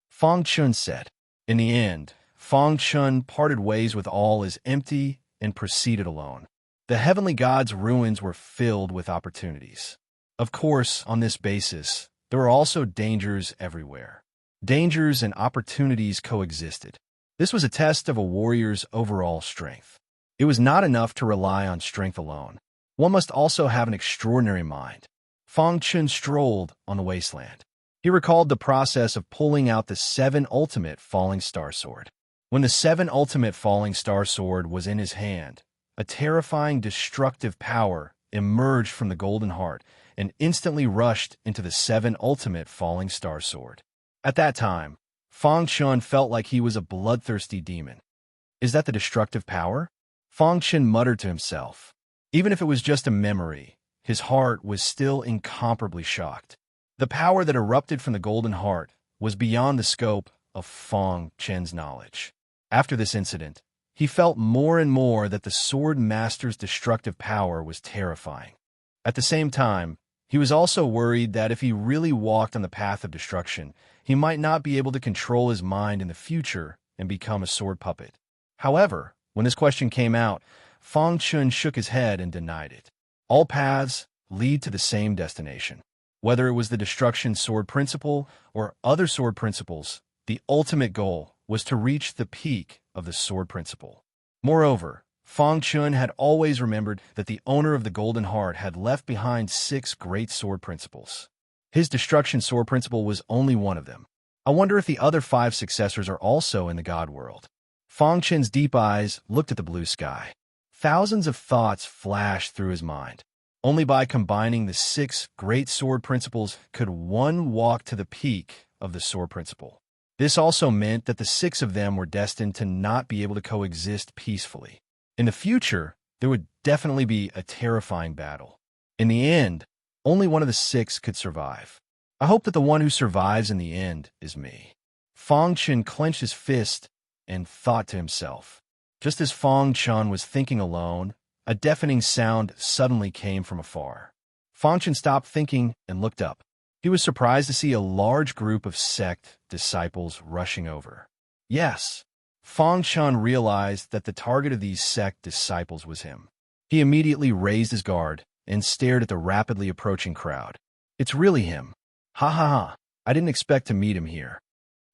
Fang Chen said. In the end, Fang Chen parted ways with all is empty and proceeded alone. The heavenly God's ruins were filled with opportunities. Of course, on this basis, there were also dangers everywhere. Dangers and opportunities coexisted. This was a test of a warrior's overall strength. It was not enough to rely on strength alone. One must also have an extraordinary mind. Fang Chen strolled on the wasteland. He recalled the process of pulling out the 7 ultimate falling star sword. When the 7 ultimate falling star sword was in his hand, a terrifying destructive power emerged from the golden heart and instantly rushed into the 7 ultimate falling star sword. At that time, Fang Chen felt like he was a bloodthirsty demon. Is that the destructive power? Fang Chen muttered to himself. Even if it was just a memory, his heart was still incomparably shocked. The power that erupted from the golden heart was beyond the scope of Fang Chen's knowledge. After this incident, he felt more and more that the sword master's destructive power was terrifying. At the same time, he was also worried that if he really walked on the path of destruction, he might not be able to control his mind in the future and become a sword puppet. However, when this question came out, Fang Chen shook his head and denied it. All paths lead to the same destination. Whether it was the destruction sword principle or other sword principles, the ultimate goal was to reach the peak of the sword principle. Moreover, Fang Chen had always remembered that the owner of the Golden Heart had left behind 6 great sword principles. His destruction sword principle was only one of them. I wonder if the other 5 successors are also in the God world. Fang Chen's deep eyes looked at the blue sky. Thousands of thoughts flashed through his mind. Only by combining the 6 great sword principles could one walk to the peak of the sword principle. This also meant that the 6 of them were destined to not be able to coexist peacefully. In the future, there would definitely be a terrifying battle. In the end, only one of the 6 could survive. I hope that the one who survives in the end is me. Fang Chen clenched his fist and thought to himself. Just as Fang Chen was thinking alone, a deafening sound suddenly came from afar. Fang Chen stopped thinking and looked up. He was surprised to see a large group of sect disciples rushing over. Yes, Fang Chen realized that the target of these sect disciples was him. He immediately raised his guard and stared at the rapidly approaching crowd. It's really him. Ha ha ha, I didn't expect to meet him here.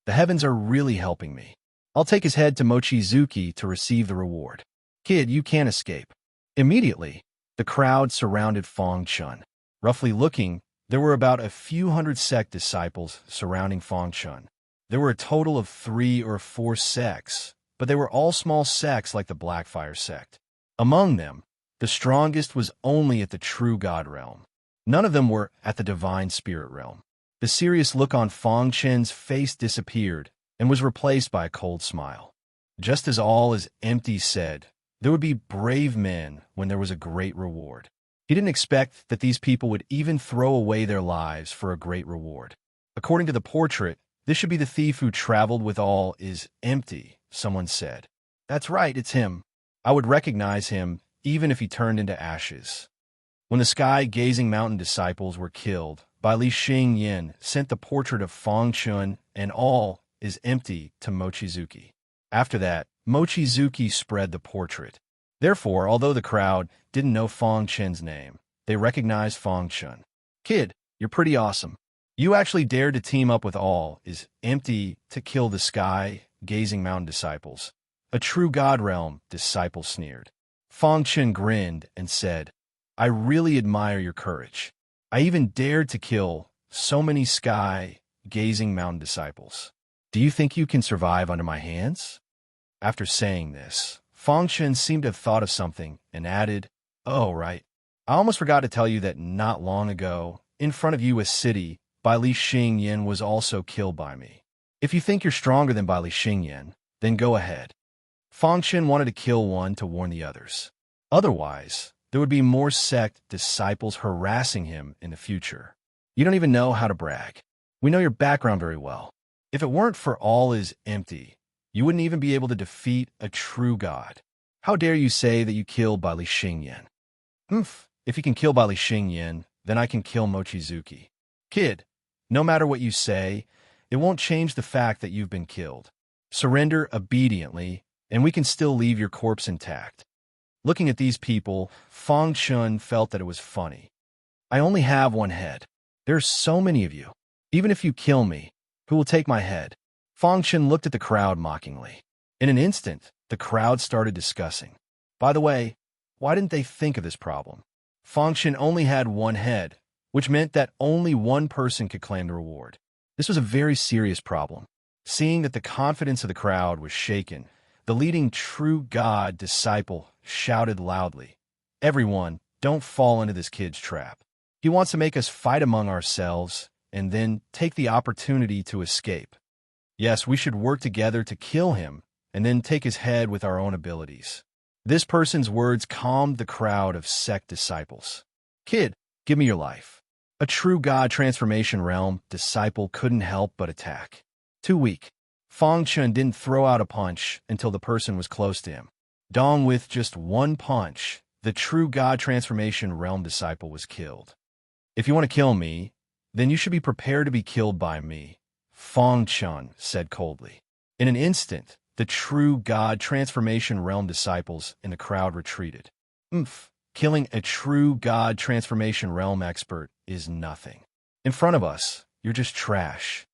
The heavens are really helping me. I'll take his head to Mochizuki to receive the reward. Kid, you can't escape. Immediately, the crowd surrounded Fong Chun. Roughly looking, there were about a few hundred sect disciples surrounding Fong Chun. There were a total of 3 or 4 sects, but they were all small sects like the Blackfire sect. Among them, the strongest was only at the true God realm. None of them were at the divine spirit realm. The serious look on Fong Chen's face disappeared and was replaced by a cold smile. Just as all is empty said, there would be brave men when there was a great reward. He didn't expect that these people would even throw away their lives for a great reward. According to the portrait, this should be the thief who traveled with all is empty, someone said. That's right, it's him. I would recognize him even if he turned into ashes. When the sky-gazing mountain disciples were killed, Bai Li Xing Yin sent the portrait of Fong Chun and all is empty to Mochizuki. After that, Mochizuki spread the portrait. Therefore, although the crowd didn't know Fong Chen's name, they recognized Fong Chun. Kid, you're pretty awesome. You actually dared to team up with all is empty to kill the sky-gazing mountain disciples. A true God realm, disciple sneered. Fong Chun grinned and said, I really admire your courage. I even dared to kill so many sky-gazing mountain disciples. Do you think you can survive under my hands? After saying this, Fong Chun seemed to have thought of something and added, Oh, right. I almost forgot to tell you that not long ago, in front of you a city, Bai Li Xing Yin was also killed by me. If you think you're stronger than Bai Li Xing Yin, then go ahead. Fong Chun wanted to kill one to warn the others. Otherwise, there would be more sect disciples harassing him in the future. You don't even know how to brag. We know your background very well. If it weren't for all is empty, you wouldn't even be able to defeat a true God. How dare you say that you killed Bai Li Xing Yin? If you can kill Bai Li Xing Yin, then I can kill Mochizuki. Kid, no matter what you say, it won't change the fact that you've been killed. Surrender obediently, and we can still leave your corpse intact. Looking at these people, Fong Chun felt that it was funny. I only have one head. There are so many of you. Even if you kill me, who will take my head? Fong Chun looked at the crowd mockingly. In an instant, the crowd started discussing. By the way, why didn't they think of this problem? Fong Chun only had one head, which meant that only one person could claim the reward. This was a very serious problem. Seeing that the confidence of the crowd was shaken, the leading true God disciple shouted loudly, Everyone, don't fall into this kid's trap. He wants to make us fight among ourselves and then take the opportunity to escape. Yes, we should work together to kill him and then take his head with our own abilities. This person's words calmed the crowd of sect disciples. Kid, give me your life. A true God transformation realm disciple couldn't help but attack. Too weak. Fong Chun didn't throw out a punch until the person was close to him. Dong with just one punch, the true God transformation realm disciple was killed. If you want to kill me, then you should be prepared to be killed by me, Fong Chun said coldly. In an instant, the true God transformation realm disciples in the crowd retreated. Killing a true God transformation realm expert is nothing. In front of us, you're just trash.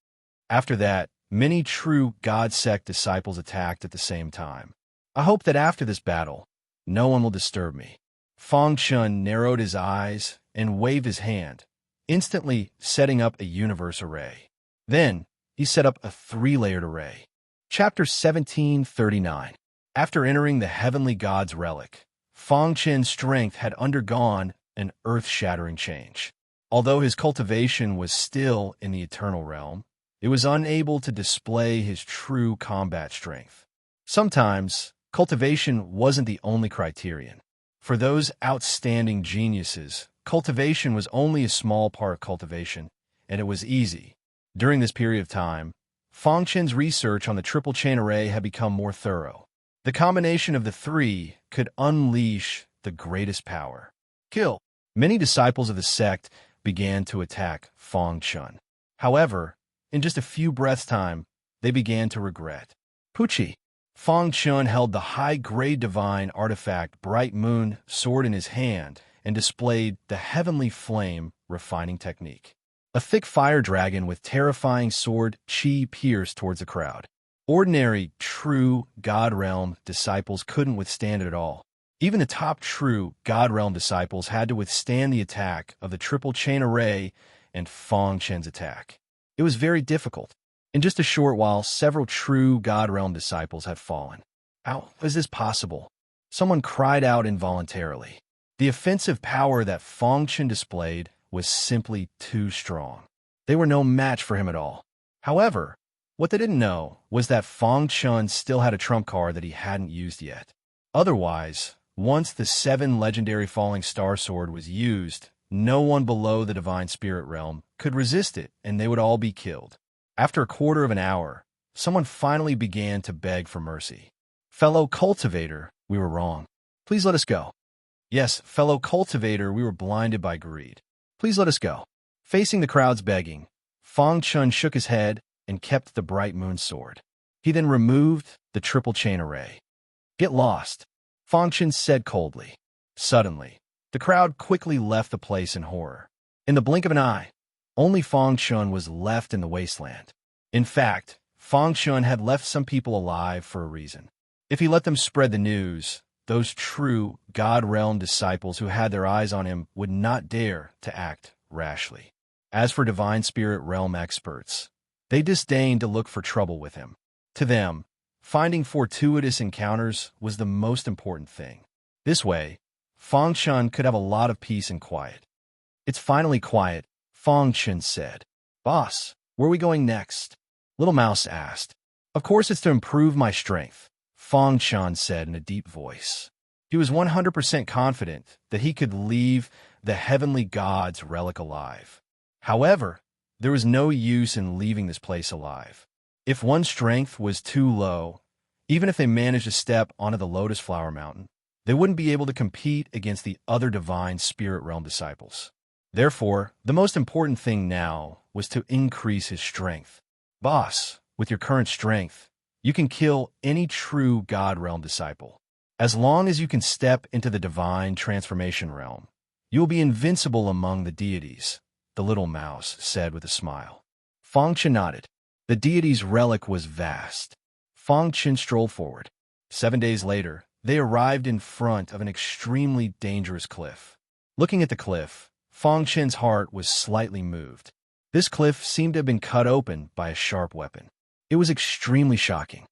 After that, many true God sect disciples attacked at the same time. I hope that after this battle, no one will disturb me. Fong Chun narrowed his eyes and waved his hand, instantly setting up a universe array. Then, he set up a 3-layered array. Chapter 1739. After entering the heavenly god's relic, Fong Chen's strength had undergone an earth-shattering change. Although his cultivation was still in the eternal realm, it was unable to display his true combat strength. Sometimes, cultivation wasn't the only criterion. For those outstanding geniuses, cultivation was only a small part of cultivation, and it was easy. During this period of time, Fong Chen's research on the triple chain array had become more thorough. The combination of the three could unleash the greatest power. Kill. Many disciples of the sect began to attack Fong Chun. However, in just a few breaths' time, they began to regret. Pucci. Fong Chun held the high-grade divine artifact Bright Moon sword in his hand and displayed the heavenly flame refining technique. A thick fire dragon with terrifying sword Qi pierced towards the crowd. Ordinary, true God Realm disciples couldn't withstand it at all. Even the top true God Realm disciples had to withstand the attack of the triple chain array and Fang Chen's attack. It was very difficult. In just a short while, several true God Realm disciples had fallen. How was this possible? Someone cried out involuntarily. The offensive power that Fang Chen displayed was simply too strong. They were no match for him at all. However, what they didn't know was that Fang Chen still had a trump card that he hadn't used yet. Otherwise, once the 7 legendary falling star sword was used, no one below the divine spirit realm could resist it, and they would all be killed. After a quarter of an hour, someone finally began to beg for mercy. Fellow cultivator, we were wrong. Please let us go. Yes, fellow cultivator, we were blinded by greed. Please let us go. Facing the crowds begging, Fang Chen shook his head and kept the bright moon sword. He then removed the triple chain array. Get lost, Fang Chen said coldly. Suddenly, the crowd quickly left the place in horror. In the blink of an eye, only Fang Chen was left in the wasteland. In fact, Fang Chen had left some people alive for a reason. If he let them spread the news, those true God Realm disciples who had their eyes on him would not dare to act rashly. As for Divine Spirit Realm experts, they disdained to look for trouble with him. To them, finding fortuitous encounters was the most important thing. This way, Fang Chen could have a lot of peace and quiet. It's finally quiet, Fang Chen said. Boss, where are we going next? Little Mouse asked. Of course it's to improve my strength, Fang Chen said in a deep voice. He was 100% confident that he could leave the heavenly god's relic alive. However, there was no use in leaving this place alive. If one's strength was too low, even if they managed to step onto the Lotus Flower Mountain, they wouldn't be able to compete against the other divine spirit realm disciples. Therefore, the most important thing now was to increase his strength. Boss, with your current strength, you can kill any true God Realm disciple. As long as you can step into the divine transformation realm, you will be invincible among the deities, the little mouse said with a smile. Fang Chen nodded. The deity's relic was vast. Fang Chen strolled forward. 7 days later, they arrived in front of an extremely dangerous cliff. Looking at the cliff, Fang Chen's heart was slightly moved. This cliff seemed to have been cut open by a sharp weapon. It was extremely shocking.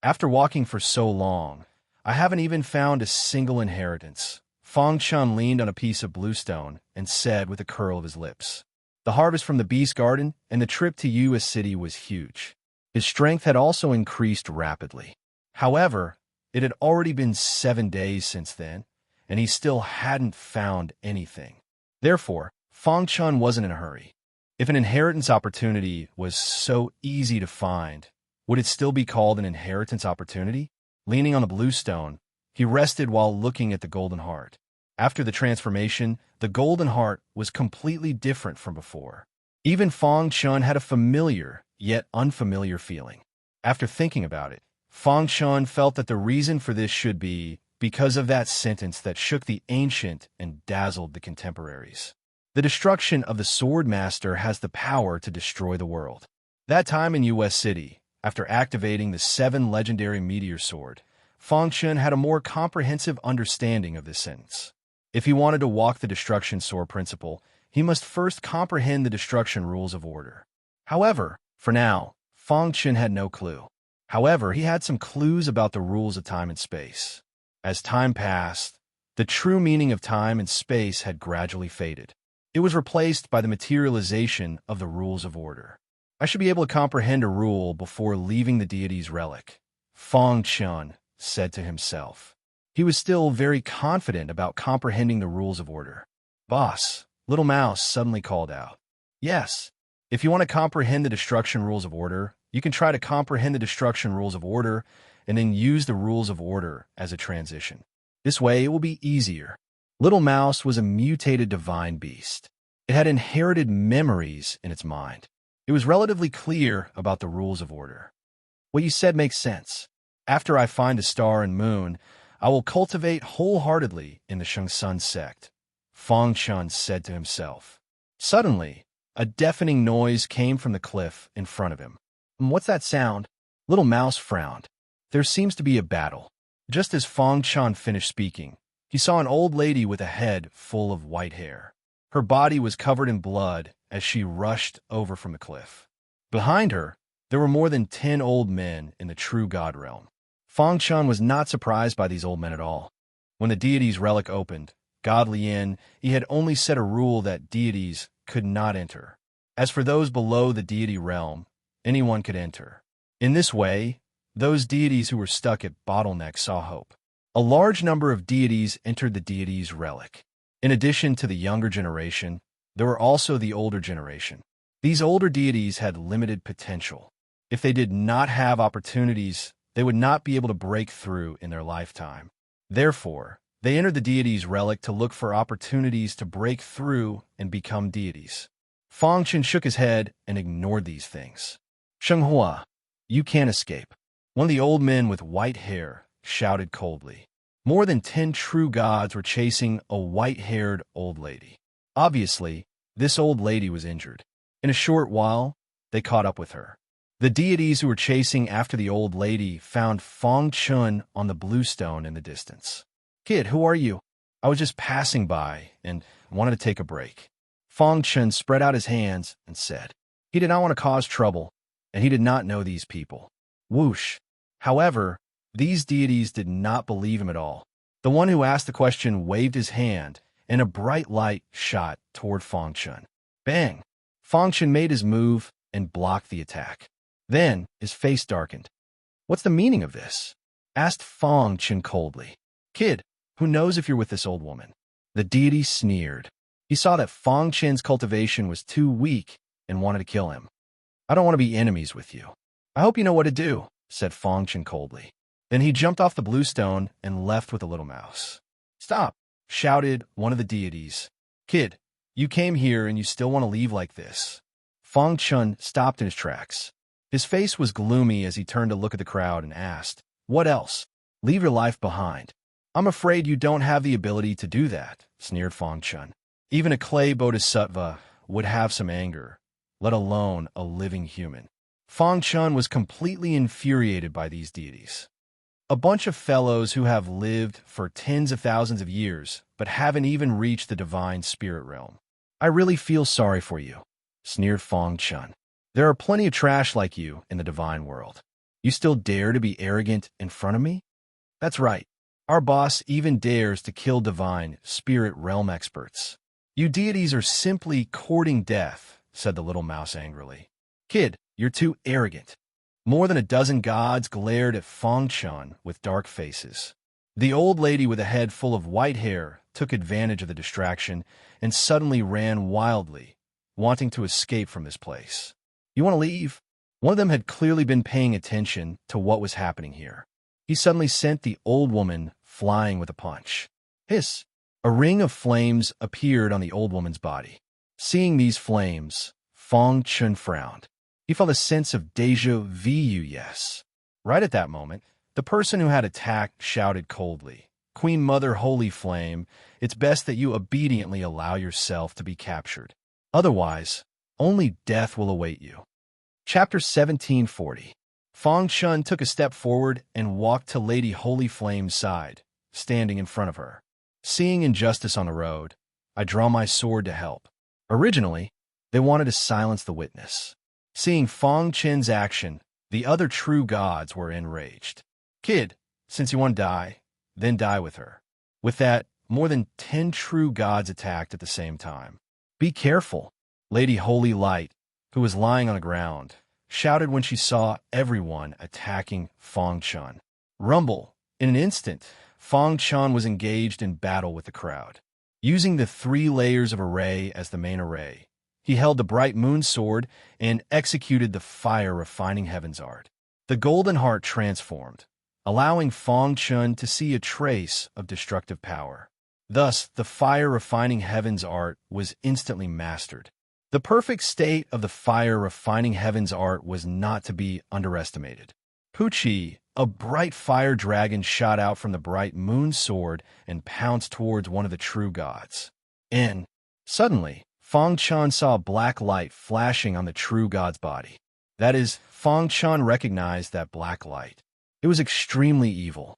After walking for so long, I haven't even found a single inheritance. Fang Chen leaned on a piece of bluestone and said with a curl of his lips. The harvest from the Beast Garden and the trip to U.S. City was huge. His strength had also increased rapidly. However, it had already been 7 days since then, and he still hadn't found anything. Therefore, Fang Chen wasn't in a hurry. If an inheritance opportunity was so easy to find, would it still be called an inheritance opportunity? Leaning on the bluestone, he rested while looking at the golden heart. After the transformation, the golden heart was completely different from before. Even Fang Chen had a familiar, yet unfamiliar feeling. After thinking about it, Fang Chen felt that the reason for this should be because of that sentence that shook the ancient and dazzled the contemporaries. The destruction of the Sword Master has the power to destroy the world. That time in U.S. City, after activating the 7 legendary meteor sword, Fang Chen had a more comprehensive understanding of this sentence. If he wanted to walk the destruction sword principle, he must first comprehend the destruction rules of order. However, for now, Fang Chen had no clue. However, he had some clues about the rules of time and space. As time passed, the true meaning of time and space had gradually faded. It was replaced by the materialization of the rules of order. I should be able to comprehend a rule before leaving the deity's relic, Fang Chen said to himself. He was still very confident about comprehending the rules of order. Boss, Little Mouse suddenly called out. Yes, if you want to comprehend the destruction rules of order, you can try to comprehend the destruction rules of order and then use the rules of order as a transition. This way it will be easier. Little Mouse was a mutated divine beast. It had inherited memories in its mind. It was relatively clear about the rules of order. What you said makes sense. After I find a star and moon, I will cultivate wholeheartedly in the Shengsun sect, Fang Chen said to himself. Suddenly, a deafening noise came from the cliff in front of him. What's that sound? Little Mouse frowned. There seems to be a battle. Just as Fong Chan finished speaking, he saw an old lady with a head full of white hair. Her body was covered in blood as she rushed over from the cliff. Behind her, there were more than 10 old men in the true god realm. Fong Chan was not surprised by these old men at all. When the deity's relic opened, God Lien, he had only set a rule that deities could not enter. As for those below the deity realm, anyone could enter. In this way, those deities who were stuck at bottlenecks saw hope. A large number of deities entered the deity's relic. In addition to the younger generation, there were also the older generation. These older deities had limited potential. If they did not have opportunities, they would not be able to break through in their lifetime. Therefore, they entered the deity's relic to look for opportunities to break through and become deities. Fong Chen shook his head and ignored these things. Shenghua, you can't escape. One of the old men with white hair shouted coldly. More than 10 true gods were chasing a white-haired old lady. Obviously, this old lady was injured. In a short while, they caught up with her. The deities who were chasing after the old lady found Fong Chun on the blue stone in the distance. Kid, who are you? I was just passing by and wanted to take a break. Fong Chun spread out his hands and said. He did not want to cause trouble, and he did not know these people. Whoosh. However, these deities did not believe him at all. The one who asked the question waved his hand, and a bright light shot toward Fong Chun. Bang! Fong Chun made his move and blocked the attack. Then, his face darkened. What's the meaning of this? Asked Fong Chun coldly. Kid, who knows if you're with this old woman? The deity sneered. He saw that Fong Chen's cultivation was too weak and wanted to kill him. I don't want to be enemies with you. I hope you know what to do, said Fong Chen coldly. Then he jumped off the blue stone and left with the little mouse. Stop, shouted one of the deities. Kid, you came here and you still want to leave like this. Fong Chun stopped in his tracks. His face was gloomy as he turned to look at the crowd and asked, What else? Leave your life behind. I'm afraid you don't have the ability to do that, sneered Fong Chun. Even a clay bodhisattva would have some anger, let alone a living human. Fong Chun was completely infuriated by these deities. A bunch of fellows who have lived for tens of thousands of years, but haven't even reached the divine spirit realm. I really feel sorry for you, sneered Fong Chun. There are plenty of trash like you in the divine world. You still dare to be arrogant in front of me? That's right. Our boss even dares to kill divine spirit realm experts. You deities are simply courting death, said the little mouse angrily. Kid, you're too arrogant. More than a dozen gods glared at Fong Chun with dark faces. The old lady with a head full of white hair took advantage of the distraction and suddenly ran wildly, wanting to escape from this place. You want to leave? One of them had clearly been paying attention to what was happening here. He suddenly sent the old woman flying with a punch. Hiss! A ring of flames appeared on the old woman's body. Seeing these flames, Fong Chun frowned. He felt a sense of déjà vu, yes. Right at that moment, the person who had attacked shouted coldly, Queen Mother Holy Flame, it's best that you obediently allow yourself to be captured. Otherwise, only death will await you. Chapter 1740. Fong Chun took a step forward and walked to Lady Holy Flame's side, standing in front of her. Seeing injustice on the road, I draw my sword to help. Originally, they wanted to silence the witness. Seeing Fong Chen's action, the other true gods were enraged. Kid, since you want to die, then die with her. With that, more than 10 true gods attacked at the same time. Be careful, Lady Holy Light, who was lying on the ground, shouted when she saw everyone attacking Fong Chun. Rumble. In an instant, Fong Chun was engaged in battle with the crowd. Using the 3 layers of array as the main array, he held the bright moon sword and executed the fire refining heaven's art. The golden heart transformed, allowing Fong Chun to see a trace of destructive power. Thus, the fire refining heaven's art was instantly mastered. The perfect state of the fire refining heaven's art was not to be underestimated. Puchi, a bright fire dragon, shot out from the bright moon sword and pounced towards one of the true gods. And, suddenly, Fong Chun saw a black light flashing on the true god's body. That is, Fang Chun recognized that black light. It was extremely evil.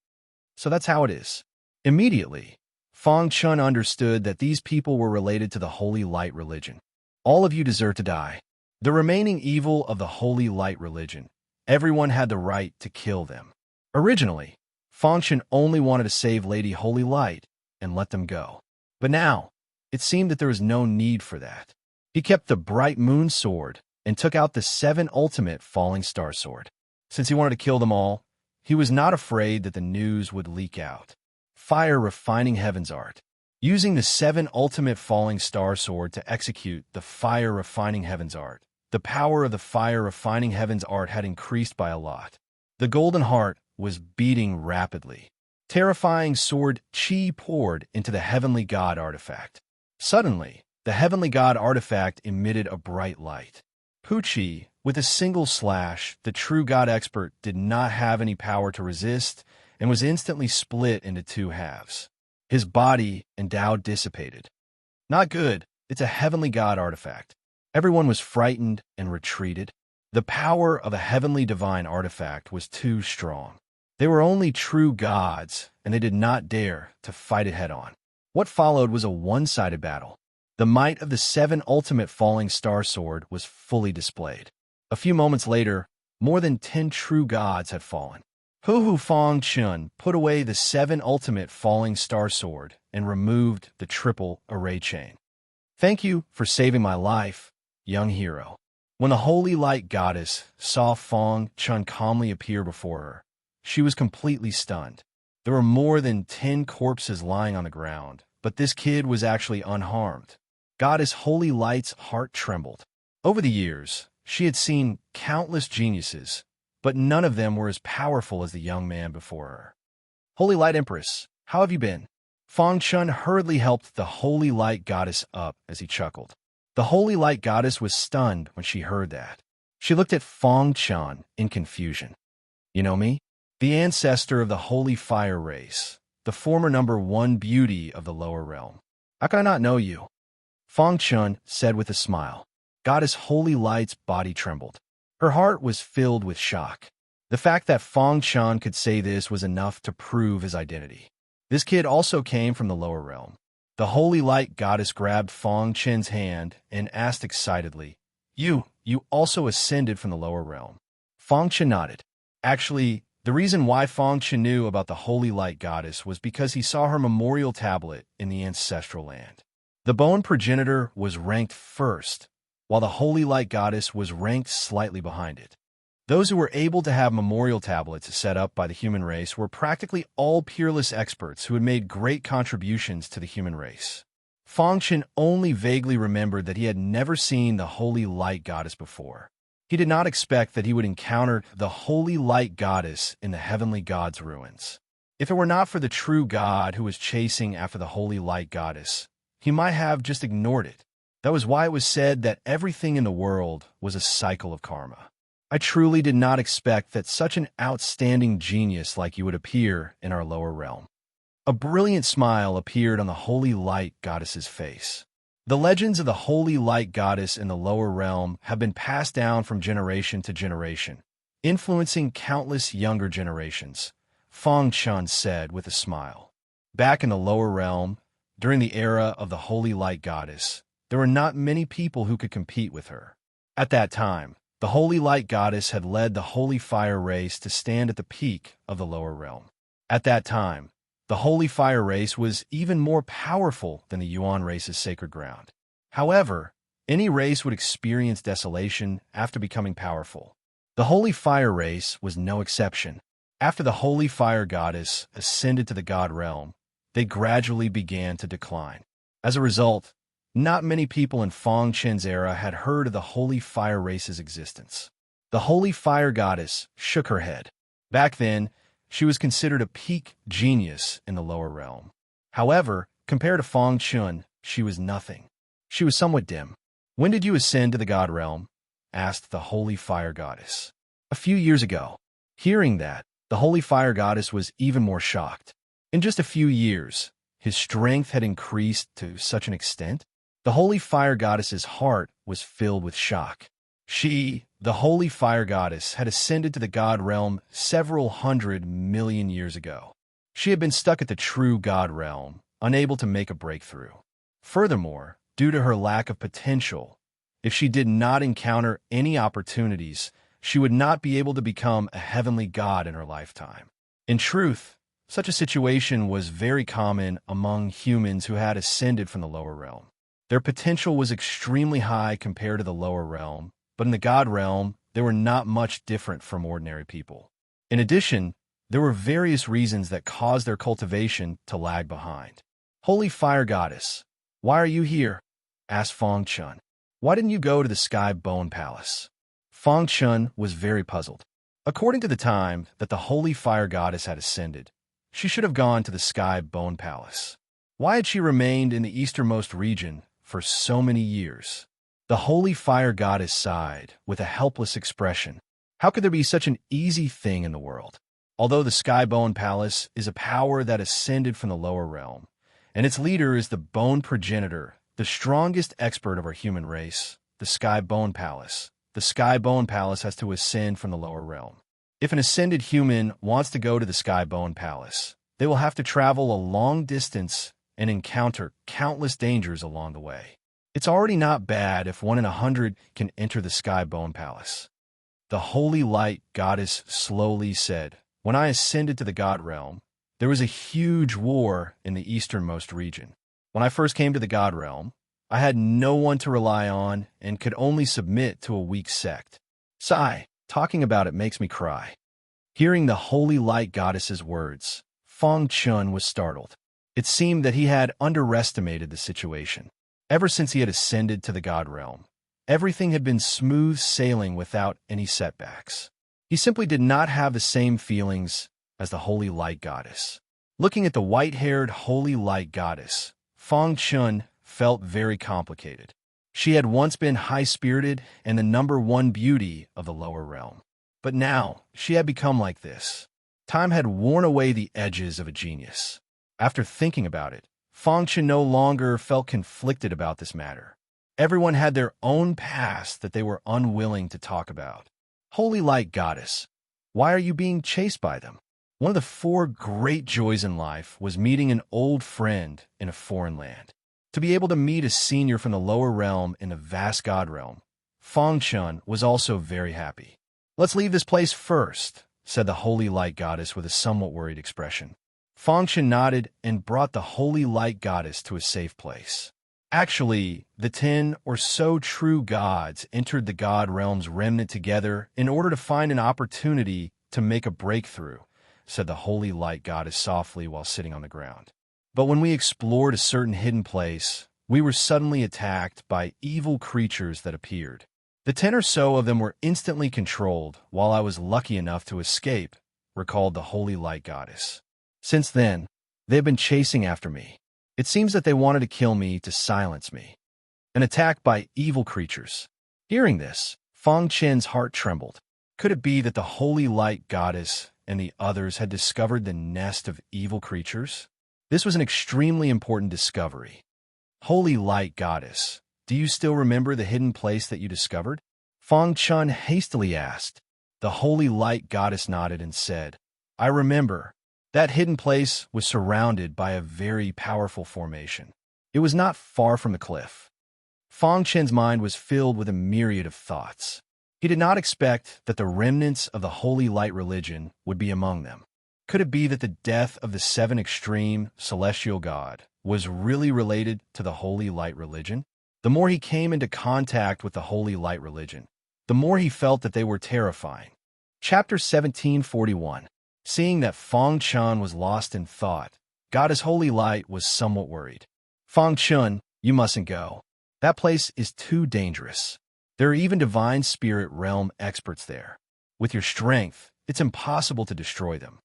So that's how it is. Immediately, Fang Chun understood that these people were related to the Holy Light religion. All of you deserve to die. The remaining evil of the Holy Light religion. Everyone had the right to kill them. Originally, Fang Chun only wanted to save Lady Holy Light and let them go. But now, it seemed that there was no need for that. He kept the bright moon sword and took out the 7 ultimate falling star sword. Since he wanted to kill them all, he was not afraid that the news would leak out. Fire refining heaven's art. Using the 7 ultimate falling star sword to execute the fire refining heaven's art. The power of the fire refining heaven's art had increased by a lot. The golden heart was beating rapidly. Terrifying sword chi poured into the heavenly god artifact. Suddenly, the heavenly god artifact emitted a bright light. Puchi, with a single slash, the true god expert did not have any power to resist and was instantly split into 2 halves. His body and Tao dissipated. Not good. It's a heavenly god artifact. Everyone was frightened and retreated. The power of a heavenly divine artifact was too strong. They were only true gods, and they did not dare to fight it head-on. What followed was a one-sided battle. The might of the 7 ultimate falling star sword was fully displayed. A few moments later, more than 10 true gods had fallen. Hu Fang Chun put away the 7 ultimate falling star sword and removed the triple array chain. Thank you for saving my life, young hero. When the holy light goddess saw Fang Chun calmly appear before her, she was completely stunned. There were more than 10 corpses lying on the ground, but this kid was actually unharmed. Goddess Holy Light's heart trembled. Over the years, she had seen countless geniuses, but none of them were as powerful as the young man before her. Holy Light Empress, how have you been? Fang Chun hurriedly helped the Holy Light Goddess up as he chuckled. The Holy Light Goddess was stunned when she heard that. She looked at Fang Chun in confusion. You know me? The ancestor of the Holy Fire race, the former #1 beauty of the lower realm. How can I not know you? Fang Chun said with a smile. Goddess Holy Light's body trembled. Her heart was filled with shock. The fact that Fang Chun could say this was enough to prove his identity. This kid also came from the lower realm. The Holy Light Goddess grabbed Fang Chun's hand and asked excitedly, You also ascended from the lower realm. Fang Chun nodded. Actually, the reason why Fang Chun knew about the Holy Light Goddess was because he saw her memorial tablet in the ancestral land. The bone progenitor was ranked first, while the Holy Light Goddess was ranked slightly behind it. Those who were able to have memorial tablets set up by the human race were practically all peerless experts who had made great contributions to the human race. Fang Chun only vaguely remembered that he had never seen the Holy Light Goddess before. He did not expect that he would encounter the Holy Light Goddess in the heavenly god's ruins. If it were not for the true god who was chasing after the Holy Light Goddess, he might have just ignored it. That was why it was said that everything in the world was a cycle of karma. I truly did not expect that such an outstanding genius like you would appear in our lower realm. A brilliant smile appeared on the Holy Light Goddess's face. The legends of the Holy Light Goddess in the lower realm have been passed down from generation to generation, influencing countless younger generations, Fang Chun said with a smile. Back in the lower realm, during the era of the Holy Light Goddess, there were not many people who could compete with her. At that time, the Holy Light Goddess had led the Holy Fire race to stand at the peak of the lower realm. At that time, the Holy Fire race was even more powerful than the Yuan race's sacred ground. However, any race would experience desolation after becoming powerful. The Holy Fire race was no exception. After the Holy Fire Goddess ascended to the God realm, they gradually began to decline. As a result, not many people in Fang Chun's era had heard of the Holy Fire race's existence. The Holy Fire Goddess shook her head. Back then, she was considered a peak genius in the lower realm. However, compared to Fang Chun, she was nothing. She was somewhat dim. When did you ascend to the God realm? Asked the Holy Fire Goddess. A few years ago. Hearing that, the Holy Fire Goddess was even more shocked. In just a few years, his strength had increased to such an extent. The Holy Fire Goddess's heart was filled with shock. She, the holy fire goddess, had ascended to the god realm several 100 million years ago. She had been stuck at the true god realm, unable to make a breakthrough. Furthermore, due to her lack of potential, if she did not encounter any opportunities, she would not be able to become a heavenly god in her lifetime. In truth, such a situation was very common among humans who had ascended from the lower realm. Their potential was extremely high compared to the lower realm, but in the god realm, they were not much different from ordinary people. In addition, there were various reasons that caused their cultivation to lag behind. Holy fire goddess, why are you here? Asked Fong Chun. Why didn't you go to the Sky Bone Palace? Fong Chun was very puzzled. According to the time that the holy fire goddess had ascended, she should have gone to the Sky Bone Palace. Why had she remained in the easternmost region for so many years? The holy fire goddess sighed with a helpless expression. How could there be such an easy thing in the world? Although the Sky Bone Palace is a power that ascended from the lower realm, and its leader is the bone progenitor, the strongest expert of our human race, the Sky Bone Palace has to ascend from the lower realm. If an ascended human wants to go to the Sky Bone Palace, they will have to travel a long distance and encounter countless dangers along the way. It's already not bad if 1 in 100 can enter the Sky Bone Palace. The holy light goddess slowly said, when I ascended to the god realm, there was a huge war in the easternmost region. When I first came to the god realm, I had no one to rely on and could only submit to a weak sect. Sigh, talking about it makes me cry. Hearing the holy light goddess's words, Fong Chun was startled. It seemed that he had underestimated the situation. Ever since he had ascended to the god realm, everything had been smooth sailing without any setbacks. He simply did not have the same feelings as the holy light goddess. Looking at the white-haired holy light goddess, Fong Chun felt very complicated. She had once been high-spirited and the #1 beauty of the lower realm. But now, she had become like this. Time had worn away the edges of a genius. After thinking about it, Fong Chun no longer felt conflicted about this matter. Everyone had their own past that they were unwilling to talk about. Holy light goddess, why are you being chased by them? One of the 4 great joys in life was meeting an old friend in a foreign land. To be able to meet a senior from the lower realm in the vast god realm, Fong Chun was also very happy. Let's leave this place first, said the holy light goddess with a somewhat worried expression. Fong Chun nodded and brought the holy light goddess to a safe place. Actually, the 10 or so true gods entered the god realm's remnant together in order to find an opportunity to make a breakthrough, said the holy light goddess softly while sitting on the ground. But when we explored a certain hidden place, we were suddenly attacked by evil creatures that appeared. The 10 or so of them were instantly controlled, while I was lucky enough to escape, recalled the holy light goddess. Since then, they have been chasing after me. It seems that they wanted to kill me to silence me. An attack by evil creatures. Hearing this, Fong Chun's heart trembled. Could it be that the holy light goddess and the others had discovered the nest of evil creatures? This was an extremely important discovery. Holy light goddess, do you still remember the hidden place that you discovered? Fong Chun hastily asked. The holy light goddess nodded and said, I remember. That hidden place was surrounded by a very powerful formation. It was not far from the cliff. Fong Chun's mind was filled with a myriad of thoughts. He did not expect that the remnants of the holy light religion would be among them. Could it be that the death of the 7 extreme celestial god was really related to the holy light religion? The more he came into contact with the holy light religion, the more he felt that they were terrifying. Chapter 1741. Seeing that Fong Chun was lost in thought, Goddess Holy Light was somewhat worried. Fong Chun, you mustn't go. That place is too dangerous. There are even divine spirit realm experts there. With your strength, it's impossible to destroy them.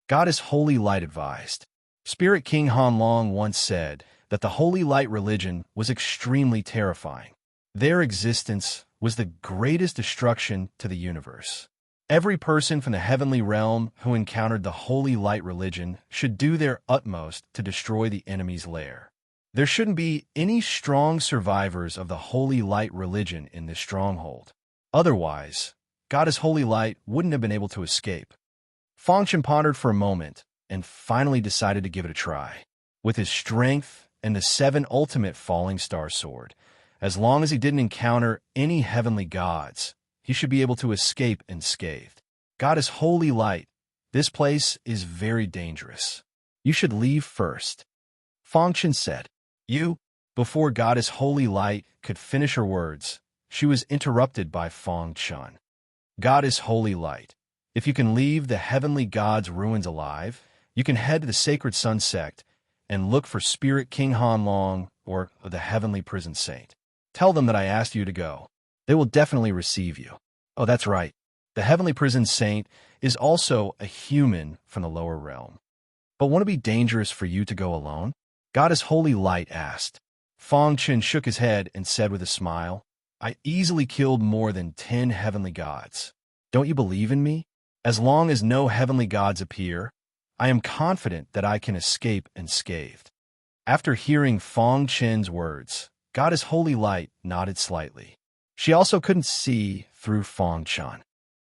Goddess Holy Light advised. Spirit King Han Long once said that the Holy Light religion was extremely terrifying. Their existence was the greatest destruction to the universe. Every person from the heavenly realm who encountered the Holy Light religion should do their utmost to destroy the enemy's lair. There shouldn't be any strong survivors of the Holy Light religion in this stronghold. Otherwise, Goddess Holy Light wouldn't have been able to escape. Fangchen pondered for a moment and finally decided to give it a try. With his strength and the 7 ultimate falling star sword, as long as he didn't encounter any heavenly gods, he should be able to escape unscathed. Goddess Holy Light, this place is very dangerous. You should leave first. Fangchen said. Before Goddess Holy Light could finish her words, she was interrupted by Fangchen. Goddess Holy Light, if you can leave the heavenly gods' ruins alive, you can head to the Sacred Sun Sect and look for Spirit King Hanlong or the Heavenly Prison Saint. Tell them that I asked you to go. They will definitely receive you. Oh, that's right. The Heavenly Prison Saint is also a human from the lower realm. But won't it be dangerous for you to go alone? Goddess Holy Light asked. Fangchen shook his head and said with a smile, I easily killed more than 10 heavenly gods. Don't you believe in me? As long as no heavenly gods appear, I am confident that I can escape unscathed. After hearing Fangchen's words, Goddess Holy Light nodded slightly. She also couldn't see through Fangchen.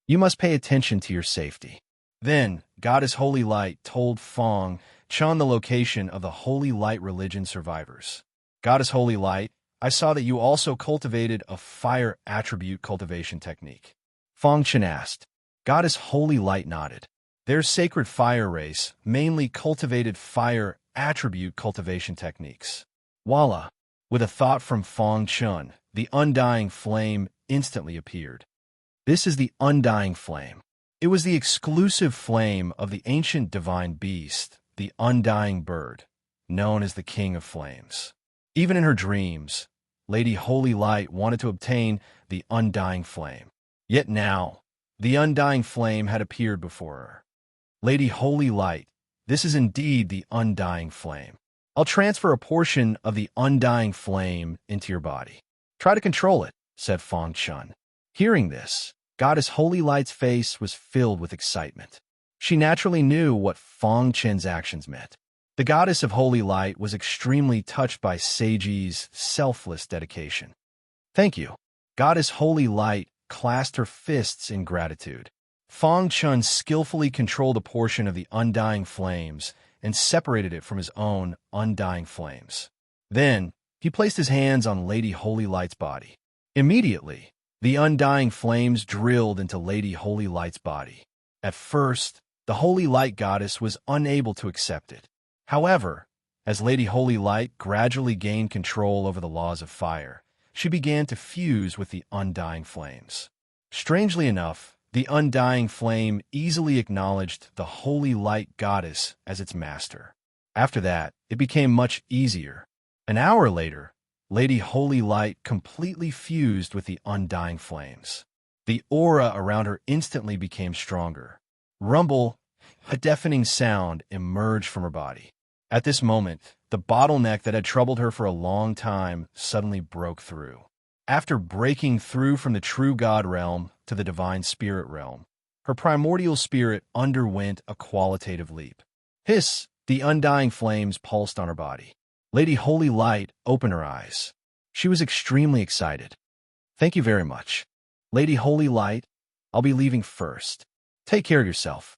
You must pay attention to your safety. Then, Goddess Holy Light told Fangchen the location of the Holy Light religion survivors. Goddess Holy Light, I saw that you also cultivated a fire attribute cultivation technique. Fangchen asked. Goddess Holy Light nodded. Their sacred fire race mainly cultivated fire attribute cultivation techniques. Voila! With a thought from Fangchen, the undying flame instantly appeared. This is the undying flame. It was the exclusive flame of the ancient divine beast, the undying bird, known as the King of Flames. Even in her dreams, Lady Holy Light wanted to obtain the undying flame. Yet now, the undying flame had appeared before her. Lady Holy Light, this is indeed the undying flame. I'll transfer a portion of the undying flame into your body. Try to control it, said Fangchen. Hearing this, Goddess Holy Light's face was filled with excitement. She naturally knew what Fangchen's actions meant. The Goddess of Holy Light was extremely touched by Seiji's selfless dedication. Thank you. Goddess Holy Light clasped her fists in gratitude. Fangchen skillfully controlled a portion of the undying flames and separated it from his own undying flames. Then, he placed his hands on Lady Holy Light's body. Immediately, the undying flames drilled into Lady Holy Light's body. At first, the Holy Light Goddess was unable to accept it. However, as Lady Holy Light gradually gained control over the laws of fire, she began to fuse with the undying flames. Strangely enough, the undying flame easily acknowledged the Holy Light Goddess as its master. After that, it became much easier. An hour later, Lady Holy Light completely fused with the undying flames. The aura around her instantly became stronger. Rumble, a deafening sound, emerged from her body. At this moment, the bottleneck that had troubled her for a long time suddenly broke through. After breaking through from the true God realm to the divine spirit realm, her primordial spirit underwent a qualitative leap. Hiss! The undying flames pulsed on her body. Lady Holy Light opened her eyes. She was extremely excited. Thank you very much. Lady Holy Light, I'll be leaving first. Take care of yourself.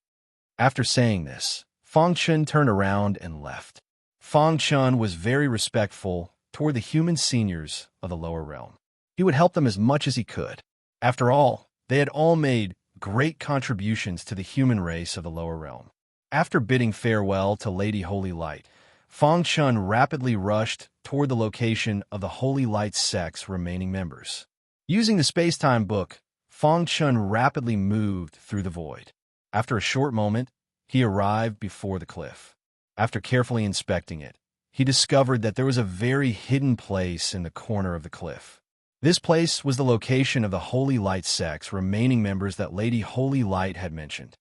After saying this, Fangchen turned around and left. Fangchen was very respectful toward the human seniors of the lower realm. He would help them as much as he could. After all, they had all made great contributions to the human race of the lower realm. After bidding farewell to Lady Holy Light, Fangchen rapidly rushed toward the location of the Holy Light sect's remaining members. Using the space-time book, Fangchen rapidly moved through the void. After a short moment, he arrived before the cliff. After carefully inspecting it, he discovered that there was a very hidden place in the corner of the cliff. This place was the location of the Holy Light sect's remaining members that Lady Holy Light had mentioned.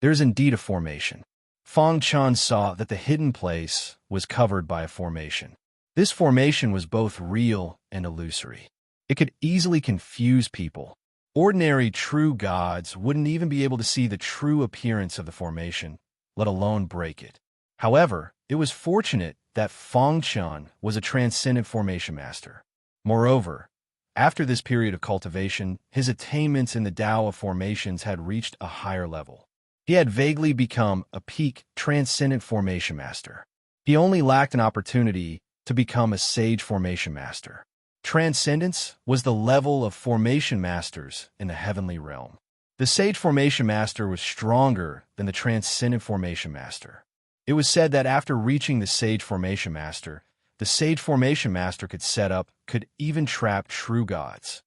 There is indeed a formation. Fangchen saw that the hidden place was covered by a formation. This formation was both real and illusory. It could easily confuse people. Ordinary true gods wouldn't even be able to see the true appearance of the formation, let alone break it. However, it was fortunate that Fangchen was a transcendent formation master. Moreover, After this period of cultivation, his attainments in the Tao of formations had reached a higher level. He had vaguely become a peak, transcendent formation master. He only lacked an opportunity to become a sage formation master. Transcendence was the level of formation masters in the heavenly realm. The sage formation master was stronger than the transcendent formation master. It was said that after reaching the sage formation master could even trap true gods.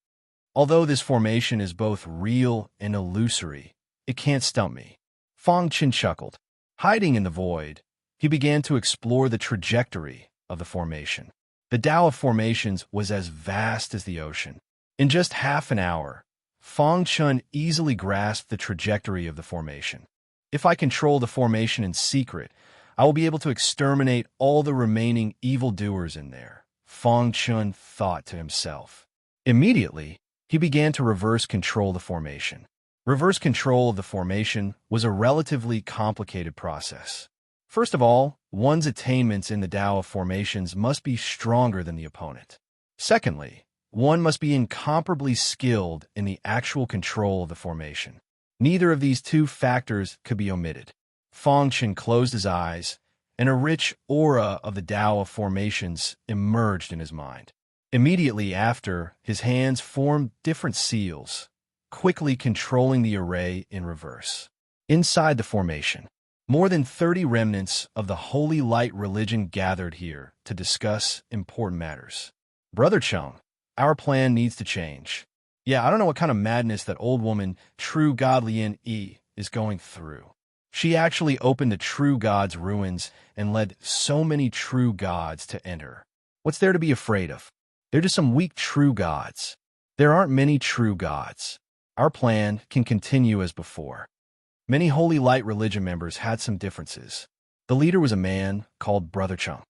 Although this formation is both real and illusory, it can't stump me. Fang Chen chuckled. Hiding in the void, he began to explore the trajectory of the formation. The Tao of formations was as vast as the ocean. In just half an hour, Fang Chen easily grasped the trajectory of the formation. If I control the formation in secret, I will be able to exterminate all the remaining evildoers in there, Fang Chen thought to himself. Immediately, he began to reverse control the formation. Reverse control of the formation was a relatively complicated process. First of all, one's attainments in the Tao of formations must be stronger than the opponent. Secondly, one must be incomparably skilled in the actual control of the formation. Neither of these two factors could be omitted. Fang Chen closed his eyes, and a rich aura of the Tao of formations emerged in his mind. Immediately after, his hands formed different seals, quickly controlling the array in reverse. Inside the formation, more than 30 remnants of the Holy Light religion gathered here to discuss important matters. Brother Chung, our plan needs to change. Yeah, I don't know what kind of madness that old woman, True God Lien Yi, is going through. She actually opened the True God's ruins and led so many true gods to enter. What's there to be afraid of? They're just some weak true gods. There aren't many true gods. Our plan can continue as before. Many Holy Light religion members had some differences. The leader was a man called Brother Chung.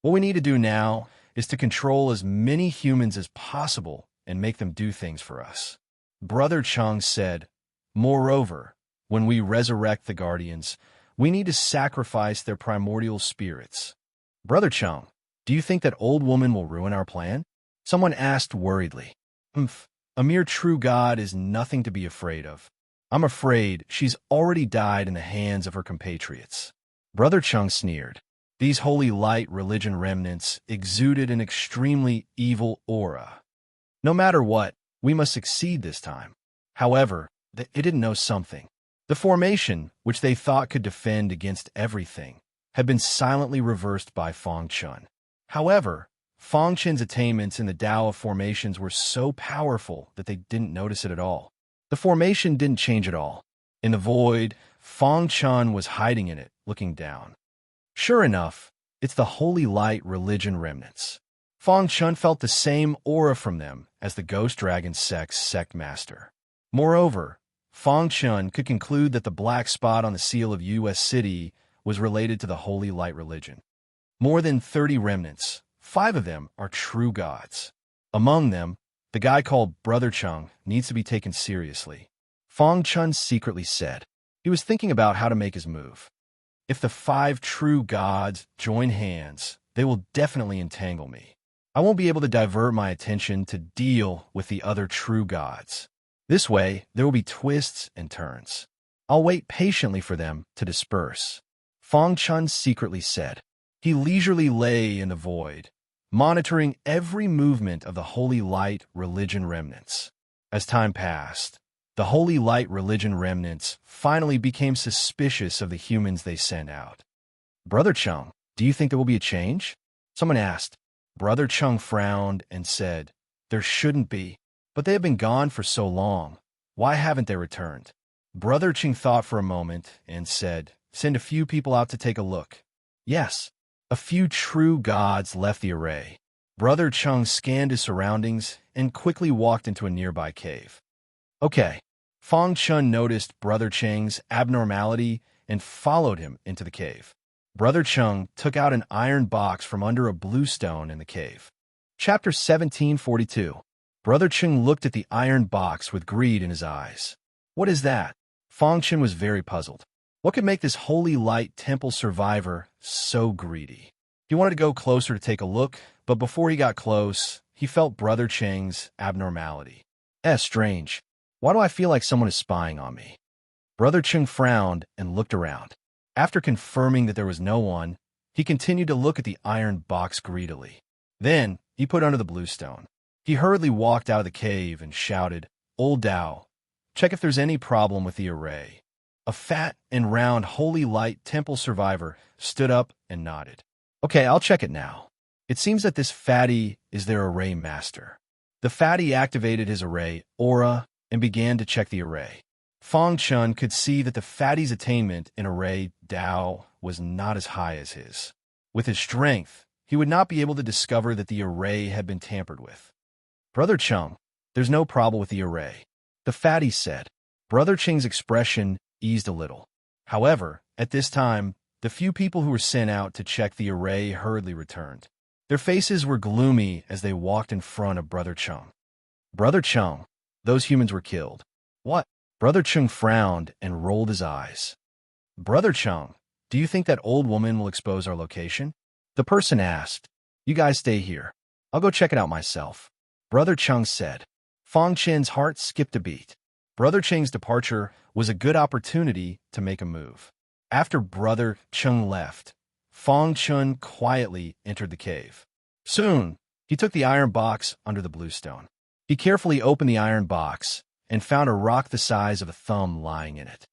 What we need to do now is to control as many humans as possible and make them do things for us. Brother Chung said, moreover, when we resurrect the Guardians, we need to sacrifice their primordial spirits. Brother Chung, do you think that old woman will ruin our plan? Someone asked worriedly. A mere true god is nothing to be afraid of. I'm afraid she's already died in the hands of her compatriots. Brother Chung sneered. These Holy Light religion remnants exuded an extremely evil aura. No matter what, we must succeed this time. However, they didn't know something. The formation, which they thought could defend against everything, had been silently reversed by Fang Chen. However, Fang Chen's attainments in the Tao of formations were so powerful that they didn't notice it at all. The formation didn't change at all. In the void, Fang Chen was hiding in it, looking down. Sure enough, it's the Holy Light religion remnants. Fang Chen felt the same aura from them as the Ghost Dragon sect master. Moreover, Fang Chen could conclude that the black spot on the seal of U.S. City was related to the Holy Light religion. More than 30 remnants, 5 of them are true gods. Among them, the guy called Brother Chung needs to be taken seriously. Fang Chen secretly said. He was thinking about how to make his move. If the 5 true gods join hands, they will definitely entangle me. I won't be able to divert my attention to deal with the other true gods. This way, there will be twists and turns. I'll wait patiently for them to disperse. Fang Chen secretly said. He leisurely lay in the void, monitoring every movement of the Holy Light religion remnants. As time passed, the Holy Light religion remnants finally became suspicious of the humans they sent out. Brother Chung, do you think there will be a change? Someone asked. Brother Chung frowned and said, there shouldn't be. But they have been gone for so long. Why haven't they returned? Brother Chung thought for a moment and said, send a few people out to take a look. Yes, a few true gods left the array. Brother Chung scanned his surroundings and quickly walked into a nearby cave. Okay. Fang Chen noticed Brother Cheng's abnormality and followed him into the cave. Brother Chung took out an iron box from under a blue stone in the cave. Chapter 1742. Brother Chung looked at the iron box with greed in his eyes. What is that? Fang Chen was very puzzled. What could make this Holy Light Temple survivor so greedy? He wanted to go closer to take a look, but before he got close, he felt Brother Cheng's abnormality. Strange. Why do I feel like someone is spying on me? Brother Cheng frowned and looked around. After confirming that there was no one, he continued to look at the iron box greedily. Then, he put under the bluestone. He hurriedly walked out of the cave and shouted, "Old Dao, check if there's any problem with the array." A fat and round holy light temple survivor stood up and nodded. "Okay, I'll check it now. It seems that this fatty is their array master." The fatty activated his array aura and began to check the array. Fang Chun could see that the fatty's attainment in array Dao was not as high as his. With his strength, he would not be able to discover that the array had been tampered with. "Brother Chung, there's no problem with the array," the fatty said. Brother Cheng's expression eased a little. However, at this time, the few people who were sent out to check the array hurriedly returned. Their faces were gloomy as they walked in front of Brother Chung. "Brother Chung, those humans were killed." "What?" Brother Chung frowned and rolled his eyes. "Brother Chung, do you think that old woman will expose our location?" The person asked. "You guys stay here. I'll go check it out myself," Brother Chung said. Fang Chen's heart skipped a beat. Brother Cheng's departure was a good opportunity to make a move. After Brother Chung left, Fang Chun quietly entered the cave. Soon, he took the iron box under the bluestone. He carefully opened the iron box and found a rock the size of a thumb lying in it.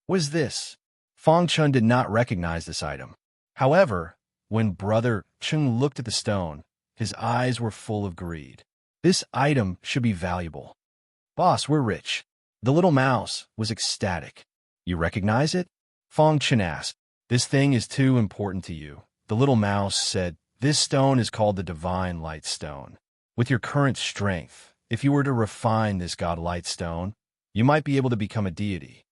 "What is this?" Fang Chun did not recognize this item. However, when Brother Chung looked at the stone, his eyes were full of greed. "This item should be valuable. Boss, we're rich." The little mouse was ecstatic. "You recognize it?" Fang Chun asked. "This thing is too important to you," the little mouse said. "This stone is called the Divine Light Stone. With your current strength, if you were to refine this God Light Stone, you might be able to become a deity."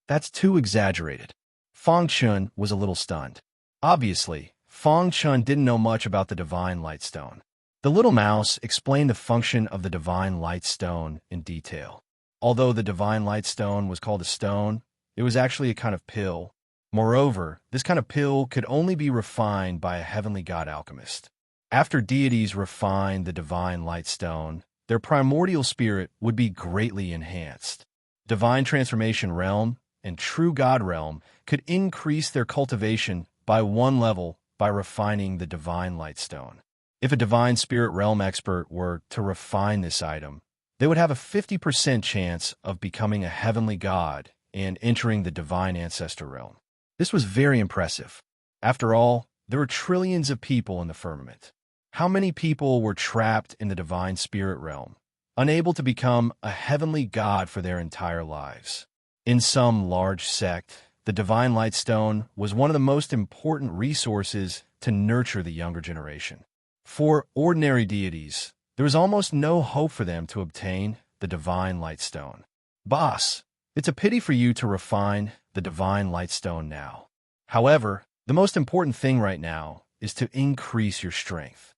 "That's too exaggerated." Fang Chun was a little stunned. Obviously, Fang Chun didn't know much about the Divine Light Stone. The little mouse explained the function of the Divine Light Stone in detail. Although the Divine Light Stone was called a stone, it was actually a kind of pill. Moreover, this kind of pill could only be refined by a heavenly god alchemist. After deities refined the Divine Light Stone, their primordial spirit would be greatly enhanced. Divine Transformation Realm and True God Realm could increase their cultivation by one level by refining the Divine Light Stone. If a Divine Spirit Realm expert were to refine this item, they would have a 50% chance of becoming a heavenly god and entering the Divine Ancestor Realm. This was very impressive. After all, there were trillions of people in the firmament. How many people were trapped in the Divine Spirit Realm, unable to become a heavenly god for their entire lives? In some large sect, the Divine Light Stone was one of the most important resources to nurture the younger generation. For ordinary deities, there was almost no hope for them to obtain the Divine Light Stone. "Boss, it's a pity for you to refine the Divine Light Stone now. However, the most important thing right now is to increase your strength,"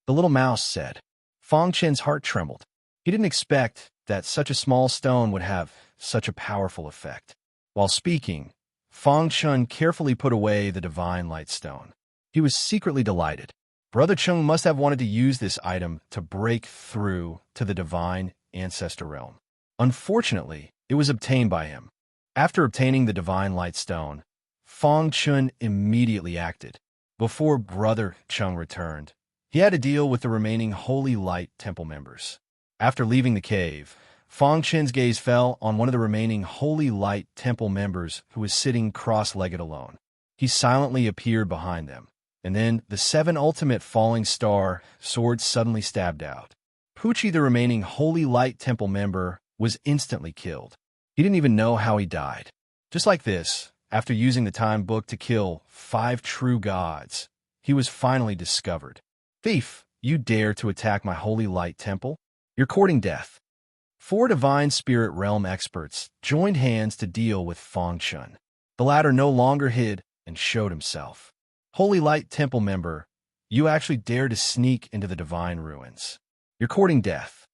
the little mouse said. Fang Chen's heart trembled. He didn't expect that such a small stone would have such a powerful effect. While speaking, Fang Chun carefully put away the Divine Light Stone. He was secretly delighted. Brother Chung must have wanted to use this item to break through to the Divine Ancestor Realm. Unfortunately, it was obtained by him. After obtaining the Divine Light Stone, Fang Chun immediately acted. Before Brother Chung returned, he had to deal with the remaining Holy Light Temple members. After leaving the cave, Fang Chun's gaze fell on one of the remaining Holy Light Temple members who was sitting cross-legged alone. He silently appeared behind them, and then the 7 ultimate falling star swords suddenly stabbed out. Pucci, the remaining Holy Light Temple member, was instantly killed. He didn't even know how he died. Just like this, after using the time book to kill 5 true gods, he was finally discovered. "Thief, you dare to attack my Holy Light Temple? You're courting death." 4 Divine Spirit Realm experts joined hands to deal with Fang Chun. The latter no longer hid and showed himself. "Holy Light Temple member, you actually dare to sneak into the Divine Ruins. You're courting death."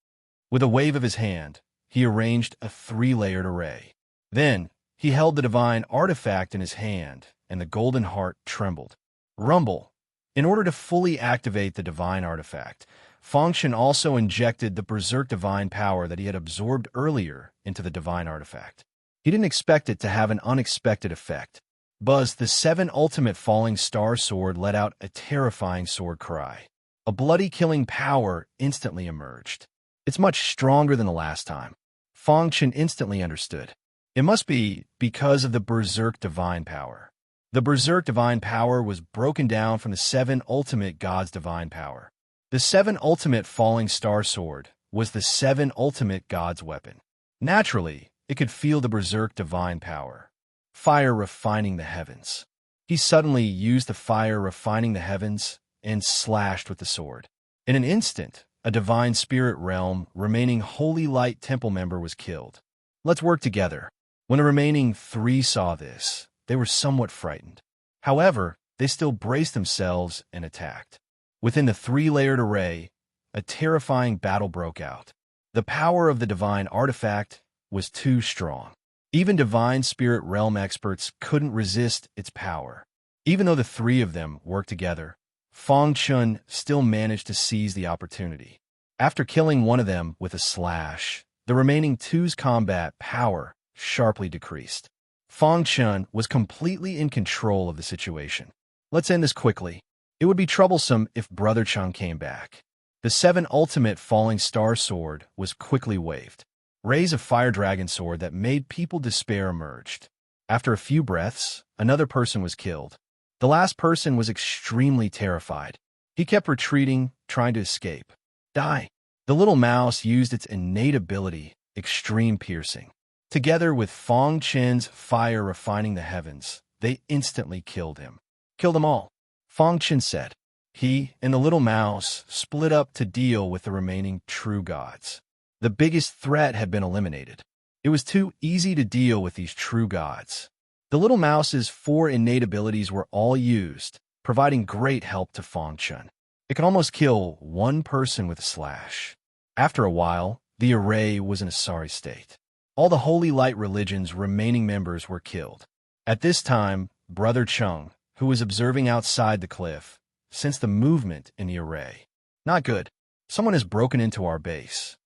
With a wave of his hand, he arranged a 3-layered array. Then, he held the divine artifact in his hand, and the golden heart trembled. Rumble. In order to fully activate the divine artifact, Fongchen also injected the berserk divine power that he had absorbed earlier into the divine artifact. He didn't expect it to have an unexpected effect. Buzz, the 7 ultimate falling star sword, let out a terrifying sword cry. A bloody killing power instantly emerged. It's much stronger than the last time. Fongchen instantly understood. It must be because of the berserk divine power. The berserk divine power was broken down from the 7 ultimate gods' divine power. The 7 ultimate falling star sword was the 7 ultimate gods' weapon. Naturally, it could feel the berserk divine power. Fire refining the heavens. He suddenly used the fire refining the heavens and slashed with the sword. In an instant, a divine spirit realm remaining holy light temple member was killed. Let's work together. When the remaining 3 saw this, they were somewhat frightened. However, they still braced themselves and attacked. Within the 3-layered array, a terrifying battle broke out. The power of the divine artifact was too strong. Even divine spirit realm experts couldn't resist its power. Even though the 3 of them worked together, Fongchen still managed to seize the opportunity. After killing one of them with a slash, the remaining 2's combat power sharply decreased. Fongchen was completely in control of the situation. Let's end this quickly. It would be troublesome if Brother Chung came back. The 7 ultimate falling star sword was quickly waved. Rays of fire dragon sword that made people despair emerged. After a few breaths, another person was killed. The last person was extremely terrified. He kept retreating, trying to escape. Die. The little mouse used its innate ability, extreme piercing. Together with Fongchen's fire refining the heavens, they instantly killed him. Kill them all, Fongchen said. He and the little mouse split up to deal with the remaining true gods. The biggest threat had been eliminated. It was too easy to deal with these true gods. The little mouse's 4 innate abilities were all used, providing great help to Fongchen. It could almost kill one person with a slash. After a while, the array was in a sorry state. All the Holy Light Religion's remaining members were killed. At this time, Brother Chung, who was observing outside the cliff, sensed the movement in the array. Not good. Someone has broken into our base.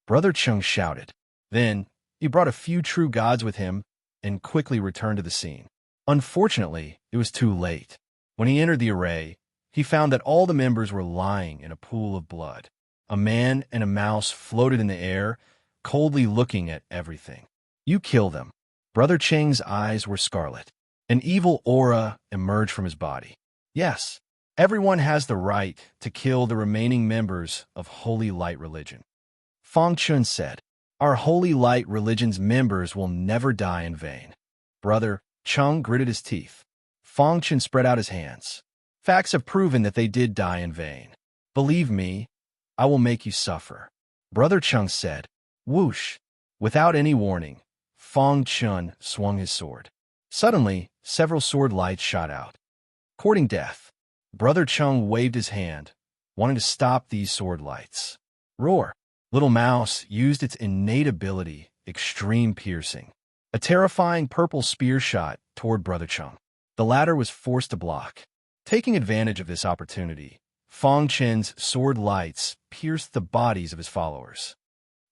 Brother Chung shouted. Then, he brought a few true gods with him and quickly returned to the scene. Unfortunately, it was too late. When he entered the array, he found that all the members were lying in a pool of blood. A man and a mouse floated in the air, coldly looking at everything. You kill them. Brother Cheng's eyes were scarlet. An evil aura emerged from his body. Yes, everyone has the right to kill the remaining members of Holy Light Religion. Fongchen said, our Holy Light Religion's members will never die in vain. Brother Chung gritted his teeth. Fongchen spread out his hands. Facts have proven that they did die in vain. Believe me, I will make you suffer. Brother Chung said. Whoosh! Without any warning, Fongchen swung his sword. Suddenly, several sword lights shot out. Courting death. Brother Chung waved his hand, wanting to stop these sword lights. Roar! Little Mouse used its innate ability, extreme piercing. A terrifying purple spear shot toward Brother Chung. The latter was forced to block. Taking advantage of this opportunity, Fongchen's sword lights pierced the bodies of his followers.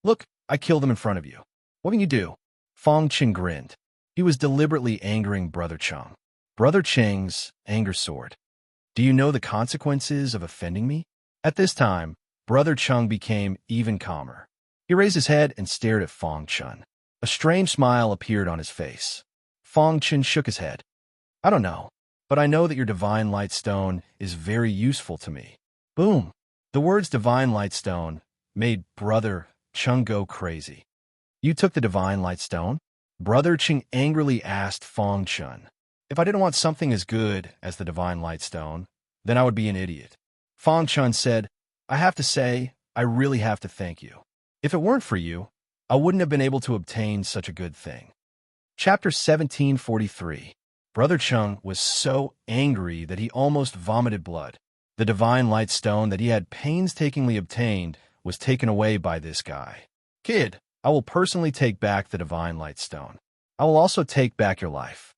Look, I killed them in front of you. What can you do? Fongchen grinned. He was deliberately angering Brother Chung. Brother Cheng's anger sword. Do you know the consequences of offending me? At this time, Brother Chung became even calmer. He raised his head and stared at Fongchen. A strange smile appeared on his face. Fongchen shook his head. I don't know, but I know that your Divine Light Stone is very useful to me. Boom! The words Divine Light Stone made Brother Chung go crazy. You took the Divine Light Stone? Brother Chung angrily asked Fongchen. If I didn't want something as good as the Divine Light Stone, then I would be an idiot. Fongchen said, I have to say, I really have to thank you. If it weren't for you, I wouldn't have been able to obtain such a good thing. Chapter 1743. Brother Chung was so angry that he almost vomited blood. The Divine Light Stone that he had painstakingly obtained was taken away by this guy. Kid, I will personally take back the Divine Light Stone. I will also take back your life.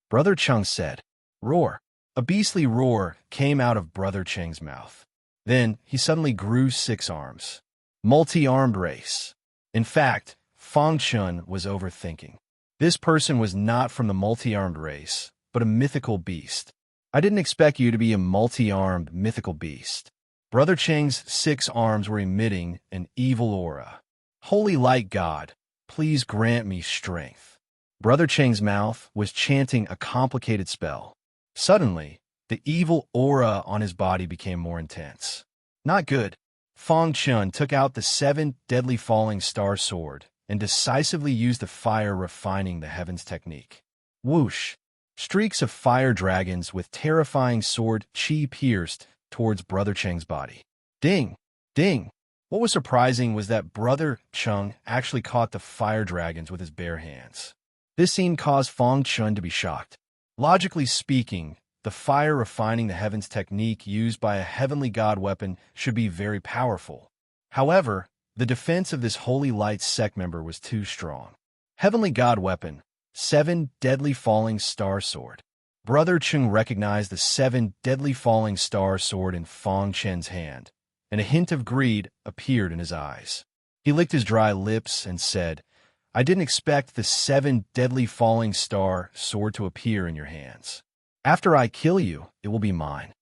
Brother Chung said. Roar. A beastly roar came out of Brother Cheng's mouth. Then he suddenly grew 6 arms. Multi-armed race. In fact, Fang Chun was overthinking. This person was not from the multi-armed race, but a mythical beast. I didn't expect you to be a multi-armed mythical beast. Brother Cheng's 6 arms were emitting an evil aura. Holy light god, please grant me strength. Brother Cheng's mouth was chanting a complicated spell. Suddenly, the evil aura on his body became more intense. Not good. Fang Chun took out the 7 deadly falling star sword and decisively used the fire refining the heavens technique. Whoosh! Streaks of fire dragons with terrifying sword chi pierced towards Brother Cheng's body. Ding! Ding! What was surprising was that Brother Cheng actually caught the fire dragons with his bare hands. This scene caused Fang Chun to be shocked. Logically speaking, the fire refining the heavens technique used by a heavenly god weapon should be very powerful. However, the defense of this holy light sect member was too strong. Heavenly god weapon, 7 deadly falling star sword. Brother Cheng recognized the 7 deadly falling star sword in Fang Chen's hand, and a hint of greed appeared in his eyes. He licked his dry lips and said, I didn't expect the 7 deadly falling star sword to appear in your hands. After I kill you, it will be mine.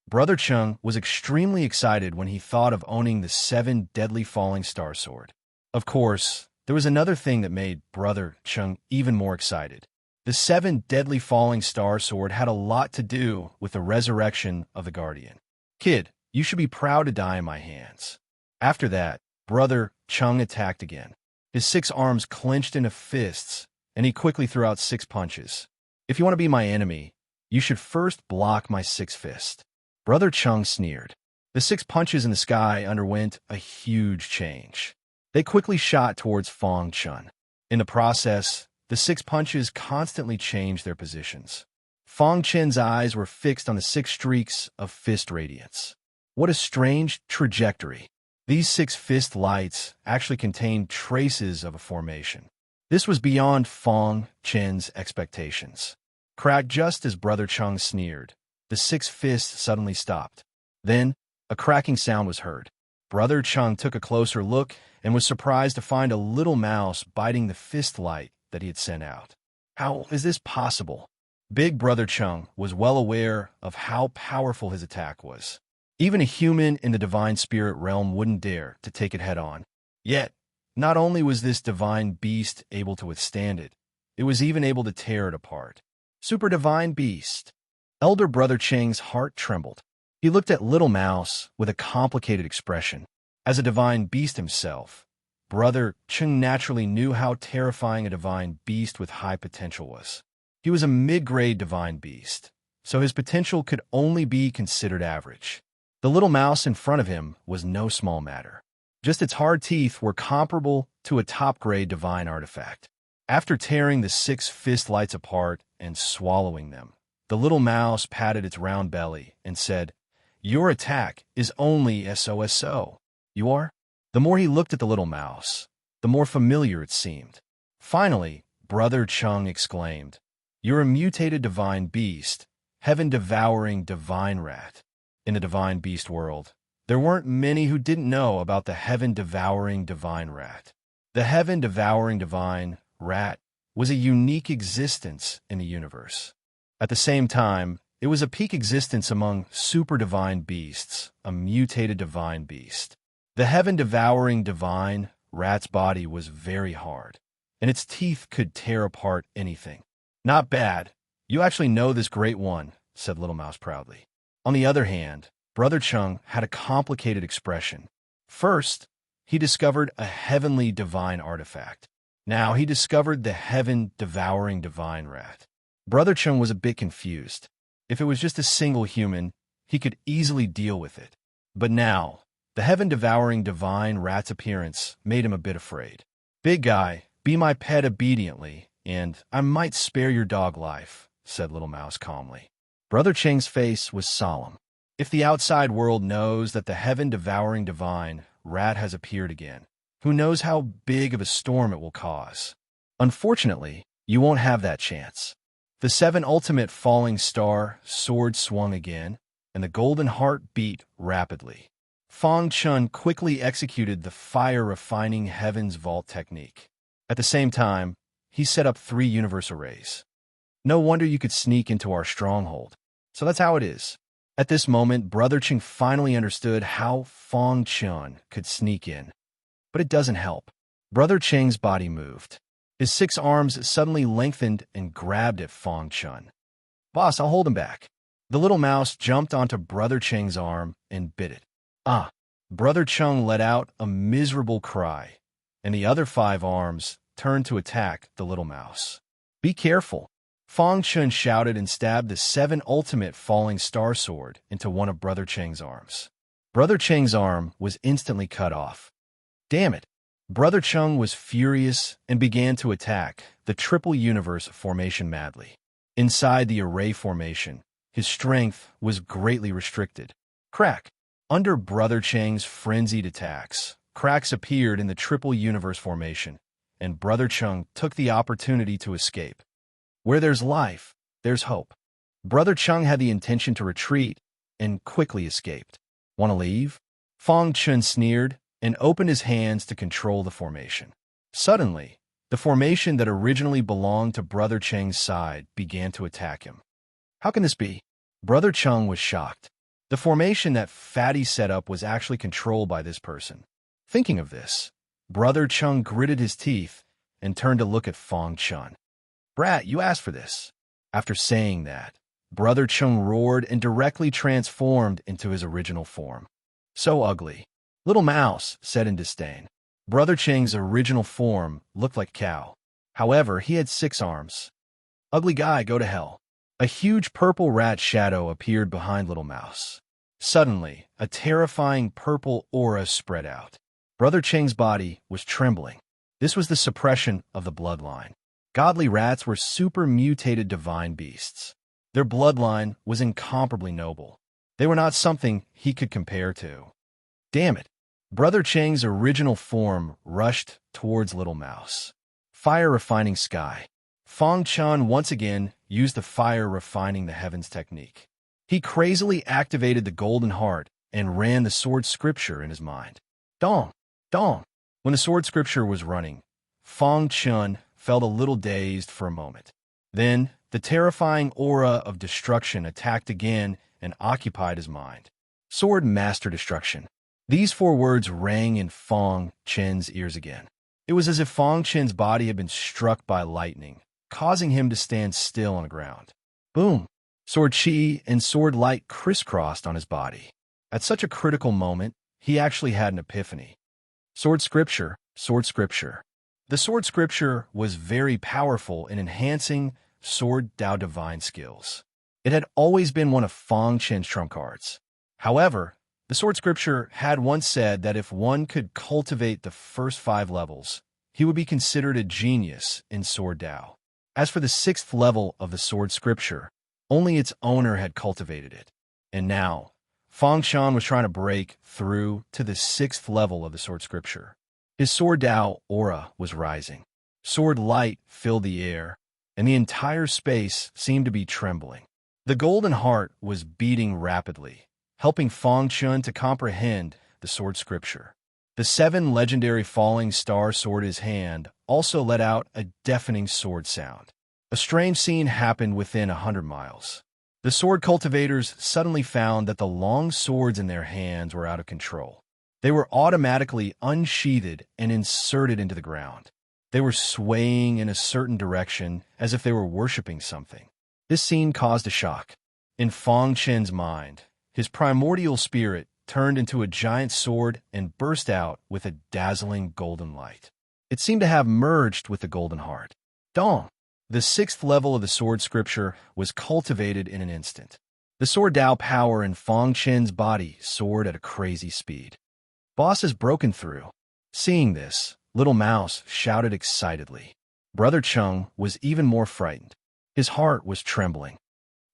Brother Cheng was extremely excited when he thought of owning the 7 deadly falling star sword. Of course, there was another thing that made Brother Cheng even more excited. The 7 deadly falling star sword had a lot to do with the resurrection of the Guardian. Kid, you should be proud to die in my hands. After that, Brother Cheng attacked again. His 6 arms clenched into fists, and he quickly threw out 6 punches. If you want to be my enemy, you should first block my 6th fist. Brother Cheng sneered. The 6 punches in the sky underwent a huge change. They quickly shot towards Fang Chun. In the process, the 6 punches constantly changed their positions. Fang Chen's eyes were fixed on the 6 streaks of fist radiance. What a strange trajectory. These 6 fist lights actually contained traces of a formation. This was beyond Fang Chen's expectations. Cracked just as Brother Cheng sneered, the 6 fists suddenly stopped. Then, a cracking sound was heard. Brother Cheng took a closer look and was surprised to find a little mouse biting the fist light that he had sent out. How is this possible? Big Brother Cheng was well aware of how powerful his attack was. Even a human in the divine spirit realm wouldn't dare to take it head-on. Yet, not only was this divine beast able to withstand it, it was even able to tear it apart. Super divine beast. Elder Brother Cheng's heart trembled. He looked at Little Mouse with a complicated expression. As a divine beast himself, Brother Cheng naturally knew how terrifying a divine beast with high potential was. He was a mid-grade divine beast, so his potential could only be considered average. The little mouse in front of him was no small matter. Just its hard teeth were comparable to a top-grade divine artifact. After tearing the 6 fist lights apart and swallowing them, the little mouse patted its round belly and said, Your attack is only SOSO. You are? The more he looked at the little mouse, the more familiar it seemed. Finally, Brother Cheng exclaimed, You're a mutated divine beast, heaven-devouring divine rat. In the divine beast world, there weren't many who didn't know about the heaven-devouring divine rat. The heaven-devouring divine rat was a unique existence in the universe. At the same time, it was a peak existence among super-divine beasts, a mutated divine beast. The heaven-devouring divine rat's body was very hard, and its teeth could tear apart anything. Not bad. You actually know this great one, said Little Mouse proudly. On the other hand, Brother Cheng had a complicated expression. First, he discovered a heavenly divine artifact. Now he discovered the heaven-devouring divine rat. Brother Cheng was a bit confused. If it was just a single human, he could easily deal with it. But now, the heaven-devouring divine rat's appearance made him a bit afraid. Big guy, be my pet obediently, and I might spare your dog life, said Little Mouse calmly. Brother Cheng's face was solemn. If the outside world knows that the heaven-devouring divine rat has appeared again, who knows how big of a storm it will cause? Unfortunately, you won't have that chance. The 7 ultimate falling star sword swung again, and the golden heart beat rapidly. Fang Chun quickly executed the fire-refining Heaven's Vault technique. At the same time, he set up 3 universe arrays. No wonder you could sneak into our stronghold. So that's how it is. At this moment, Brother Cheng finally understood how Fang Chun could sneak in. But it doesn't help. Brother Cheng's body moved. His 6 arms suddenly lengthened and grabbed at Fang Chun. "Boss, I'll hold him back." The little mouse jumped onto Brother Cheng's arm and bit it. Ah! Brother Cheng let out a miserable cry, and the other 5 arms turned to attack the little mouse. "Be careful!" Fang Chun shouted and stabbed the 7 ultimate falling star sword into one of Brother Cheng's arms. Brother Cheng's arm was instantly cut off. Damn it! Brother Cheng was furious and began to attack the triple universe formation madly. Inside the array formation, his strength was greatly restricted. Crack! Under Brother Cheng's frenzied attacks, cracks appeared in the triple universe formation, and Brother Cheng took the opportunity to escape. Where there's life, there's hope. Brother Cheng had the intention to retreat and quickly escaped. "Want to leave?" Fang Chun sneered and opened his hands to control the formation. Suddenly, the formation that originally belonged to Brother Cheng's side began to attack him. How can this be? Brother Cheng was shocked. The formation that Fatty set up was actually controlled by this person. Thinking of this, Brother Cheng gritted his teeth and turned to look at Fang Chun. "Brat, you asked for this." After saying that, Brother Cheng roared and directly transformed into his original form. "So ugly." "Little mouse," said in disdain. Brother Cheng's original form looked like a cow. However, he had 6 arms. "Ugly guy, go to hell." A huge purple rat shadow appeared behind Little Mouse. Suddenly, a terrifying purple aura spread out. Brother Cheng's body was trembling. This was the suppression of the bloodline. Godly rats were super mutated divine beasts. Their bloodline was incomparably noble. They were not something he could compare to. Damn it! Brother Cheng's original form rushed towards Little Mouse. Fire refining sky. Fang Chun once again used the fire refining the heavens technique. He crazily activated the golden heart and ran the sword scripture in his mind. Dong! Dong! When the sword scripture was running, Fang Chun felt a little dazed for a moment. Then, the terrifying aura of destruction attacked again and occupied his mind. Sword Master Destruction. These 4 words rang in Fang Chen's ears again. It was as if Fang Chen's body had been struck by lightning, causing him to stand still on the ground. Boom! Sword Chi and Sword Light crisscrossed on his body. At such a critical moment, he actually had an epiphany. Sword Scripture, Sword Scripture. The Sword Scripture was very powerful in enhancing Sword Dao Divine skills. It had always been one of Fang Chen's trump cards. However, the Sword Scripture had once said that if one could cultivate the first 5 levels, he would be considered a genius in Sword Dao. As for the 6th level of the Sword Scripture, only its owner had cultivated it. And now, Fang Shan was trying to break through to the 6th level of the Sword Scripture. His Sword Dao aura was rising. Sword Light filled the air, and the entire space seemed to be trembling. The golden heart was beating rapidly, helping Fang Chun to comprehend the Sword Scripture. The 7 legendary falling star sword in his hand also let out a deafening sword sound. A strange scene happened within 100 miles. The sword cultivators suddenly found that the long swords in their hands were out of control. They were automatically unsheathed and inserted into the ground. They were swaying in a certain direction as if they were worshipping something. This scene caused a shock. In Fang Chen's mind, his primordial spirit turned into a giant sword and burst out with a dazzling golden light. It seemed to have merged with the golden heart. Dong! The 6th level of the Sword Scripture was cultivated in an instant. The Sword Dao power in Fang Chen's body soared at a crazy speed. Boss has broken through. Seeing this, Little Mouse shouted excitedly. Brother Chung was even more frightened. His heart was trembling.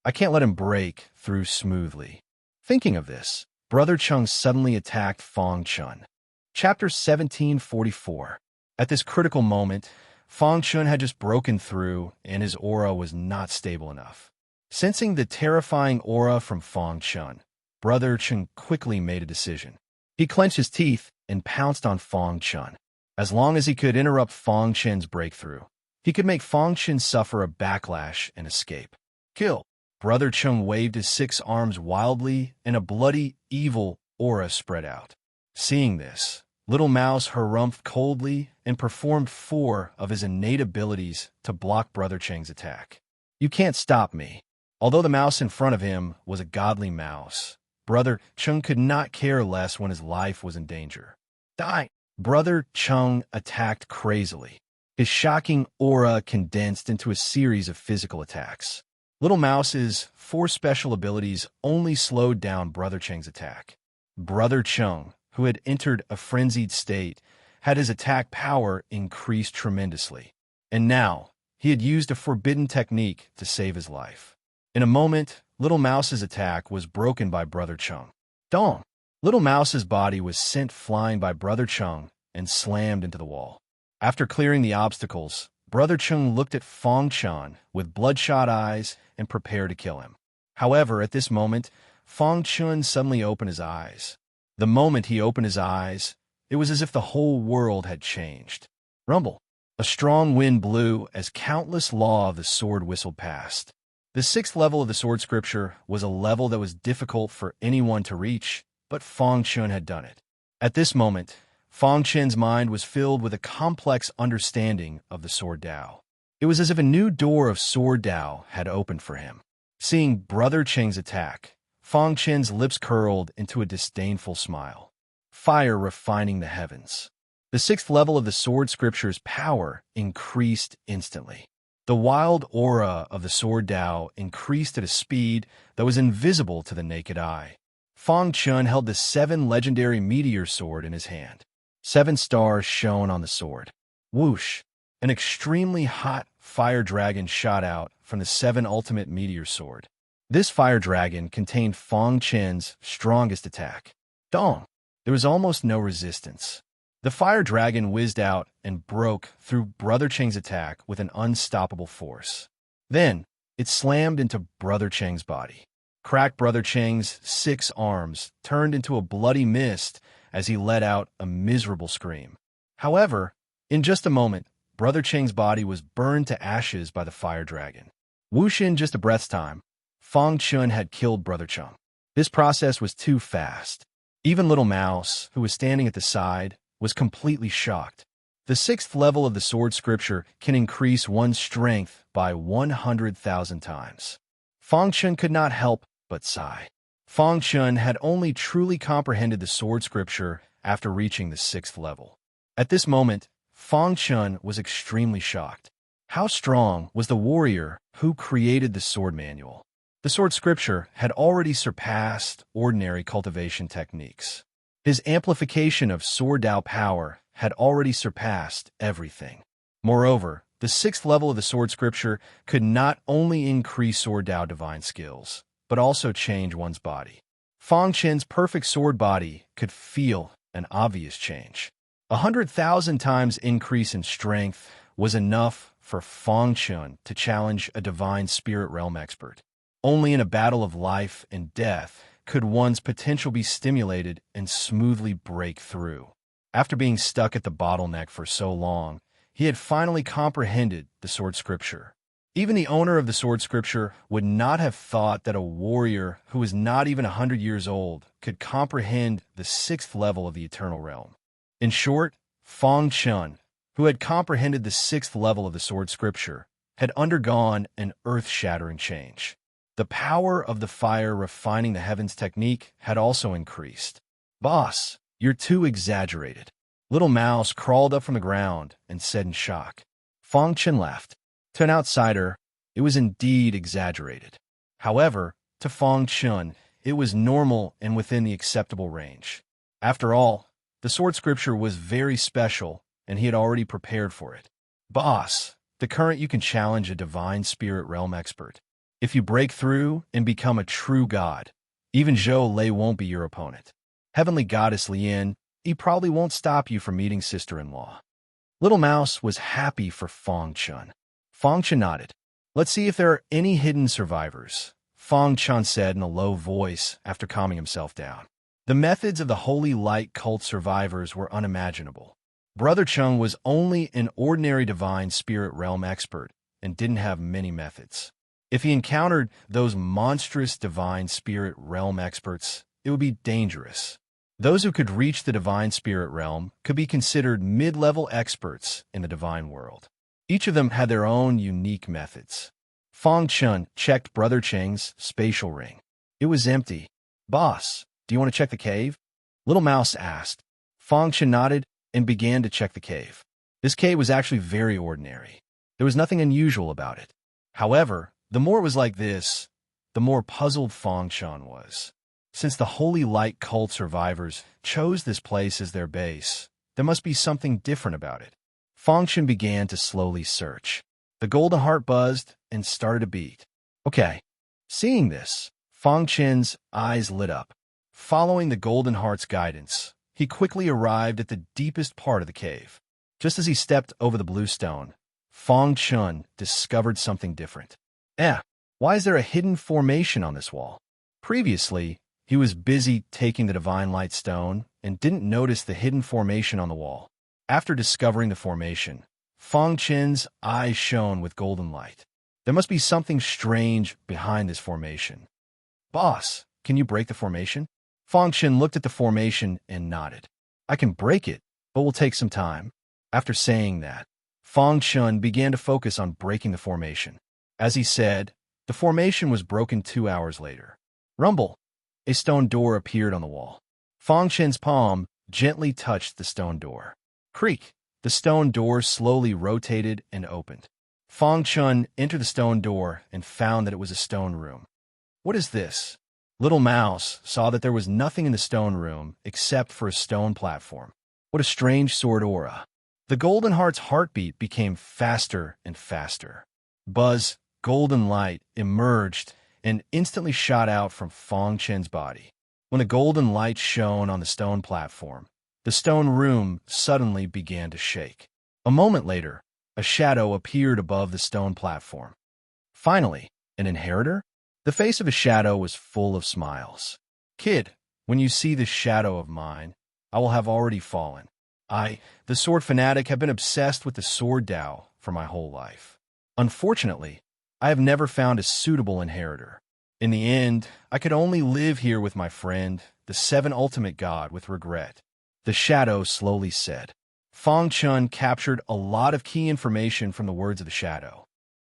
I can't let him break through smoothly. Thinking of this, Brother Chung suddenly attacked Fang Chun. Chapter 1744. At this critical moment, Fang Chun had just broken through, and his aura was not stable enough. Sensing the terrifying aura from Fang Chun, Brother Chun quickly made a decision. He clenched his teeth and pounced on Fong Chun. As long as he could interrupt Fong Chen's breakthrough, he could make Fong Chen suffer a backlash and escape. Kill! Brother Chung waved his 6 arms wildly, and a bloody, evil aura spread out. Seeing this, Little Mouse harumphed coldly and performed 4 of his innate abilities to block Brother Cheng's attack. You can't stop me. Although the mouse in front of him was a godly mouse, Brother Chung could not care less when his life was in danger. Die! Brother Chung attacked crazily. His shocking aura condensed into a series of physical attacks. Little Mouse's 4 special abilities only slowed down Brother Cheng's attack. Brother Chung, who had entered a frenzied state, had his attack power increased tremendously. And now, he had used a forbidden technique to save his life. In a moment, Little Mouse's attack was broken by Brother Chung. Dong! Little Mouse's body was sent flying by Brother Chung and slammed into the wall. After clearing the obstacles, Brother Chung looked at Fong Chun with bloodshot eyes and prepared to kill him. However, at this moment, Fong Chun suddenly opened his eyes. The moment he opened his eyes, it was as if the whole world had changed. Rumble! A strong wind blew as countless law of the sword whistled past. The 6th level of the sword scripture was a level that was difficult for anyone to reach, but Fong Chun had done it. At this moment, Fong Chen's mind was filled with a complex understanding of the Sword Dao. It was as if a new door of Sword Dao had opened for him. Seeing Brother Cheng's attack, Fong Chen's lips curled into a disdainful smile. Fire refining the heavens. The 6th level of the Sword Scripture's power increased instantly. The wild aura of the Sword Dao increased at a speed that was invisible to the naked eye. Fong Chun held the 7 legendary meteor sword in his hand. 7 stars shone on the sword. Whoosh! An extremely hot fire dragon shot out from the 7 ultimate meteor sword. This fire dragon contained Fong Chen's strongest attack. Dong! There was almost no resistance. The fire dragon whizzed out and broke through Brother Cheng's attack with an unstoppable force. Then, it slammed into Brother Cheng's body. Cracked Brother Cheng's 6 arms turned into a bloody mist as he let out a miserable scream. However, in just a moment, Brother Cheng's body was burned to ashes by the fire dragon. Whoosh! In just a breath's time, Fong Chun had killed Brother Chung. This process was too fast. Even Little Mouse, who was standing at the side, was completely shocked. The 6th level of the Sword Scripture can increase one's strength by 100,000 times. Fong Chun could not help but sigh. Fong Chun had only truly comprehended the Sword Scripture after reaching the 6th level. At this moment, Fong Chun was extremely shocked. How strong was the warrior who created the sword manual? The Sword Scripture had already surpassed ordinary cultivation techniques. His amplification of Sword Dao power had already surpassed everything. Moreover, the 6th level of the Sword Scripture could not only increase Sword Dao divine skills, but also change one's body. Fong Chen's perfect sword body could feel an obvious change. 100,000 times increase in strength was enough for Fong Chun to challenge a divine spirit realm expert. Only in a battle of life and death could one's potential be stimulated and smoothly break through. After being stuck at the bottleneck for so long, he had finally comprehended the Sword Scripture. Even the owner of the Sword Scripture would not have thought that a warrior who was not even 100 years old could comprehend the 6th level of the Eternal Realm. In short, Fong Chun, who had comprehended the 6th level of the Sword Scripture, had undergone an earth-shattering change. The power of the fire refining the heavens technique had also increased. Boss, you're too exaggerated. Little Mouse crawled up from the ground and said in shock. Fong Chun laughed. To an outsider, it was indeed exaggerated. However, to Fong Chun, it was normal and within the acceptable range. After all, the Sword Scripture was very special, and he had already prepared for it. Boss, the current you can challenge a divine spirit realm expert. If you break through and become a true god, even Zhou Lei won't be your opponent. Heavenly Goddess Lian, he probably won't stop you from meeting sister-in-law. Little Mouse was happy for Fong Chun. Fong Chun nodded. Let's see if there are any hidden survivors. Fang Chun said in a low voice after calming himself down. The methods of the Holy Light cult survivors were unimaginable. Brother Chung was only an ordinary divine spirit realm expert and didn't have many methods. If he encountered those monstrous divine spirit realm experts, it would be dangerous. Those who could reach the divine spirit realm could be considered mid-level experts in the divine world. Each of them had their own unique methods. Fang Chun checked Brother Cheng's spatial ring. It was empty. "Boss, do you want to check the cave?" Little Mouse asked. Fang Chun nodded and began to check the cave. This cave was actually very ordinary. There was nothing unusual about it. However, the more it was like this, the more puzzled Fang Chun was. Since the Holy Light cult survivors chose this place as their base, there must be something different about it. Fang Chun began to slowly search. The golden heart buzzed and started to beat. Okay. Seeing this, Fang Chun's eyes lit up. Following the golden heart's guidance, he quickly arrived at the deepest part of the cave. Just as he stepped over the blue stone, Fang Chun discovered something different. Why is there a hidden formation on this wall? Previously, he was busy taking the divine light stone and didn't notice the hidden formation on the wall. After discovering the formation, Fang Chun's eyes shone with golden light. There must be something strange behind this formation. "Boss, can you break the formation?" Fang Chun looked at the formation and nodded. "I can break it, but will take some time." After saying that, Fang Chun began to focus on breaking the formation. As he said, the formation was broken 2 hours later. Rumble! A stone door appeared on the wall. Fang Chun's palm gently touched the stone door. Creak! The stone door slowly rotated and opened. Fang Chun entered the stone door and found that it was a stone room. "What is this?" Little Mouse saw that there was nothing in the stone room except for a stone platform. What a strange sword aura. The golden heart's heartbeat became faster and faster. Buzz, golden light emerged and instantly shot out from Fang Chun's body. When the golden light shone on the stone platform, the stone room suddenly began to shake. A moment later, a shadow appeared above the stone platform. Finally, an inheritor? The face of a shadow was full of smiles. "Kid, when you see this shadow of mine, I will have already fallen. I, the sword fanatic, have been obsessed with the sword Tao for my whole life. Unfortunately, I have never found a suitable inheritor. In the end, I could only live here with my friend, the Seven Ultimate God, with regret." The shadow slowly said. Fang Chun captured a lot of key information from the words of the shadow.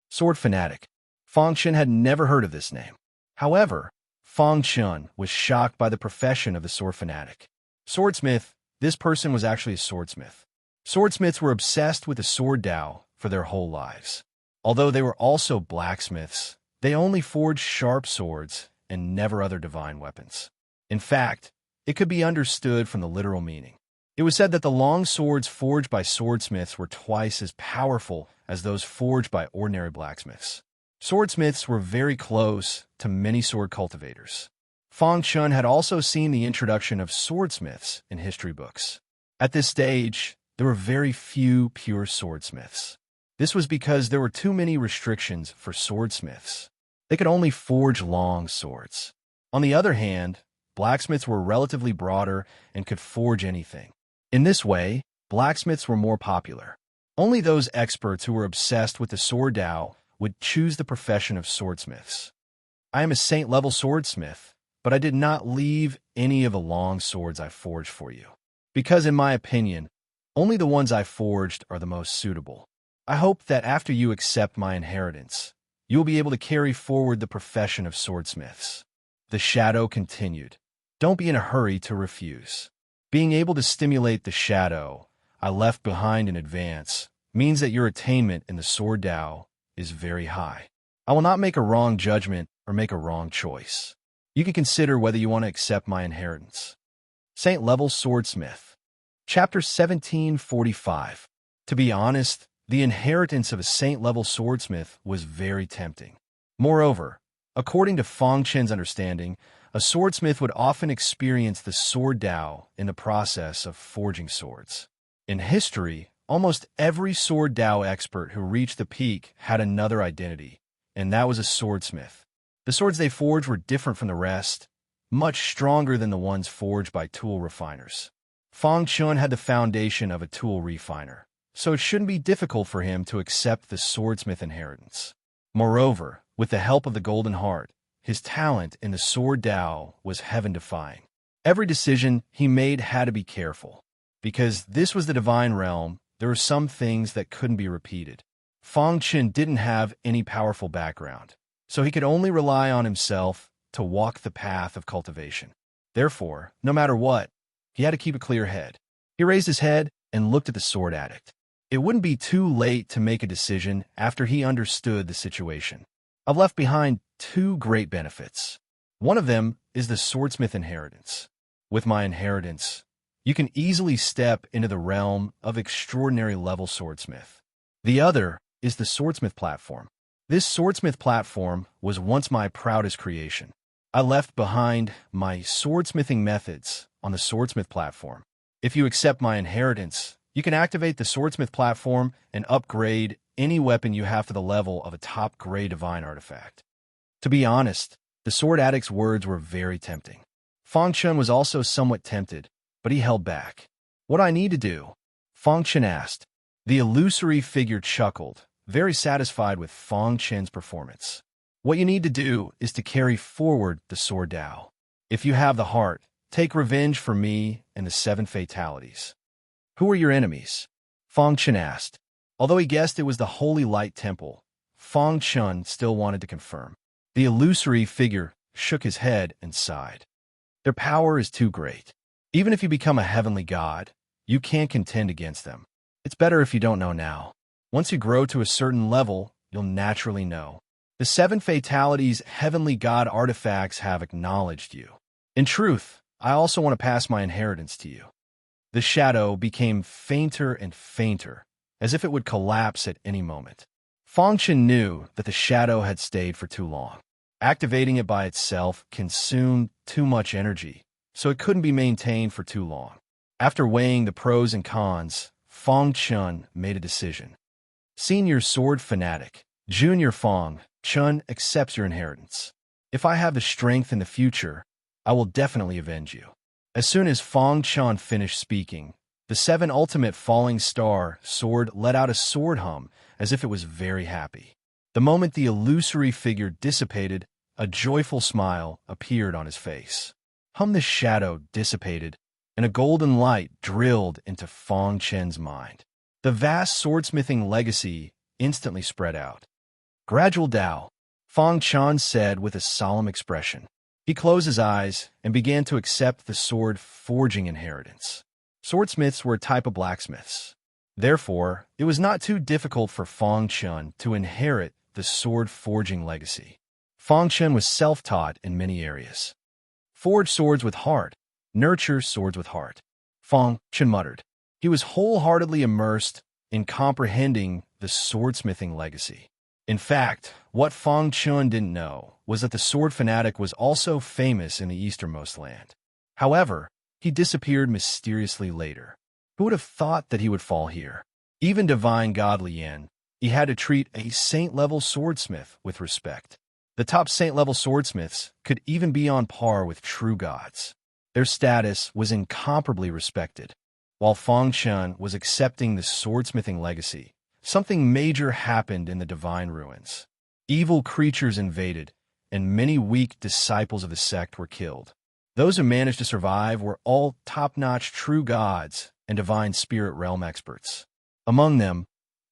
Sword fanatic. Fang Chun had never heard of this name. However, Fang Chun was shocked by the profession of the sword fanatic. Swordsmith. This person was actually a swordsmith. Swordsmiths were obsessed with the sword Tao for their whole lives. Although they were also blacksmiths, they only forged sharp swords and never other divine weapons. In fact, it could be understood from the literal meaning. It was said that the long swords forged by swordsmiths were twice as powerful as those forged by ordinary blacksmiths. Swordsmiths were very close to many sword cultivators. Fang Chun had also seen the introduction of swordsmiths in history books. At this stage, there were very few pure swordsmiths. This was because there were too many restrictions for swordsmiths. They could only forge long swords. On the other hand, blacksmiths were relatively broader and could forge anything. In this way, blacksmiths were more popular. Only those experts who were obsessed with the sword Tao would choose the profession of swordsmiths. I am a saint-level swordsmith, but I did not leave any of the long swords I forged for you, because in my opinion, only the ones I forged are the most suitable. I hope that after you accept my inheritance, you will be able to carry forward the profession of swordsmiths. The shadow continued. Don't be in a hurry to refuse. Being able to stimulate the shadow I left behind in advance means that your attainment in the sword Tao is very high. I will not make a wrong judgment or make a wrong choice. You can consider whether you want to accept my inheritance. Saint-level swordsmith. Chapter 1745. To be honest, the inheritance of a saint-level swordsmith was very tempting. Moreover, according to Fang Chun's understanding, a swordsmith would often experience the sword Tao in the process of forging swords. In history, almost every sword Tao expert who reached the peak had another identity, and that was a swordsmith. The The swords they forged were different from the rest, much stronger than the ones forged by tool refiners. Fang Chun had the foundation of a tool refiner, so it shouldn't be difficult for him to accept the swordsmith inheritance. Moreover, with the help of the Golden Heart, his talent in the sword Dao was heaven-defying. Every decision he made had to be careful. Because this was the divine realm, there were some things that couldn't be repeated. Fang Chun didn't have any powerful background, so he could only rely on himself to walk the path of cultivation. Therefore, no matter what, he had to keep a clear head. He raised his head and looked at the sword addict. It wouldn't be too late to make a decision after he understood the situation. I've left behind two great benefits. One of them is the swordsmith inheritance. With my inheritance, you can easily step into the realm of extraordinary level swordsmith. The other is the swordsmith platform. This swordsmith platform was once my proudest creation. I left behind my swordsmithing methods on the swordsmith platform. If you accept my inheritance, you can activate the swordsmith platform and upgrade any weapon you have to the level of a top-grade divine artifact. To be honest, the sword addict's words were very tempting. Fang Chun was also somewhat tempted, but he held back. What I need to do? Fang Chun asked. The illusory figure chuckled, very satisfied with Fang Chun's performance. What you need to do is to carry forward the sword Dao. If you have the heart, take revenge for me and the 7 fatalities. Who are your enemies? Fang Chun asked. Although he guessed it was the Holy Light Temple, Fang Chun still wanted to confirm. The illusory figure shook his head and sighed. Their power is too great. Even if you become a heavenly god, you can't contend against them. It's better if you don't know now. Once you grow to a certain level, you'll naturally know. The 7 fatalities heavenly god artifacts have acknowledged you. In truth, I also want to pass my inheritance to you. The shadow became fainter and fainter, as if it would collapse at any moment. Fang Chun knew that the shadow had stayed for too long. Activating it by itself consumed too much energy, so it couldn't be maintained for too long. After weighing the pros and cons, Fang Chun made a decision. Senior sword fanatic, Junior Fang Chun accepts your inheritance. If I have the strength in the future, I will definitely avenge you. As soon as Fang Chun finished speaking, the 7 ultimate falling star sword let out a sword hum as if it was very happy. The moment the illusory figure dissipated, a joyful smile appeared on his face. The shadow dissipated, and a golden light drilled into Fang Chun's mind. The vast swordsmithing legacy instantly spread out. Gradual Dao, Fang Chun said with a solemn expression. He closed his eyes and began to accept the sword forging inheritance. Swordsmiths were a type of blacksmiths. Therefore, it was not too difficult for Fang Chun to inherit the sword forging legacy. Fang Chun was self-taught in many areas. Forge swords with heart, nurture swords with heart. Fang Chun muttered. He was wholeheartedly immersed in comprehending the swordsmithing legacy. In fact, what Fang Chun didn't know was that the sword fanatic was also famous in the easternmost land. However, he disappeared mysteriously later. Who would have thought that he would fall here? Even divine god Lian, he had to treat a saint-level swordsmith with respect. The top saint-level swordsmiths could even be on par with true gods. Their status was incomparably respected. While Fang Chun was accepting the swordsmithing legacy, something major happened in the divine ruins. Evil creatures invaded, and many weak disciples of the sect were killed. Those who managed to survive were all top-notch true gods and divine spirit realm experts. Among them,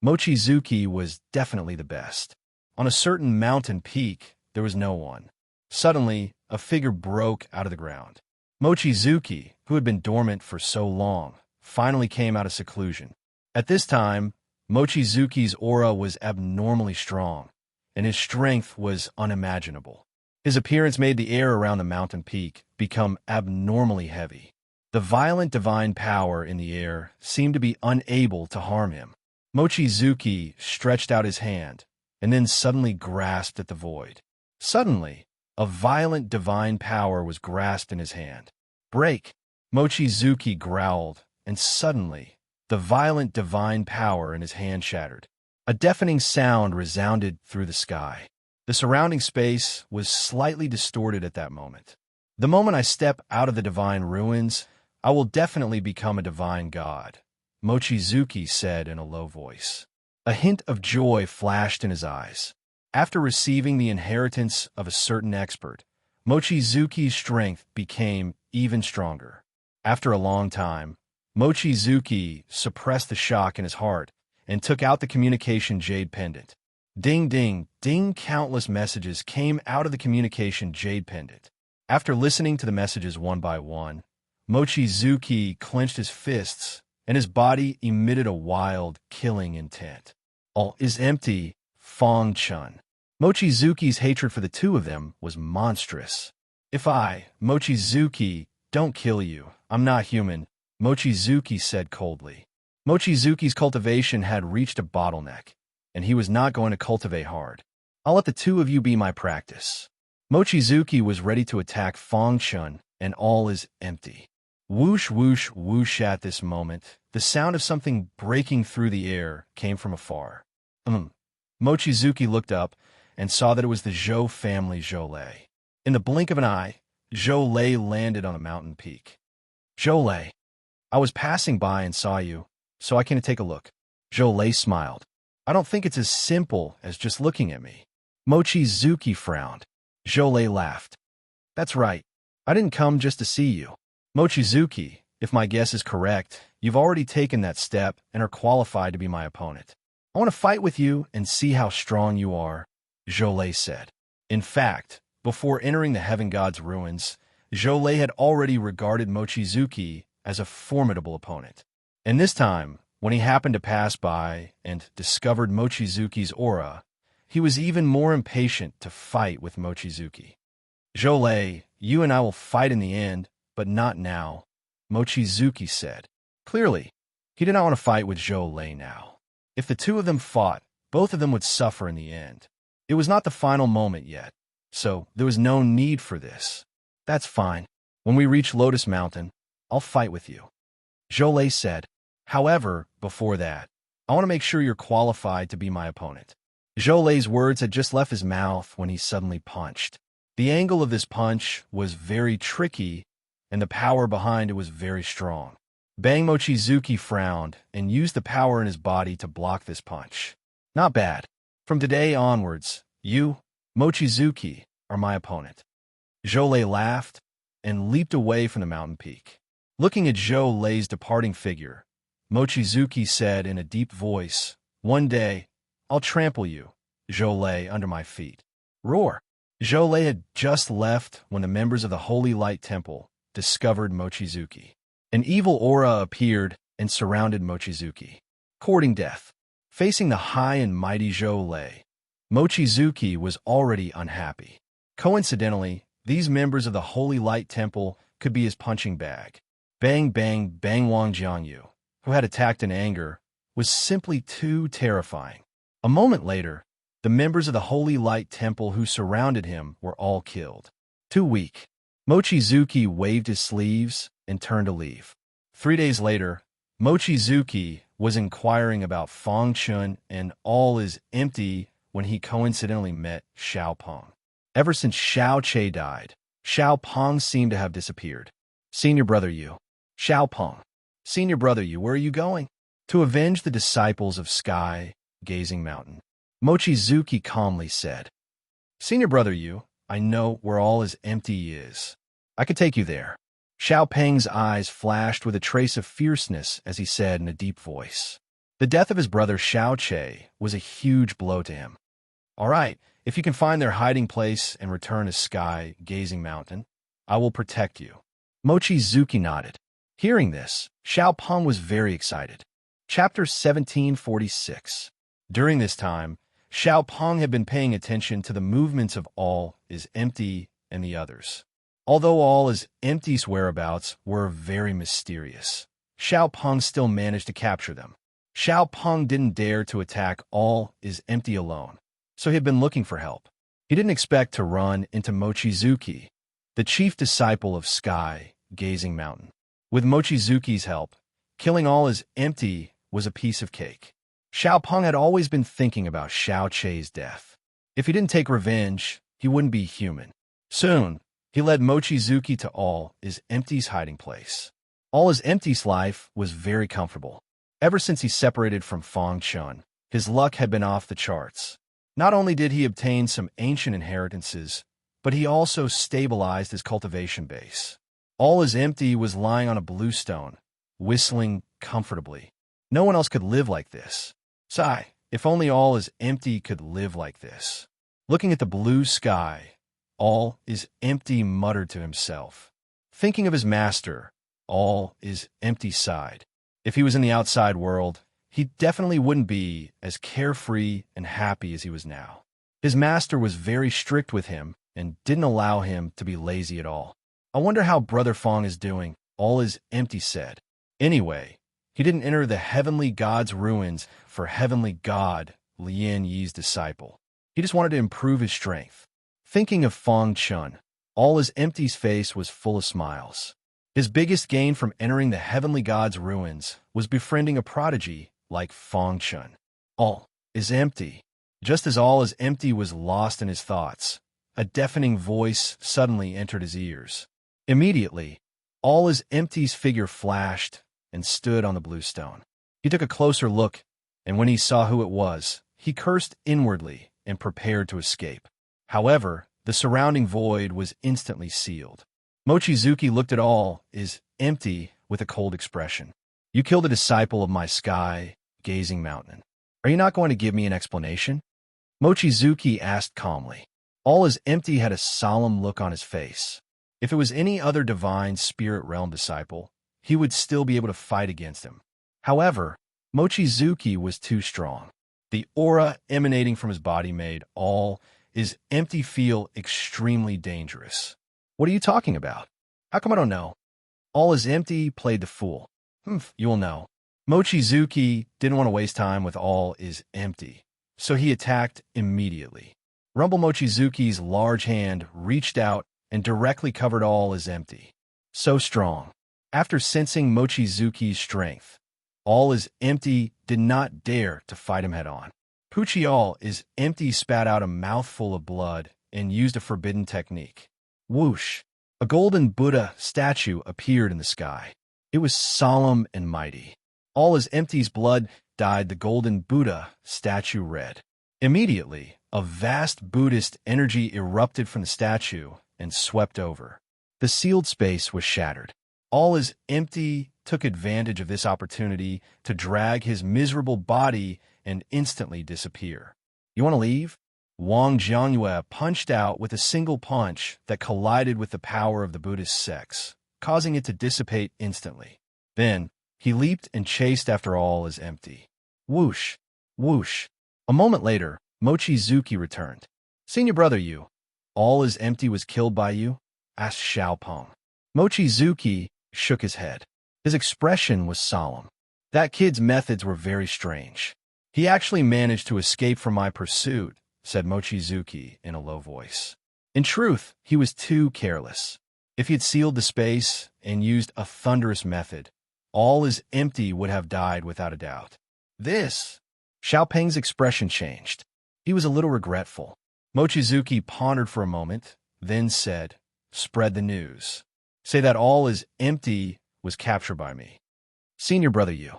Mochizuki was definitely the best. On a certain mountain peak, there was no one. Suddenly, a figure broke out of the ground. Mochizuki, who had been dormant for so long, finally came out of seclusion. At this time, Mochizuki's aura was abnormally strong, and his strength was unimaginable. His appearance made the air around the mountain peak become abnormally heavy. The violent divine power in the air seemed to be unable to harm him. Mochizuki stretched out his hand, and then suddenly grasped at the void. Suddenly, a violent divine power was grasped in his hand. Break! Mochizuki growled, and suddenly, the violent divine power in his hand shattered. A deafening sound resounded through the sky. The surrounding space was slightly distorted at that moment. The moment I step out of the divine ruins, I will definitely become a divine god, Mochizuki said in a low voice. A hint of joy flashed in his eyes. After receiving the inheritance of a certain expert, Mochizuki's strength became even stronger. After a long time, Mochizuki suppressed the shock in his heart and took out the communication jade pendant. Ding, ding, ding, countless messages came out of the communication jade pendant. After listening to the messages one by one, Mochizuki clenched his fists, and his body emitted a wild, killing intent. All is empty, Fong-chun. Mochizuki's hatred for the two of them was monstrous. If I, Mochizuki, don't kill you, I'm not human, Mochizuki said coldly. Mochizuki's cultivation had reached a bottleneck, and he was not going to cultivate hard. I'll let the two of you be my practice. Mochizuki was ready to attack Fong-chun, and all is empty. Whoosh, whoosh, whoosh. At this moment, the sound of something breaking through the air came from afar. Mochizuki looked up and saw that it was the Zhou family Zhoulei. In the blink of an eye, Zhoulei landed on a mountain peak. Zhoulei, I was passing by and saw you, so I came to take a look. Zhoulei smiled. I don't think it's as simple as just looking at me. Mochizuki frowned. Zhoulei laughed. That's right. I didn't come just to see you. Mochizuki, if my guess is correct, you've already taken that step and are qualified to be my opponent. I want to fight with you and see how strong you are, Zhoulei said. In fact, before entering the Heaven God's ruins, Zhoulei had already regarded Mochizuki as a formidable opponent. And this time, when he happened to pass by and discovered Mochizuki's aura, he was even more impatient to fight with Mochizuki. Zhoulei, you and I will fight in the end, but not now, Mochizuki said. Clearly, he did not want to fight with Zhoulei now. If the two of them fought, both of them would suffer in the end. It was not the final moment yet, so there was no need for this. That's fine. When we reach Lotus Mountain, I'll fight with you, Zhoulei said. However, before that, I want to make sure you're qualified to be my opponent. Zhoulei's words had just left his mouth when he suddenly punched. The angle of this punch was very tricky, and the power behind it was very strong. Bang. Mochizuki frowned and used the power in his body to block this punch. Not bad. From today onwards, you, Mochizuki, are my opponent. Zhoulei laughed and leaped away from the mountain peak. Looking at Zhoulei's departing figure, Mochizuki said in a deep voice, One day, I'll trample you, Zhoulei, under my feet. Roar! Zhoulei had just left when the members of the Holy Light Temple discovered Mochizuki. An evil aura appeared and surrounded Mochizuki. Courting death. Facing the high and mighty Zhoulei, Mochizuki was already unhappy. Coincidentally, these members of the Holy Light Temple could be his punching bag. Bang, bang, bang. Wang Jiangyu, who had attacked in anger, was simply too terrifying. A moment later, the members of the Holy Light Temple who surrounded him were all killed. Too weak. Mochizuki waved his sleeves and turned to leave. 3 days later, Mochizuki was inquiring about Fong-chun and all is empty when he coincidentally met Xiao Peng. Ever since Xiao Che died, Xiao Peng seemed to have disappeared. Senior brother Yu. Xiao Peng. Senior brother Yu, where are you going? To avenge the disciples of Sky, Gazing Mountain. Mochizuki calmly said. Senior brother Yu, I know where all is empty is. I could take you there. Xiao Peng's eyes flashed with a trace of fierceness as he said in a deep voice. The death of his brother Xiao Che was a huge blow to him. All right, if you can find their hiding place and return to Sky, Gazing Mountain, I will protect you. Mochizuki nodded. Hearing this, Xiao Peng was very excited. Chapter 1746. During this time, Xiao Peng had been paying attention to the movements of All is Empty and the others. Although All is Empty's whereabouts were very mysterious, Xiao Peng still managed to capture them. Xiao Peng didn't dare to attack All is Empty alone, so he had been looking for help. He didn't expect to run into Mochizuki, the chief disciple of Sky, Gazing Mountain. With Mochizuki's help, killing All is Empty was a piece of cake. Xiao Peng had always been thinking about Xiao Che's death. If he didn't take revenge, he wouldn't be human. Soon, he led Mochizuki to All is Empty's hiding place. All is Empty's life was very comfortable. Ever since he separated from Fong Chun, his luck had been off the charts. Not only did he obtain some ancient inheritances, but he also stabilized his cultivation base. All is Empty was lying on a blue stone, whistling comfortably. No one else could live like this. Sigh, if only All is Empty could live like this. Looking at the blue sky, All is Empty muttered to himself. Thinking of his master, All is Empty sighed. If he was in the outside world, he definitely wouldn't be as carefree and happy as he was now. His master was very strict with him and didn't allow him to be lazy at all. I wonder how Brother Fong is doing, All is Empty said. Anyway, he didn't enter the heavenly god's ruins for heavenly god Lian Yi's disciple. He just wanted to improve his strength. Thinking of Fong Chun, All is Empty's face was full of smiles. His biggest gain from entering the heavenly god's ruins was befriending a prodigy like Fong Chun. All is Empty. Just as All is Empty was lost in his thoughts, a deafening voice suddenly entered his ears. Immediately, All is Empty's figure flashed and stood on the blue stone. He took a closer look, and when he saw who it was, he cursed inwardly and prepared to escape. However, the surrounding void was instantly sealed. Mochizuki looked at All is Empty with a cold expression. You killed a disciple of my sky-gazing mountain. Are you not going to give me an explanation? Mochizuki asked calmly. All is Empty had a solemn look on his face. If it was any other divine spirit realm disciple, he would still be able to fight against him. However, Mochizuki was too strong. The aura emanating from his body made All is Empty feel extremely dangerous. What are you talking about? How come I don't know? All is Empty played the fool. You'll know. Mochizuki didn't want to waste time with All is Empty, so he attacked immediately. Rumble Mochizuki's large hand reached out and directly covered All is Empty. So strong. After sensing Mochizuki's strength, All is Empty did not dare to fight him head-on. Pucci All is Empty spat out a mouthful of blood and used a forbidden technique. Whoosh! A golden Buddha statue appeared in the sky. It was solemn and mighty. All is Empty's blood dyed the golden Buddha statue red. Immediately, a vast Buddhist energy erupted from the statue and swept over. The sealed space was shattered. All is Empty took advantage of this opportunity to drag his miserable body and instantly disappear. You want to leave? Wang Jiangyue punched out with a single punch that collided with the power of the Buddhist sex, causing it to dissipate instantly. Then, he leaped and chased after All is Empty. Whoosh! Whoosh! A moment later, Mochizuki returned. Senior brother, you. All is Empty was killed by you? Asked Xiao Peng. Mochizuki shook his head. His expression was solemn. That kid's methods were very strange. He actually managed to escape from my pursuit, said Mochizuki in a low voice. In truth, he was too careless. If he had sealed the space and used a thunderous method, All is Empty would have died without a doubt. This! Xiao Peng's expression changed. He was a little regretful. Mochizuki pondered for a moment, then said, Spread the news. Say that All is Empty was captured by me. Senior brother you.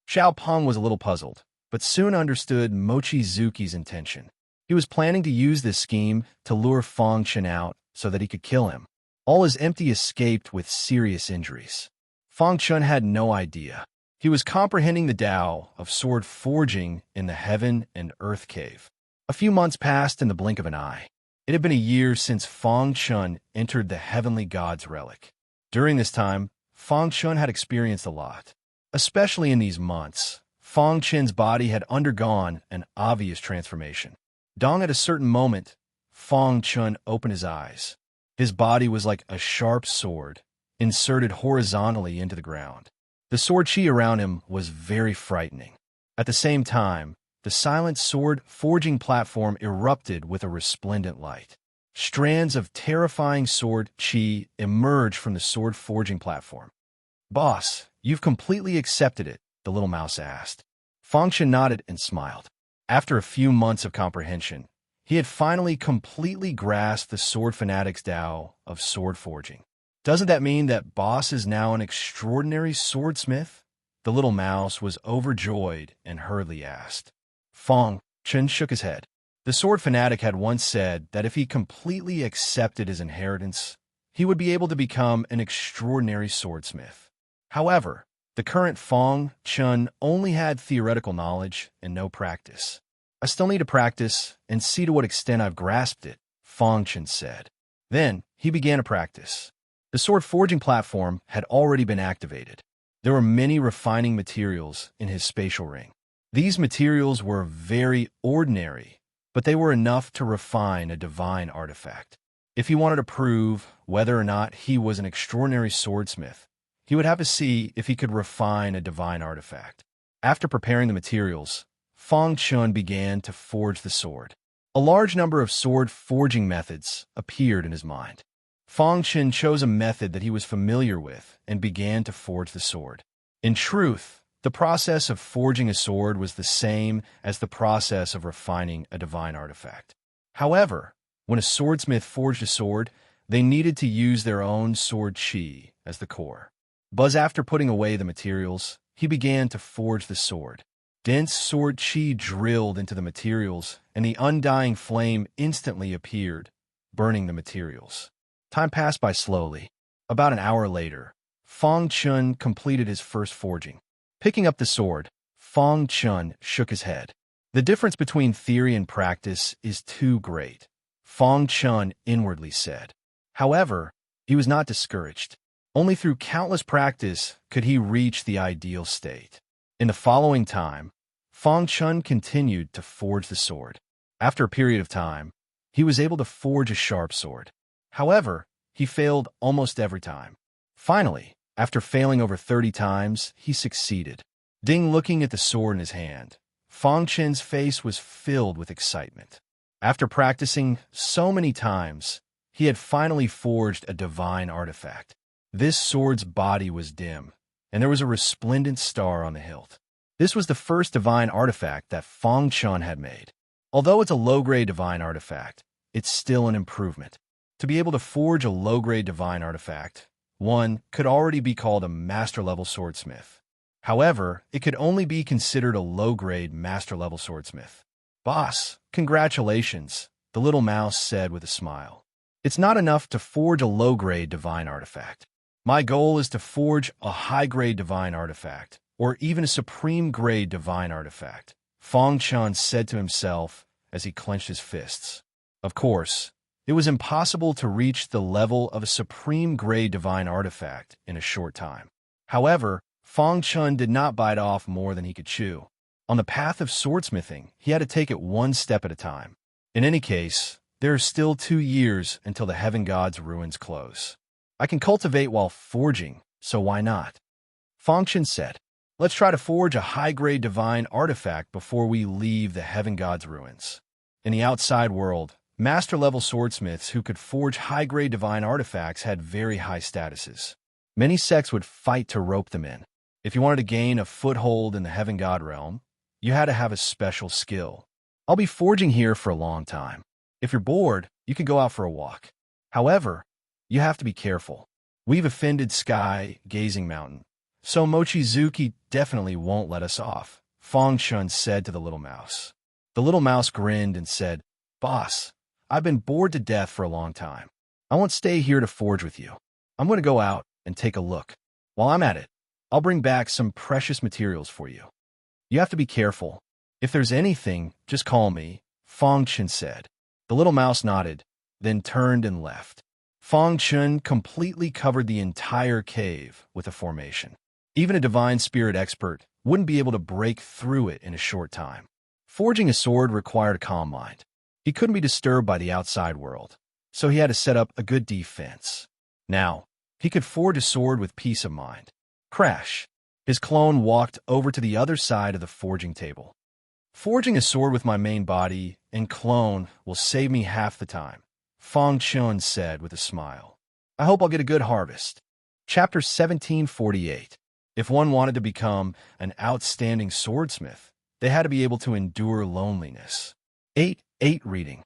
Xiao Peng was a little puzzled, but soon understood Mochizuki's intention. He was planning to use this scheme to lure Fong Chun out so that he could kill him. All is Empty escaped with serious injuries. Fong Chun had no idea. He was comprehending the Tao of sword forging in the heaven and earth cave. A few months passed in the blink of an eye. It had been a year since Fong Chun entered the heavenly god's relic. During this time, Fong Chun had experienced a lot. Especially in these months, Fong Chun's body had undergone an obvious transformation. Dong at a certain moment, Fong Chun opened his eyes. His body was like a sharp sword, inserted horizontally into the ground. The sword chi around him was very frightening. At the same time, the silent sword forging platform erupted with a resplendent light. Strands of terrifying sword chi emerged from the sword forging platform. Boss, you've completely accepted it, the little mouse asked. Fong Chun nodded and smiled. After a few months of comprehension, He had finally completely grasped the sword fanatic's Tao of sword forging. Doesn't that mean that Boss is now an extraordinary swordsmith? The little mouse was overjoyed and hurriedly asked. Fong Chen shook his head. The sword fanatic had once said that if he completely accepted his inheritance, he would be able to become an extraordinary swordsmith. However, the current Fong Chen only had theoretical knowledge and no practice. I still need to practice and see to what extent I've grasped it, Fong Chen said. Then he began to practice. The sword forging platform had already been activated. There were many refining materials in his spatial ring. These materials were very ordinary, but they were enough to refine a divine artifact. If he wanted to prove whether or not he was an extraordinary swordsmith, he would have to see if he could refine a divine artifact. After preparing the materials, Fong Chen began to forge the sword. A large number of sword forging methods appeared in his mind. Fong Chen chose a method that he was familiar with and began to forge the sword. In truth, the process of forging a sword was the same as the process of refining a divine artifact. However, when a swordsmith forged a sword, they needed to use their own sword chi as the core. But after putting away the materials, he began to forge the sword. Dense sword chi drilled into the materials, and the undying flame instantly appeared, burning the materials. Time passed by slowly. About an hour later, Fong Chen completed his first forging. Picking up the sword, Fong Chen shook his head. The difference between theory and practice is too great, Fong Chen inwardly said. However, he was not discouraged. Only through countless practice could he reach the ideal state. In the following time, Fong Chen continued to forge the sword. After a period of time, he was able to forge a sharp sword. However, he failed almost every time. Finally, after failing over 30 times, he succeeded. Looking at the sword in his hand, Fong Chen's face was filled with excitement. After practicing so many times, he had finally forged a divine artifact. This sword's body was dim, and there was a resplendent star on the hilt. This was the first divine artifact that Fong Chen had made. Although it's a low-grade divine artifact, it's still an improvement. To be able to forge a low-grade divine artifact, one could already be called a master-level swordsmith. However, it could only be considered a low-grade master-level swordsmith. Boss, congratulations, the little mouse said with a smile. It's not enough to forge a low-grade divine artifact. My goal is to forge a high-grade divine artifact, or even a supreme-grade divine artifact, Fong Chen said to himself as he clenched his fists. Of course, it was impossible to reach the level of a supreme-grade divine artifact in a short time. However, Fong Chen did not bite off more than he could chew. On the path of swordsmithing, he had to take it one step at a time. In any case, there are still 2 years until the Heaven God's ruins close. I can cultivate while forging, so why not? Fong Chen said, let's try to forge a high-grade divine artifact before we leave the Heaven God's ruins. In the outside world, master-level swordsmiths who could forge high-grade divine artifacts had very high statuses. Many sects would fight to rope them in. If you wanted to gain a foothold in the Heaven God realm, you had to have a special skill. I'll be forging here for a long time. If you're bored, you can go out for a walk. However, you have to be careful. We've offended Sky Gazing Mountain, so Mochizuki definitely won't let us off, Fong Chen said to the little mouse. The little mouse grinned and said, Boss, I've been bored to death for a long time. I won't stay here to forge with you. I'm going to go out and take a look. While I'm at it, I'll bring back some precious materials for you. You have to be careful. If there's anything, just call me, Fong Chen said. The little mouse nodded, then turned and left. Fong Chen completely covered the entire cave with a formation. Even a divine spirit expert wouldn't be able to break through it in a short time. Forging a sword required a calm mind. He couldn't be disturbed by the outside world, so he had to set up a good defense. Now, he could forge a sword with peace of mind. Crash! His clone walked over to the other side of the forging table. Forging a sword with my main body and clone will save me half the time, Fong Chen said with a smile. I hope I'll get a good harvest. Chapter 1748. If one wanted to become an outstanding swordsmith, they had to be able to endure loneliness. 8 reading.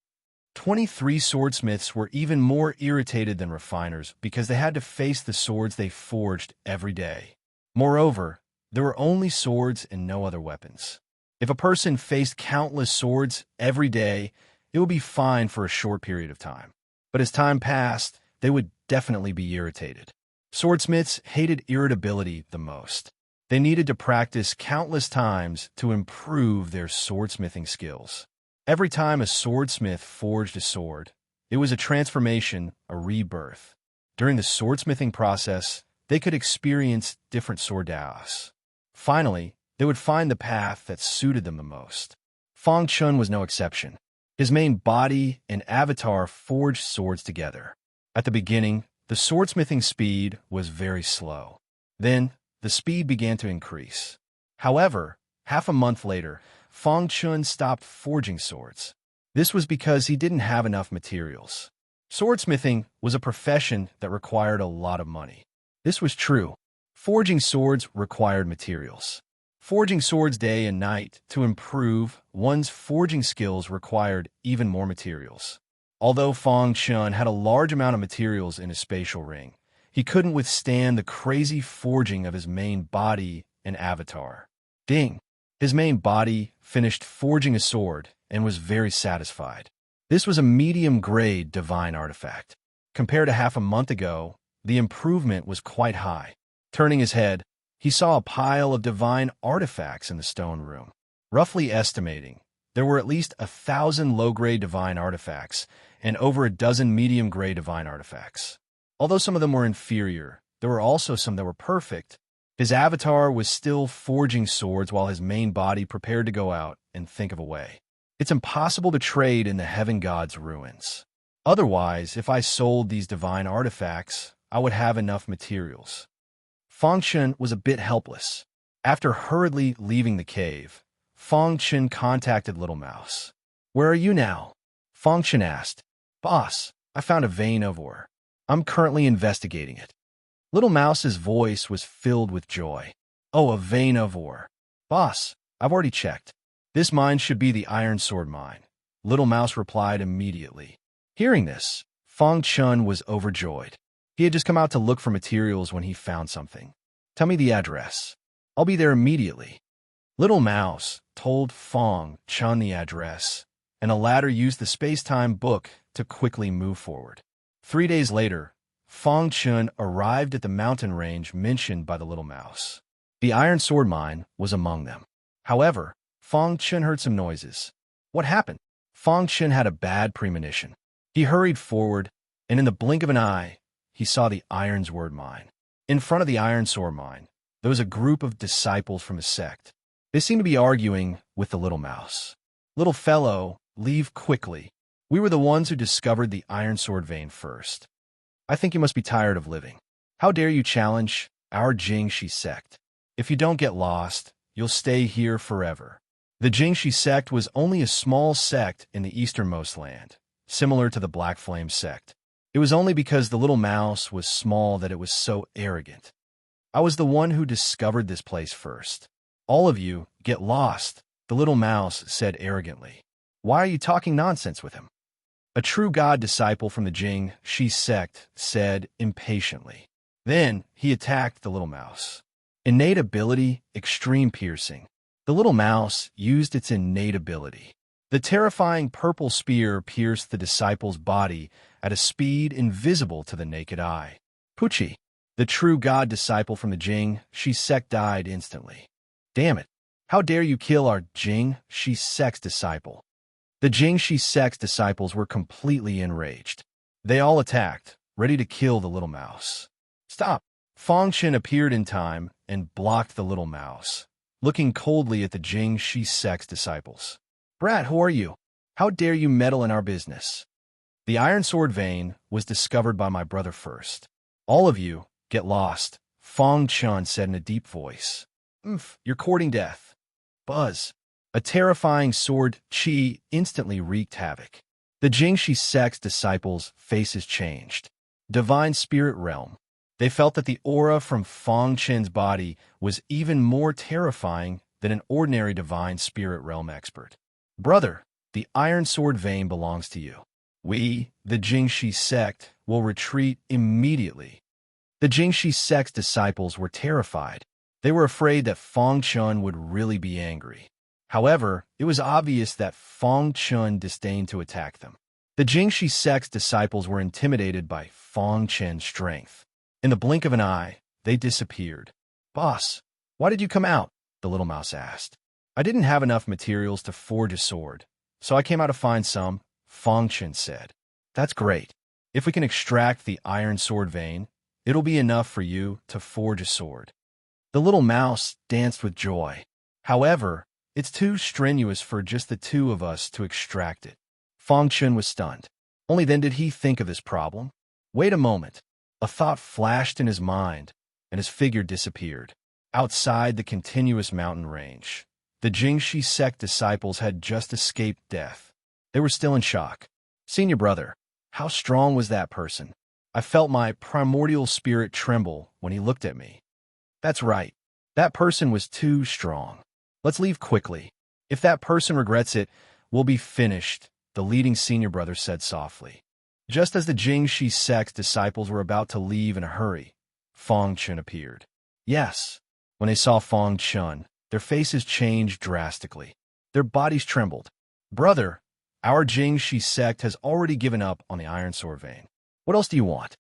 23 swordsmiths were even more irritated than refiners because they had to face the swords they forged every day. Moreover, there were only swords and no other weapons. If a person faced countless swords every day, it would be fine for a short period of time. But as time passed, they would definitely be irritated. Swordsmiths hated irritability the most. They needed to practice countless times to improve their swordsmithing skills. Every time a swordsmith forged a sword, it was a transformation, a rebirth. During the swordsmithing process, they could experience different sword daos. Finally, they would find the path that suited them the most. Fang Chun was no exception. His main body and avatar forged swords together. At the beginning, the swordsmithing speed was very slow. Then, the speed began to increase. However, half a month later, Fang Chun stopped forging swords. This was because he didn't have enough materials. Swordsmithing was a profession that required a lot of money. This was true. Forging swords required materials. Forging swords day and night to improve one's forging skills required even more materials. Although Fang Chun had a large amount of materials in his spatial ring, he couldn't withstand the crazy forging of his main body and avatar. Ding! His main body finished forging a sword and was very satisfied. This was a medium-grade divine artifact. Compared to half a month ago, the improvement was quite high. Turning his head, he saw a pile of divine artifacts in the stone room. Roughly estimating, there were at least 1,000 low-grade divine artifacts and over a dozen medium-grade divine artifacts. Although some of them were inferior, there were also some that were perfect. His avatar was still forging swords while his main body prepared to go out and think of a way. It's impossible to trade in the heaven god's ruins. Otherwise, if I sold these divine artifacts, I would have enough materials. Fang Chun was a bit helpless. After hurriedly leaving the cave, Fang Chun contacted Little Mouse. "Where are you now?" Fang Chun asked. "Boss, I found a vein of ore. I'm currently investigating it." Little Mouse's voice was filled with joy. "Oh, a vein of ore. Boss, I've already checked. This mine should be the Iron Sword Mine." Little Mouse replied immediately. Hearing this, Fang Chun was overjoyed. He had just come out to look for materials when he found something. "Tell me the address. I'll be there immediately." Little Mouse told Fang Chun the address, and the latter used the space-time book to quickly move forward. 3 days later, Fang Chun arrived at the mountain range mentioned by the Little Mouse. The Iron Sword Mine was among them. However, Fang Chun heard some noises. What happened? Fang Chun had a bad premonition. He hurried forward, and in the blink of an eye, he saw the Iron Sword Mine. In front of the Iron Sword Mine, there was a group of disciples from his sect. They seemed to be arguing with the Little Mouse. "Little fellow, leave quickly. We were the ones who discovered the Iron Sword vein first. I think you must be tired of living. How dare you challenge our Jingshi sect? If you don't get lost, you'll stay here forever." The Jingshi sect was only a small sect in the easternmost land, similar to the Black Flame sect. It was only because the Little Mouse was small that it was so arrogant. "I was the one who discovered this place first. All of you, get lost," the Little Mouse said arrogantly. "Why are you talking nonsense with him?" A true god disciple from the Jing-Shi sect said impatiently. Then he attacked the Little Mouse. Innate ability, extreme piercing. The Little Mouse used its innate ability. The terrifying purple spear pierced the disciple's body at a speed invisible to the naked eye. Pucci, the true god disciple from the Jing-Shi sect, died instantly. "Damn it! How dare you kill our Jing-Shi sect disciple?" The Jing-Shi sect disciples were completely enraged. They all attacked, ready to kill the Little Mouse. "Stop!" Fang Chun appeared in time and blocked the Little Mouse, looking coldly at the Jing-Shi sect disciples. "Brat, who are you? How dare you meddle in our business?" "The Iron Sword vein was discovered by my brother first. All of you, get lost," Fang Chun said in a deep voice. You're courting death." Buzz. A terrifying sword chi instantly wreaked havoc. The Jingshi sect's disciples' faces changed. Divine Spirit Realm. They felt that the aura from Fang Chun's body was even more terrifying than an ordinary Divine Spirit Realm expert. "Brother, the Iron Sword vein belongs to you. We, the Jingxi sect, will retreat immediately. The Jingxi sect's disciples were terrified. They were afraid that Fang Chun would really be angry. However, it was obvious that Fang Chun disdained to attack them. The Jingxi sect's disciples were intimidated by Fang Chen's strength. In the blink of an eye, they disappeared. "Boss, why did you come out?" the little mouse asked. "I didn't have enough materials to forge a sword, so I came out to find some," Fang Chen said. "That's great. If we can extract the iron sword vein, it'll be enough for you to forge a sword." The little mouse danced with joy. "However, it's too strenuous for just the two of us to extract it." Fang Chen was stunned. Only then did he think of this problem. Wait a moment. A thought flashed in his mind, and his figure disappeared. Outside the continuous mountain range, the Jingxi sect disciples had just escaped death. They were still in shock. "Senior brother, how strong was that person? I felt my primordial spirit tremble when he looked at me." "That's right. That person was too strong. Let's leave quickly. If that person regrets it, we'll be finished," the leading senior brother said softly. Just as the Jingxi sect's disciples were about to leave in a hurry, Fang Chun appeared. Yes, when they saw Fang Chun, their faces changed drastically. Their bodies trembled. "Brother, our Jingxi sect has already given up on the iron sword vein. What else do you want?"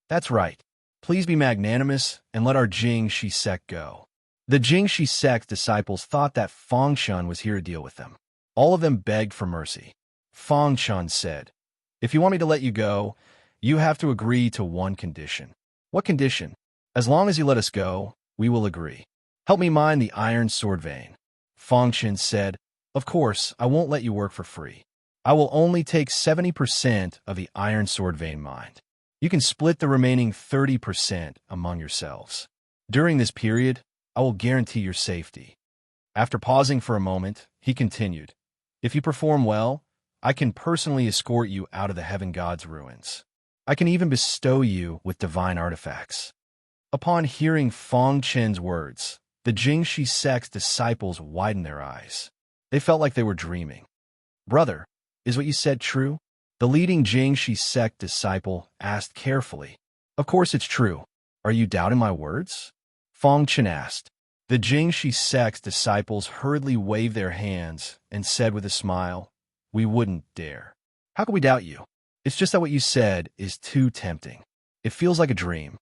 "That's right. Please be magnanimous and let our Jingxi sect go." The Jingxi sect disciples thought that Fang Chun was here to deal with them. All of them begged for mercy. Fang Chun said, "If you want me to let you go, you have to agree to one condition." "What condition?" "As long as you let us go, we will agree." "Help me mine the iron sword vein." Fang Chun said, "Of course, I won't let you work for free. I will only take 70% of the iron sword vein mined. You can split the remaining 30% among yourselves. During this period, I will guarantee your safety." After pausing for a moment, he continued, "If you perform well, I can personally escort you out of the Heaven God's ruins. I can even bestow you with divine artifacts." Upon hearing Fang Chen's words, the Jingxi sect's disciples widened their eyes. They felt like they were dreaming. "Brother, is what you said true?" the leading Jingxi sect disciple asked carefully. "Of course it's true. Are you doubting my words?" Fang Chen asked. The Jingxi sect's disciples hurriedly waved their hands and said with a smile, "We wouldn't dare." "How can we doubt you? It's just that what you said is too tempting. It feels like a dream."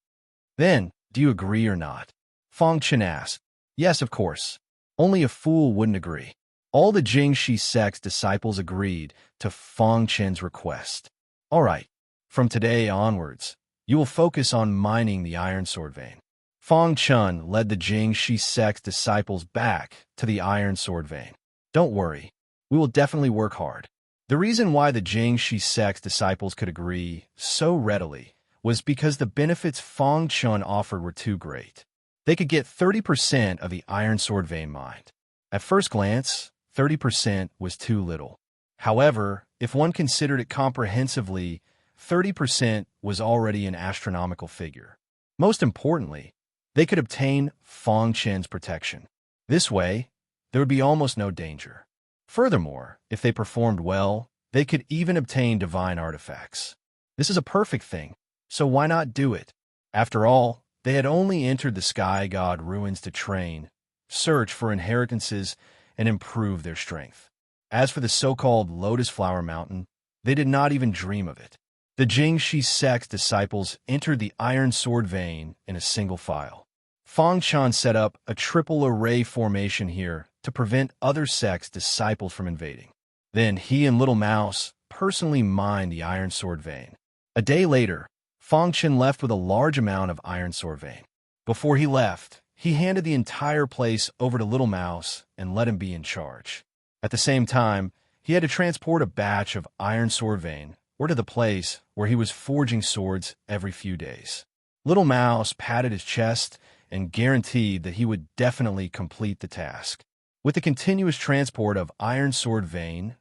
"Then, do you agree or not?" Fang Chen asked. "Yes, of course. Only a fool wouldn't agree." All the Jingxi sect's disciples agreed to Fang Chen's request. "All right, from today onwards, you will focus on mining the iron sword vein." Fang Chun led the Jingxi sect's disciples back to the iron sword vein. "Don't worry, we will definitely work hard." The reason why the Jingxi sect's disciples could agree so readily was because the benefits Fang Chun offered were too great. They could get 30% of the iron sword vein mined. At first glance, 30% was too little. However, if one considered it comprehensively, 30% was already an astronomical figure. Most importantly, they could obtain Fang Chen's protection. This way, there would be almost no danger. Furthermore, if they performed well, they could even obtain divine artifacts. This is a perfect thing, so why not do it? After all, they had only entered the Sky God ruins to train, search for inheritances, and improve their strength. As for the so-called Lotus Flower Mountain, they did not even dream of it. The Jingxi sect's disciples entered the iron sword vein in a single file. Fang Chun set up a triple array formation here to prevent other sects' disciples from invading. Then he and Little Mouse personally mined the iron sword vein. A day later, Fang Chun left with a large amount of iron sword vein. Before he left, he handed the entire place over to Little Mouse and let him be in charge. At the same time, he had to transport a batch of iron sword vein or to the place where he was forging swords every few days. Little Mouse patted his chest and guaranteed that he would definitely complete the task. With the continuous transport of iron sword vein,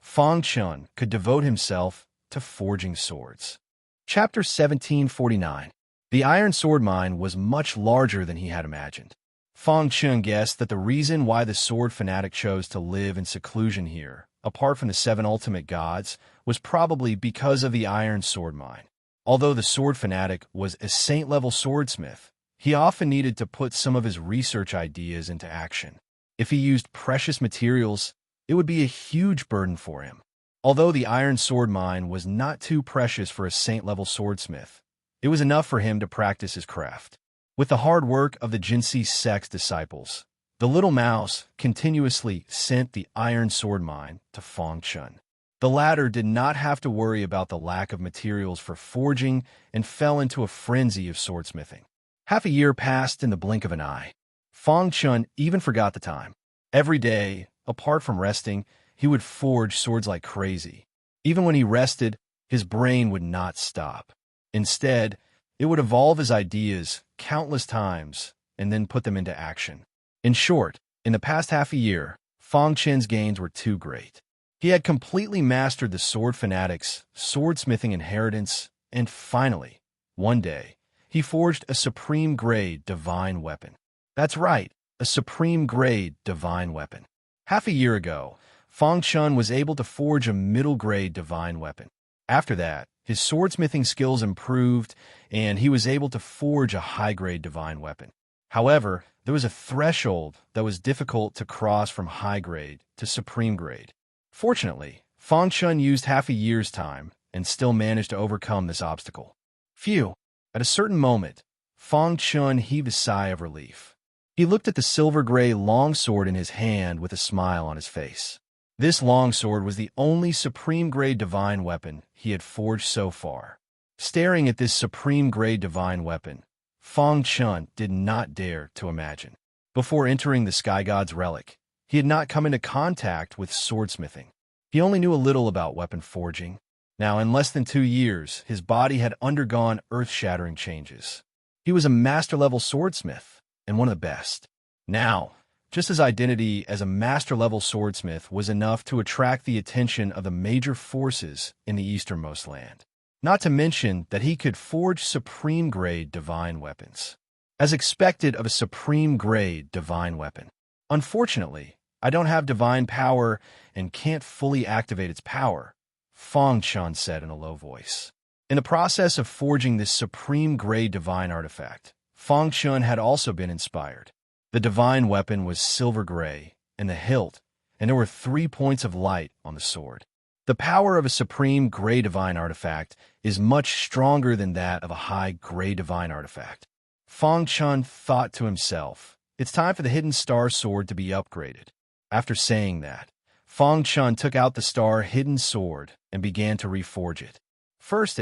Fang Chun could devote himself to forging swords. Chapter 1749. The iron sword mine was much larger than he had imagined. Fang Chun guessed that the reason why the sword fanatic chose to live in seclusion here apart from the 7 ultimate gods, was probably because of the iron sword mine. Although the sword fanatic was a saint-level swordsmith, he often needed to put some of his research ideas into action. If he used precious materials, it would be a huge burden for him. Although the iron sword mine was not too precious for a saint-level swordsmith, it was enough for him to practice his craft. With the hard work of the Jinsei sect's disciples, the little mouse continuously sent the iron sword mine to Feng Chun. The latter did not have to worry about the lack of materials for forging and fell into a frenzy of swordsmithing. Half a year passed in the blink of an eye. Feng Chun even forgot the time. Every day, apart from resting, he would forge swords like crazy. Even when he rested, his brain would not stop. Instead, it would evolve his ideas countless times and then put them into action. In short, in the past half a year, Feng Chen's gains were too great. He had completely mastered the sword fanatic's swordsmithing inheritance, and finally, one day, he forged a supreme-grade divine weapon. That's right, a supreme-grade divine weapon. Half a year ago, Feng Chun was able to forge a middle-grade divine weapon. After that, his swordsmithing skills improved, and he was able to forge a high-grade divine weapon. However, there was a threshold that was difficult to cross from high-grade to supreme-grade. Fortunately, Feng Chun used half a year's time and still managed to overcome this obstacle. Phew! At a certain moment, Feng Chun heaved a sigh of relief. He looked at the silver-gray longsword in his hand with a smile on his face. This longsword was the only supreme-grade divine weapon he had forged so far. Staring at this supreme-grade divine weapon, Feng Chun did not dare to imagine. Before entering the Sky God's relic, he had not come into contact with swordsmithing. He only knew a little about weapon forging. Now, in less than 2 years, his body had undergone earth-shattering changes. He was a master-level swordsmith, and one of the best. Now, just his identity as a master-level swordsmith was enough to attract the attention of the major forces in the easternmost land. Not to mention that he could forge supreme-grade divine weapons. As expected of a supreme-grade divine weapon. Unfortunately, I don't have divine power and can't fully activate its power, Feng Chun said in a low voice. In the process of forging this supreme-grade divine artifact, Feng Chun had also been inspired. The divine weapon was silver-gray in the hilt, and there were 3 points of light on the sword. The power of a supreme gray divine artifact is much stronger than that of a high gray divine artifact. Feng Chun thought to himself, it's time for the hidden star sword to be upgraded. After saying that, Feng Chun took out the star hidden sword and began to reforge it. First,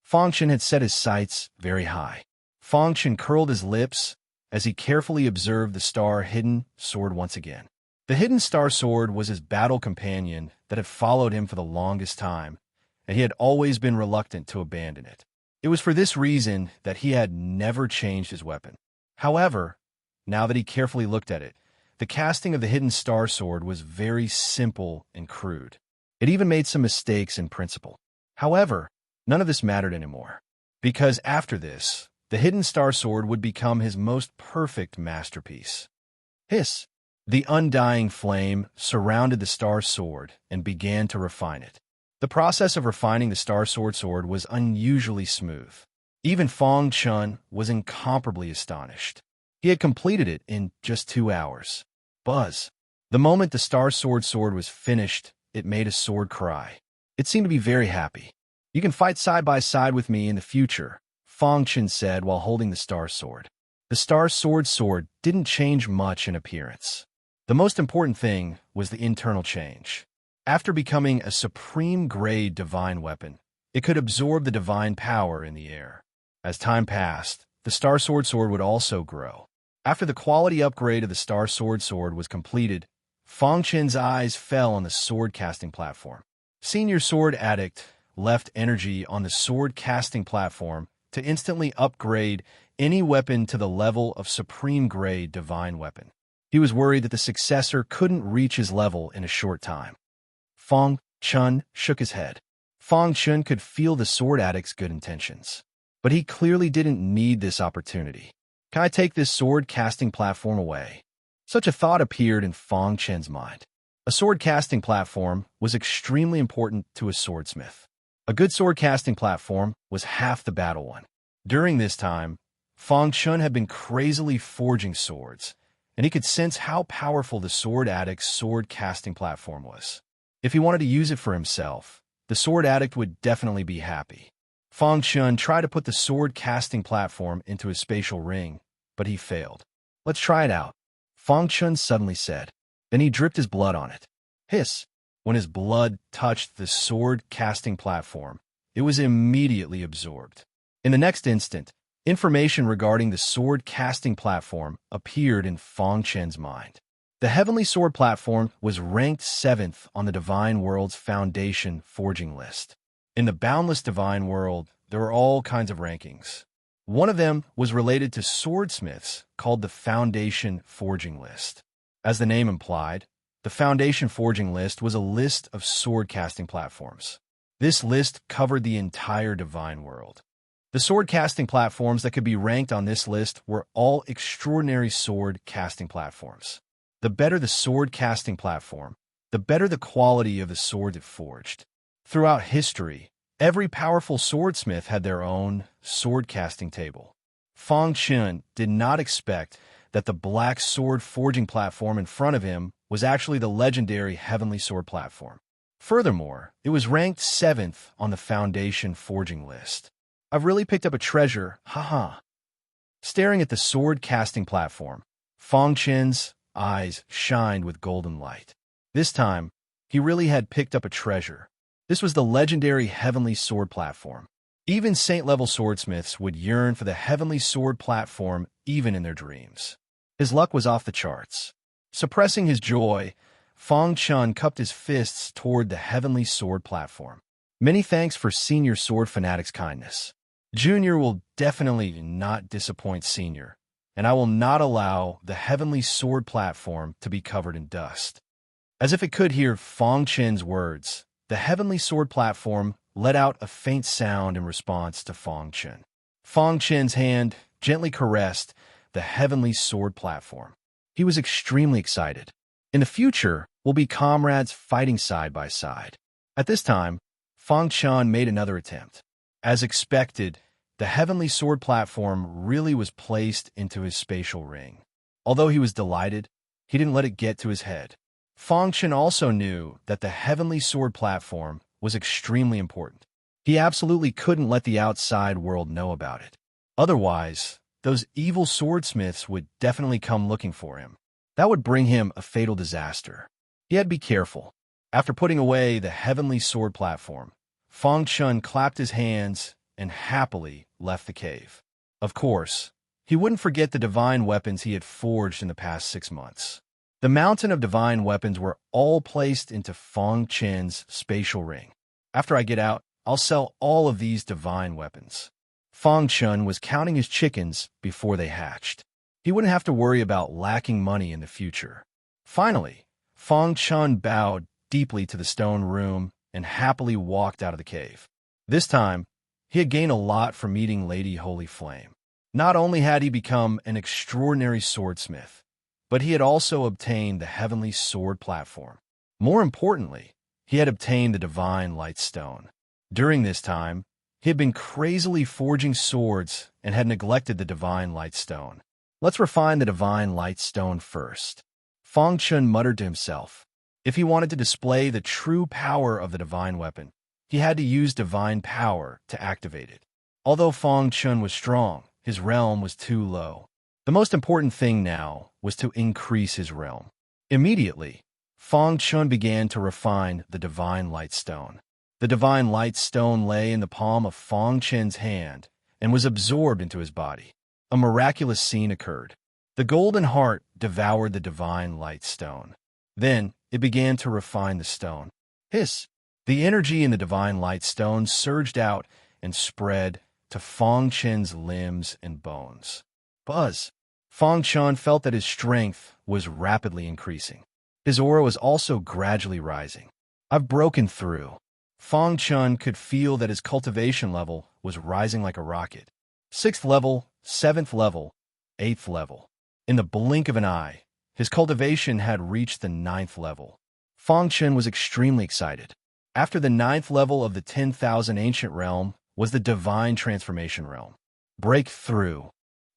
Feng Chun had set his sights very high. Feng Chun curled his lips as he carefully observed the star hidden sword once again. The hidden star sword was his battle companion that had followed him for the longest time, and he had always been reluctant to abandon it. It was for this reason that he had never changed his weapon. However, now that he carefully looked at it, the casting of the hidden star sword was very simple and crude. It even made some mistakes in principle. However, none of this mattered anymore, because after this, the hidden star sword would become his most perfect masterpiece. Hiss! The undying flame surrounded the star sword and began to refine it. The process of refining the star sword was unusually smooth. Even Feng Chun was incomparably astonished. He had completed it in just 2 hours. Buzz! The moment the star sword was finished, it made a sword cry. It seemed to be very happy. You can fight side by side with me in the future, Feng Chun said while holding the star sword. The star sword didn't change much in appearance. The most important thing was the internal change. After becoming a supreme-grade divine weapon, it could absorb the divine power in the air. As time passed, the star sword would also grow. After the quality upgrade of the star sword was completed, Feng Chun's eyes fell on the sword casting platform. Senior Sword Addict left energy on the sword casting platform to instantly upgrade any weapon to the level of supreme-grade divine weapon. He was worried that the successor couldn't reach his level in a short time. Feng Chun shook his head. Feng Chun could feel the sword addict's good intentions, but he clearly didn't need this opportunity. Can I take this sword casting platform away? Such a thought appeared in Feng Chun's mind. A sword casting platform was extremely important to a swordsmith. A good sword casting platform was half the battle won. During this time, Fang Chun had been crazily forging swords, and he could sense how powerful the sword addict's sword casting platform was. If he wanted to use it for himself, the sword addict would definitely be happy. Fang Chun tried to put the sword casting platform into his spatial ring, but he failed. "Let's try it out," Fang Chun suddenly said. Then he dripped his blood on it. Hiss! When his blood touched the sword casting platform, it was immediately absorbed. In the next instant, information regarding the sword casting platform appeared in Fang Chun's mind. The heavenly sword platform was ranked 7th on the Divine World's Foundation forging list. In the boundless Divine World, there are all kinds of rankings. One of them was related to swordsmiths, called the Foundation Forging List. As the name implied, the Foundation Forging List was a list of sword casting platforms. This list covered the entire Divine World. The sword casting platforms that could be ranked on this list were all extraordinary sword casting platforms. The better the sword casting platform, the better the quality of the sword it forged. Throughout history, every powerful swordsmith had their own sword casting table. Fang Chun did not expect that the black sword forging platform in front of him was actually the legendary heavenly sword platform. Furthermore, it was ranked 7th on the Foundation forging list. "I've really picked up a treasure, haha." Staring at the sword casting platform, Fang Chun's eyes shined with golden light. This time, he really had picked up a treasure. This was the legendary heavenly sword platform. Even saint-level swordsmiths would yearn for the heavenly sword platform even in their dreams. His luck was off the charts. Suppressing his joy, Fang Chun cupped his fists toward the heavenly sword platform. "Many thanks for Senior Sword Fanatic's kindness. Junior will definitely not disappoint Senior, and I will not allow the heavenly sword platform to be covered in dust." As if it could hear Fang Chun's words, the heavenly sword platform let out a faint sound in response to Fang Chun. Fang Chun's hand gently caressed the heavenly sword platform. He was extremely excited. In the future, we'll be comrades fighting side by side. At this time, Fang Chun made another attempt. As expected, the heavenly sword platform really was placed into his spatial ring. Although he was delighted, he didn't let it get to his head. Fang Chun also knew that the heavenly sword platform was extremely important. He absolutely couldn't let the outside world know about it. Otherwise, those evil swordsmiths would definitely come looking for him. That would bring him a fatal disaster. He had to be careful. After putting away the heavenly sword platform, Fang Chun clapped his hands and happily left the cave. Of course, he wouldn't forget the divine weapons he had forged in the past 6 months. The mountain of divine weapons were all placed into Fang Chun's spatial ring. "After I get out, I'll sell all of these divine weapons." Fang Chun was counting his chickens before they hatched. He wouldn't have to worry about lacking money in the future. Finally, Fang Chun bowed deeply to the stone room and happily walked out of the cave. This time, he had gained a lot from meeting Lady Holy Flame. Not only had he become an extraordinary swordsmith, but he had also obtained the heavenly sword platform. More importantly, he had obtained the divine light stone. During this time, he had been crazily forging swords and had neglected the divine light stone. "Let's refine the divine light stone first," Fang Chun muttered to himself. If he wanted to display the true power of the divine weapon, he had to use divine power to activate it. Although Fang Chun was strong, his realm was too low. The most important thing now was to increase his realm. Immediately, Fang Chun began to refine the divine light stone. The divine light stone lay in the palm of Fang Chun's hand and was absorbed into his body. A miraculous scene occurred. The golden heart devoured the divine light stone. Then it began to refine the stone. Hiss! The energy in the divine light stone surged out and spread to Fang Chun's limbs and bones. Buzz! Fang Chun felt that his strength was rapidly increasing. His aura was also gradually rising. "I've broken through." Fang Chun could feel that his cultivation level was rising like a rocket. 6th level, 7th level, 8th level. In the blink of an eye, his cultivation had reached the 9th level. Fong Chen was extremely excited. After the 9th level of the 10,000 Ancient Realm was the Divine Transformation Realm. Breakthrough.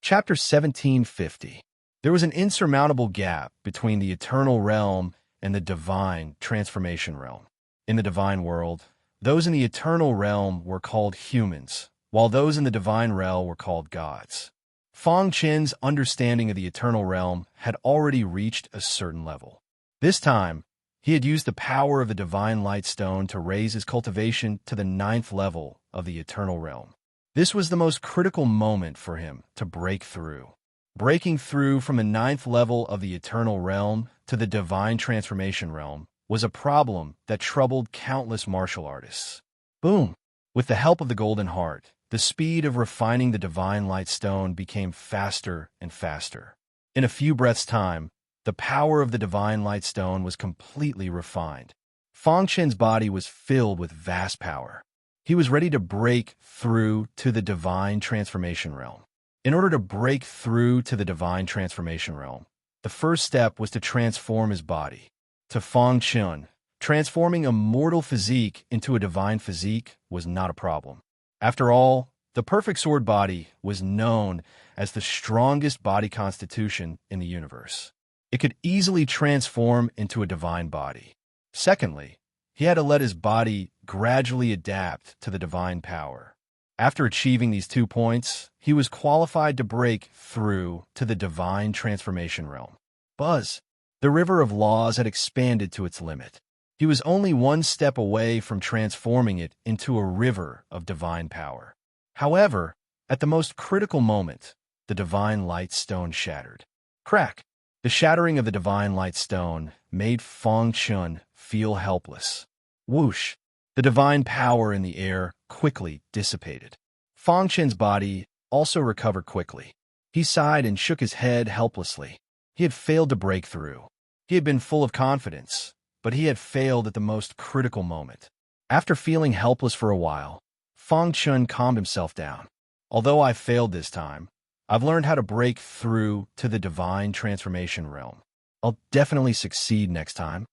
Chapter 1750. There was an insurmountable gap between the Eternal Realm and the Divine Transformation Realm. In the Divine World, those in the Eternal Realm were called humans, while those in the Divine Realm were called gods. Fong Chen's understanding of the Eternal Realm had already reached a certain level. This time, he had used the power of the Divine Light Stone to raise his cultivation to the 9th level of the Eternal Realm. This was the most critical moment for him to break through. Breaking through from the 9th level of the Eternal Realm to the Divine Transformation Realm was a problem that troubled countless martial artists. Boom! With the help of the Golden Heart, the speed of refining the Divine Light Stone became faster and faster. In a few breaths' time, the power of the Divine Light Stone was completely refined. Fong Chen's body was filled with vast power. He was ready to break through to the Divine Transformation Realm. In order to break through to the Divine Transformation Realm, the first step was to transform his body. To Fong Chen, transforming a mortal physique into a divine physique was not a problem. After all, the perfect sword body was known as the strongest body constitution in the universe. It could easily transform into a divine body. Secondly, he had to let his body gradually adapt to the divine power. After achieving these 2 points, he was qualified to break through to the Divine Transformation Realm. Buzz! The river of laws had expanded to its limit. He was only 1 step away from transforming it into a river of divine power. However, at the most critical moment, the Divine Light Stone shattered. Crack! The shattering of the Divine Light Stone made Fong Chen feel helpless. Whoosh! The divine power in the air quickly dissipated. Fong Chen's body also recovered quickly. He sighed and shook his head helplessly. He had failed to break through. He had been full of confidence, but he had failed at the most critical moment. After feeling helpless for a while, Fong Chen calmed himself down. Although I failed this time, I've learned how to break through to the Divine Transformation Realm. I'll definitely succeed next time.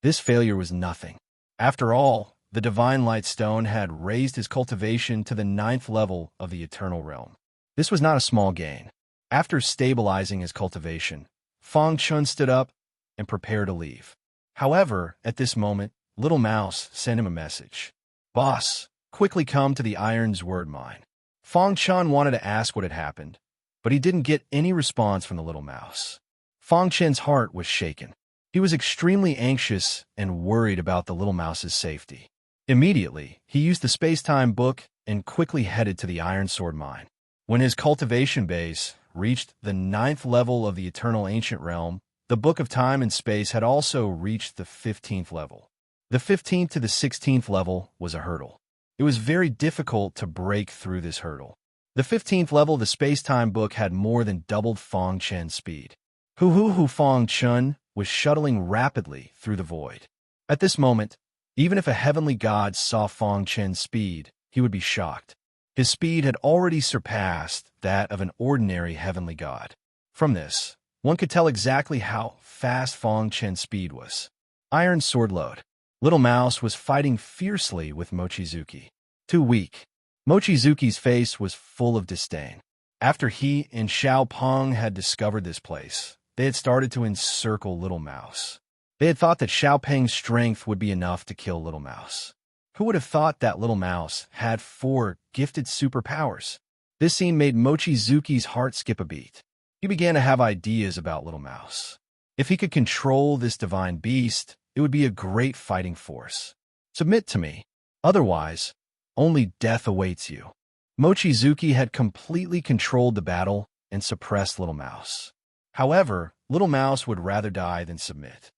This failure was nothing. After all, the Divine Light Stone had raised his cultivation to the 9th level of the Eternal Realm. This was not a small gain. After stabilizing his cultivation, Fong Chen stood up and prepared to leave. However, at this moment, Little Mouse sent him a message. Boss, quickly come to the Iron's Word Mine. Fong Chen wanted to ask what had happened, but he didn't get any response from the Little Mouse. Fong Chen's heart was shaken. He was extremely anxious and worried about the Little Mouse's safety. Immediately, he used the space-time book and quickly headed to the Iron Sword Mine. When his cultivation base reached the 9th level of the Eternal Ancient Realm, the Book of Time and Space had also reached the 15th level. The 15th to the 16th level was a hurdle. It was very difficult to break through this hurdle. The 15th level of the space-time book had more than doubled Fong Chen's speed. Fong Chen was shuttling rapidly through the void. At this moment, even if a heavenly god saw Fong Chen's speed, he would be shocked. His speed had already surpassed that of an ordinary heavenly god. From this, one could tell exactly how fast Fong Chen's speed was. Iron Sword Load. Little Mouse was fighting fiercely with Mochizuki. Too weak. Mochizuki's face was full of disdain. After he and Xiao Peng had discovered this place, they had started to encircle Little Mouse. They had thought that Xiao Peng's strength would be enough to kill Little Mouse. Who would have thought that Little Mouse had 4 gifted superpowers? This scene made Mochizuki's heart skip a beat. He began to have ideas about Little Mouse. If he could control this divine beast, it would be a great fighting force. Submit to me. Otherwise, only death awaits you. Mochizuki had completely controlled the battle and suppressed Little Mouse. However, Little Mouse would rather die than submit.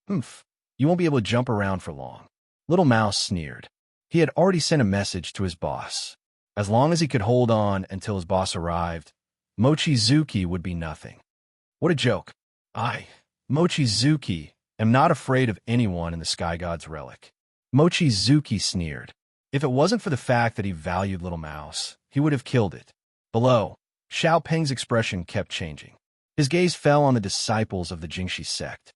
You won't be able to jump around for long. Little Mouse sneered. He had already sent a message to his boss. As long as he could hold on until his boss arrived, Mochizuki would be nothing. What a joke. I, Mochizuki, am not afraid of anyone in the Sky God's relic. Mochizuki sneered. If it wasn't for the fact that he valued Little Mouse, he would have killed it. Below, Xiao Peng's expression kept changing. His gaze fell on the disciples of the Jingxi sect.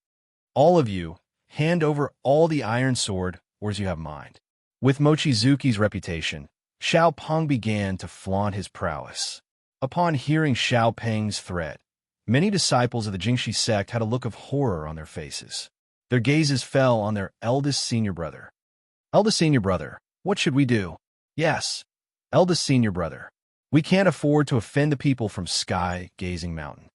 All of you hand over all the iron sword, or as you have mind. With Mochizuki's reputation, Xiao Peng began to flaunt his prowess. Upon hearing Xiao Peng's threat, many disciples of the Jingxi sect had a look of horror on their faces. Their gazes fell on their eldest senior brother. Eldest senior brother, what should we do? Yes, eldest senior brother. We can't afford to offend the people from Sky-Gazing Mountain.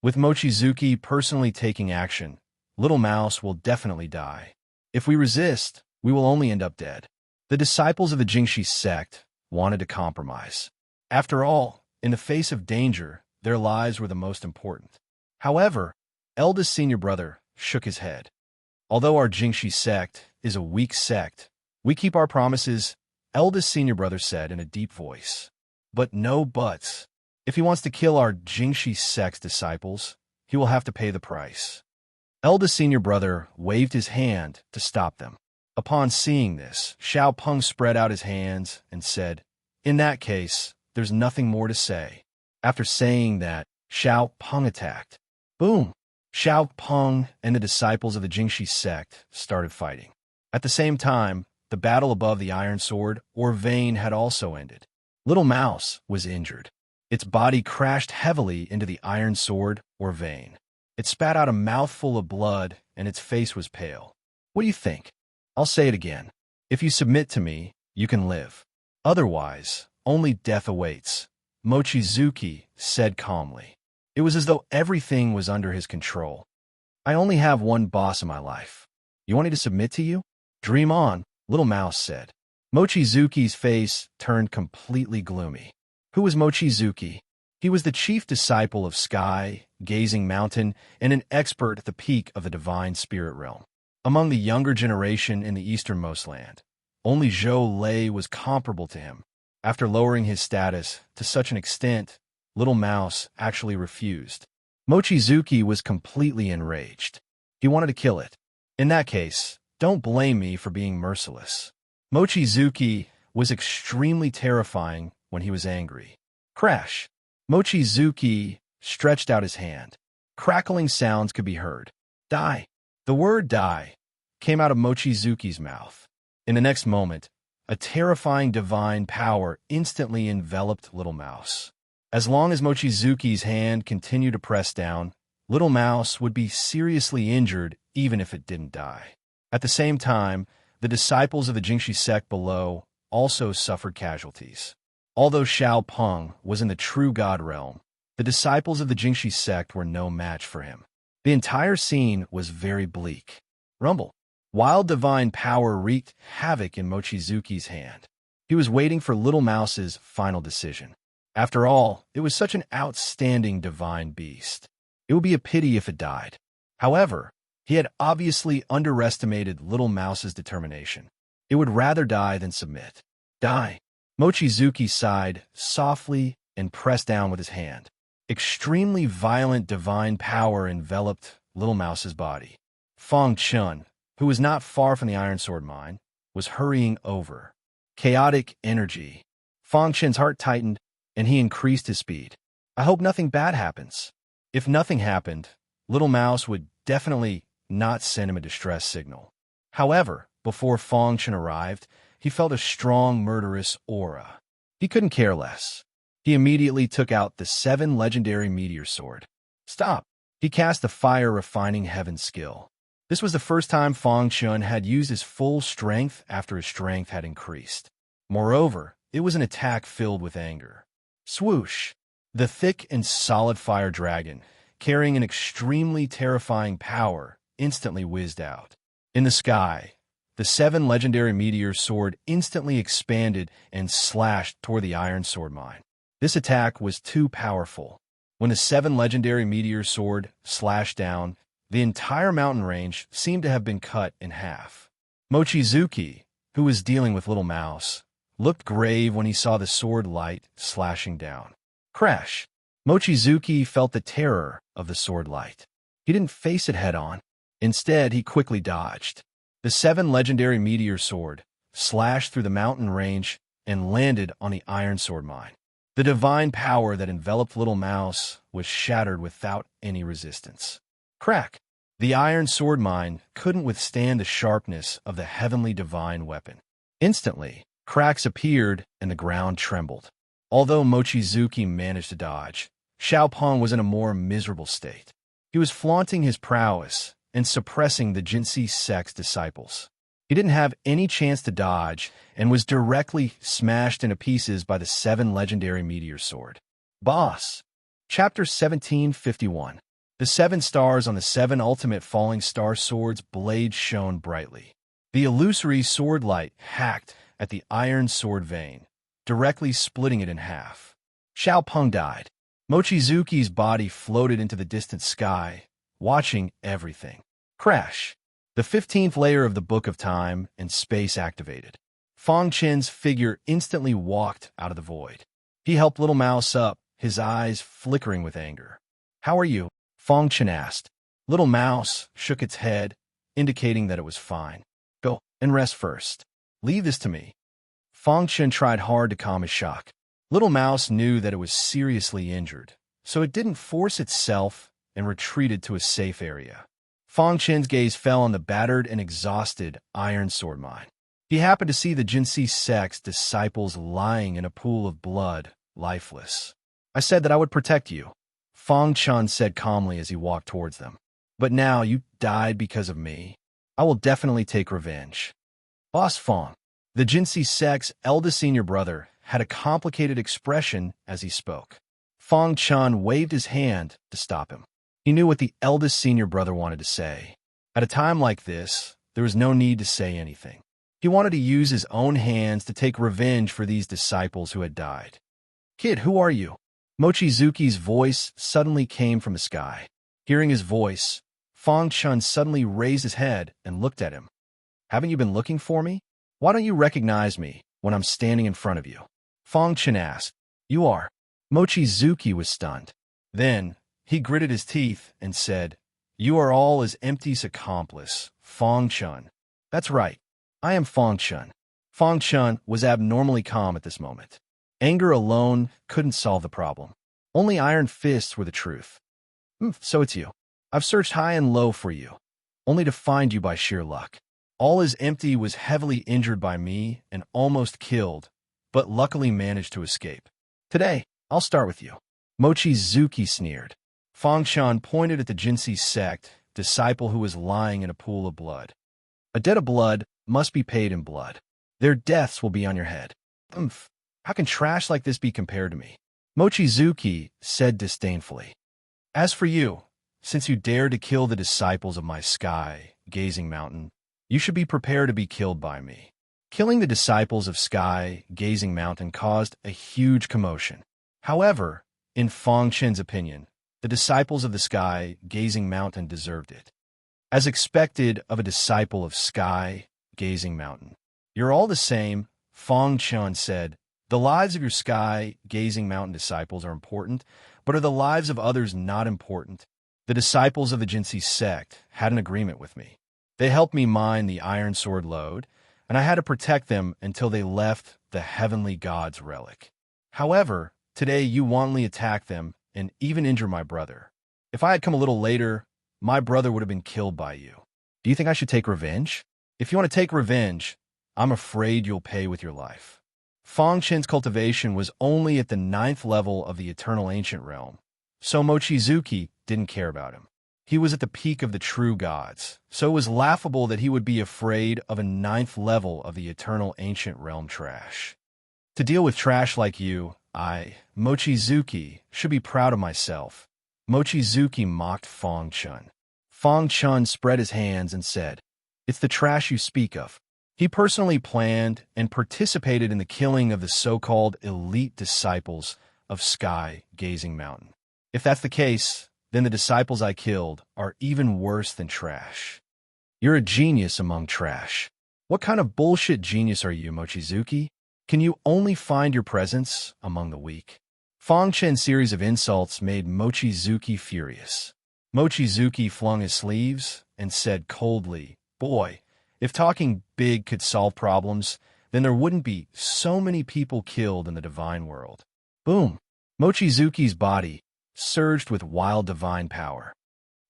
With Mochizuki personally taking action, Little Mouse will definitely die. If we resist, we will only end up dead. The disciples of the Jingxi sect wanted to compromise. After all, in the face of danger, their lives were the most important. However, eldest senior brother shook his head. Although our Jingxi sect is a weak sect, we keep our promises, eldest senior brother said in a deep voice. But no buts. If he wants to kill our Jingxi sect's disciples, he will have to pay the price. Eldest senior brother waved his hand to stop them. Upon seeing this, Xiao Peng spread out his hands and said, "In that case, there's nothing more to say." After saying that, Xiao Peng attacked. Boom! Xiao Peng and the disciples of the Jingxi sect started fighting. At the same time, the battle above the iron sword, or vein, had also ended. Little Mouse was injured. Its body crashed heavily into the iron sword, or vein. It spat out a mouthful of blood, and its face was pale. What do you think? I'll say it again. If you submit to me, you can live. Otherwise, only death awaits, Mochizuki said calmly. It was as though everything was under his control. I only have one boss in my life. You want me to submit to you? Dream on, Little Mouse said. Mochizuki's face turned completely gloomy. Who was Mochizuki? He was the chief disciple of Sky-Gazing Mountain and an expert at the peak of the divine spirit realm. Among the younger generation in the easternmost land, only Zhou Lei was comparable to him. After lowering his status to such an extent, Little Mouse actually refused. Mochizuki was completely enraged. He wanted to kill it. In that case, don't blame me for being merciless. Mochizuki was extremely terrifying when he was angry. Crash! Mochizuki stretched out his hand. Crackling sounds could be heard. Die! The word die came out of Mochizuki's mouth. In the next moment, a terrifying divine power instantly enveloped Little Mouse. As long as Mochizuki's hand continued to press down, Little Mouse would be seriously injured even if it didn't die. At the same time, the disciples of the Jingxi sect below also suffered casualties. Although Xiao Peng was in the true God realm, the disciples of the Jingxi sect were no match for him. The entire scene was very bleak. Rumble. Wild divine power wreaked havoc in Mochizuki's hand. He was waiting for Little Mouse's final decision. After all, it was such an outstanding divine beast. It would be a pity if it died. However, he had obviously underestimated Little Mouse's determination. It would rather die than submit. Die. Mochizuki sighed softly and pressed down with his hand. Extremely violent divine power enveloped Little Mouse's body. Fong Chun, who was not far from the Iron Sword mine, was hurrying over. Chaotic energy. Fong Chun's heart tightened, and he increased his speed. I hope nothing bad happens. If nothing happened, Little Mouse would definitely not send him a distress signal. However, before Fong Chun arrived, he felt a strong, murderous aura. He couldn't care less. He immediately took out the 7 legendary meteor sword. Stop! He cast the fire-refining heaven skill. This was the first time Fong Chun had used his full strength after his strength had increased. Moreover, it was an attack filled with anger. Swoosh! The thick and solid fire dragon, carrying an extremely terrifying power, instantly whizzed out. In the sky, the 7 legendary meteor sword instantly expanded and slashed toward the Iron Sword mine. This attack was too powerful. When the 7 legendary meteor sword slashed down, the entire mountain range seemed to have been cut in half. Mochizuki, who was dealing with Little Mouse, looked grave when he saw the sword light slashing down. Crash! Mochizuki felt the terror of the sword light. He didn't face it head-on. Instead, he quickly dodged. The 7 legendary meteor sword slashed through the mountain range and landed on the Iron Sword mine. The divine power that enveloped Little Mouse was shattered without any resistance. Crack! The iron sword mine couldn't withstand the sharpness of the heavenly divine weapon. Instantly, cracks appeared and the ground trembled. Although Mochizuki managed to dodge, Xiaopeng was in a more miserable state. He was flaunting his prowess and suppressing the Jinsei sect's disciples. He didn't have any chance to dodge and was directly smashed into pieces by the 7 legendary meteor sword. Boss. Chapter 1751. The 7 stars on the 7 ultimate falling star swords blades shone brightly. The illusory sword light hacked at the iron sword vein, directly splitting it in half. Xiaopeng died. Mochizuki's body floated into the distant sky, watching everything. Crash. The 15th layer of the Book of Time and Space activated. Fang Chen's figure instantly walked out of the void. He helped Little Mouse up, his eyes flickering with anger. "How are you?" Fang Chen asked. Little Mouse shook its head, indicating that it was fine. "Go and rest first. Leave this to me." Fang Chen tried hard to calm his shock. Little Mouse knew that it was seriously injured, so it didn't force itself and retreated to a safe area. Fang Chen's gaze fell on the battered and exhausted iron sword mine. He happened to see the Jinsei sect's disciples lying in a pool of blood, lifeless. "I said that I would protect you," Fang Chen said calmly as he walked towards them. "But now you died because of me. I will definitely take revenge." Boss Fang, the Jinsei sect's eldest senior brother, had a complicated expression as he spoke. Fang Chen waved his hand to stop him. He knew what the eldest senior brother wanted to say. At a time like this, there was no need to say anything. He wanted to use his own hands to take revenge for these disciples who had died. "Kid, who are you?" Mochizuki's voice suddenly came from the sky. Hearing his voice, Fang Chen suddenly raised his head and looked at him. "Haven't you been looking for me? Why don't you recognize me when I'm standing in front of you?" Fang Chen asked. "You are." Mochizuki was stunned. Then, he gritted his teeth and said, "You are all as empty's accomplice, Fang Chen." "That's right. I am Fang Chen." Fang Chen was abnormally calm at this moment. Anger alone couldn't solve the problem. Only iron fists were the truth. So it's you. I've searched high and low for you, only to find you by sheer luck. All as empty was heavily injured by me and almost killed, but luckily managed to escape. Today, I'll start with you." Mochizuki sneered. Fang Chen pointed at the Jinsei sect disciple who was lying in a pool of blood. "A debt of blood must be paid in blood. Their deaths will be on your head." How can trash like this be compared to me?" Mochizuki said disdainfully. "As for you, since you dared to kill the disciples of my sky-gazing mountain, you should be prepared to be killed by me." Killing the disciples of Sky-Gazing Mountain caused a huge commotion. However, in Fang Chen's opinion, the disciples of the Sky-Gazing Mountain deserved it. As expected of a disciple of Sky-Gazing Mountain. "You're all the same," Fang Chen said. "The lives of your Sky-Gazing Mountain disciples are important, but are the lives of others not important?" The disciples of the Jinsei sect had an agreement with me. They helped me mine the iron sword lode, and I had to protect them until they left the heavenly god's relic. However, today you wantonly attacked them and even injured my brother. If I had come a little later, my brother would have been killed by you. Do you think I should take revenge? If you want to take revenge, I'm afraid you'll pay with your life. Fang Chen's cultivation was only at the 9th level of the eternal ancient realm, so Mochizuki didn't care about him. He was at the peak of the true gods, so it was laughable that he would be afraid of a 9th level of the eternal ancient realm trash. To deal with trash like you, I, Mochizuki, should be proud of myself. Mochizuki mocked Fang Chen. Fang Chen spread his hands and said, "It's the trash you speak of." He personally planned and participated in the killing of the so-called elite disciples of Sky-Gazing Mountain. If that's the case, then the disciples I killed are even worse than trash. You're a genius among trash. What kind of bullshit genius are you, Mochizuki? Can you only find your presence among the weak? Fang Chen's series of insults made Mochizuki furious. Mochizuki flung his sleeves and said coldly, "Boy, if talking big could solve problems, then there wouldn't be so many people killed in the divine world." Boom! Mochizuki's body surged with wild divine power.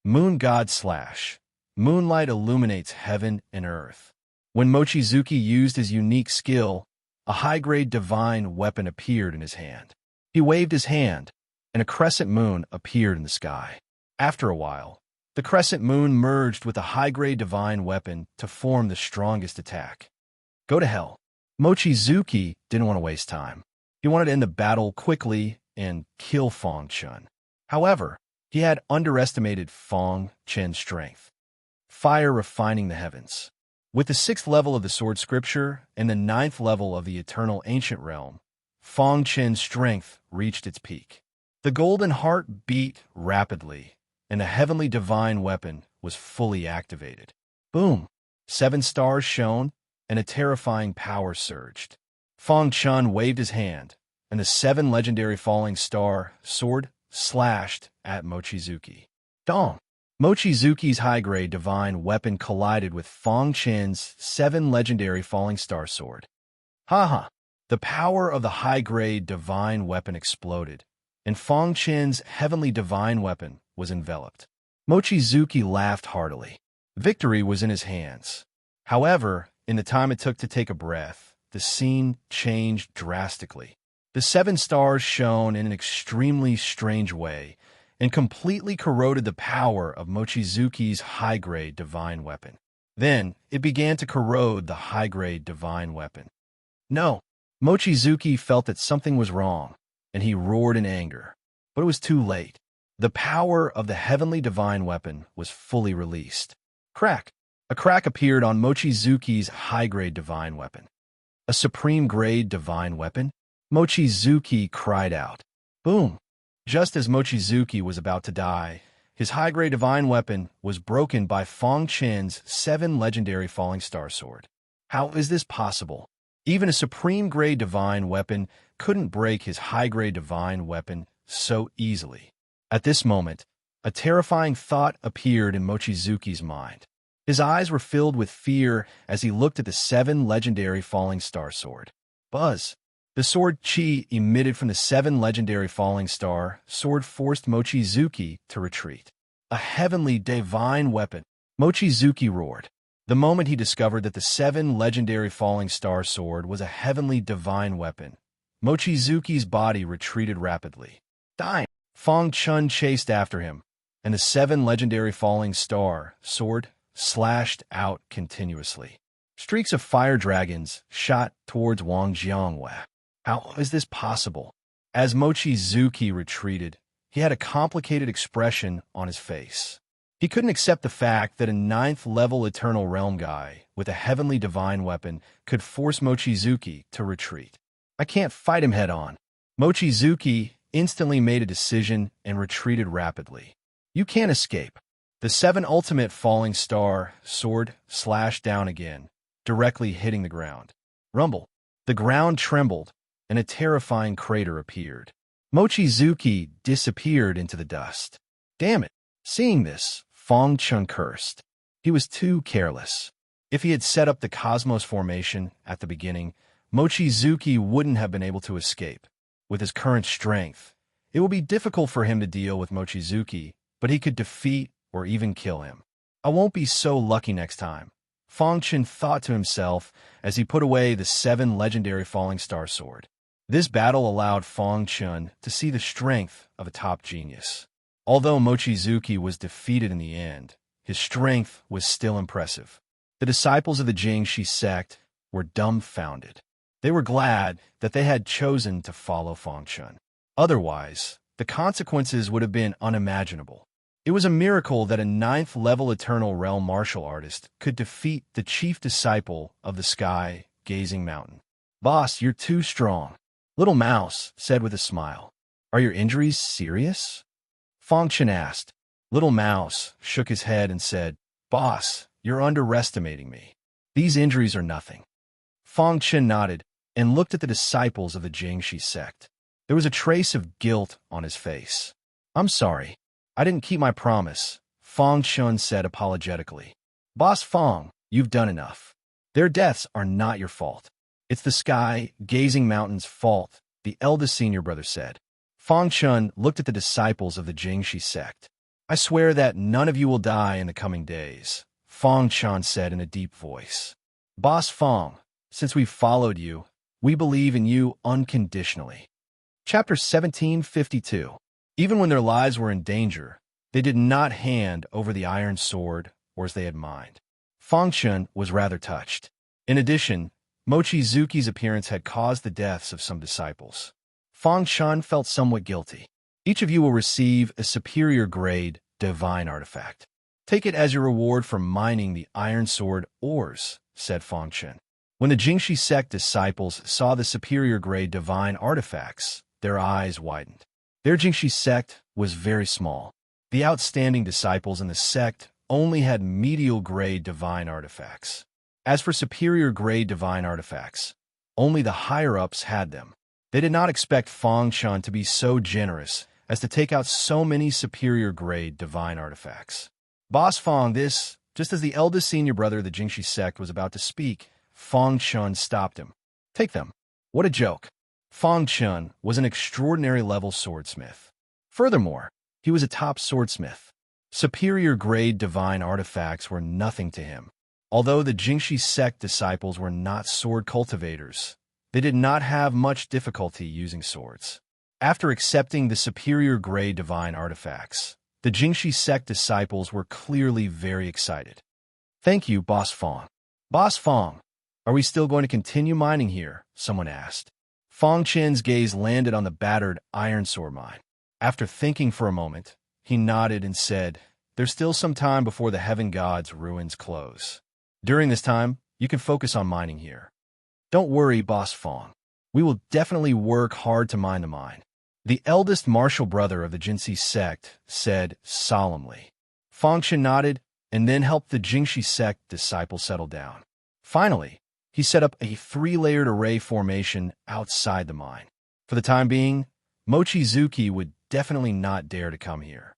Moon God Slash. moonlight illuminates heaven and earth. When Mochizuki used his unique skill, a high-grade divine weapon appeared in his hand. He waved his hand, and a crescent moon appeared in the sky. After a while, the crescent moon merged with a high-grade divine weapon to form the strongest attack. Go to hell. Mochizuki didn't want to waste time. He wanted to end the battle quickly and kill Fong Chun. However, he had underestimated Fong Chen's strength. Fire refining the heavens. With the 6th level of the Sword Scripture and the 9th level of the Eternal Ancient Realm, Fong Chen's strength reached its peak. The golden heart beat rapidly, and the heavenly divine weapon was fully activated. Boom! 7 stars shone, and a terrifying power surged. Fong Chun waved his hand, and the 7 legendary falling star sword slashed at Mochizuki. Dong! Mochizuki's high-grade divine weapon collided with Fong Chen's 7 legendary falling star sword. Ha! The power of the high-grade divine weapon exploded, and Fong Chen's heavenly divine weapon was enveloped. Mochizuki laughed heartily. Victory was in his hands. However, in the time it took to take a breath, the scene changed drastically. The 7 stars shone in an extremely strange way and completely corroded the power of Mochizuki's high-grade divine weapon. Then, it began to corrode the high-grade divine weapon. No! Mochizuki felt that something was wrong, and he roared in anger. But it was too late. The power of the heavenly divine weapon was fully released. Crack! A crack appeared on Mochizuki's high-grade divine weapon. A supreme-grade divine weapon? Mochizuki cried out. Boom! Just as Mochizuki was about to die, his high-grade divine weapon was broken by Fong Chen's 7 legendary falling star sword. How is this possible? Even a supreme-grade divine weapon couldn't break his high-grade divine weapon so easily. At this moment, a terrifying thought appeared in Mochizuki's mind. His eyes were filled with fear as he looked at the 7 legendary falling star sword. Buzz! The sword chi emitted from the 7 legendary falling star sword forced Mochizuki to retreat. A heavenly divine weapon! Mochizuki roared. The moment he discovered that the 7 legendary falling star sword was a heavenly divine weapon, Mochizuki's body retreated rapidly. Dying! Fong Chun chased after him, and the 7 legendary falling star sword slashed out continuously. Streaks of fire dragons shot towards Wang Jiangwei. How is this possible? As Mochizuki retreated, he had a complicated expression on his face. He couldn't accept the fact that a 9th-level Eternal Realm guy with a heavenly divine weapon could force Mochizuki to retreat. I can't fight him head-on. Mochizuki instantly made a decision and retreated rapidly. You can't escape. The 7 ultimate falling star sword slashed down again, directly hitting the ground. Rumble. The ground trembled, and a terrifying crater appeared. Mochizuki disappeared into the dust. Damn it! Seeing this, Fong Chun cursed. He was too careless. If he had set up the Cosmos formation at the beginning, Mochizuki wouldn't have been able to escape. With his current strength, it would be difficult for him to deal with Mochizuki, but he could defeat or even kill him. I won't be so lucky next time, Fong Chun thought to himself as he put away the 7 legendary falling star sword. This battle allowed Fong Chun to see the strength of a top genius. Although Mochizuki was defeated in the end, his strength was still impressive. The disciples of the Jingxi sect were dumbfounded. They were glad that they had chosen to follow Fong Chun. Otherwise, the consequences would have been unimaginable. It was a miracle that a 9th-level Eternal Realm martial artist could defeat the chief disciple of the Sky Gazing Mountain. Boss, you're too strong, Little Mouse said with a smile. Are your injuries serious? Fong Chun asked. Little Mouse shook his head and said, Boss, you're underestimating me. These injuries are nothing. Fong Chun nodded and looked at the disciples of the Jingxi sect. There was a trace of guilt on his face. I'm sorry. I didn't keep my promise, Fong Chun said apologetically. Boss Fong, you've done enough. Their deaths are not your fault. It's the Sky Gazing Mountain's fault, the eldest senior brother said. Fong Chun looked at the disciples of the Jingxi sect. I swear that none of you will die in the coming days, Fong Chan said in a deep voice. Boss Fong, since we've followed you, we believe in you unconditionally. Chapter 1752. Even when their lives were in danger, they did not hand over the iron sword, or as they had mined. Fong Chun was rather touched. In addition, Mochizuki's appearance had caused the deaths of some disciples. Fong Chun felt somewhat guilty. Each of you will receive a superior grade divine artifact. Take it as your reward for mining the iron sword ores, said Fong Chun. When the Jingxi sect disciples saw the superior grade divine artifacts, their eyes widened. Their Jingxi sect was very small. The outstanding disciples in the sect only had medial grade divine artifacts. As for superior grade divine artifacts, only the higher-ups had them. They did not expect Fong Chun to be so generous as to take out so many superior grade divine artifacts. Boss Fong, this, just as the eldest senior brother of the Jingxi sect was about to speak, Fong Chun stopped him. Take them. What a joke. Fong Chun was an extraordinary level swordsmith. Furthermore, he was a top swordsmith. Superior grade divine artifacts were nothing to him. Although the Jingxi sect disciples were not sword cultivators, they did not have much difficulty using swords. After accepting the superior grade divine artifacts, the Jingxi sect disciples were clearly very excited. Thank you, Boss Fong. Boss Fong, are we still going to continue mining here? Someone asked. Fong Chen's gaze landed on the battered iron sword mine. After thinking for a moment, he nodded and said, There's still some time before the Heaven God's ruins close. During this time, you can focus on mining here. Don't worry, Boss Fong. We will definitely work hard to mine the mine. The eldest martial brother of the Jingxi sect said solemnly. Fong Chen nodded and then helped the Jingxi sect disciples settle down. Finally, he set up a 3-layered array formation outside the mine. For the time being, Mochizuki would definitely not dare to come here.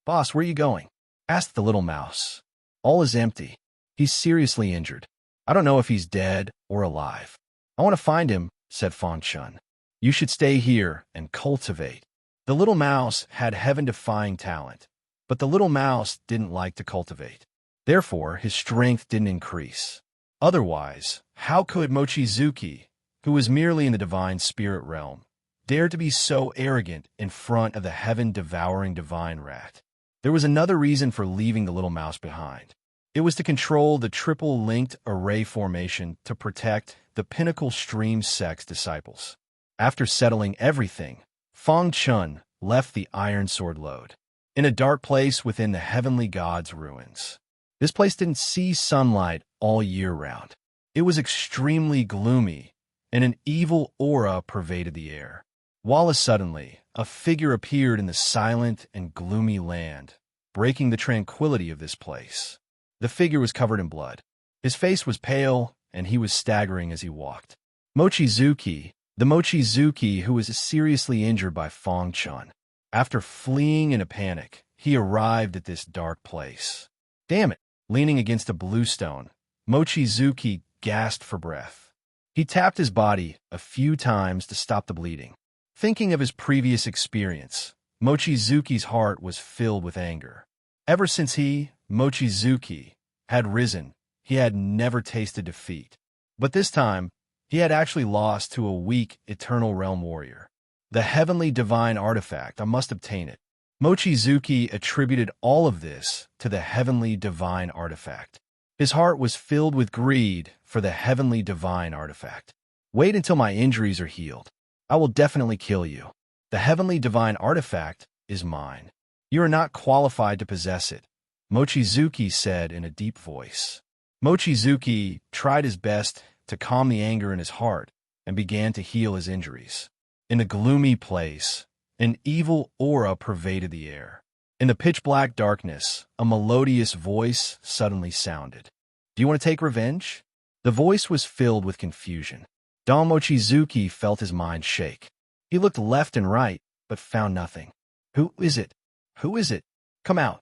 Boss, where are you going? Asked the little mouse. All is empty. He's seriously injured. I don't know if he's dead or alive. I want to find him, said Fong Chun. You should stay here and cultivate. The little mouse had heaven-defying talent, but the little mouse didn't like to cultivate. Therefore, his strength didn't increase. Otherwise, how could Mochizuki, who was merely in the divine spirit realm, dare to be so arrogant in front of the heaven-devouring divine rat? There was another reason for leaving the little mouse behind. It was to control the triple-linked array formation to protect the Pinnacle Stream sect's disciples. After settling everything, Fong Chun left the iron sword lode in a dark place within the heavenly god's ruins. This place didn't see sunlight all year round. It was extremely gloomy, and an evil aura pervaded the air. While suddenly, a figure appeared in the silent and gloomy land, breaking the tranquility of this place. The figure was covered in blood. His face was pale, and he was staggering as he walked. Mochizuki, the Mochizuki who was seriously injured by Fong Chun. After fleeing in a panic, he arrived at this dark place. Damn it! Leaning against a bluestone, Mochizuki gasped for breath. He tapped his body a few times to stop the bleeding. Thinking of his previous experience, Mochizuki's heart was filled with anger. Ever since he, Mochizuki, had risen, he had never tasted defeat. But this time, he had actually lost to a weak Eternal Realm warrior. The heavenly divine artifact, I must obtain it. Mochizuki attributed all of this to the heavenly divine artifact. His heart was filled with greed for the heavenly divine artifact. Wait until my injuries are healed. I will definitely kill you. The heavenly divine artifact is mine. You are not qualified to possess it, Mochizuki said in a deep voice. Mochizuki tried his best to calm the anger in his heart and began to heal his injuries. In the gloomy place, an evil aura pervaded the air. In the pitch-black darkness, a melodious voice suddenly sounded. Do you want to take revenge? The voice was filled with confusion. Don Mochizuki felt his mind shake. He looked left and right, but found nothing. Who is it? Who is it? Come out.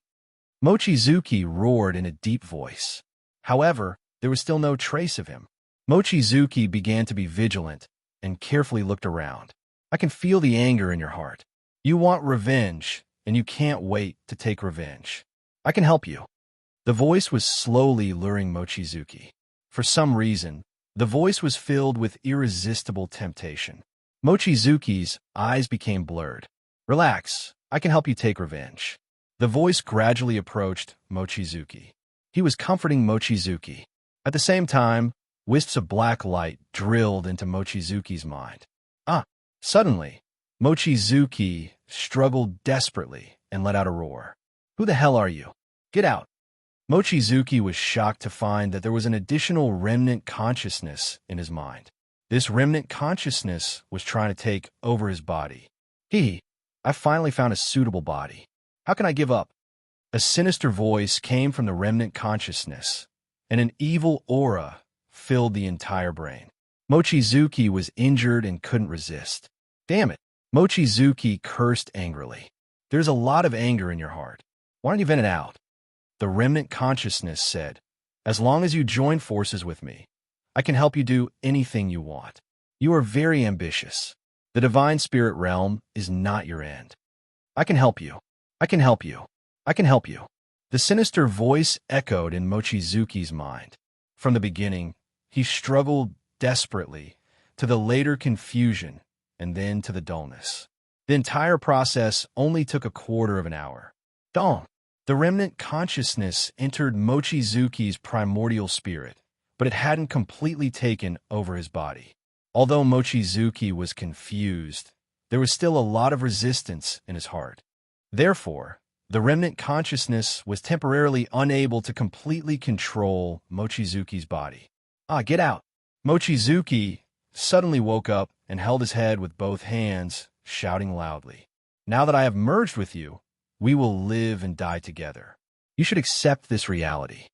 Mochizuki roared in a deep voice. However, there was still no trace of him. Mochizuki began to be vigilant and carefully looked around. I can feel the anger in your heart. You want revenge, and you can't wait to take revenge. I can help you." The voice was slowly luring Mochizuki. For some reason, the voice was filled with irresistible temptation. Mochizuki's eyes became blurred. "Relax, I can help you take revenge." The voice gradually approached Mochizuki. He was comforting Mochizuki. At the same time, wisps of black light drilled into Mochizuki's mind. Suddenly, Mochizuki struggled desperately and let out a roar. "Who the hell are you? Get out!" Mochizuki was shocked to find that there was an additional remnant consciousness in his mind. This remnant consciousness was trying to take over his body. I finally found a suitable body. How can I give up?" A sinister voice came from the remnant consciousness, and an evil aura filled the entire brain. Mochizuki was injured and couldn't resist. "Damn it!" Mochizuki cursed angrily. "There's a lot of anger in your heart. Why don't you vent it out?" The remnant consciousness said, "As long as you join forces with me, I can help you do anything you want. You are very ambitious. The divine spirit realm is not your end. I can help you. I can help you. I can help you." The sinister voice echoed in Mochizuki's mind. From the beginning, he struggled desperately, to the later confusion, and then to the dullness. The entire process only took a quarter of an hour. Dong! The remnant consciousness entered Mochizuki's primordial spirit, but it hadn't completely taken over his body. Although Mochizuki was confused, there was still a lot of resistance in his heart. Therefore, the remnant consciousness was temporarily unable to completely control Mochizuki's body. Get out! Mochizuki suddenly woke up and held his head with both hands, shouting loudly. "Now that I have merged with you, we will live and die together. You should accept this reality."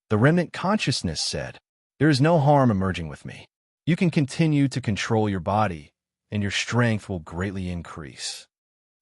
The remnant consciousness said, "There is no harm in merging with me. You can continue to control your body, and your strength will greatly increase."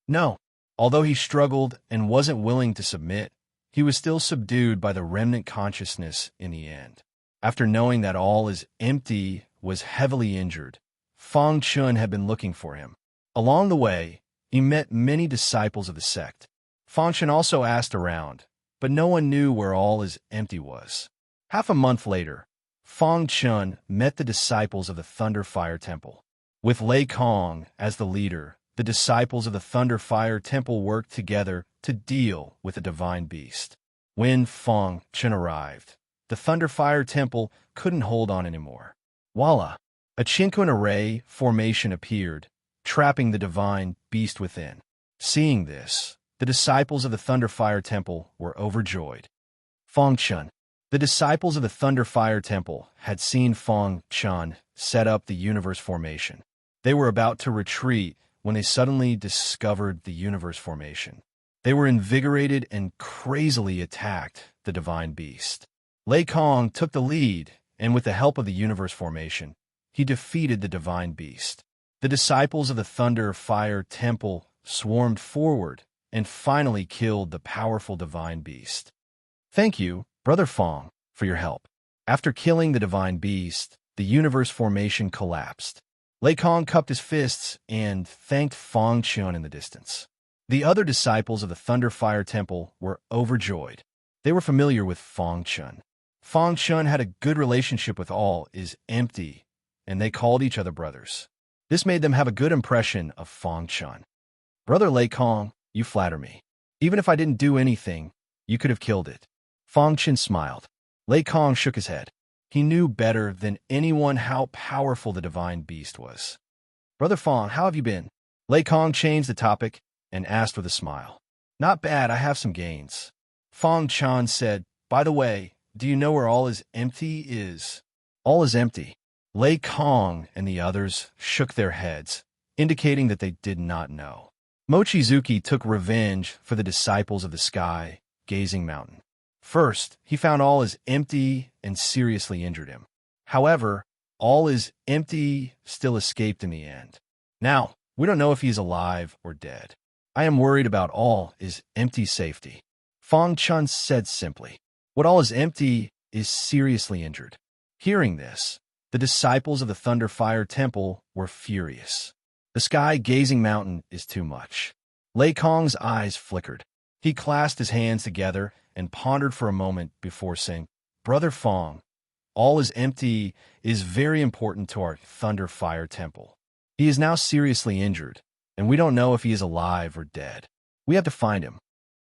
No. Although he struggled and wasn't willing to submit, he was still subdued by the remnant consciousness in the end. After knowing that all is empty was heavily injured, Fang Chun had been looking for him. Along the way, he met many disciples of the sect. Fang Chun also asked around, but no one knew where all is empty was. Half a month later, Fang Chun met the disciples of the Thunder Fire Temple. With Lei Kong as the leader, the disciples of the Thunder Fire Temple worked together to deal with the divine beast. When Fang Chun arrived, the Thunder Fire Temple couldn't hold on anymore. Voila! A chink in array formation appeared, trapping the divine beast within. Seeing this, the disciples of the Thunder Fire Temple were overjoyed. Fang Chun. The disciples of the Thunder Fire Temple had seen Fang Chun set up the universe formation. They were about to retreat when they suddenly discovered the universe formation. They were invigorated and crazily attacked the divine beast. Lei Kong took the lead, and with the help of the universe formation, he defeated the divine beast. The disciples of the Thunder Fire Temple swarmed forward and finally killed the powerful divine beast. "Thank you, Brother Fang, for your help." After killing the divine beast, the universe formation collapsed. Lei Kong cupped his fists and thanked Fang Chun in the distance. The other disciples of the Thunder Fire Temple were overjoyed. They were familiar with Fang Chun. Fang Chun had a good relationship with all is empty, and they called each other brothers. This made them have a good impression of Fang Chun. "Brother Lei Kong, you flatter me. Even if I didn't do anything, you could have killed it." Fang Chun smiled. Lei Kong shook his head. He knew better than anyone how powerful the divine beast was. "Brother Fang, how have you been?" Lei Kong changed the topic and asked with a smile. "Not bad, I have some gains." Fang Chun said, "By the way, do you know where all is empty is?" "All is empty." Lei Kong and the others shook their heads, indicating that they did not know. Mochizuki took revenge for the disciples of the sky, gazing mountain. First, he found all is empty and seriously injured him. However, all is empty still escaped in the end. Now, we don't know if he's alive or dead. I am worried about all is empty safety. Fang Chun said simply. What all is empty is seriously injured. Hearing this, the disciples of the Thunder Fire Temple were furious. The sky gazing mountain is too much. Lei Kong's eyes flickered. He clasped his hands together and pondered for a moment before saying, "Brother Fong, all is empty is very important to our Thunder Fire Temple. He is now seriously injured, and we don't know if he is alive or dead. We have to find him.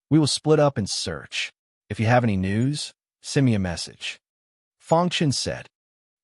We will split up and search. If you have any news, send me a message." Fong Chen said.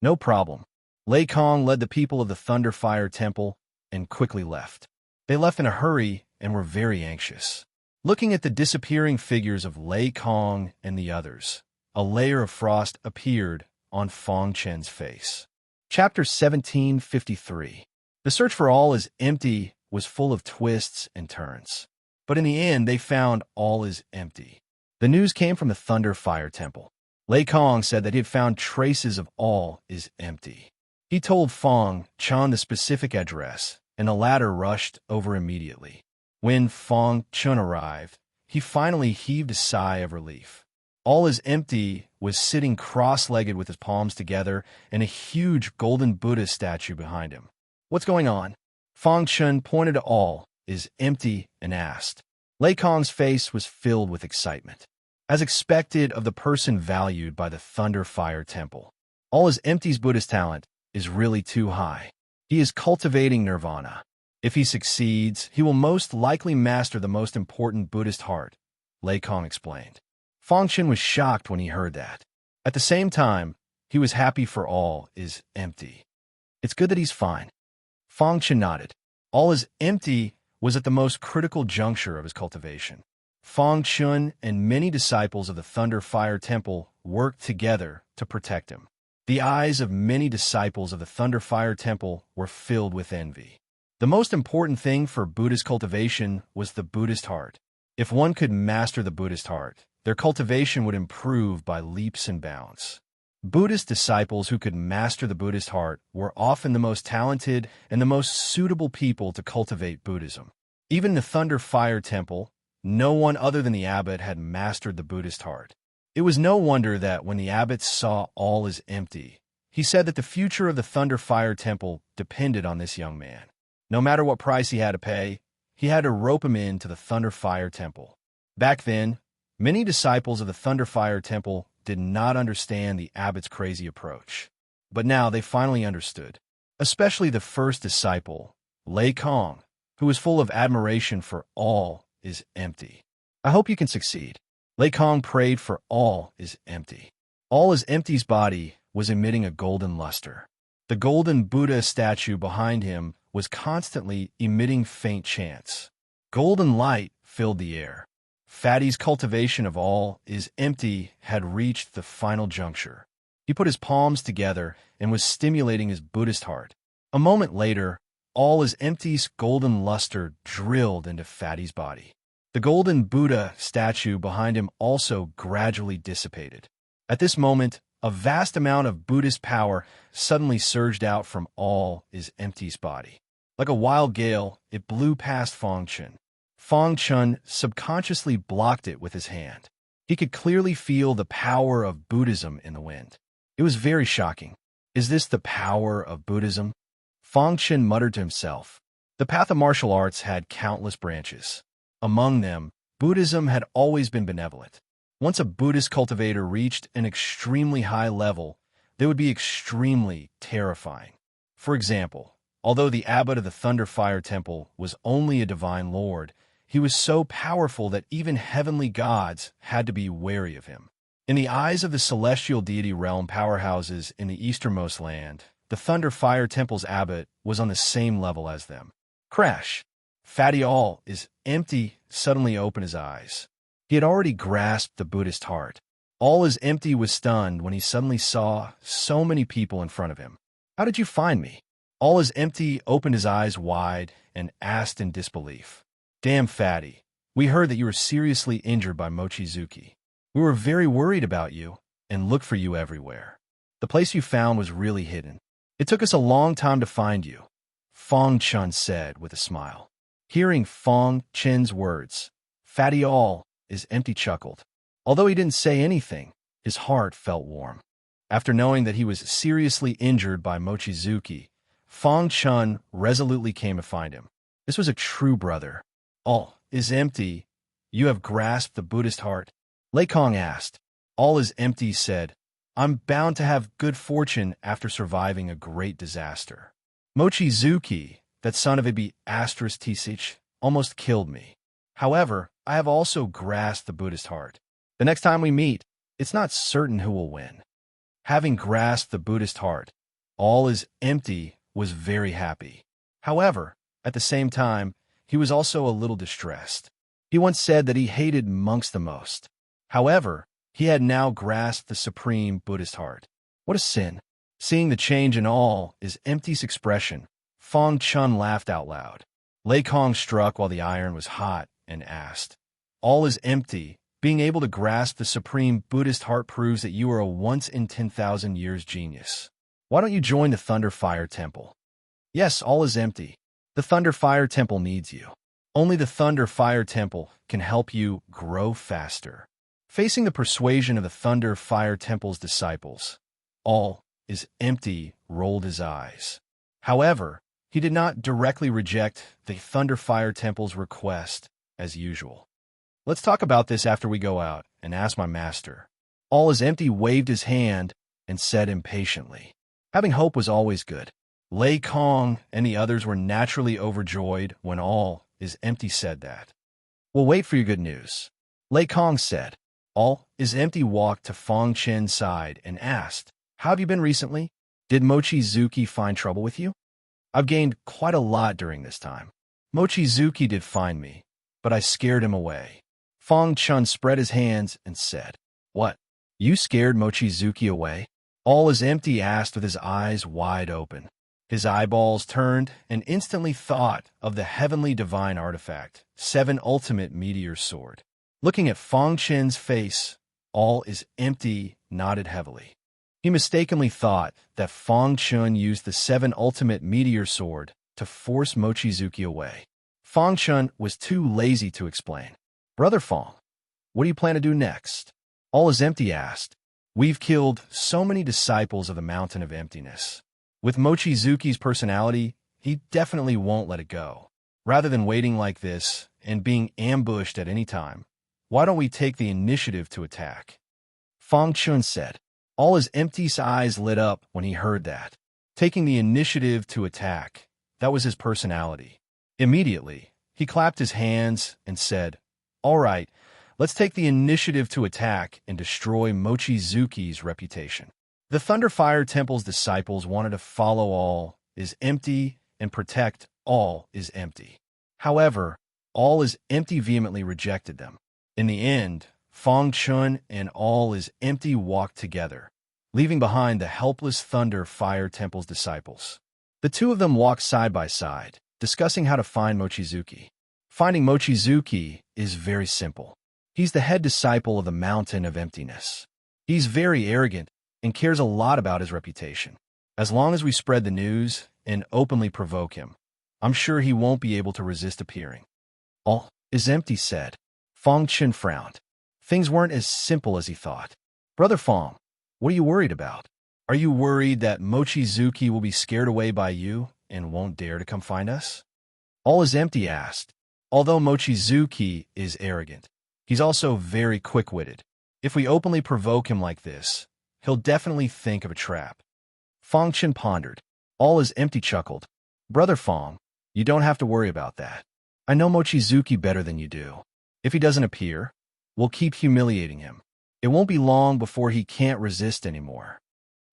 "No problem." Lei Kong led the people of the Thunder Fire Temple and quickly left. They left in a hurry and were very anxious. Looking at the disappearing figures of Lei Kong and the others, a layer of frost appeared on Fong Chen's face. Chapter 1753. The search for all is empty was full of twists and turns. But in the end, they found all is empty. The news came from the Thunder Fire Temple. Lei Kong said that he had found traces of all is empty. He told Fong Chen the specific address, and the latter rushed over immediately. When Fong Chen arrived, he finally heaved a sigh of relief. All is empty was sitting cross-legged with his palms together and a huge golden Buddha statue behind him. "What's going on?" Fong Chen pointed to all is empty and asked. Lei Kong's face was filled with excitement. As expected of the person valued by the Thunder Fire Temple, all is empty's Buddhist talent is really too high. He is cultivating nirvana. If he succeeds, he will most likely master the most important Buddhist heart, Lei Kong explained. Fong Chen was shocked when he heard that. At the same time, he was happy for all is empty. It's good that he's fine. Fong Chen nodded. All is empty was at the most critical juncture of his cultivation. Fong Chen and many disciples of the Thunder Fire Temple worked together to protect him. The eyes of many disciples of the Thunder Fire Temple were filled with envy. The most important thing for Buddhist cultivation was the Buddhist heart. If one could master the Buddhist heart, their cultivation would improve by leaps and bounds. Buddhist disciples who could master the Buddhist heart were often the most talented and the most suitable people to cultivate Buddhism. Even in the Thunder Fire Temple, no one other than the abbot had mastered the Buddhist heart. It was no wonder that when the abbot saw all is empty, he said that the future of the Thunder Fire Temple depended on this young man. No matter what price he had to pay, he had to rope him into the Thunder Fire Temple. Back then, many disciples of the Thunder Fire Temple did not understand the abbot's crazy approach. But now they finally understood, especially the first disciple, Lei Kong, who was full of admiration for all is empty. "I hope you can succeed." Lei Kong prayed for all is empty. All is empty's body was emitting a golden luster. The golden Buddha statue behind him was constantly emitting faint chants. Golden light filled the air. Fatty's cultivation of all is empty had reached the final juncture. He put his palms together and was stimulating his Buddhist heart. A moment later, all is empty's golden luster drilled into Fatty's body. The golden Buddha statue behind him also gradually dissipated. At this moment, a vast amount of Buddhist power suddenly surged out from all is empty's body. Like a wild gale, it blew past Fong Chen. Fong Chen subconsciously blocked it with his hand. He could clearly feel the power of Buddhism in the wind. It was very shocking. Is this the power of Buddhism? Fong Chen muttered to himself. The path of martial arts had countless branches. Among them, Buddhism had always been benevolent. Once a Buddhist cultivator reached an extremely high level, they would be extremely terrifying. For example, although the abbot of the Thunder Fire Temple was only a divine lord, he was so powerful that even heavenly gods had to be wary of him. In the eyes of the celestial deity realm powerhouses in the easternmost land, the Thunder Fire Temple's abbot was on the same level as them. Crash! Fatty All is empty suddenly opened his eyes. He had already grasped the Buddhist heart. All is empty was stunned when he suddenly saw so many people in front of him. "How did you find me?" All is empty opened his eyes wide and asked in disbelief. "Damn, Fatty, we heard that you were seriously injured by Mochizuki. We were very worried about you and looked for you everywhere. The place you found was really hidden. It took us a long time to find you," Fong Chen said with a smile. Hearing Fong Chen's words, Fatty All is empty chuckled. Although he didn't say anything, his heart felt warm. After knowing that he was seriously injured by Mochizuki, Fong Chen resolutely came to find him. This was a true brother. All is empty. You have grasped the Buddhist heart. Lei Kong asked. All is empty said. I'm bound to have good fortune after surviving a great disaster. Mochizuki, that son of Ibi Astris Tisich, almost killed me. However, I have also grasped the Buddhist heart. The next time we meet, it's not certain who will win. Having grasped the Buddhist heart, all is empty was very happy. However, at the same time, he was also a little distressed. He once said that he hated monks the most. However, he had now grasped the supreme Buddhist heart. What a sin! Seeing the change in all is empty's expression, Fong Chun laughed out loud. Lei Kong struck while the iron was hot and asked, all is empty. Being able to grasp the supreme Buddhist heart proves that you are a once-in-10,000 years genius. Why don't you join the Thunder Fire Temple? Yes, all is empty. The Thunder Fire Temple needs you. Only the Thunder Fire Temple can help you grow faster. Facing the persuasion of the Thunder Fire Temple's disciples, all is empty rolled his eyes. However, he did not directly reject the Thunder Fire Temple's request as usual. Let's talk about this after we go out and ask my master. All is empty waved his hand and said impatiently. Having hope was always good. Lei Kong and the others were naturally overjoyed when all is empty said that. We'll wait for your good news. Lei Kong said. All is empty walked to Fong Chen's side and asked, how have you been recently? Did Mochizuki find trouble with you? I've gained quite a lot during this time. Mochizuki did find me, but I scared him away. Fong Chun spread his hands and said, what? You scared Mochizuki away? All is empty asked with his eyes wide open. His eyeballs turned and instantly thought of the heavenly divine artifact, 7 ultimate meteor sword. Looking at Fong Chen's face, all is empty nodded heavily. He mistakenly thought that Fong Chun used the 7 ultimate meteor sword to force Mochizuki away. Fong Chun was too lazy to explain. Brother Fong, what do you plan to do next? All is empty asked. We've killed so many disciples of the Mountain of Emptiness. With Mochizuki's personality, he definitely won't let it go. Rather than waiting like this and being ambushed at any time, why don't we take the initiative to attack? Fong Chun said. All his empty's eyes lit up when he heard that. Taking the initiative to attack, that was his personality. Immediately, he clapped his hands and said, all right, let's take the initiative to attack and destroy Mochizuki's reputation. The Thunder Fire Temple's disciples wanted to follow all is empty and protect all is empty. However, all is empty vehemently rejected them. In the end, Fong Chun and all is empty walked together, leaving behind the helpless Thunder Fire Temple's disciples. The two of them walked side by side, discussing how to find Mochizuki. Finding Mochizuki is very simple. He's the head disciple of the Mountain of Emptiness. He's very arrogant and cares a lot about his reputation. As long as we spread the news and openly provoke him, I'm sure he won't be able to resist appearing. All is empty said. Fong Chun frowned. Things weren't as simple as he thought. Brother Fong, what are you worried about? Are you worried that Mochizuki will be scared away by you and won't dare to come find us? All is empty asked. Although Mochizuki is arrogant, he's also very quick-witted. If we openly provoke him like this, he'll definitely think of a trap. Fong Chun pondered. All is empty chuckled. Brother Fong, you don't have to worry about that. I know Mochizuki better than you do. If he doesn't appear, we'll keep humiliating him. It won't be long before he can't resist anymore.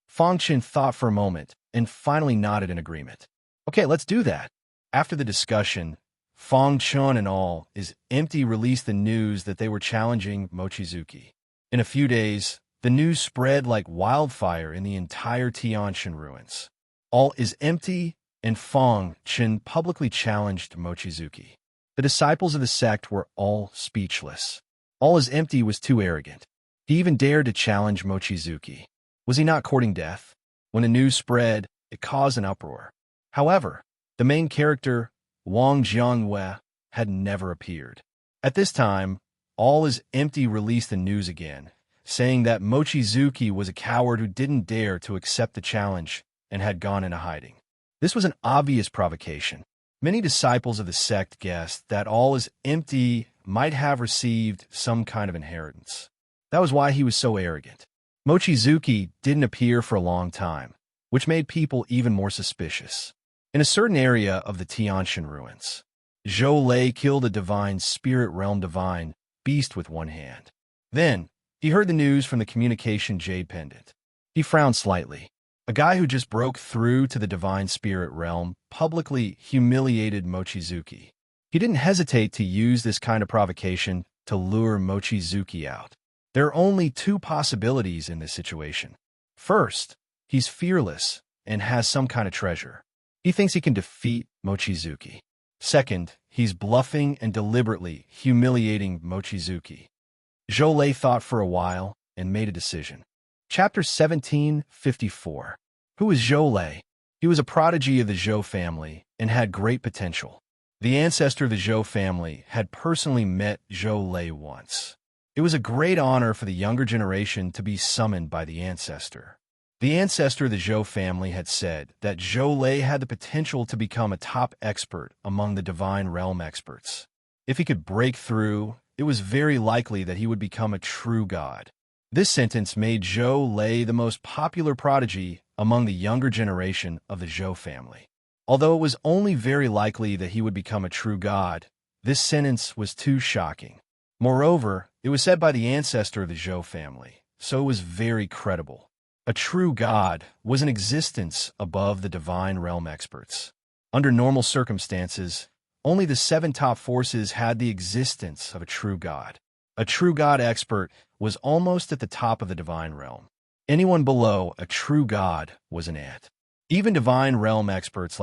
Fong Chun thought for a moment and finally nodded in agreement. Okay, let's do that. After the discussion, Fong Chun and all is empty released the news that they were challenging Mochizuki. In a few days, the news spread like wildfire in the entire Tianshan ruins. All is empty and Fong Chun publicly challenged Mochizuki. The disciples of the sect were all speechless. All is empty was too arrogant. He even dared to challenge Mochizuki. Was he not courting death? When the news spread, it caused an uproar. However, the main character, Wang Jianwei, had never appeared. At this time, all is empty released the news again, saying that Mochizuki was a coward who didn't dare to accept the challenge and had gone into hiding. This was an obvious provocation. Many disciples of the sect guessed that all is empty might have received some kind of inheritance. That was why he was so arrogant. Mochizuki didn't appear for a long time, which made people even more suspicious. In a certain area of the Tianshan ruins, Zhou Lei killed a divine spirit realm divine beast with one hand. Then, he heard the news from the communication jade pendant. He frowned slightly. A guy who just broke through to the divine spirit realm publicly humiliated Mochizuki. He didn't hesitate to use this kind of provocation to lure Mochizuki out. There are only two possibilities in this situation. First, he's fearless and has some kind of treasure. He thinks he can defeat Mochizuki. Second, he's bluffing and deliberately humiliating Mochizuki. Zhou Lei thought for a while and made a decision. Chapter 1754. Who is Zhou Lei? He was a prodigy of the Zhou family and had great potential. The ancestor of the Zhou family had personally met Zhou Lei once. It was a great honor for the younger generation to be summoned by the ancestor. The ancestor of the Zhou family had said that Zhou Lei had the potential to become a top expert among the divine realm experts. If he could break through, it was very likely that he would become a true god. This sentence made Zhou Lei the most popular prodigy among the younger generation of the Zhou family. Although it was only very likely that he would become a true god, this sentence was too shocking. Moreover, it was said by the ancestor of the Zhou family, so it was very credible. A true god was in existence above the divine realm experts. Under normal circumstances, only the 7 top forces had the existence of a true god. A true god expert was almost at the top of the divine realm. Anyone below a true god was an ant. Even divine realm experts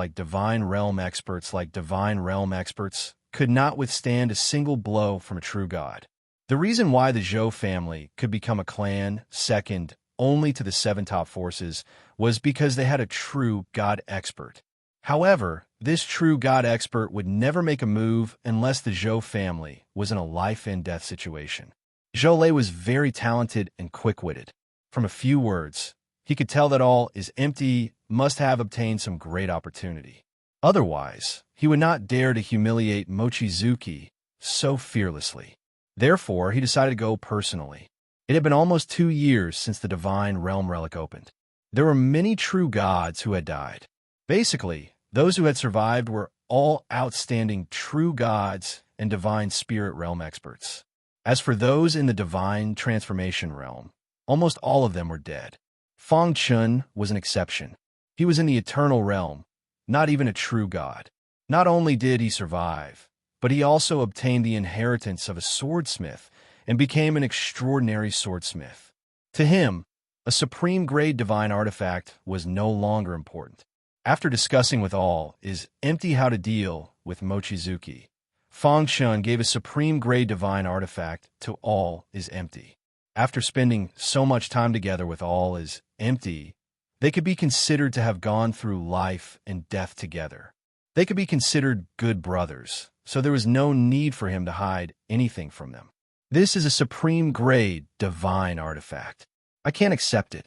could not withstand a single blow from a true god. The reason why the Zhou family could become a clan second only to the 7 top forces was because they had a true god expert. However, this true god expert would never make a move unless the Zhou family was in a life-and-death situation. Zhou Lei was very talented and quick-witted. From a few words, he could tell that all is empty must have obtained some great opportunity. Otherwise, he would not dare to humiliate Mochizuki so fearlessly. Therefore, he decided to go personally. It had been almost 2 years since the Divine Realm Relic opened. There were many true gods who had died. Basically, those who had survived were all outstanding true gods and Divine Spirit Realm experts. As for those in the Divine Transformation Realm, almost all of them were dead. Fang Chun was an exception. He was in the Eternal Realm, not even a true god. Not only did he survive, but he also obtained the inheritance of a swordsmith and became an extraordinary swordsmith. To him, a supreme-grade divine artifact was no longer important. After discussing with all is empty how to deal with Mochizuki, Fang Chun gave a supreme-grade divine artifact to all is empty. After spending so much time together with all is empty, they could be considered to have gone through life and death together. They could be considered good brothers, so there was no need for him to hide anything from them. This is a supreme-grade divine artifact. I can't accept it.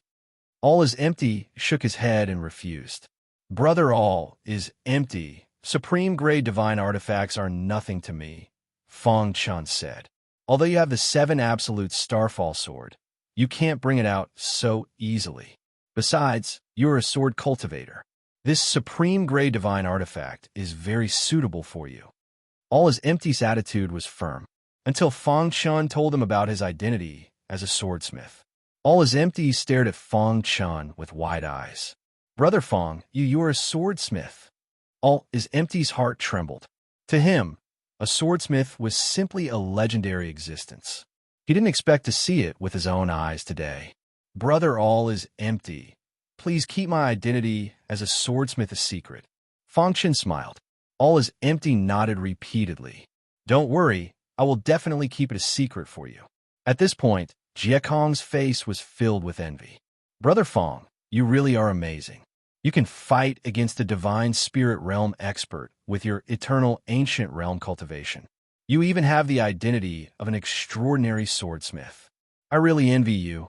All is empty shook his head and refused. Brother, all is empty. Supreme-grade divine artifacts are nothing to me, Fang Chun said. Although you have the 7 absolute Starfall sword, you can't bring it out so easily. Besides, you're a sword cultivator. This supreme-grade divine artifact is very suitable for you. All is empty's attitude was firm, until Fang Chun told him about his identity as a swordsmith. All is empty stared at Fang Chun with wide eyes. Brother Fang, you're a swordsmith. All is empty's heart trembled. To him, a swordsmith was simply a legendary existence. He didn't expect to see it with his own eyes today. Brother, all is empty. Please keep my identity as a swordsmith a secret. Fang Chun smiled. All is empty nodded repeatedly. Don't worry, I will definitely keep it a secret for you. At this point, Jie Kong's face was filled with envy. Brother Fang, you really are amazing. You can fight against the divine spirit realm expert with your eternal ancient realm cultivation. You even have the identity of an extraordinary swordsmith. I really envy you.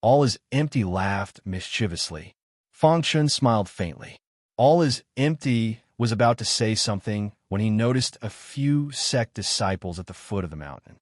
All is empty laughed mischievously. Fang Chun smiled faintly. All is empty was about to say something when he noticed a few sect disciples at the foot of the mountain.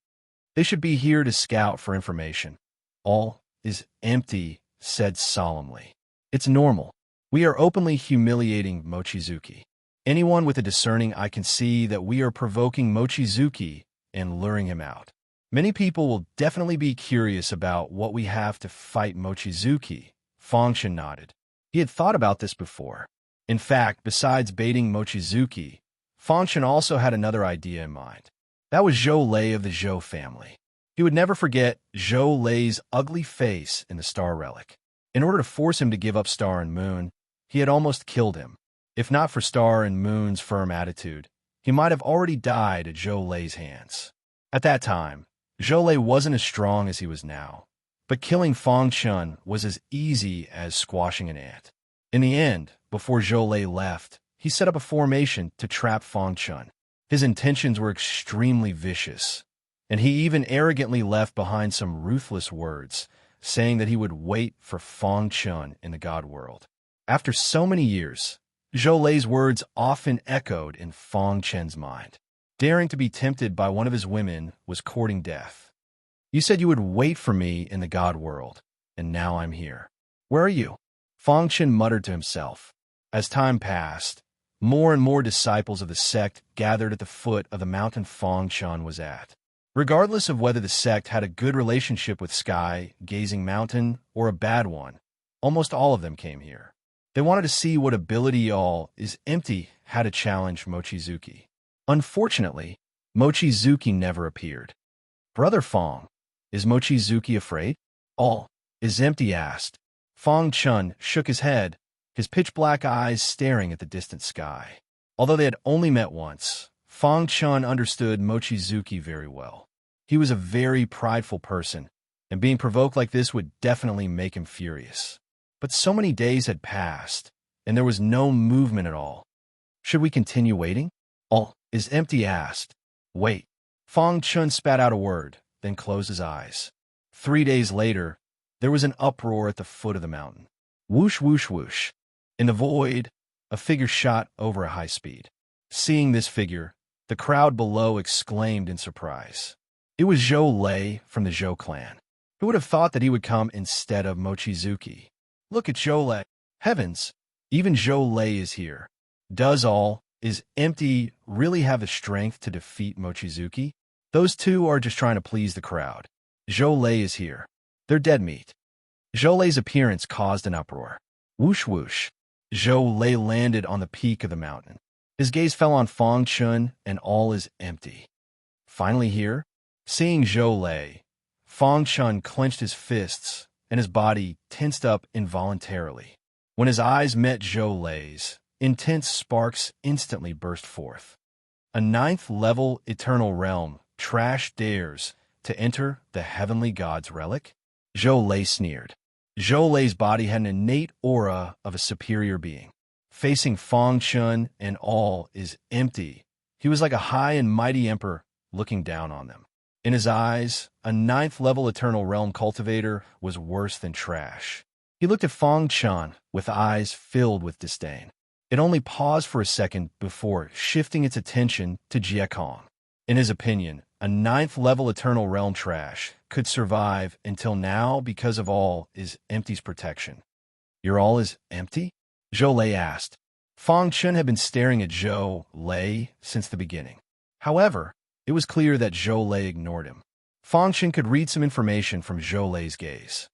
They should be here to scout for information. All is empty, said solemnly. It's normal. We are openly humiliating Mochizuki. Anyone with a discerning eye can see that we are provoking Mochizuki and luring him out. Many people will definitely be curious about what we have to fight Mochizuki. Fangshan nodded. He had thought about this before. In fact, besides baiting Mochizuki, Fangshan also had another idea in mind. That was Zhou Lei of the Zhou family. He would never forget Zhou Lei's ugly face in the star relic. In order to force him to give up Star and Moon, he had almost killed him. If not for Star and Moon's firm attitude, he might have already died at Zhou Lei's hands. At that time, Zhou Lei wasn't as strong as he was now, but killing Fangshan was as easy as squashing an ant. In the end, before Zhou Lei left, he set up a formation to trap Fangshan. His intentions were extremely vicious, and he even arrogantly left behind some ruthless words, saying that he would wait for Fangshan in the God world. After so many years, Zhou Lei's words often echoed in Fangshan's mind. Daring to be tempted by one of his women was courting death. You said you would wait for me in the God world, and now I'm here. Where are you? Fangshan muttered to himself. As time passed, more and more disciples of the sect gathered at the foot of the mountain Fangshan was at. Regardless of whether the sect had a good relationship with Sky, Gazing Mountain, or a bad one, almost all of them came here. They wanted to see what ability All is Empty had to challenge Mochizuki. Unfortunately, Mochizuki never appeared. Brother Fong, is Mochizuki afraid? All is Empty asked. Fangshan shook his head, his pitch-black eyes staring at the distant sky. Although they had only met once, Fangshan understood Mochizuki very well. He was a very prideful person, and being provoked like this would definitely make him furious. But so many days had passed, and there was no movement at all. Should we continue waiting? All is Empty asked. Wait. Fangshan spat out a word, then closed his eyes. 3 days later, there was an uproar at the foot of the mountain. Whoosh, whoosh, whoosh. In the void, a figure shot over at high speed. Seeing this figure, the crowd below exclaimed in surprise. It was Zhou Lei from the Zhou clan. Who would have thought that he would come instead of Mochizuki? Look at Zhou Lei. Heavens, even Zhou Lei is here. Does All is Empty really have the strength to defeat Mochizuki? Those two are just trying to please the crowd. Zhou Lei is here. They're dead meat. Zhou Lei's appearance caused an uproar. Whoosh whoosh. Zhou Lei landed on the peak of the mountain. His gaze fell on Fangshan, and All is Empty. Finally here, seeing Zhou Lei, Fangshan clenched his fists, and his body tensed up involuntarily. When his eyes met Zhou Lei's, intense sparks instantly burst forth. A 9th-level eternal realm trash dares to enter the heavenly god's relic? Zhou Lei sneered. Zhou Lei's body had an innate aura of a superior being. Facing Fangshan and All is Empty, he was like a high and mighty emperor looking down on them. In his eyes, a 9th-level eternal realm cultivator was worse than trash. He looked at Fangshan with eyes filled with disdain. It only paused for a second before shifting its attention to Jie Kong. In his opinion, a 9th-level eternal realm trash could survive until now because of All is Empty's protection. Your All is Empty? Zhou Lei asked. Fangshan had been staring at Zhou Lei since the beginning. However, it was clear that Zhou Lei ignored him. Fangshan could read some information from Zhou Lei's gaze.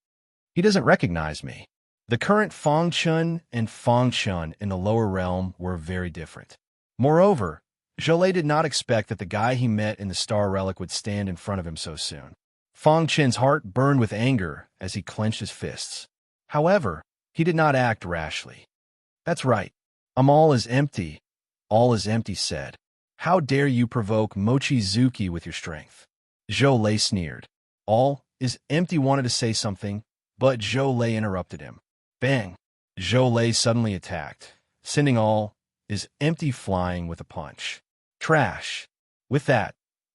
He doesn't recognize me. The current Fangshan and Fangshan in the lower realm were very different. Moreover, Zhou Lei did not expect that the guy he met in the star relic would stand in front of him so soon. Fangshan's heart burned with anger as he clenched his fists. However, he did not act rashly. That's right. I'm All is Empty. All is Empty said. How dare you provoke Mochizuki with your strength? Zhou Lei sneered. All is Empty wanted to say something, but Zhou Lei interrupted him. Bang! Zhou Lei suddenly attacked, sending All is Empty flying with a punch. Trash! With that,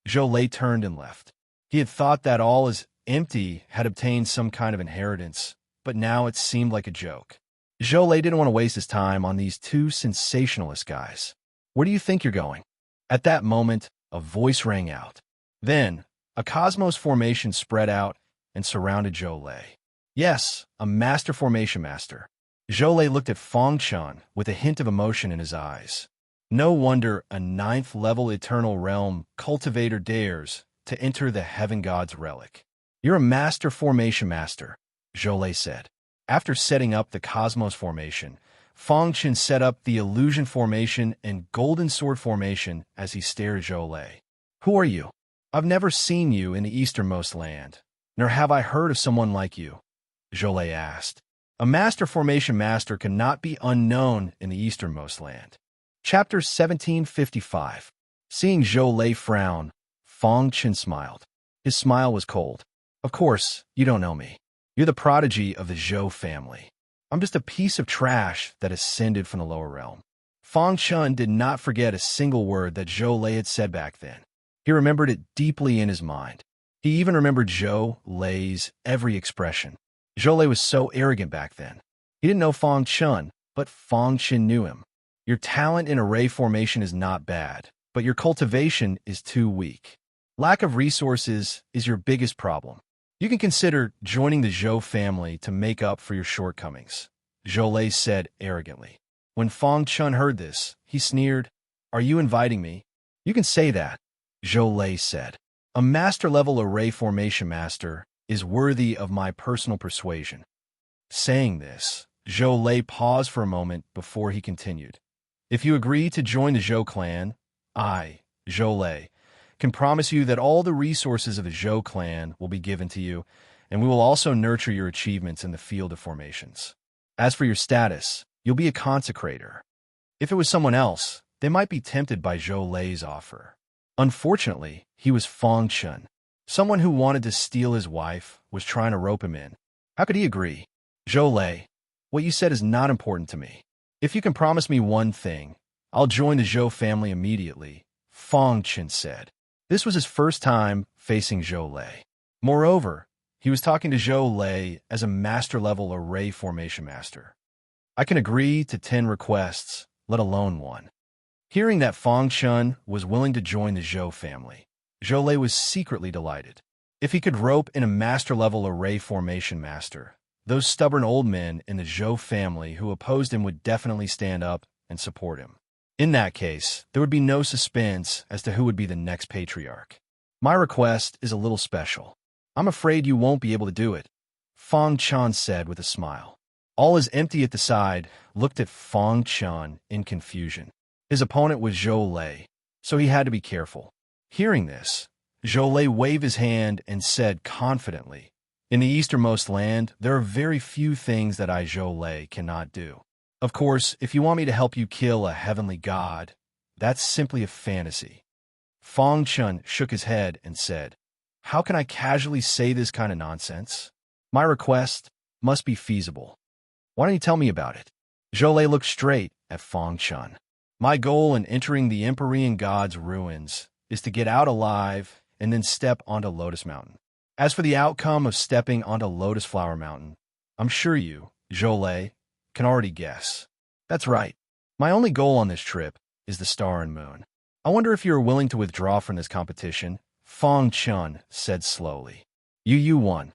Zhou Lei turned and left. He had thought that All is Empty had obtained some kind of inheritance, but now it seemed like a joke. Zhou Lei didn't want to waste his time on these two sensationalist guys. Where do you think you're going? At that moment, a voice rang out. Then, a cosmos formation spread out and surrounded Zhou Lei. Yes, a master formation master. Zhou Lei looked at Fang Chun with a hint of emotion in his eyes. No wonder a ninth-level eternal realm cultivator dares to enter the heaven god's relic. You're a master formation master, Zhou Lei said. After setting up the cosmos formation, Fang Chun set up the illusion formation and golden sword formation as he stared at Zhou Lei. Who are you? I've never seen you in the easternmost land, nor have I heard of someone like you, Zhou Lei asked. A master formation master cannot be unknown in the easternmost land. Chapter 1755. Seeing Zhou Lei frown, Fang Chun smiled. His smile was cold. Of course, you don't know me. You're the prodigy of the Zhou family. I'm just a piece of trash that ascended from the lower realm. Fang Chun did not forget a single word that Zhou Lei had said back then. He remembered it deeply in his mind. He even remembered Zhou Lei's every expression. Zhou Lei was so arrogant back then. He didn't know Fang Chun, but Fang Chun knew him. Your talent in array formation is not bad, but your cultivation is too weak. Lack of resources is your biggest problem. You can consider joining the Zhou family to make up for your shortcomings, Zhou Lei said arrogantly. When Fang Chun heard this, he sneered. Are you inviting me? You can say that, Zhou Lei said. A master-level array formation master is worthy of my personal persuasion. Saying this, Zhou Lei paused for a moment before he continued. If you agree to join the Zhou clan, I, Zhou Lei, can promise you that all the resources of the Zhou clan will be given to you, and we will also nurture your achievements in the field of formations. As for your status, you'll be a consecrator. If it was someone else, they might be tempted by Zhou Lei's offer. Unfortunately, he was Fang Chun. Someone who wanted to steal his wife was trying to rope him in. How could he agree? Zhou Lei, what you said is not important to me. If you can promise me one thing, I'll join the Zhou family immediately, Fang Chun said. This was his first time facing Zhou Lei. Moreover, he was talking to Zhou Lei as a master-level array formation master. I can agree to 10 requests, let alone one. Hearing that Fang Chun was willing to join the Zhou family, Zhou Lei was secretly delighted. If he could rope in a master-level array formation master, those stubborn old men in the Zhou family who opposed him would definitely stand up and support him. In that case, there would be no suspense as to who would be the next patriarch. My request is a little special. I'm afraid you won't be able to do it, Fang Chun said with a smile. All his empty at the side looked at Fang Chun in confusion. His opponent was Zhou Lei, so he had to be careful. Hearing this, Zhou Lei waved his hand and said confidently, in the easternmost land, there are very few things that I, Zhou Lei, cannot do. Of course, if you want me to help you kill a heavenly god, that's simply a fantasy. Fang Chun shook his head and said, how can I casually say this kind of nonsense? My request must be feasible. Why don't you tell me about it? Zhou Lei looked straight at Fang Chun. My goal in entering the Empyrean God's ruins is to get out alive and then step onto Lotus Mountain. As for the outcome of stepping onto Lotus Flower Mountain, I'm sure you, Zhou Lei, can already guess. That's right. My only goal on this trip is the Star and Moon. I wonder if you are willing to withdraw from this competition, Fang Chun said slowly. You won.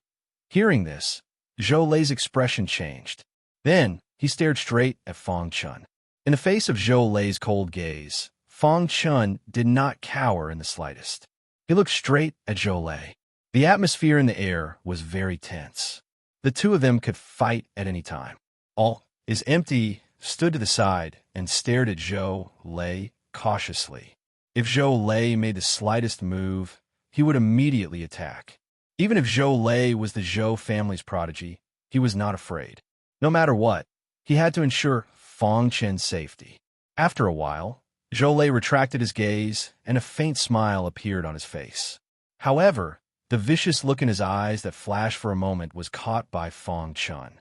Hearing this, Zhou Lei's expression changed. Then, he stared straight at Fang Chun. In the face of Zhou Lei's cold gaze, Fang Chun did not cower in the slightest. He looked straight at Zhou Lei. The atmosphere in the air was very tense. The two of them could fight at any time. All is empty stood to the side and stared at Zhou Lei cautiously. If Zhou Lei made the slightest move, he would immediately attack. Even if Zhou Lei was the Zhou family's prodigy, he was not afraid. No matter what, he had to ensure Fang Chun's safety. After a while, Zhou Lei retracted his gaze, and a faint smile appeared on his face. However, the vicious look in his eyes that flashed for a moment was caught by Fang Chun.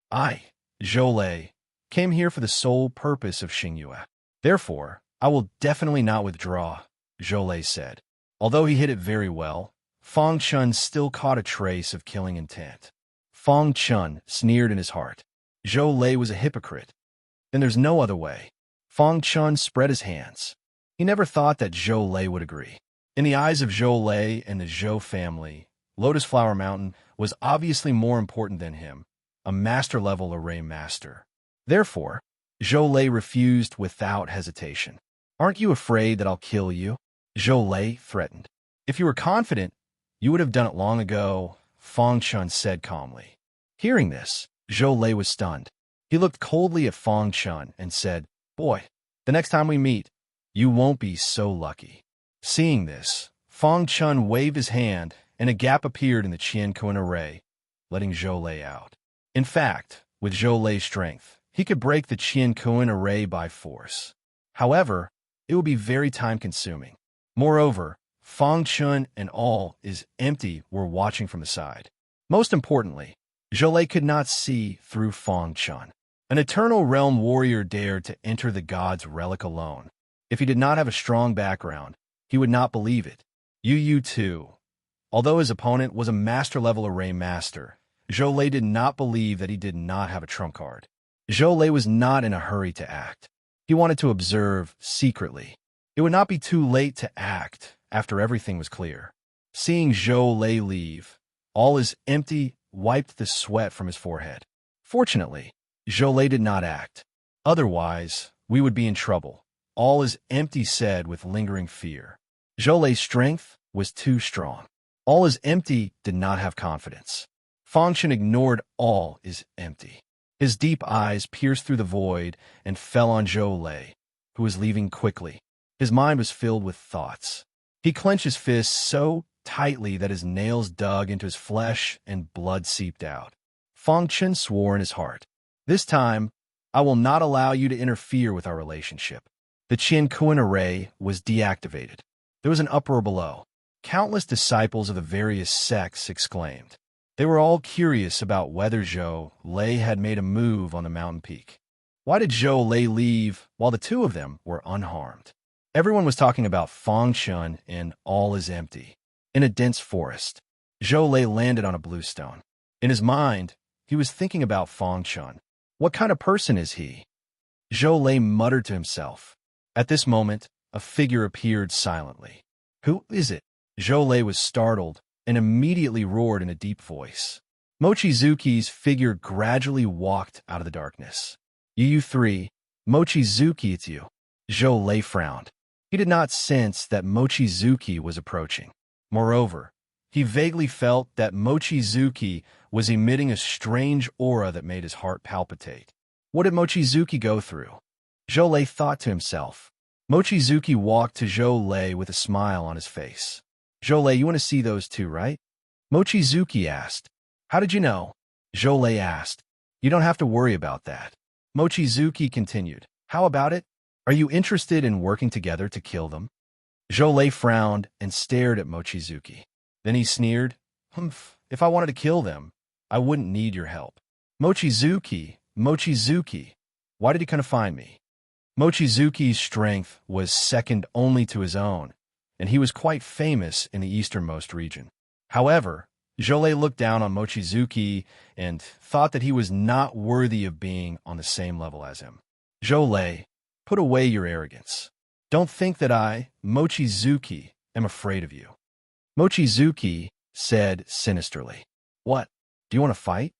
I, Zhou Lei, came here for the sole purpose of Xingyue. Therefore, I will definitely not withdraw, Zhou Lei said. Although he hit it very well, Fang Chun still caught a trace of killing intent. Fang Chun sneered in his heart. Zhou Lei was a hypocrite. Then there's no other way. Chun spread his hands. He never thought that Zhou Lei would agree. In the eyes of Zhou Lei and the Zhou family, Lotus Flower Mountain was obviously more important than him, a master-level array master. Therefore, Zhou Lei refused without hesitation. "Aren't you afraid that I'll kill you?" Zhou Lei threatened. "If you were confident, you would have done it long ago," Chun said calmly. Hearing this, Zhou Lei was stunned. He looked coldly at Chun and said, "Boy, the next time we meet, you won't be so lucky." Seeing this, Chun waved his hand, and a gap appeared in the Qian-Kun array, letting Zhou Lei out. In fact, with Zhou Lei's strength, he could break the Qian-Kun array by force. However, it would be very time-consuming. Moreover, Chun and all is empty were watching from the side. Most importantly, Zhou Lei could not see through Chun. An eternal realm warrior dared to enter the god's relic alone. If he did not have a strong background, he would not believe it. Yu too. Although his opponent was a master-level array master, Zhou Lei did not believe that he did not have a trump card. Zhou Lei was not in a hurry to act. He wanted to observe secretly. It would not be too late to act after everything was clear. Seeing Zhou Lei leave, all is empty wiped the sweat from his forehead. Fortunately, Zhou Lei did not act. Otherwise, we would be in trouble. All is empty said with lingering fear. Zhou Lei's strength was too strong. All is empty did not have confidence. Chun ignored all is empty. His deep eyes pierced through the void and fell on Zhou Lei, who was leaving quickly. His mind was filled with thoughts. He clenched his fists so tightly that his nails dug into his flesh and blood seeped out. Chun swore in his heart, "This time, I will not allow you to interfere with our relationship." The Qian-Kun array was deactivated. There was an uproar below. Countless disciples of the various sects exclaimed. They were all curious about whether Zhou Lei had made a move on the mountain peak. Why did Zhou Lei leave while the two of them were unharmed? Everyone was talking about Chun and all is empty. In a dense forest, Zhou Lei landed on a bluestone. In his mind, he was thinking about Chun. What kind of person is he? Zhou Lei muttered to himself. At this moment, a figure appeared silently. "Who is it?" Zhou Lei was startled and immediately roared in a deep voice. Mochizuki's figure gradually walked out of the darkness. "You three, Mochizuki, it's you." Zhou Lei frowned. He did not sense that Mochizuki was approaching. Moreover, he vaguely felt that Mochizuki was emitting a strange aura that made his heart palpitate. What did Mochizuki go through? Zhou Lei thought to himself. Mochizuki walked to Zhou Lei with a smile on his face. "Zhou Lei, you want to see those two, right?" Mochizuki asked. "How did you know?" Zhou Lei asked. "You don't have to worry about that." Mochizuki continued. "How about it? Are you interested in working together to kill them?" Zhou Lei frowned and stared at Mochizuki. Then he sneered, "Humph, if I wanted to kill them, I wouldn't need your help." Mochizuki, why did he come to find me?" Mochizuki's strength was second only to his own, and he was quite famous in the easternmost region. However, Zhou Lei looked down on Mochizuki and thought that he was not worthy of being on the same level as him. "Zhou Lei, put away your arrogance. Don't think that I, Mochizuki, am afraid of you." Mochizuki said sinisterly. "What? Do you want to fight?"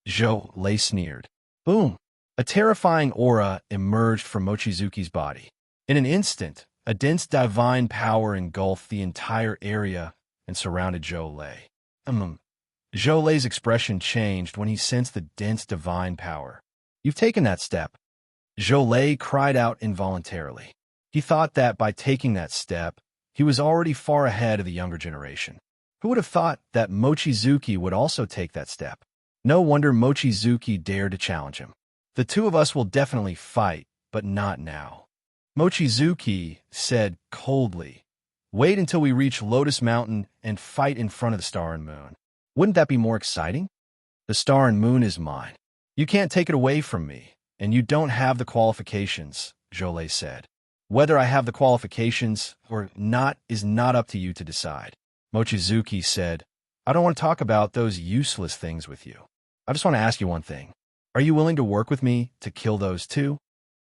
Zhou Lei sneered. Boom! A terrifying aura emerged from Mochizuki's body. In an instant, a dense divine power engulfed the entire area and surrounded Zhou Lei. Zhou Lei's expression changed when he sensed the dense divine power. "You've taken that step." Zhou Lei cried out involuntarily. He thought that by taking that step, he was already far ahead of the younger generation. Who would have thought that Mochizuki would also take that step? No wonder Mochizuki dared to challenge him. "The two of us will definitely fight, but not now." Mochizuki said coldly, "Wait until we reach Lotus Mountain and fight in front of the Star and Moon. Wouldn't that be more exciting? The Star and Moon is mine. You can't take it away from me, and you don't have the qualifications," Zhou Lei said. "Whether I have the qualifications or not is not up to you to decide." Mochizuki said, "I don't want to talk about those useless things with you. I just want to ask you one thing. Are you willing to work with me to kill those two?"